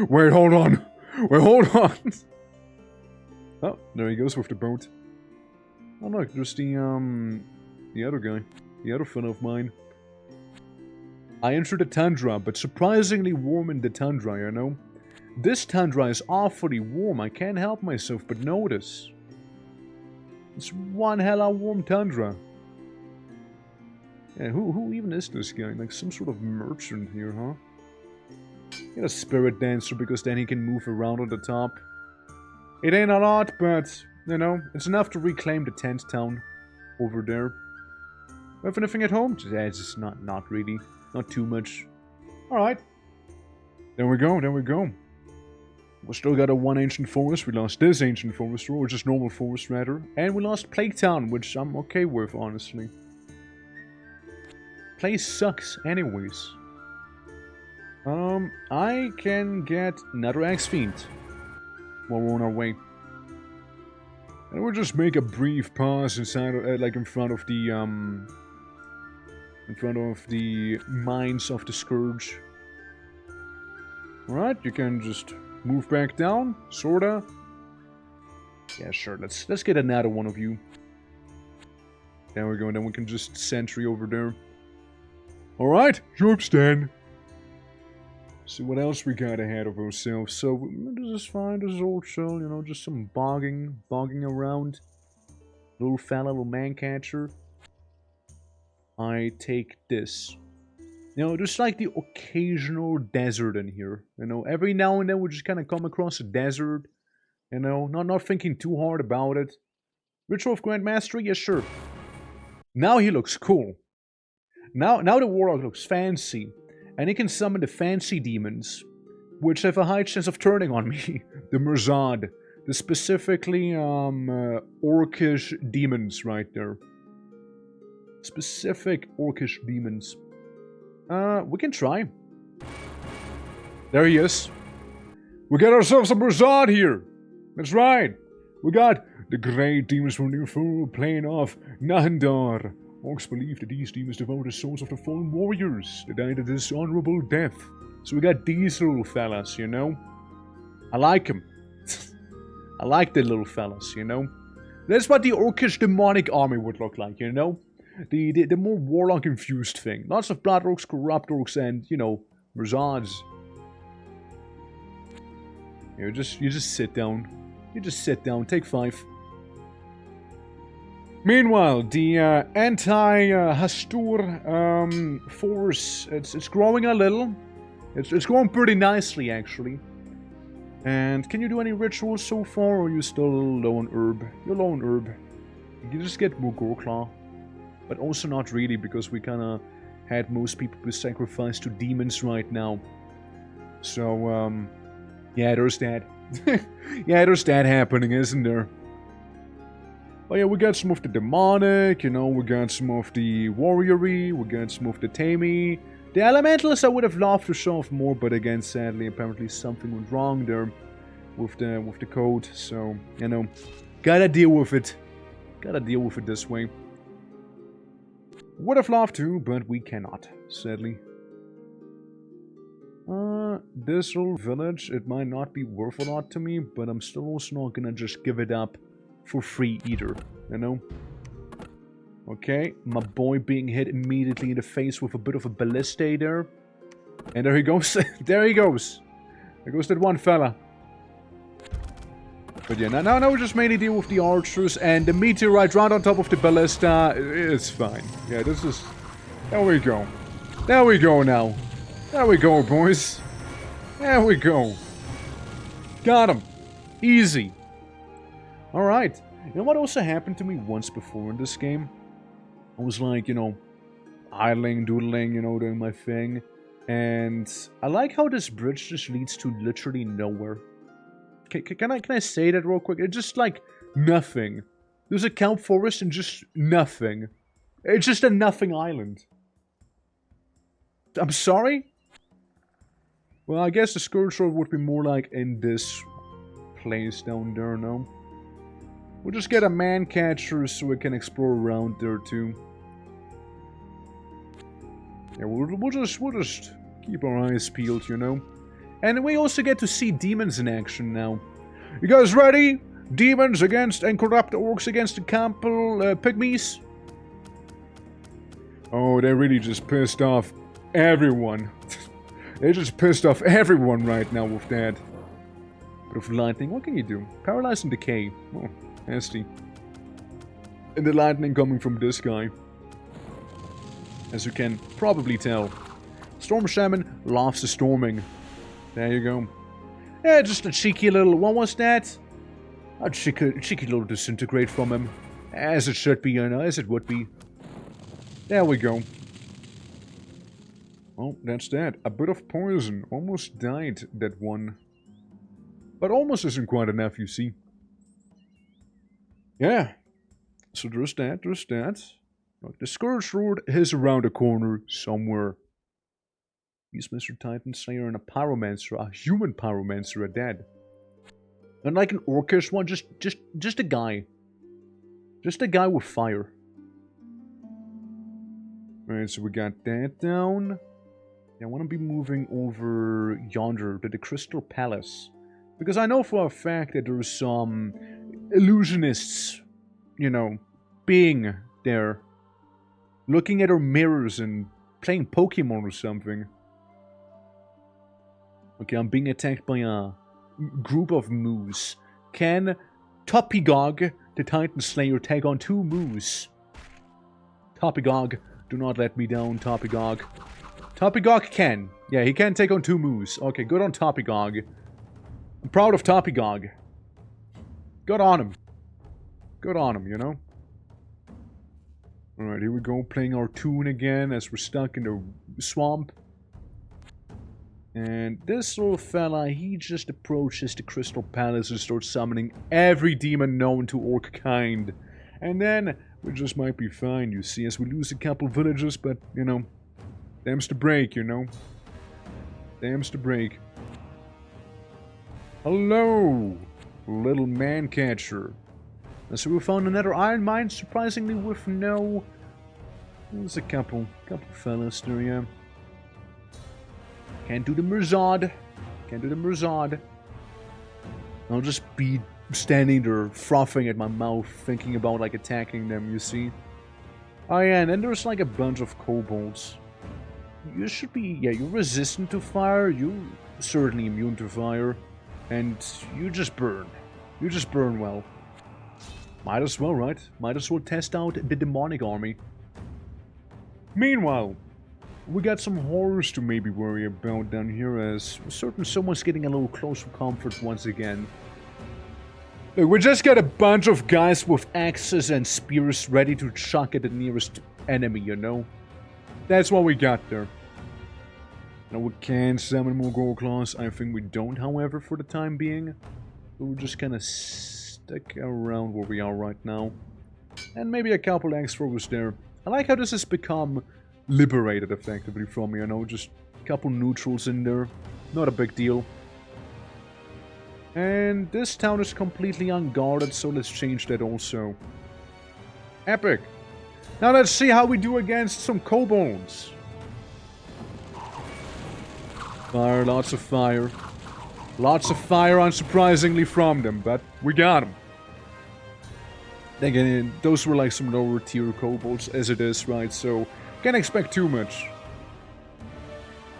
Wait, hold on. Wait, hold on. Oh, there he goes with the boat. Oh look, there's the other guy. The other friend of mine. I entered the tundra, but surprisingly warm in the tundra, you know? This tundra is awfully warm. I can't help myself but notice. It's one hella warm tundra. Yeah, who even is this guy? Like some sort of merchant here, huh? Get a spirit dancer because then he can move around on the top. It ain't a lot, but, you know, it's enough to reclaim the tent town over there. Have anything at home? Yeah, it's just not really. Not too much. Alright. There we go, there we go. We still got a one ancient forest. We lost this ancient forest, or just normal forest rather. And we lost Plague Town, which I'm okay with, honestly. Place sucks anyways. I can get another Axe Fiend while we're on our way. And we'll just make a brief pause inside, like in front of the mines of the Scourge. Alright, you can just move back down, sorta. Yeah, sure, let's get another one of you. There we go, and then we can just sentry over there. Alright, job's done. See what else we got ahead of ourselves. So, this is fine, this is all chill, you know, just some bogging around. Little fella, little man catcher. I take this. You know, there's like the occasional desert in here. You know, every now and then we just kind of come across a desert. You know, not thinking too hard about it. Ritual of Grand Mastery? Yeah, sure. Now he looks cool. Now the Warlock looks fancy. And he can summon the fancy demons, which have a high chance of turning on me. The Murzad. The specifically, orcish demons right there. Specific orcish demons. We can try. There he is. We got ourselves a Murzad here. That's right. We got the great demons from the full plane of Nahandar. Orcs believe that these demons devour the souls of the fallen warriors that died a dishonorable death. So we got these little fellas, you know? I like them. I like the little fellas, you know? That's what the orcish demonic army would look like, you know? The more warlock-infused thing. Lots of blood orcs, corrupt orcs, and, you know, Murzads. You just sit down. You just sit down, take 5. Meanwhile, the anti-Hastur force, it's growing a little. It's growing pretty nicely, actually. And can you do any rituals so far, or are you still low on herb? You're low on herb. You can just get more Gorklaw. But also not really, because we kinda had most people be sacrificed to demons right now. So, yeah, there's that. Yeah, there's that happening, isn't there? But yeah, we got some of the demonic, you know, we got some of the warrior-y, we got some of the tamey. The elementals I would have loved to show off more, but again, sadly, apparently something went wrong there with the code. So, you know, gotta deal with it. Gotta deal with it this way. Would have loved to, but we cannot, sadly. This little village, it might not be worth a lot to me, but I'm still also not gonna just give it up for free either, you know? Okay, my boy being hit immediately in the face with a bit of a ballista there. And there he goes. There he goes. There goes that one fella. But yeah, now we just mainly deal with the archers and the meteorite right on top of the ballista. It's fine. Yeah, this is... There we go. There we go now. There we go, boys. There we go. Got him. Easy. Alright. You know what also happened to me once before in this game? I was like, you know, idling, doodling, you know, doing my thing. And I like how this bridge just leads to literally nowhere. Can I say that real quick? It's just like nothing. There's a kelp forest and just nothing. It's just a nothing island. I'm sorry? Well, I guess the Scourge Sword would be more like in this place down there, no? We'll just get a man catcher so we can explore around there too. Yeah, we'll just keep our eyes peeled, you know? And we also get to see demons in action now. You guys ready? Demons against and corrupt orcs against the Campbell pygmies? Oh, they really just pissed off everyone. They just pissed off everyone right now with that. Bit of lightning. What can you do? Paralyze and decay. Oh, nasty. And the lightning coming from this guy. As you can probably tell. Storm Shaman loves the storming. There you go. Yeah, just a cheeky little... What was that? A cheeky little disintegrate from him. As it should be, you know, as it would be. There we go. Oh, that's that. A bit of poison. Almost died, that one. But almost isn't quite enough, you see. Yeah. So there's that, there's that. Look, the Scourge Sword is around the corner somewhere. He's Mr. Titan Slayer and a Pyromancer, a human Pyromancer are dead. And like an orcish one, just a guy. Just a guy with fire. Alright, so we got that down. Yeah, I want to be moving over yonder to the Crystal Palace. Because I know for a fact that there's some illusionists, you know, being there. Looking at our mirrors and playing Pokemon or something. Okay, I'm being attacked by a group of moose. Can Toppygog, the Titan Slayer, take on 2 moose? Toppygog, do not let me down, Toppygog. Toppygog can. Yeah, he can take on 2 moose. Okay, good on Toppygog. I'm proud of Toppygog. Good on him. Good on him, you know? Alright, here we go, playing our tune again as we're stuck in the swamp. And this little fella, he just approaches the Crystal Palace and starts summoning every demon known to orc kind. And then, we just might be fine, you see, as we lose a couple villages, but, you know, them's the break, you know. Them's the break. Hello, little man catcher. And so we found another iron mine, surprisingly with no... There's a couple fellas there, yeah. Can't do the Mirzad. Can't do the Mirzad. I'll just be standing there, frothing at my mouth, thinking about, like, attacking them, you see. Oh yeah, and then there's, like, a bunch of kobolds. You should be... Yeah, you're resistant to fire. You're certainly immune to fire. And you just burn. You just burn well. Might as well, right? Might as well test out the demonic army. Meanwhile, We got some horrors to maybe worry about down here, as certain someone's getting a little close for comfort once again. Look, we just got a bunch of guys with axes and spears ready to chuck at the nearest enemy, you know? That's what we got there. Now we can summon more gold claws. I think we don't, however, for the time being. We're just gonna stick around where we are right now. And maybe a couple extra was there. I like how this has become liberated, effectively, from me, you know? Just a couple neutrals in there. Not a big deal. And this town is completely unguarded, so let's change that also. Epic! Now let's see how we do against some kobolds. Fire, lots of fire. Lots of fire, unsurprisingly, from them, but we got them. Again, those were like some lower tier kobolds, as it is, right? So, can't expect too much.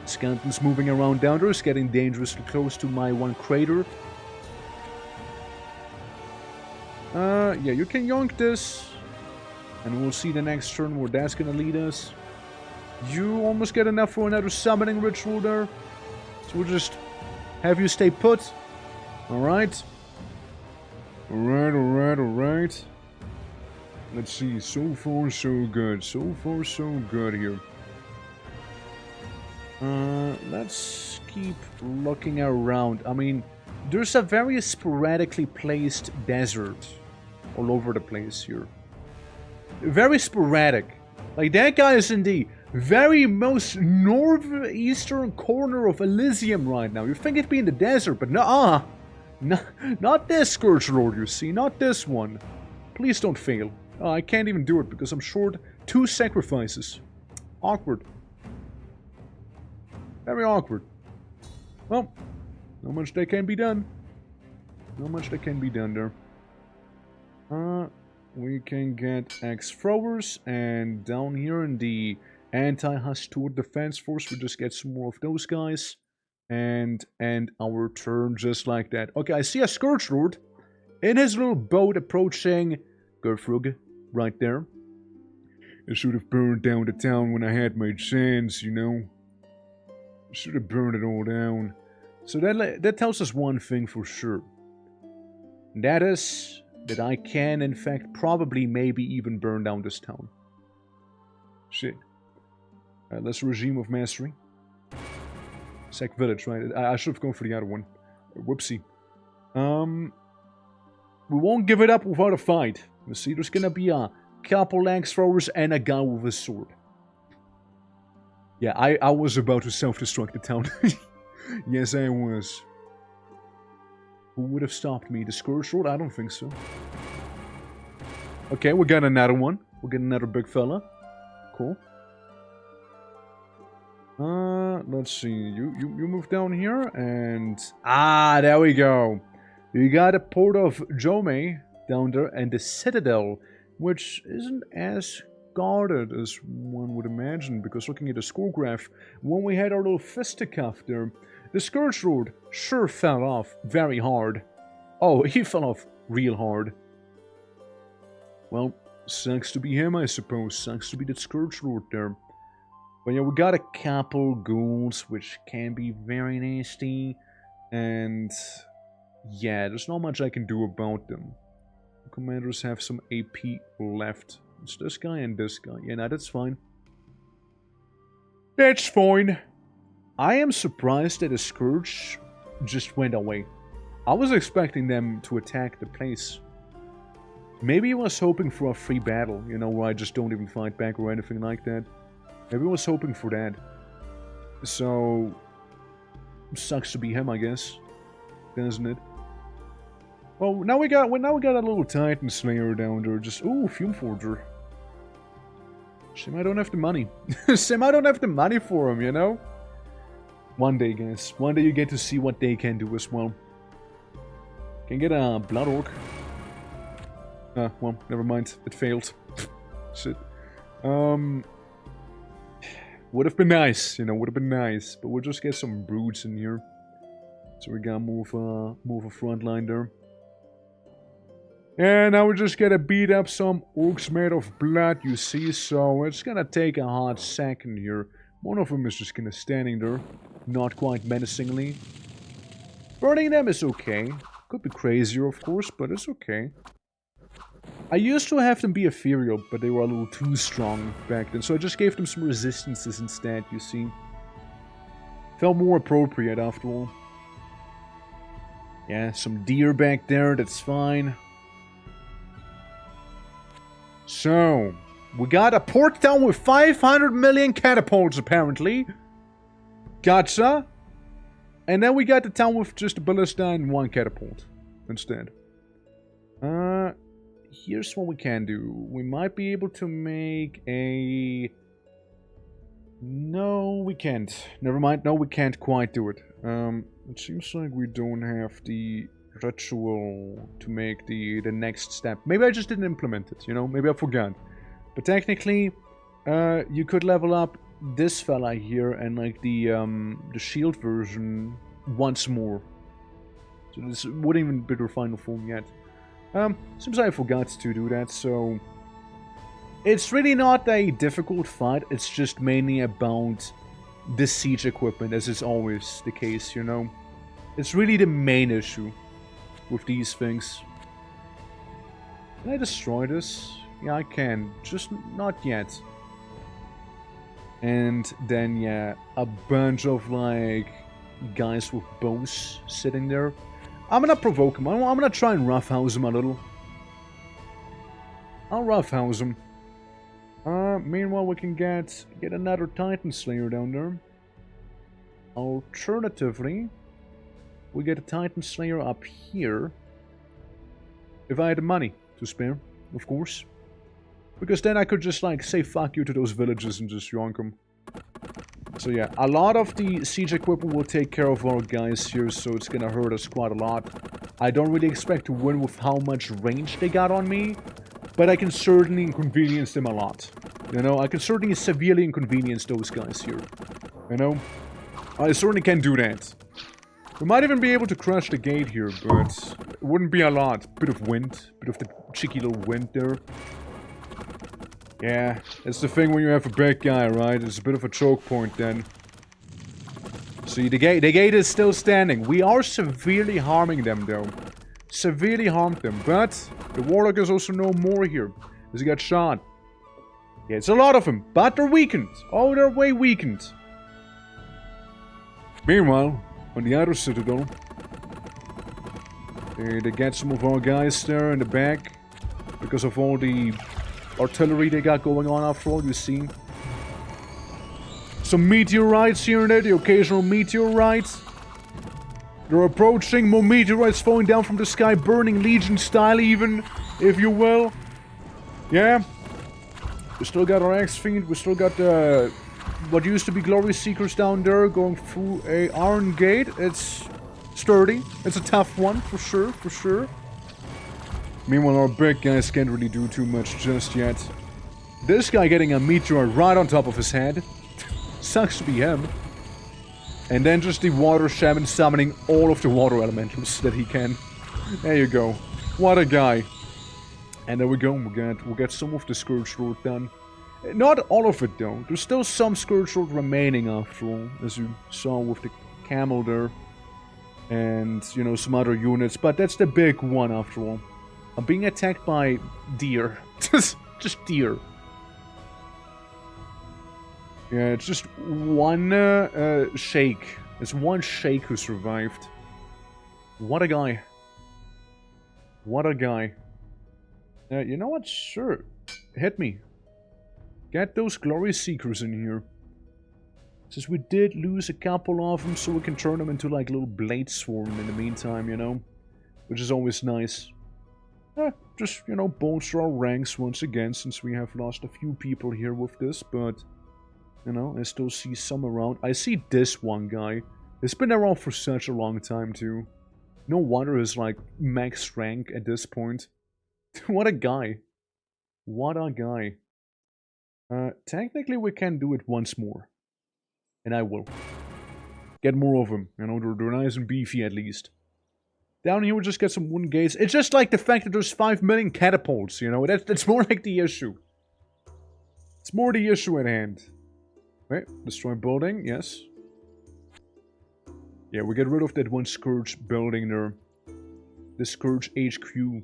Skeletons moving around down there is getting dangerously close to my one crater. Yeah, you can yonk this. And we'll see the next turn where that's gonna lead us. You almost get enough for another summoning ritual there. So we'll just have you stay put. Alright. Alright. Let's see. So far, so good. So far, so good here. Let's keep looking around. I mean, there's a very sporadically placed desert all over the place here. Very sporadic. Like, that guy is in the very most northeastern corner of Elysium right now. You think it'd be in the desert, but no, not this Scourge Lord, you see. Not this one. Please don't fail. I can't even do it because I'm short 2 sacrifices. Awkward. Very awkward. Well, not much that can be done. Not much that can be done there. We can get axe throwers, and down here in the anti-Hastur defense force, we just get some more of those guys, and end our turn just like that. Okay, I see a Scourge Lord in his little boat approaching Gerfrug right there. I should have burned down the town when I had my chance, you know. I should have burned it all down. So that tells us one thing for sure. And that is that I can, in fact, probably, maybe even burn down this town. Shit. Let's regime of mastery. Sack village, right? I should have gone for the other one. Whoopsie. We won't give it up without a fight. You see, there's gonna be a couple axe throwers and a guy with a sword. Yeah, I was about to self-destruct the town. Yes, I was. Who would have stopped me? The Scourge Lord? I don't think so. Okay, we got another one. We got another big fella. Cool. Let's see. You move down here and... Ah, there we go. You got a port of Jome down there and the Citadel, which isn't as guarded as one would imagine, because looking at the score graph, when we had our little fisticuff there, the Scourge Lord sure fell off very hard. Oh, he fell off real hard. Well, sucks to be him, I suppose. Sucks to be the Scourge Lord there. But yeah, we got a couple ghouls, which can be very nasty. And yeah, there's not much I can do about them. The commanders have some AP left. It's this guy and this guy. Yeah, no, that's fine. That's fine. I am surprised that the Scourge just went away. I was expecting them to attack the place. Maybe I was hoping for a free battle, you know, where I just don't even fight back or anything like that. Maybe I was hoping for that. So, sucks to be him, I guess, doesn't it? Well, now we got a little Titan Slayer down there. Just Fume Forger. Shame I don't have the money. Shame I don't have the money for him, you know. One day, guys. One day you get to see what they can do as well. Can get a Blood Orc. Well, never mind. It failed. Shit. Would have been nice, you know, would have been nice. But we'll just get some brutes in here. So we gotta move a front line there. And now we're just gonna beat up some orcs made of blood, you see. So it's gonna take a hot second here. One of them is just kind of standing there, not quite menacingly. Burning them is okay. Could be crazier, of course, but it's okay. I used to have them be ethereal, but they were a little too strong back then, so I just gave them some resistances instead, you see. Felt more appropriate, after all. Yeah, some deer back there, that's fine. So, we got a port town with 500 million catapults, apparently. Gotcha. And then we got the town with just a ballista and 1 catapult instead. Here's what we can do. We might be able to make a... No, we can't. Never mind. No, we can't quite do it. It seems like we don't have the ritual to make the next step. Maybe I just didn't implement it, you know? Maybe I forgot. But technically, you could level up this fella here and like the shield version once more. So this wouldn't even be the final form yet. Seems like I forgot to do that, so... It's really not a difficult fight, it's just mainly about the siege equipment, as is always the case, you know? It's really the main issue with these things. Can I destroy this? Yeah, I can. Just not yet. And then, yeah, a bunch of, like, guys with bows sitting there. I'm gonna provoke him. I'm gonna try and roughhouse him a little. I'll roughhouse him. Meanwhile, we can get another Titan Slayer down there. Alternatively, we get a Titan Slayer up here. If I had the money to spare, of course. Because then I could just, like, say fuck you to those villages and just yonk them. So yeah, a lot of the siege equipment will take care of our guys here, so it's gonna hurt us quite a lot. I don't really expect to win with how much range they got on me, but I can certainly inconvenience them a lot. You know, I can certainly severely inconvenience those guys here. You know? I certainly can do that. We might even be able to crush the gate here, but it wouldn't be a lot. Bit of wind, bit of the cheeky little wind there. Yeah, it's the thing when you have a big guy, right? It's a bit of a choke point then. See, the gate is still standing. We are severely harming them, though. Severely harmed them, but the warlock is also no more here. As he got shot. Yeah, it's a lot of them, but they're weakened. Oh, they're way weakened. Meanwhile, on the other citadel, they get some of our guys there in the back because of all the artillery they got going on after all, you see. Some meteorites here and there, the occasional meteorites. They're approaching, more meteorites falling down from the sky, burning Legion style even, if you will. Yeah. We still got our X-Fiend, we still got what used to be Glory Seekers down there going through a iron gate. It's sturdy, it's a tough one, for sure, for sure. Meanwhile, our big guys can't really do too much just yet. This guy getting a meteor right on top of his head. Sucks to be him. And then just the water shaman summoning all of the water elementals that he can. There you go. What a guy. And there we go. We'll get some of the Scourge Lord done. Not all of it though. There's still some Scourge Lord remaining after all. As you saw with the camel there. And, you know, some other units. But that's the big one after all. I'm being attacked by deer. Just deer. Yeah, it's just one shake. It's one shake who survived. What a guy. What a guy. You know what? Sure. Hit me. Get those Glory Seekers in here. Since we did lose a couple of them, so we can turn them into like little blade swarm in the meantime, you know? Which is always nice. Just, you know, bolster our ranks once again, since we have lost a few people here with this, but... You know, I still see some around. I see this one guy. He's been around for such a long time, too. No wonder he's, like, max rank at this point. What a guy. What a guy. Technically we can do it once more. And I will. Get more of them. You know, they're nice and beefy at least. Down here we just get some wooden gates. It's just like the fact that there's 5 million catapults, you know. That's more like the issue. It's more the issue at hand. Wait, destroy building, yes. Yeah, we get rid of that one Scourge building there. The Scourge HQ.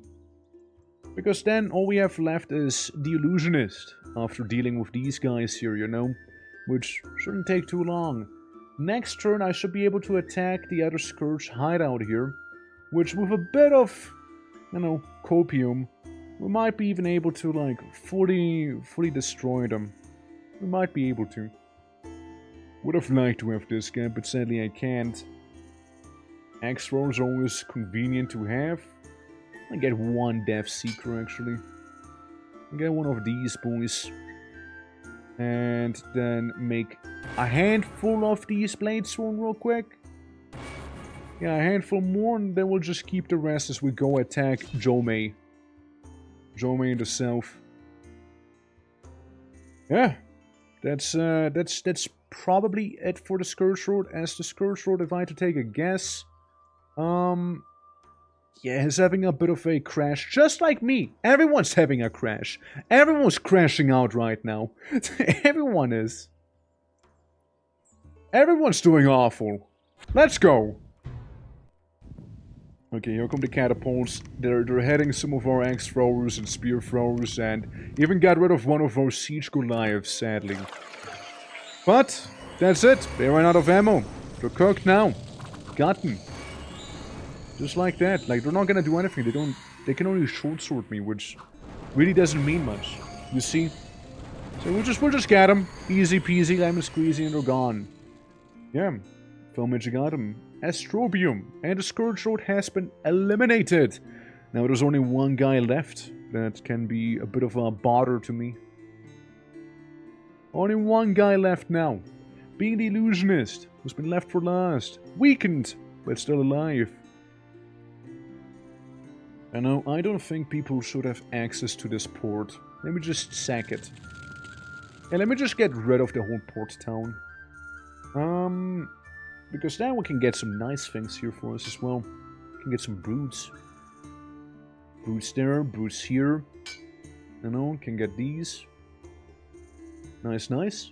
Because then all we have left is the Illusionist. After dealing with these guys here, you know. Which shouldn't take too long. Next turn I should be able to attack the other Scourge hideout here. Which with a bit of, you know, copium, we might be even able to like fully destroy them. We might be able to. Would have liked to have this guy, but sadly I can't. Axe throwers are always convenient to have. I get one Death Seeker actually. I get one of these boys. And then make a handful of these Blade Sworn real quick. Yeah, a handful more, and then we'll just keep the rest as we go attack Jomei. Jomei in the south. Yeah. That's probably it for the Scourge Road. As the Scourge Road, if I had to take a guess, yeah, he's having a bit of a crash, just like me. Everyone's having a crash. Everyone's crashing out right now. Everyone is. Everyone's doing awful. Let's go. Okay, here come the catapults. They're heading some of our axe throwers and spear throwers, and even got rid of one of our siege Goliaths, sadly. But that's it. They ran out of ammo. They're cooked now. Got them. Just like that. Like, they're not gonna do anything. They can only short sword me, which really doesn't mean much. You see? So we'll just get them. Easy peasy, lemon squeezy, and they're gone. Yeah. Filmage got them. Astrobium. And the Scourge Road has been eliminated. Now there's only one guy left. That can be a bit of a bother to me. Only one guy left now. Being the Illusionist, who's been left for last. Weakened, but still alive. I know, I don't think people should have access to this port. Let me just sack it. And let me just get rid of the whole port town. Because then we can get some nice things here for us as well. We can get some broods. Broods there, broods here. You know, can get these. Nice, nice.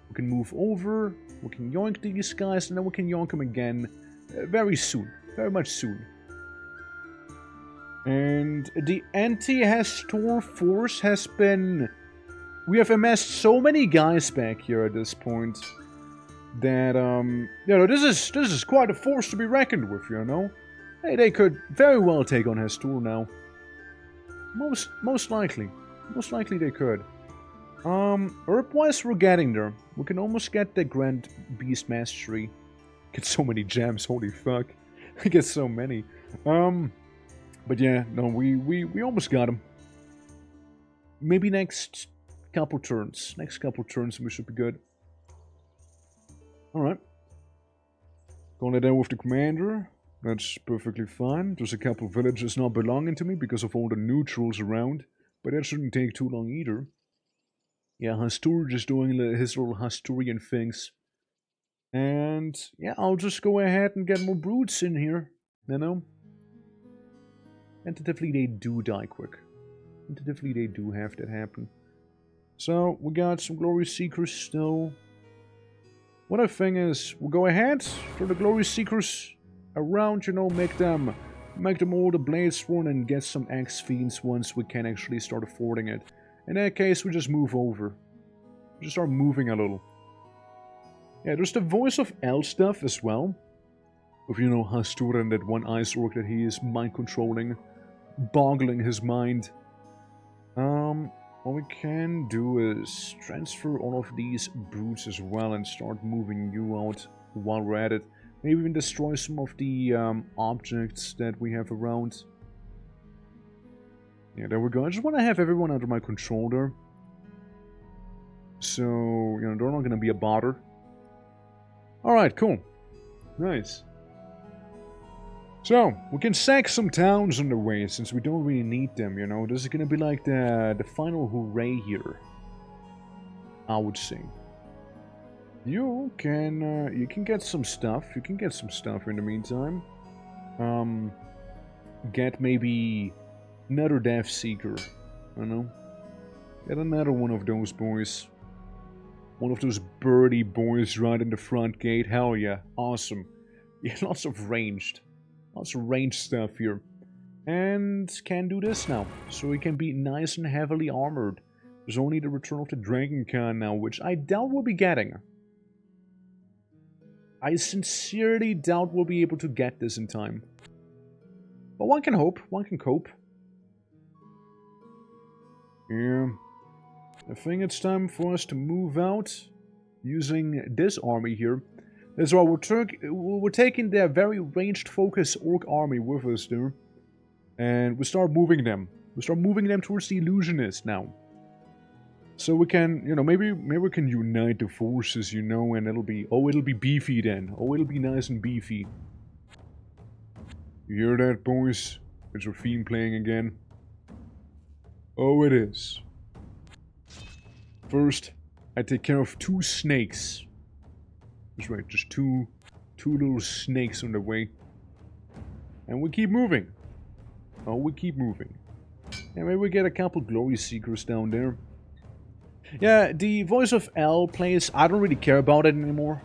We can move over. We can yoink these guys, and then we can yoink them again very soon. Very much soon. And the anti-Hastur force has been... We have amassed so many guys back here at this point that, you know, this is quite a force to be reckoned with, you know? Hey, they could very well take on Hastur now. Most likely. Most likely they could. Herb-wise, we're getting there. We can almost get the Grand Beast Mastery. Get so many gems, holy fuck. I get so many. But yeah, no, we almost got him. Maybe next couple turns. Next couple turns we should be good. Alright. Going there with the commander. That's perfectly fine. There's a couple villages not belonging to me because of all the neutrals around. But that shouldn't take too long either. Yeah, Hastur just doing his little Hasturian things. And yeah, I'll just go ahead and get more broods in here. You know? Tentatively they do die quick. Tentatively they do have that happen. So, we got some Glory Seekers still. What I think is, we'll go ahead, throw the Glory Seekers around, you know, make them all the Blade Sworn and get some Axe Fiends once we can actually start affording it. In that case, we just move over. We just start moving a little. Yeah, there's the Voice of El stuff as well. Of, you know, Hastur and that one Ice Orc that he is mind-controlling. Boggling his mind. What we can do is transfer all of these broods as well and start moving you out while we're at it. Maybe even destroy some of the objects that we have around. Yeah, there we go. I just want to have everyone under my control there. So, you know, they're not going to be a bother. Alright, cool. Nice. So, we can sack some towns on the way, since we don't really need them, you know. This is gonna be like the final hooray here. I would say. You can get some stuff. You can get some stuff in the meantime. Get maybe another Death Seeker. I don't know. Get another one of those boys. One of those birdie boys right in the front gate. Hell yeah. Awesome. Yeah, lots of ranged stuff here. And can do this now. So we can be nice and heavily armored. There's only the return of the Dragon Khan now, which I doubt we'll be getting. I sincerely doubt we'll be able to get this in time. But one can hope. One can cope. Yeah. I think it's time for us to move out using this army here. That's why we're taking their very ranged focus orc army with us there. And we start moving them. We start moving them towards the illusionist now. So we can, you know, maybe we can unite the forces, you know, and it'll be beefy then. Oh, it'll be nice and beefy. You hear that, boys? It's our theme playing again. Oh, it is. First, I take care of 2 snakes. That's right, just two little snakes on the way. And we keep moving. Oh, we keep moving. And maybe we get a couple glory seekers down there. Yeah, the voice of L plays, I don't really care about it anymore.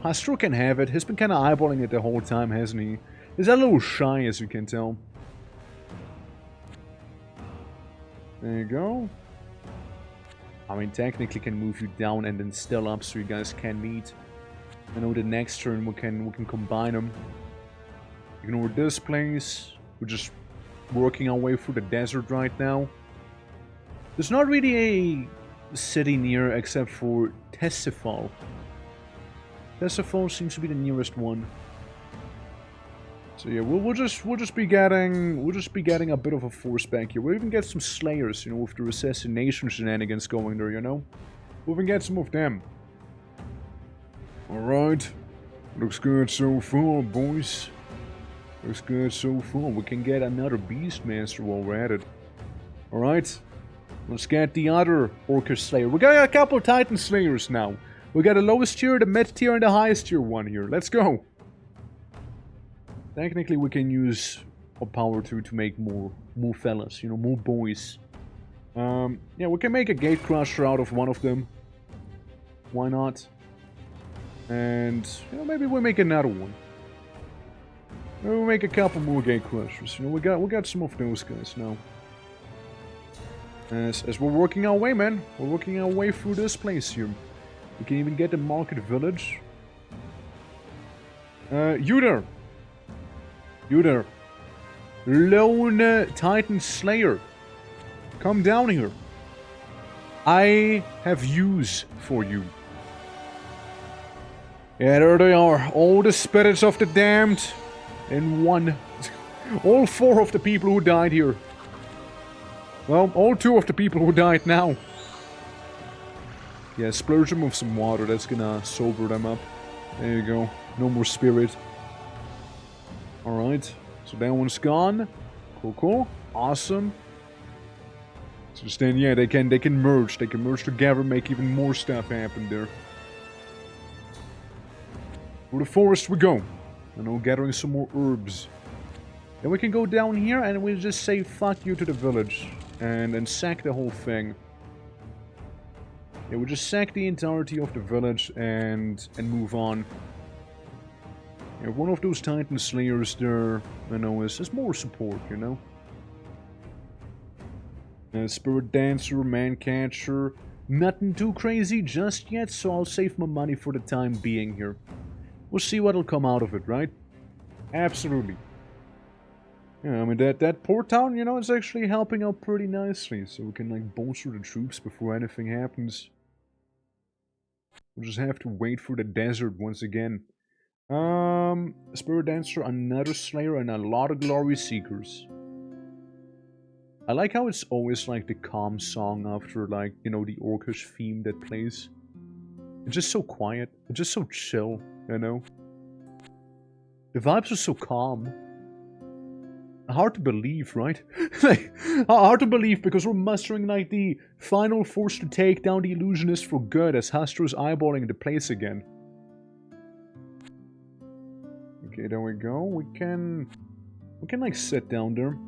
Hastro can have it. He's been kind of eyeballing it the whole time, hasn't he? He's a little shy, as you can tell. There you go. I mean, technically can move you down and then still up so you guys can meet. I know the next turn we can combine them. Ignore this place. We're just working our way through the desert right now. There's not really a city near except for Tessifal. Tessifal seems to be the nearest one. So yeah, we'll just be getting a bit of a force back here. We'll even get some slayers, you know, with the assassination shenanigans going there, you know. We'll even get some of them. Alright. Looks good so far, boys. Looks good so far. We can get another Beastmaster while we're at it. Alright. Let's get the other Orcish Slayer. We got a couple Titan Slayers now. We got the lowest tier, the mid tier, and the highest tier one here. Let's go. Technically, we can use our power to make more fellas, you know, more boys. Yeah, we can make a Gate Crusher out of one of them. Why not? And, you know, maybe we'll make another one. Maybe we'll make a couple more Gate Crushers. You know, we got some of those guys now. As we're working our way, man. We're working our way through this place here. We can even get the market village. You there. You there. Lone Titan Slayer. Come down here. I have use for you. Yeah, there they are. All the spirits of the damned in one. All 4 of the people who died here. Well, all 2 of the people who died now. Yeah, splurge them with some water. That's gonna sober them up. There you go. No more spirit. Alright. So that one's gone. Cool, cool. Awesome. So then, yeah, they can merge. They can merge together, make even more stuff happen there. Through the forest we go. You know, gathering some more herbs. Then we can go down here and we just say fuck you to the village. And then sack the whole thing. Yeah, we just sack the entirety of the village and move on. Yeah, one of those Titan Slayers there, you know, is more support, you know. Spirit Dancer, Man Catcher. Nothing too crazy just yet, so I'll save my money for the time being here. We'll see what'll come out of it, right? Absolutely. Yeah, I mean, that port town, you know, it's actually helping out pretty nicely, so we can, like, bolster the troops before anything happens. We'll just have to wait for the desert once again. Spirit Dancer, another Slayer, and a lot of Glory Seekers. I like how it's always, like, the calm song after, like, you know, the Orcish theme that plays. It's just so quiet. It's just so chill, you know? The vibes are so calm. Hard to believe, right? Like, hard to believe because we're mustering like the final force to take down the illusionist for good as Hastro's eyeballing the place again. Okay, there we go. We can like sit down there.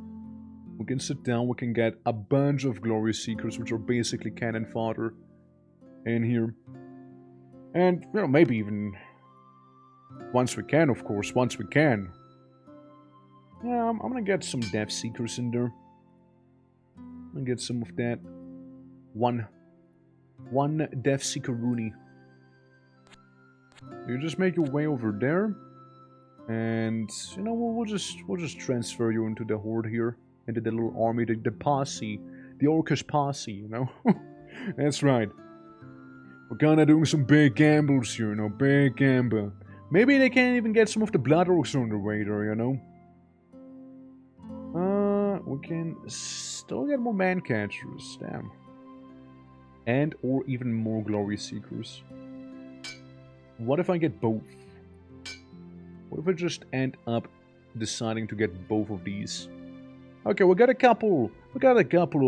We can sit down, we can get a bunch of Glory Seekers, which are basically cannon fodder in here. And, you know, maybe even once we can, of course, once we can. Yeah, I'm gonna get some Death Seekers in there. I'm gonna get some of that. One Death Seeker Rooney. You just make your way over there. And, you know, we'll just transfer you into the horde here. Into the little army, the posse. The Orcish posse, you know? That's right. We're kinda doing some big gambles here, you know, big gamble. Maybe they can't even get some of the Blood Orcs on the radar, you know? We can still get more Man Catchers, damn. And or even more Glory Seekers. What if I get both? What if I just end up deciding to get both of these? Okay, we got a couple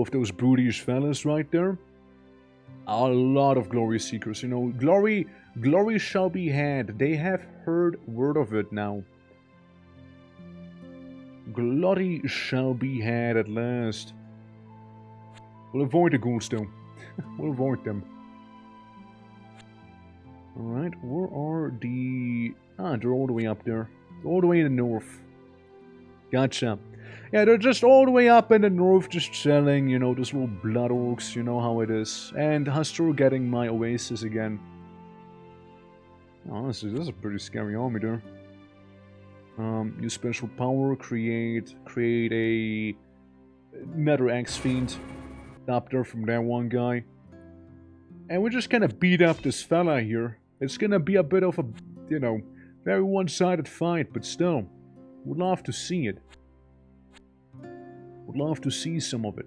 of those brutish fellas right there. A lot of Glory Seekers, you know, glory shall be had. They have heard word of it now. Glory shall be had at last. We'll avoid the ghouls though. We'll avoid them. Alright, where are the... Ah, they're all the way up there. All the way in the north. Gotcha. Yeah, they're just all the way up in the north, just chilling, you know, those little blood orcs, you know how it is. And Hastur getting my oasis again. Honestly, this is a pretty scary army there. Use special power, create another X-Fiend up there from that one guy. And we're just gonna beat up this fella here. It's gonna be a bit of a, you know, very one-sided fight, but still, would love to see it. Would love to see some of it.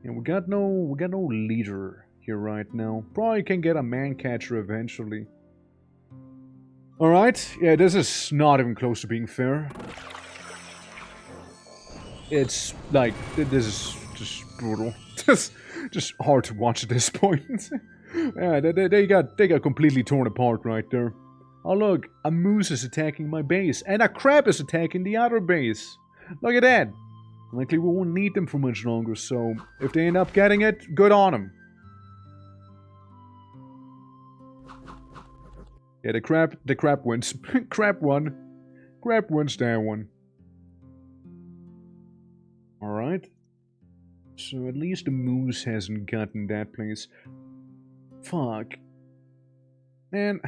And we got no leader here right now. Probably can get a man catcher eventually. Alright, yeah, this is not even close to being fair. It's like, this is just brutal. just hard to watch at this point. Yeah, they got completely torn apart right there. Oh look, a moose is attacking my base, and a crab is attacking the other base. Look at that. Likely we won't need them for much longer, so if they end up getting it, good on them. Yeah, the crab wins. Crab won. Crab wins that one. Alright. So at least the moose hasn't gotten that place. Fuck. Man.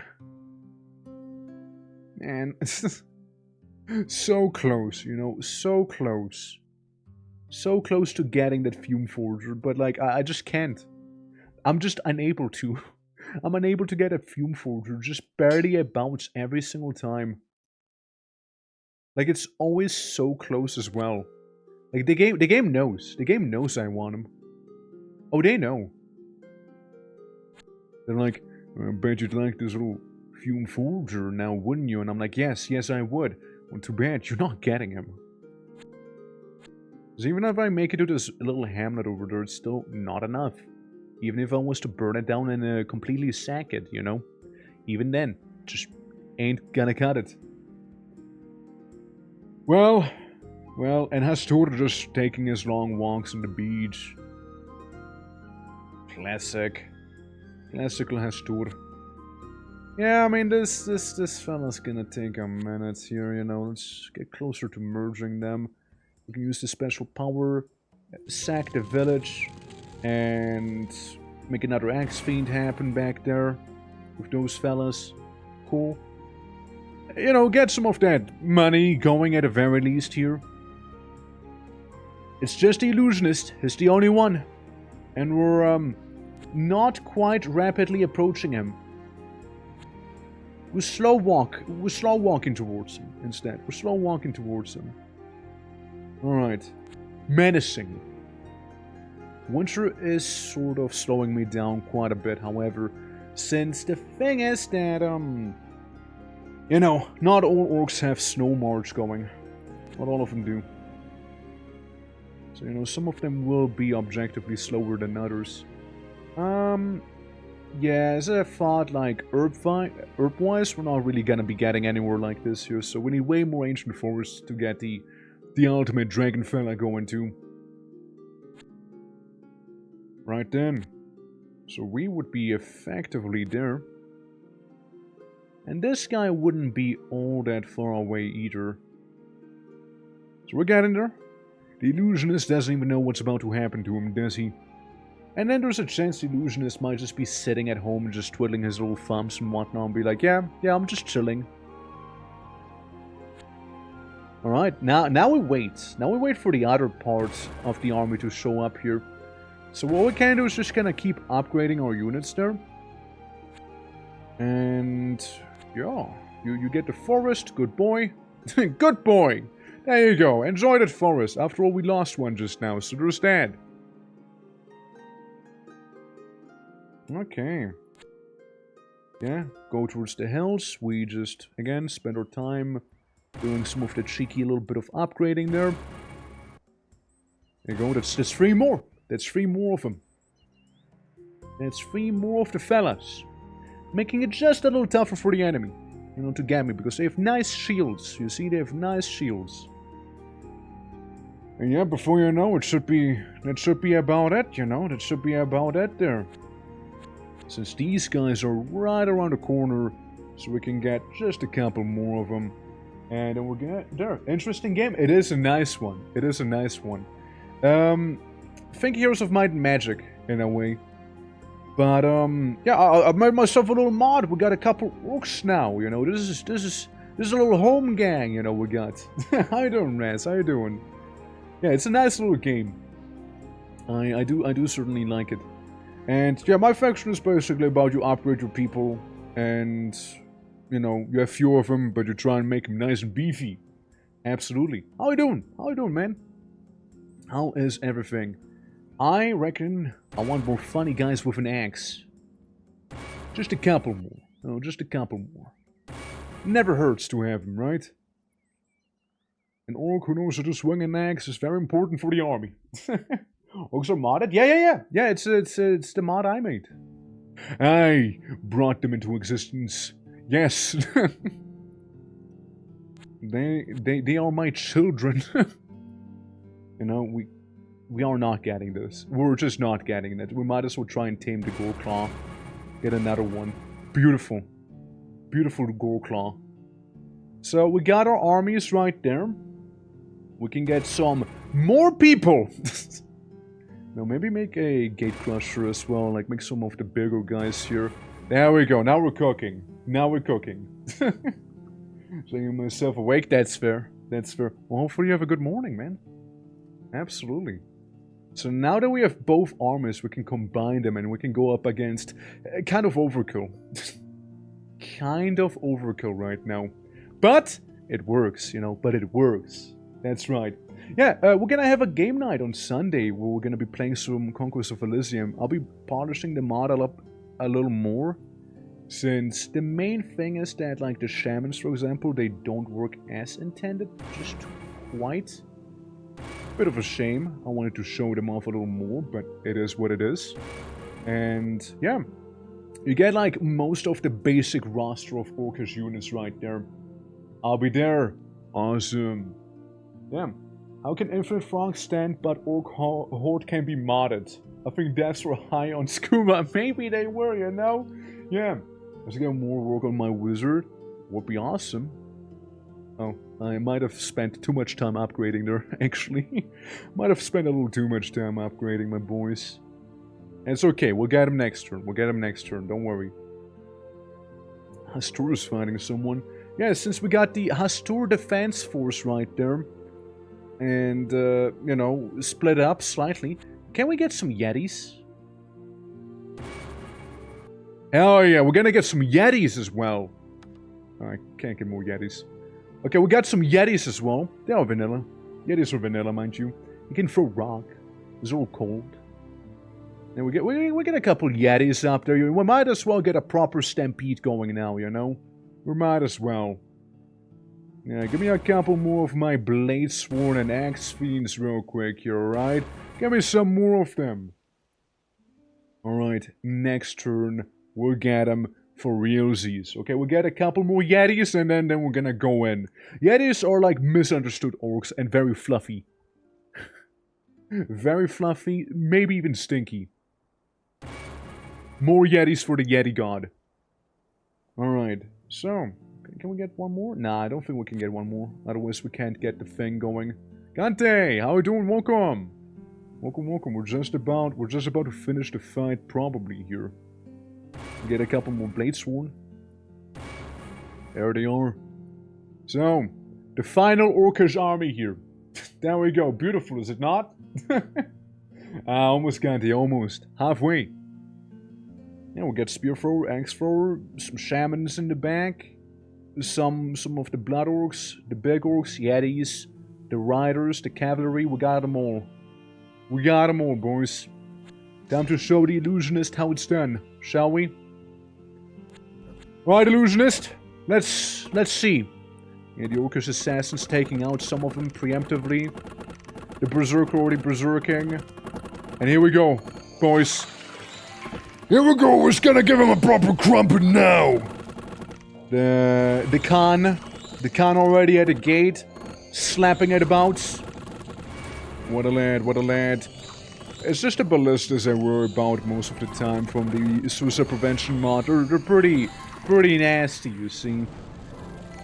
So close, you know, so close. So close to getting that Fume Forger, but like, I just can't. I'm just unable to. I'm unable to get a Fume Forger, just barely a bounce every single time. Like, it's always so close as well. Like, the game knows. The game knows I want him. Oh, they know. They're like, I bet you'd like this little Fume Forger now, wouldn't you? And I'm like, yes, I would. Well, too bad, you're not getting him. Because even if I make it to this little hamlet over there, it's still not enough. Even if I was to burn it down and completely sack it, you know? Even then, just ain't gonna cut it. Well, and Hastur just taking his long walks on the beach. Classical Hastur. Yeah, I mean, this fella's gonna take a minute here, you know. Let's get closer to merging them. We can use the special power, sack the village, and make another X-Fiend happen back there with those fellas. Cool. You know, get some of that money going at the very least here. It's just the Illusionist. He's the only one. And we're, not quite rapidly approaching him. We're slow walking towards him instead. We're slow walking towards him. Alright. Menacing. Winter is sort of slowing me down quite a bit, however, since the thing is that, you know, not all orcs have Snow March going. Not all of them do. So, you know, some of them will be objectively slower than others. Yeah, as I thought, like, herb-wise, we're not really gonna be getting anywhere like this here, so we need way more ancient forests to get the ultimate dragon fella going to. Right then. So we would be effectively there. And this guy wouldn't be all that far away either. So we're getting there. The illusionist doesn't even know what's about to happen to him, does he? And then there's a chance the illusionist might just be sitting at home and just twiddling his little thumbs and whatnot and be like, yeah, I'm just chilling. Alright, now we wait. Now we wait for the other parts of the army to show up here. So what we can do is just kind of keep upgrading our units there. And yeah, you get the forest, good boy. Good boy! There you go, enjoy that forest. After all, we lost one just now, so there's that. Okay. Yeah, go towards the hills. We just, again, spend our time doing some of the cheeky little bit of upgrading there. There you go, that's 3 more. That's 3 more of them. That's 3 more of the fellas. Making it just a little tougher for the enemy, you know, to get me, because they have nice shields. You see, they have nice shields. And yeah, before you know, that should be about it, you know, that should be about it there. Since these guys are right around the corner, so we can get just a couple more of them. And then we're gonna, there, interesting game. It is a nice one. It is a nice one. Think Heroes of Might and Magic, in a way. But, yeah, I made myself a little mod. We got a couple orcs now, you know. This is a little home gang, you know, we got. How you doing, Raz? How you doing? Yeah, it's a nice little game. I do certainly like it. And, yeah, my faction is basically about you upgrade your people. And, you know, you have few of them, but you try and make them nice and beefy. Absolutely. How you doing? How you doing, man? How is everything? I reckon I want more funny guys with an axe. Just a couple more. No, just a couple more. Never hurts to have them, right? An orc who knows how to swing an axe is very important for the army. Orcs are modded? Yeah, it's the mod I made. I brought them into existence. Yes. They are my children. You know, we are not getting this. We're just not getting it. We might as well try and tame the Goreclaw. Get another one. Beautiful. Beautiful Goreclaw. So we got our armies right there. We can get some more people. Now maybe make a gate crusher as well. Like make some of the bigger guys here. There we go. Now we're cooking. Now we're cooking. Saying myself awake. That's fair. That's fair. Well, hopefully you have a good morning, man. Absolutely. So now that we have both armies, we can combine them and we can go up against kind of overkill. Kind of overkill right now. But it works, you know, but it works. That's right. Yeah, we're gonna have a game night on Sunday where we're gonna be playing some Conquest of Elysium. I'll be polishing the model up a little more, since the main thing is that, like, the shamans, for example, they don't work as intended, just quite. Bit of a shame. I wanted to show them off a little more, but it is what it is. And yeah, you get like most of the basic roster of Orcish units right there. I'll be there. Awesome. Yeah. How can Infinite Frog stand but Orc Horde can be modded? I think devs were high on Scuba. Maybe they were, you know? Yeah. Let's get more work on my wizard. Would be awesome. Oh, I might have spent too much time upgrading there, actually. Might have spent a little too much time upgrading my boys. And it's okay, we'll get him next turn. We'll get him next turn, don't worry. Hastur is fighting someone. Yeah, since we got the Hastur Defense Force right there. And, you know, split up slightly. Can we get some Yetis? Hell yeah, we're gonna get some Yetis as well. I can't get more Yetis. Okay, we got some Yetis as well. They are vanilla. Yetis are vanilla, mind you. You can throw rock. It's all cold. And we get a couple Yetis up there. We might as well get a proper stampede going now, you know? We might as well. Yeah, give me a couple more of my Blade Sworn and Axe Fiends real quick here, alright? Give me some more of them. Alright, next turn, we'll get them for realsies. Okay, we'll get a couple more Yetis and then we're gonna go in. Yetis are like misunderstood orcs and very fluffy. Very fluffy, maybe even stinky. More Yetis for the Yeti God. Alright, so, can we get one more? Nah, I don't think we can get one more. Otherwise we can't get the thing going. Gante, how you doing? Welcome! Welcome, welcome. We're just about to finish the fight probably here. Get a couple more blades sworn. There they are. So, the final Orcish army here. There we go. Beautiful, is it not? Almost, Gante, almost. Halfway. Yeah, we'll get spear thrower, axe thrower, some shamans in the back, some of the blood orcs, the big orcs, yetis, the riders, the cavalry. We got them all. We got them all, boys. Time to show the illusionist how it's done, shall we? Right, illusionist. Let's see. Yeah, the Orcish assassins taking out some of them preemptively. The berserker already berserking. And here we go, boys. Here we go, we're gonna give him a proper crumpet now! The Khan already at the gate, slapping it about. What a lad, what a lad. It's just the ballistas I worry about most of the time from the suicide prevention mod. They're pretty nasty, you see.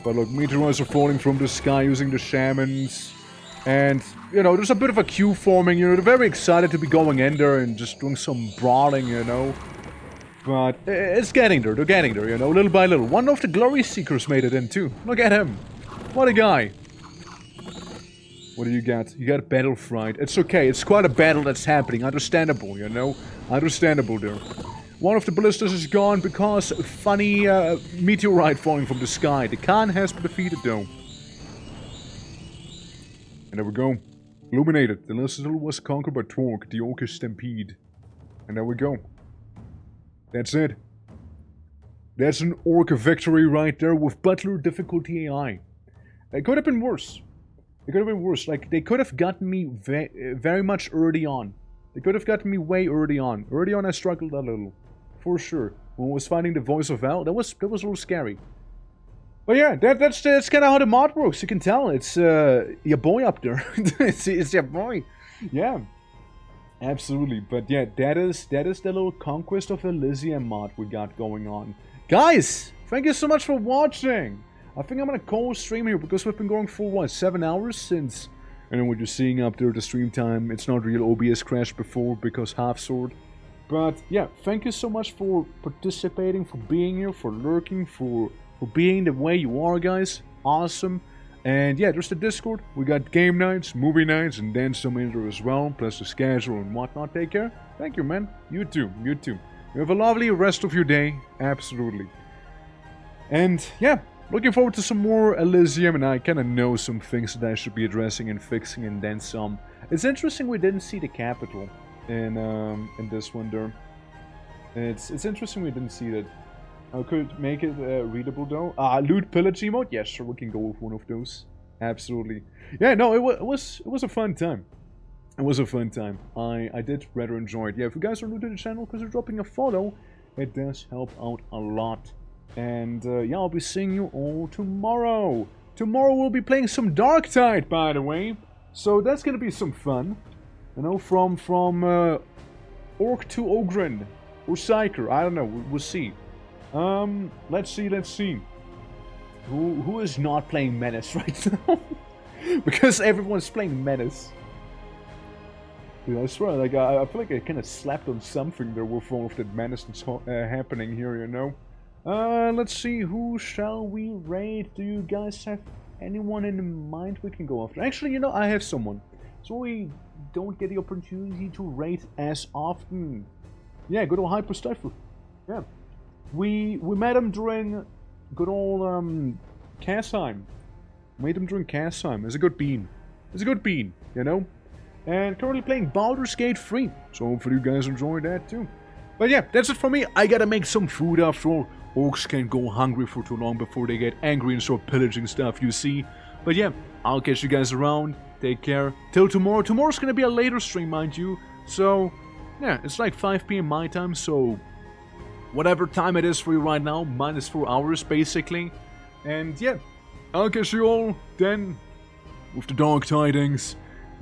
But look, meteorites are falling from the sky using the shamans. And, you know, there's a bit of a queue forming, you know, they're very excited to be going in there and just doing some brawling, you know. But it's getting there, they're getting there, you know, little by little. One of the Glory Seekers made it in too. Look at him. What a guy. What do you got? You got Battle Fright. It's okay, it's quite a battle that's happening, understandable, you know. Understandable there. One of the ballistas is gone because a funny meteorite falling from the sky. The Khan has been defeated though. And there we go. Illuminated. The Citadel was conquered by Torque, the Orcish Stampede. And there we go. That's it. That's an Orc victory right there with Butler difficulty AI. It could have been worse. It could have been worse. Like, they could have gotten me very much early on. They could have gotten me way early on. Early on I struggled a little. For sure. When I was fighting the Voice of Val, that was a little scary. But yeah, that's kind of how the mod works. You can tell it's your boy up there. it's your boy. Yeah, absolutely. But yeah, that is the little Conquest of Elysium mod we got going on. Guys, thank you so much for watching. I think I'm gonna call stream here because we've been going for what, 7 hours since. And then what you're seeing up there, the stream time, it's not real OBS crashed before because half sword. But yeah, thank you so much for participating, for being here, for lurking, for being the way you are, guys. Awesome. And yeah, there's the Discord. We got game nights, movie nights, and then some in there as well, plus the schedule and whatnot. Take care. Thank you, man. You too. You too. You have a lovely rest of your day. Absolutely. And yeah, looking forward to some more Elysium, and I kind of know some things that I should be addressing and fixing, and then some. It's interesting we didn't see the capital in this one there. It's interesting we didn't see that. I could make it readable though. Loot pillage emote? Yes, sure, we can go with one of those. Absolutely. Yeah, no, it was a fun time. It was a fun time. I did rather enjoy it. Yeah, if you guys are new to the channel, consider dropping a follow. It does help out a lot. And yeah, I'll be seeing you all tomorrow. Tomorrow we'll be playing some Darktide, by the way. So that's gonna be some fun. You know, from Orc to Ogren or Psyker. I don't know. We'll see. Let's see. Who is not playing Menace right now? Because everyone's playing Menace. Dude, I swear, like, I feel like I kind of slapped on something there with all of that Menace that's happening here, you know? Let's see, who shall we raid? Do you guys have anyone in mind we can go after? Actually, you know, I have someone. So we don't get the opportunity to raid as often. Yeah, good old Hyper Stifler. Yeah. We met him during good old Kasheim. Made him during Kasheim. It's a good bean. It's a good bean, you know? And currently playing Baldur's Gate 3. So hopefully you guys enjoy that too. But yeah, that's it for me. I gotta make some food after all. Orcs can't go hungry for too long before they get angry and start pillaging stuff, you see. But yeah, I'll catch you guys around. Take care. Till tomorrow. Tomorrow's gonna be a later stream, mind you. So, yeah, it's like 5 PM my time, so whatever time it is for you right now, minus 4 hours, basically. And yeah, I'll catch you all then with the dark tidings.